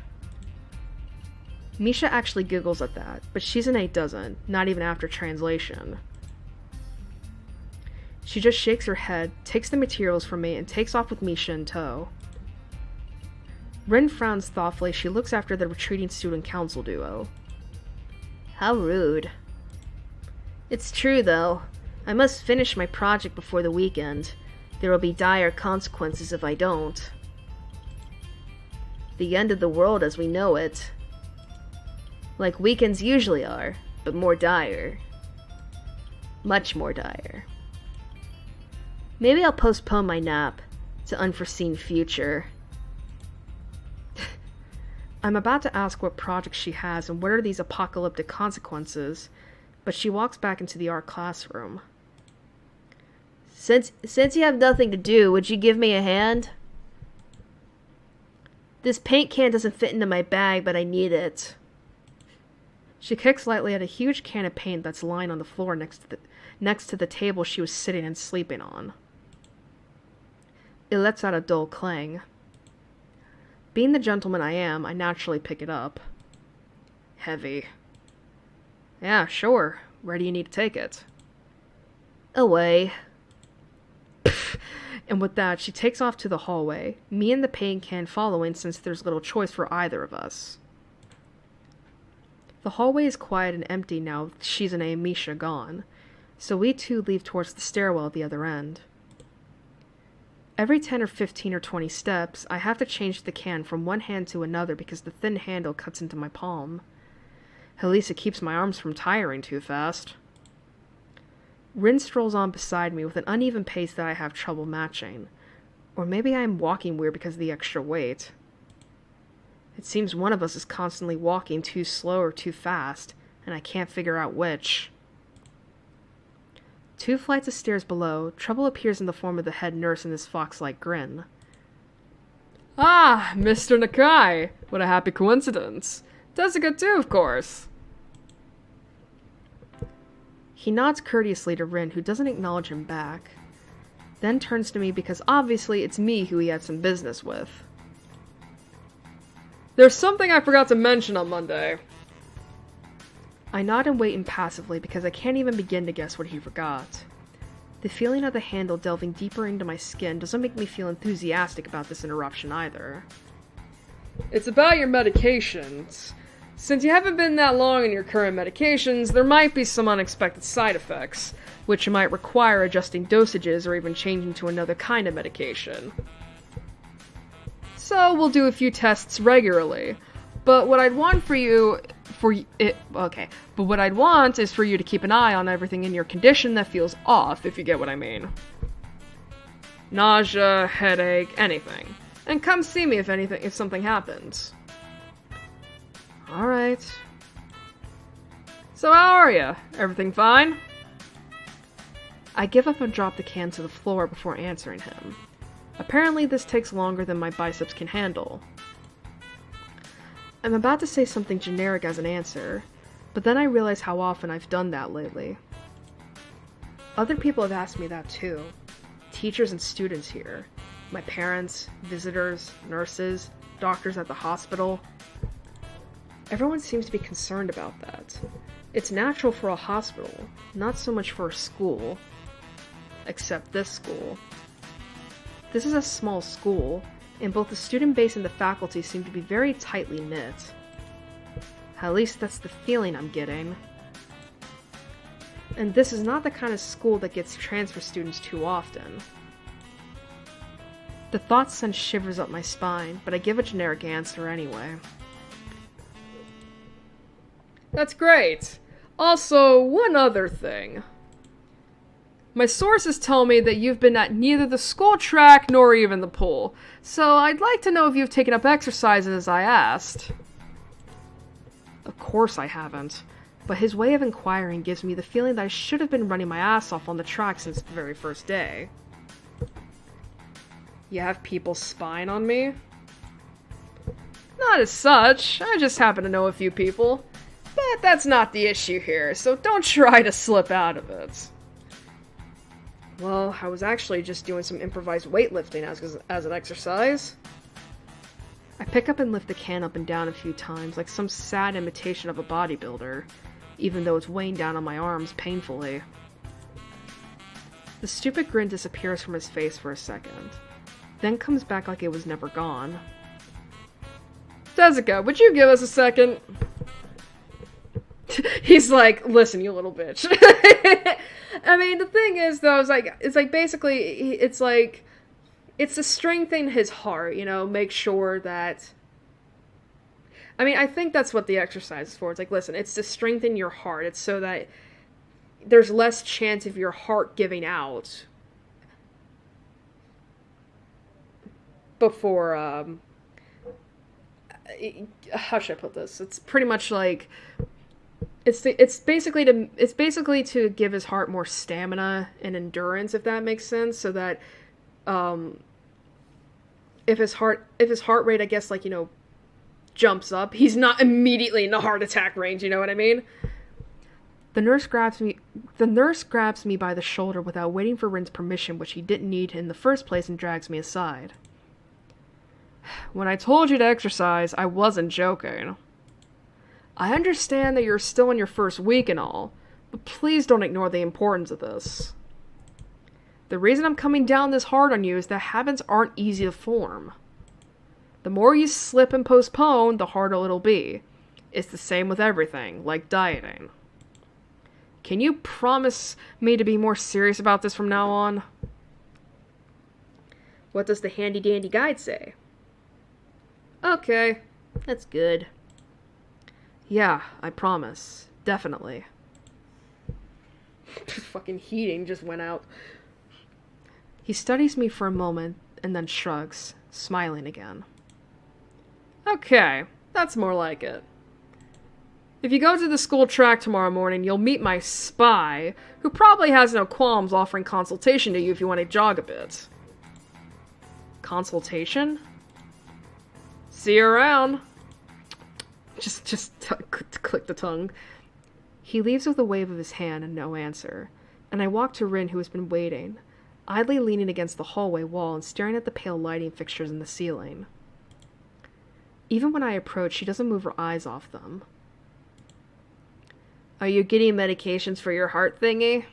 Misha actually giggles at that, but Shizune doesn't, not even after translation. She just shakes her head, takes the materials from me, and takes off with Misha in tow. Rin frowns thoughtfully as she looks after the retreating student council duo. How rude. It's true, though. I must finish my project before the weekend. There will be dire consequences if I don't. The end of the world as we know it. Like weekends usually are, but more dire. Much more dire. Maybe I'll postpone my nap to unforeseen future. I'm about to ask what project she has and what are these apocalyptic consequences, but she walks back into the art classroom. Since you have nothing to do, would you give me a hand? This paint can doesn't fit into my bag, but I need it. She kicks lightly at a huge can of paint that's lying on the floor next to the table she was sitting and sleeping on. It lets out a dull clang. Being the gentleman I am, I naturally pick it up. Heavy. Yeah, sure. Where do you need to take it? Away. And with that, she takes off to the hallway, me and the paint can following since there's little choice for either of us. The hallway is quiet and empty now with Shizen and Misha gone, so we two leave towards the stairwell at the other end. Every 10 or 15 or 20 steps, I have to change the can from one hand to another because the thin handle cuts into my palm. At least it keeps my arms from tiring too fast. Rin strolls on beside me with an uneven pace that I have trouble matching. Or maybe I am walking weird because of the extra weight. It seems one of us is constantly walking too slow or too fast, and I can't figure out which. 2 flights of stairs below, trouble appears in the form of the head nurse and his fox-like grin. Ah, Mr. Nakai. What a happy coincidence. Tezuka too, of course. He nods courteously to Rin, who doesn't acknowledge him back. Then turns to me because obviously it's me who he had some business with. There's something I forgot to mention on Monday. I nod and wait impassively because I can't even begin to guess what he forgot. The feeling of the handle delving deeper into my skin doesn't make me feel enthusiastic about this interruption either. It's about your medications. Since you haven't been that long on your current medications, there might be some unexpected side effects, which might require adjusting dosages or even changing to another kind of medication. So we'll do a few tests regularly. But what I'd want what I'd want is for you to keep an eye on everything in your condition that feels off, if you get what I mean. Nausea, headache, anything. And come see me if something happens. Alright. So how are you? Everything fine? I give up and drop the can to the floor before answering him. Apparently this takes longer than my biceps can handle. I'm about to say something generic as an answer, but then I realize how often I've done that lately. Other people have asked me that too. Teachers and students here. My parents, visitors, nurses, doctors at the hospital. Everyone seems to be concerned about that. It's natural for a hospital, not so much for a school. Except this school. This is a small school, and both the student base and the faculty seem to be very tightly knit. At least that's the feeling I'm getting. And this is not the kind of school that gets transfer students too often. The thought sends shivers up my spine, but I give a generic answer anyway. That's great. Also, one other thing. My sources tell me that you've been at neither the school track nor even the pool, so I'd like to know if you've taken up exercises as I asked. Of course I haven't, but his way of inquiring gives me the feeling that I should have been running my ass off on the track since the very first day. You have people spying on me? Not as such, I just happen to know a few people. But that's not the issue here, so don't try to slip out of it. Well, I was actually just doing some improvised weightlifting as an exercise. I pick up and lift the can up and down a few times, like some sad imitation of a bodybuilder, even though it's weighing down on my arms painfully. The stupid grin disappears from his face for a second, then comes back like it was never gone. Tezuka, would you give us a second? He's like, listen, you little bitch. I mean, the thing is, though, it's to strengthen his heart, make sure that... I mean, I think that's what the exercise is for. It's like, listen, it's to strengthen your heart. It's so that there's less chance of your heart giving out before, how should I put this? It's pretty much like it's basically to give his heart more stamina and endurance, if that makes sense, so that if his heart rate, I guess, like, jumps up, he's not immediately in the heart attack range, you know what I mean? The nurse grabs me by the shoulder without waiting for Rin's permission, which he didn't need in the first place, and drags me aside. When I told you to exercise, I wasn't joking. I understand that you're still in your first week and all, but please don't ignore the importance of this. The reason I'm coming down this hard on you is that habits aren't easy to form. The more you slip and postpone, the harder it'll be. It's the same with everything, like dieting. Can you promise me to be more serious about this from now on? What does the handy-dandy guide say? Okay, that's good. Yeah, I promise. Definitely. Fucking heating just went out. He studies me for a moment and then shrugs, smiling again. Okay, that's more like it. If you go to the school track tomorrow morning, you'll meet my spy, who probably has no qualms offering consultation to you if you want to jog a bit. Consultation? See you around. Just click the tongue. He leaves with a wave of his hand and no answer, and I walk to Rin, who has been waiting, idly leaning against the hallway wall and staring at the pale lighting fixtures in the ceiling. Even when I approach, she doesn't move her eyes off them. Are you getting medications for your heart thingy?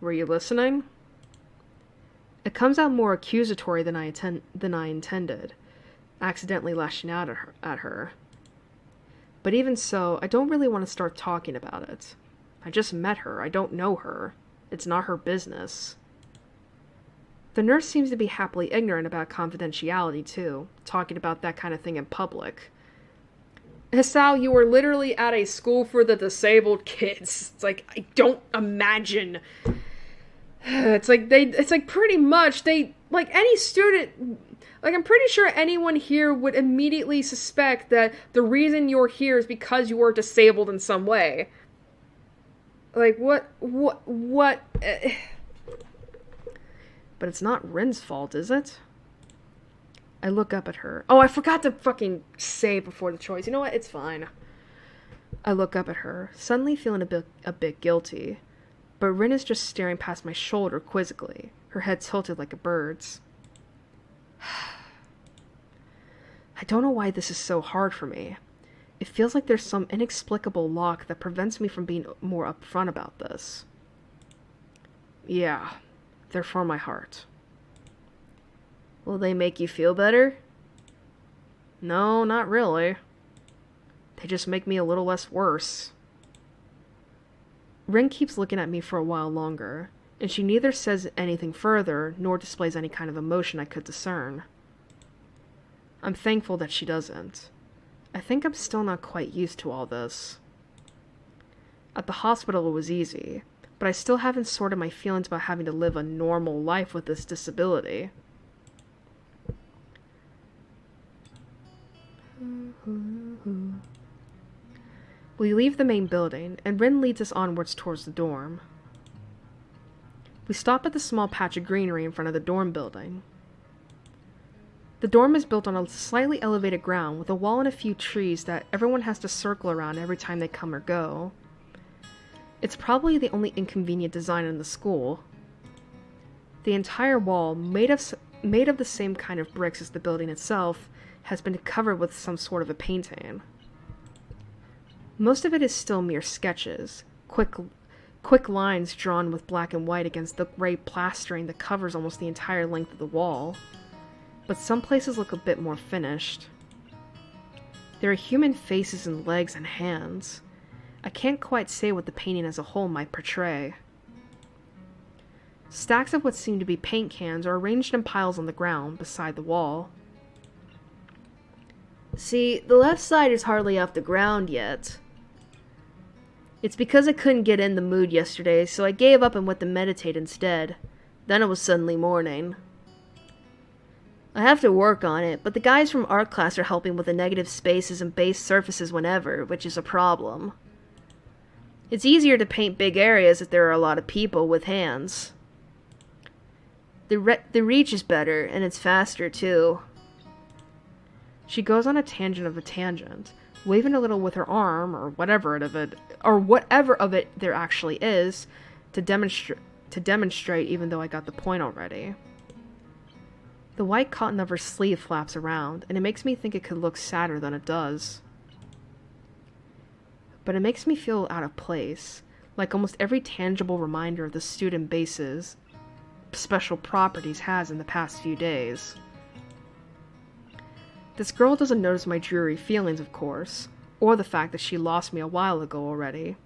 Were you listening? It comes out more accusatory than I intended, accidentally lashing out at her. But even so, I don't really want to start talking about it. I just met her. I don't know her. It's not her business. The nurse seems to be happily ignorant about confidentiality, too, talking about that kind of thing in public. Hisao, you were literally at a school for the disabled kids. It's like, I don't imagine. It's like pretty much, like any student, like I'm pretty sure anyone here would immediately suspect that the reason you're here is because you are disabled in some way. Like, what? But it's not Rin's fault, is it? I look up at her. Oh, I forgot to fucking say before the choice. You know what? It's fine. I look up at her, suddenly feeling a bit guilty. But Rin is just staring past my shoulder quizzically, her head tilted like a bird's. I don't know why this is so hard for me. It feels like there's some inexplicable lock that prevents me from being more upfront about this. Yeah, they're for my heart. Will they make you feel better? No, not really. They just make me a little less worse. Rin keeps looking at me for a while longer, and she neither says anything further, nor displays any kind of emotion I could discern. I'm thankful that she doesn't. I think I'm still not quite used to all this. At the hospital it was easy, but I still haven't sorted my feelings about having to live a normal life with this disability. We leave the main building, and Rin leads us onwards towards the dorm. We stop at the small patch of greenery in front of the dorm building. The dorm is built on a slightly elevated ground with a wall and a few trees that everyone has to circle around every time they come or go. It's probably the only inconvenient design in the school. The entire wall, made of the same kind of bricks as the building itself, has been covered with some sort of a painting. Most of it is still mere sketches, quick lines drawn with black and white against the gray plastering that covers almost the entire length of the wall. But some places look a bit more finished. There are human faces and legs and hands. I can't quite say what the painting as a whole might portray. Stacks of what seem to be paint cans are arranged in piles on the ground beside the wall. See, the left side is hardly off the ground yet. It's because I couldn't get in the mood yesterday, so I gave up and went to meditate instead. Then it was suddenly morning. I have to work on it, but the guys from art class are helping with the negative spaces and base surfaces whenever, which is a problem. It's easier to paint big areas if there are a lot of people with hands. The reach is better, and it's faster, too. She goes on a tangent of a tangent, waving a little with her arm, or whatever of it there actually is, to demonstrate even though I got the point already. The white cotton of her sleeve flaps around, and it makes me think it could look sadder than it does. But it makes me feel out of place, like almost every tangible reminder of the student base's special properties has in the past few days. This girl doesn't notice my dreary feelings, of course, or the fact that she lost me a while ago already,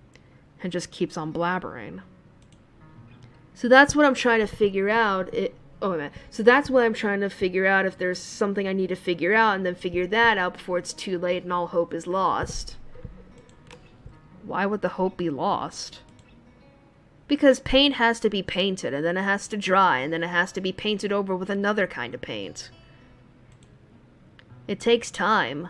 and just keeps on blabbering. So that's what I'm trying to figure out. So that's what I'm trying to figure out, if there's something I need to figure out, and then figure that out before it's too late and all hope is lost. Why would the hope be lost? Because paint has to be painted, and then it has to dry, and then it has to be painted over with another kind of paint. It takes time.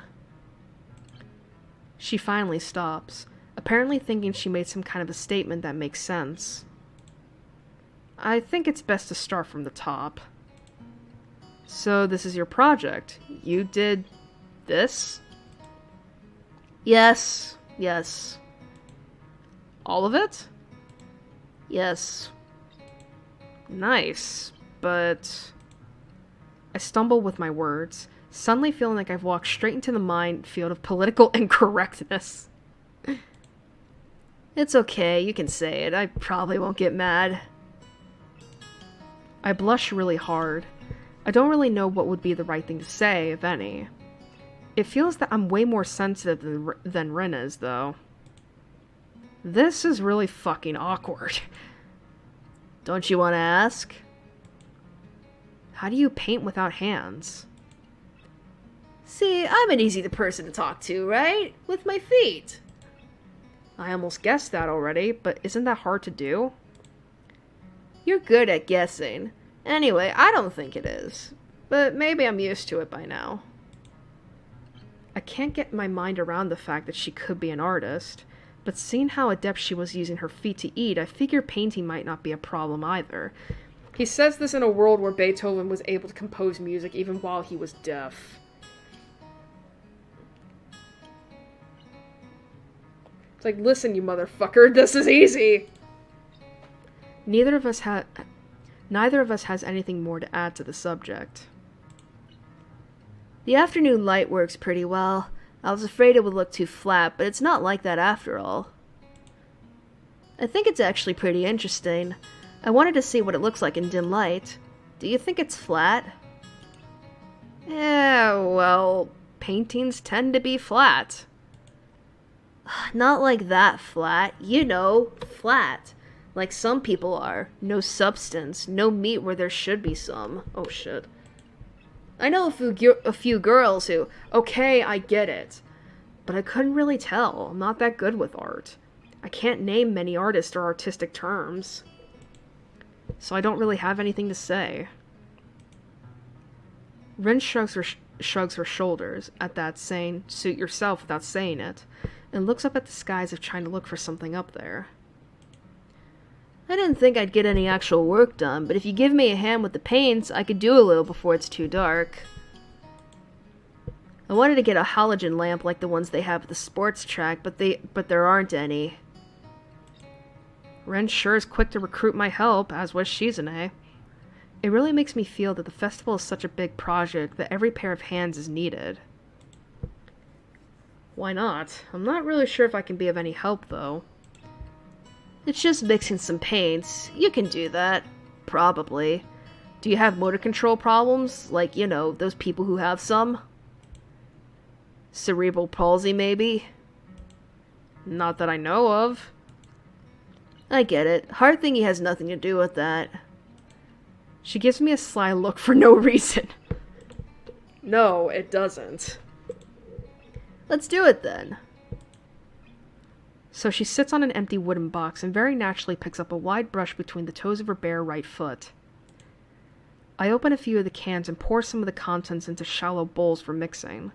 She finally stops, apparently thinking she made some kind of a statement that makes sense. I think it's best to start from the top. So this is your project. You did this? Yes. All of it? Yes. Nice, but... I stumble with my words, suddenly feeling like I've walked straight into the minefield of political incorrectness. It's okay, you can say it. I probably won't get mad. I blush really hard. I don't really know what would be the right thing to say, if any. It feels that I'm way more sensitive than Rin is, though. This is really fucking awkward. Don't you want to ask? How do you paint without hands? See, I'm an easy person to talk to, right? With my feet. I almost guessed that already, but isn't that hard to do? You're good at guessing. Anyway, I don't think it is. But maybe I'm used to it by now. I can't get my mind around the fact that she could be an artist, but seeing how adept she was using her feet to eat, I figure painting might not be a problem either. He says this in a world where Beethoven was able to compose music even while he was deaf. It's like, listen, you motherfucker, this is easy! Neither of us has anything more to add to the subject. The afternoon light works pretty well. I was afraid it would look too flat, but it's not like that after all. I think it's actually pretty interesting. I wanted to see what it looks like in dim light. Do you think it's flat? Yeah, well, paintings tend to be flat. Not like that flat. You know, flat. Like some people are. No substance, no meat where there should be some. Oh shit. I know a few girls who... Okay, I get it. But I couldn't really tell. I'm not that good with art. I can't name many artists or artistic terms. So I don't really have anything to say. Rin shrugs her shoulders at that, saying, "Suit yourself," without saying it, and looks up at the sky as if trying to look for something up there. I didn't think I'd get any actual work done, but if you give me a hand with the paints, I could do a little before it's too dark. I wanted to get a halogen lamp like the ones they have at the sports track, but there aren't any. Ren sure is quick to recruit my help, as was Shizune. It really makes me feel that the festival is such a big project that every pair of hands is needed. Why not? I'm not really sure if I can be of any help, though. It's just mixing some paints. You can do that. Probably. Do you have motor control problems? Like, you know, those people who have some? Cerebral palsy, maybe? Not that I know of. I get it. Hard thingy has nothing to do with that. She gives me a sly look for no reason. No, it doesn't. Let's do it then. So she sits on an empty wooden box and very naturally picks up a wide brush between the toes of her bare right foot. I open a few of the cans and pour some of the contents into shallow bowls for mixing.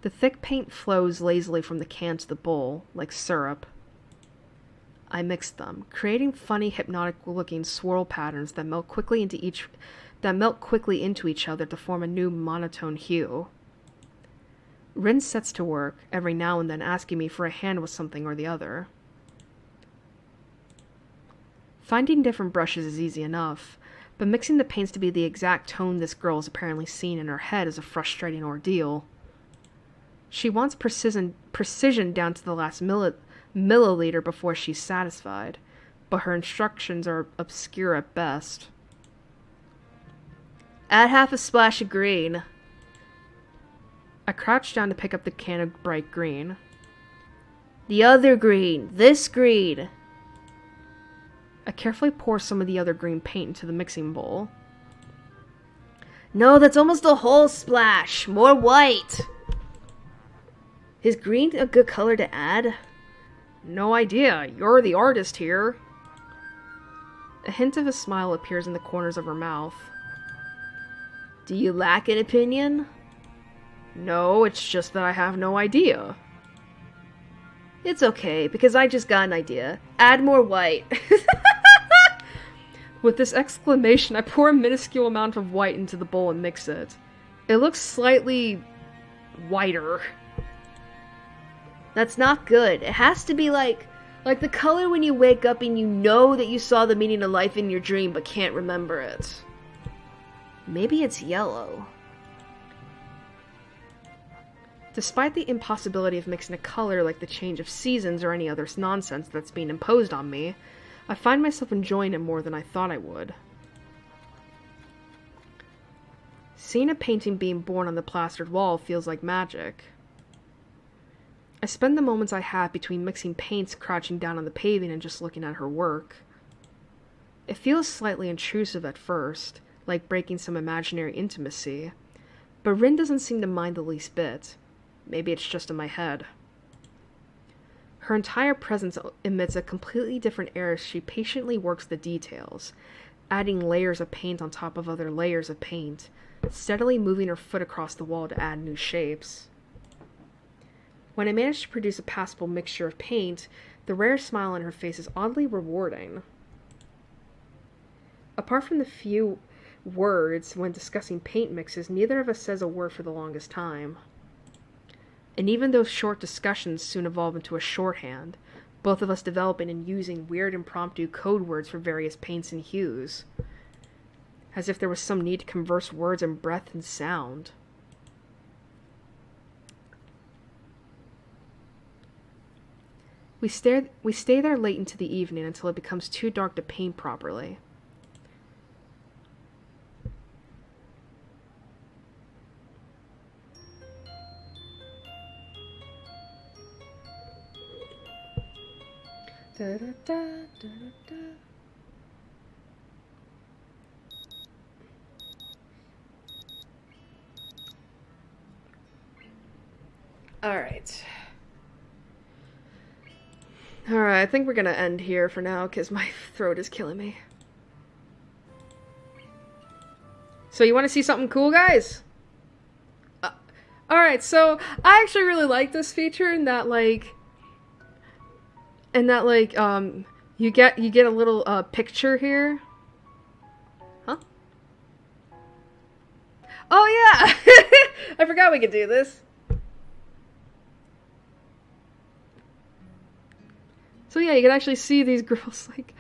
The thick paint flows lazily from the can to the bowl, like syrup. I mix them, creating funny, hypnotic-looking swirl patterns that melt quickly into each other to form a new monotone hue. Rin sets to work, every now and then asking me for a hand with something or the other. Finding different brushes is easy enough, but mixing the paints to be the exact tone this girl has apparently seen in her head is a frustrating ordeal. She wants precision down to the last milliliter before she's satisfied, but her instructions are obscure at best. Add half a splash of green. I crouch down to pick up the can of bright green. The other green. This green. I carefully pour some of the other green paint into the mixing bowl. No, that's almost a whole splash. More white. Is green a good color to add? No idea. You're the artist here. A hint of a smile appears in the corners of her mouth. Do you lack an opinion? No, it's just that I have no idea. It's okay, because I just got an idea. Add more white. With this exclamation, I pour a minuscule amount of white into the bowl and mix it. It looks slightly whiter. That's not good. It has to be like the color when you wake up and you know that you saw the meaning of life in your dream but can't remember it. Maybe it's yellow. Despite the impossibility of mixing a color like the change of seasons or any other nonsense that's being imposed on me, I find myself enjoying it more than I thought I would. Seeing a painting being born on the plastered wall feels like magic. I spend the moments I have between mixing paints crouching down on the paving and just looking at her work. It feels slightly intrusive at first, like breaking some imaginary intimacy, but Rin doesn't seem to mind the least bit. Maybe it's just in my head. Her entire presence emits a completely different air as she patiently works the details, adding layers of paint on top of other layers of paint, steadily moving her foot across the wall to add new shapes. When I manage to produce a passable mixture of paint, the rare smile on her face is oddly rewarding. Apart from the few words when discussing paint mixes, neither of us says a word for the longest time. And even those short discussions soon evolve into a shorthand, both of us developing and using weird impromptu code words for various paints and hues, as if there was some need to converse words in breath and sound. We stay there late into the evening until it becomes too dark to paint properly. Da, da, da, da, da. Alright, I think we're gonna end here for now, because my throat is killing me. So you want to see something cool, guys? Alright, so I actually really like this feature in that, you get a little picture here. Huh? Oh yeah! I forgot we could do this. So yeah, you can actually see these girls, it's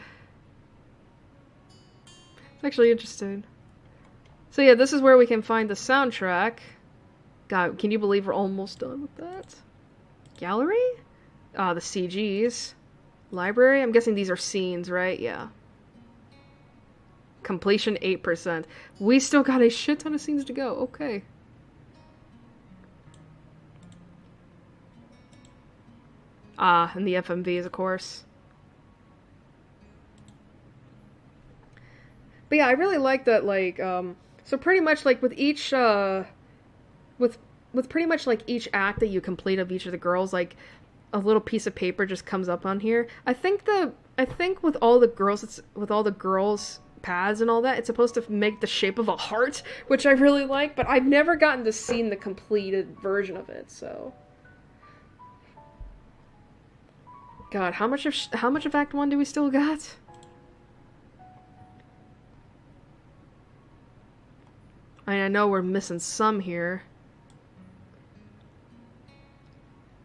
actually interesting. So yeah, this is where we can find the soundtrack. God, can you believe we're almost done with that? Gallery? The CGs. Library? I'm guessing these are scenes, right? Yeah. Completion 8%. We still got a shit ton of scenes to go. Okay. And the FMVs, of course. But yeah, I really like that, so pretty much, with each, with pretty much, each act that you complete of each of the girls, a little piece of paper just comes up on here. I think with all the girls, paths and all that. It's supposed to make the shape of a heart, which I really like, but I've never gotten to see the completed version of it, so... God, how much of Act 1 do we still got? I know we're missing some here.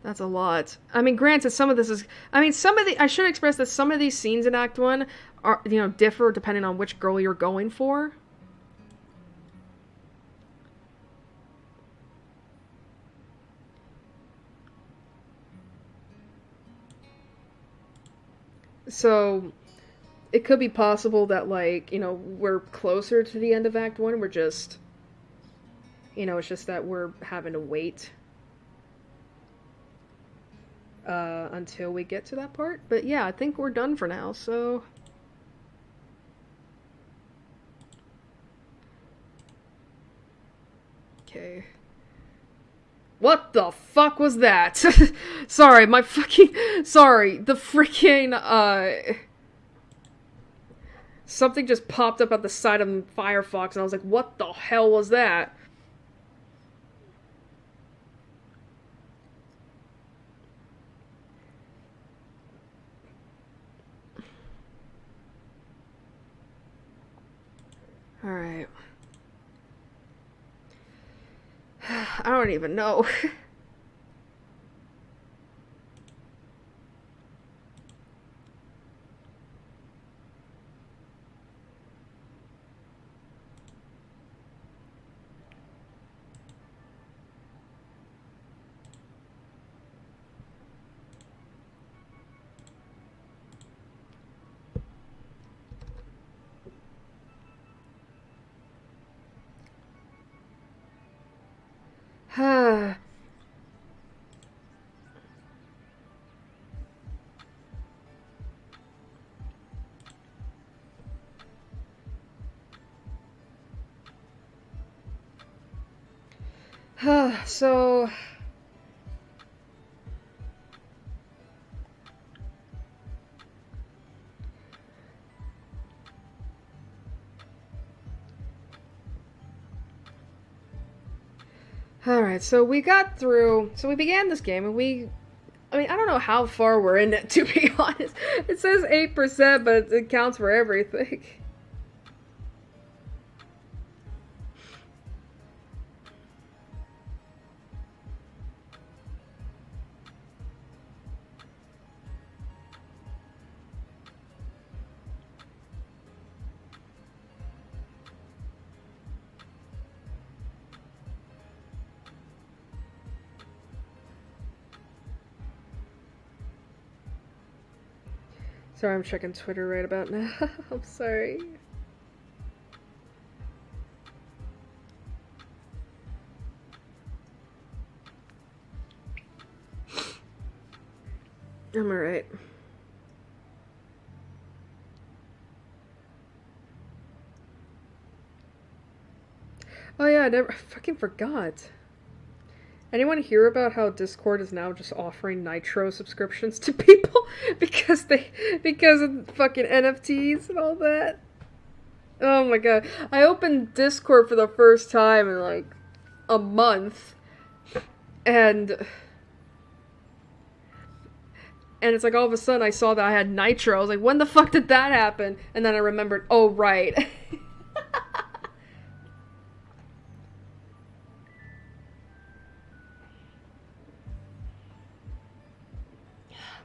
That's a lot. I mean, granted, some of this is... I mean, I should express that some of these scenes in Act 1 are, you know, differ depending on which girl you're going for. So, it could be possible that, like, you know, we're closer to the end of Act 1, we're just... You know, it's just that we're having to wait until we get to that part. But yeah, I think we're done for now, so... Okay. What the fuck was that? Sorry, my fucking... Sorry, the freaking, something just popped up at the side of Firefox, and I was like, what the hell was that? Alright. I don't even know. So... Alright, so we got through... So we began this game, and I mean, I don't know how far we're in it, to be honest. It says 8%, but it counts for everything. Sorry, I'm checking Twitter right about now. I'm sorry. I'm alright. Oh yeah, I fucking forgot. Anyone hear about how Discord is now just offering Nitro subscriptions to people because of fucking NFTs and all that? Oh my god. I opened Discord for the first time in like a month, and it's like all of a sudden I saw that I had Nitro. I was like, when the fuck did that happen? And then I remembered, oh right.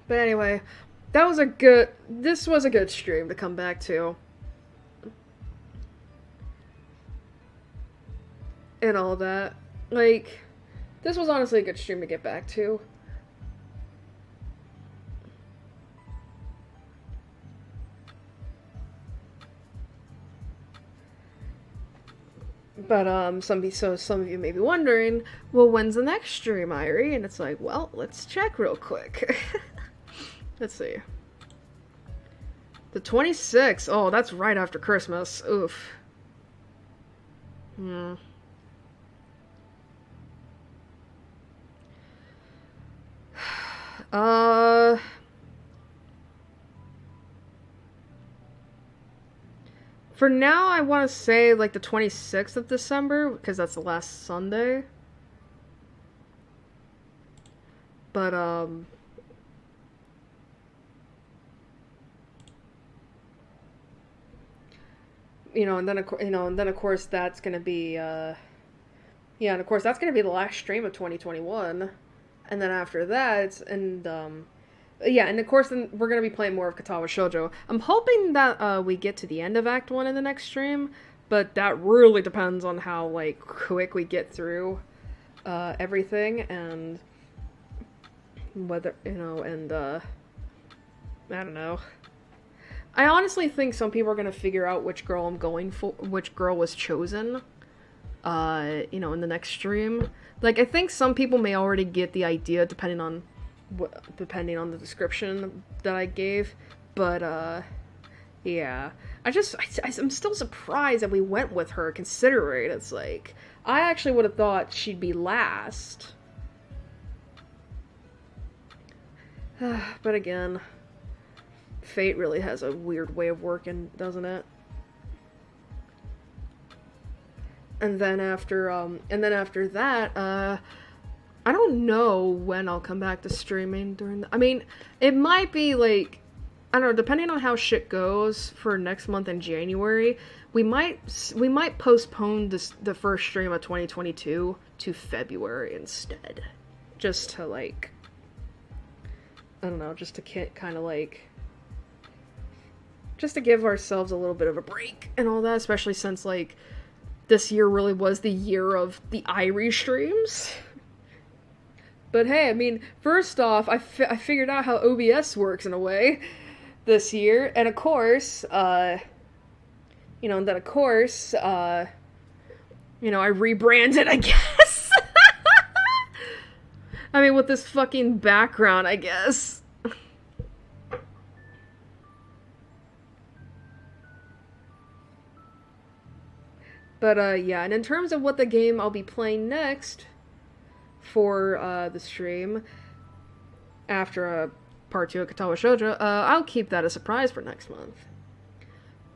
But anyway, this was a good stream to come back to. And all that. Like, this was honestly a good stream to get back to. But, some of you may be wondering, well, when's the next stream, Airi? And it's like, well, let's check real quick. Let's see. The 26th. Oh, that's right after Christmas. Oof. For now, I want to say, like, the 26th of December, because that's the last Sunday. But, and then, of course, that's gonna be, yeah, and of course, that's gonna be the last stream of 2021. And then after that, yeah, and of course, then we're gonna be playing more of Katawa Shoujo. I'm hoping that we get to the end of Act 1 in the next stream, but that really depends on how, like, quick we get through everything, and whether, I don't know. I honestly think some people are gonna figure out which girl I'm going for, which girl was chosen, in the next stream. Like, I think some people may already get the idea, depending on the description that I gave, but, yeah. I'm still surprised that we went with her, considering it's like, I actually would have thought she'd be last. But again, fate really has a weird way of working, doesn't it? And then after that, I don't know when I'll come back to streaming I mean, it might be like, I don't know, depending on how shit goes for next month in January, we might postpone the first stream of 2022 to February instead. Just to, like, I don't know, just to kind of, like, just to give ourselves a little bit of a break and all that, especially since, like, this year really was the year of the Airi streams. But hey, I mean, first off, I figured out how OBS works in a way this year, and of course, I rebranded, I guess. I mean, with this fucking background, I guess. But, yeah, and in terms of what the game I'll be playing next for, the stream, after, Part 2 of Katawa Shoujo, I'll keep that a surprise for next month.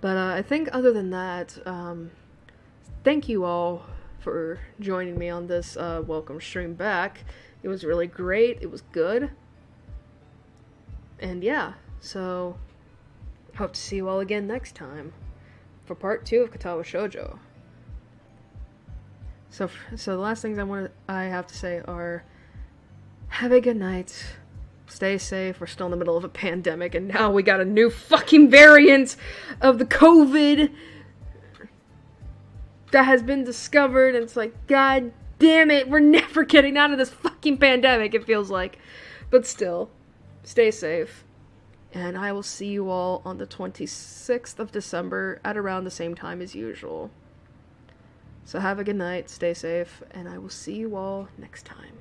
But, I think other than that, thank you all for joining me on this, welcome stream back. It was really great, it was good. And yeah, so, hope to see you all again next time for Part 2 of Katawa Shoujo. So the last things I have to say are, have a good night, stay safe, we're still in the middle of a pandemic, and now we got a new fucking variant of the COVID that has been discovered, and it's like, god damn it, we're never getting out of this fucking pandemic, it feels like. But still, stay safe, and I will see you all on the 26th of December at around the same time as usual. So have a good night, stay safe, and I will see you all next time.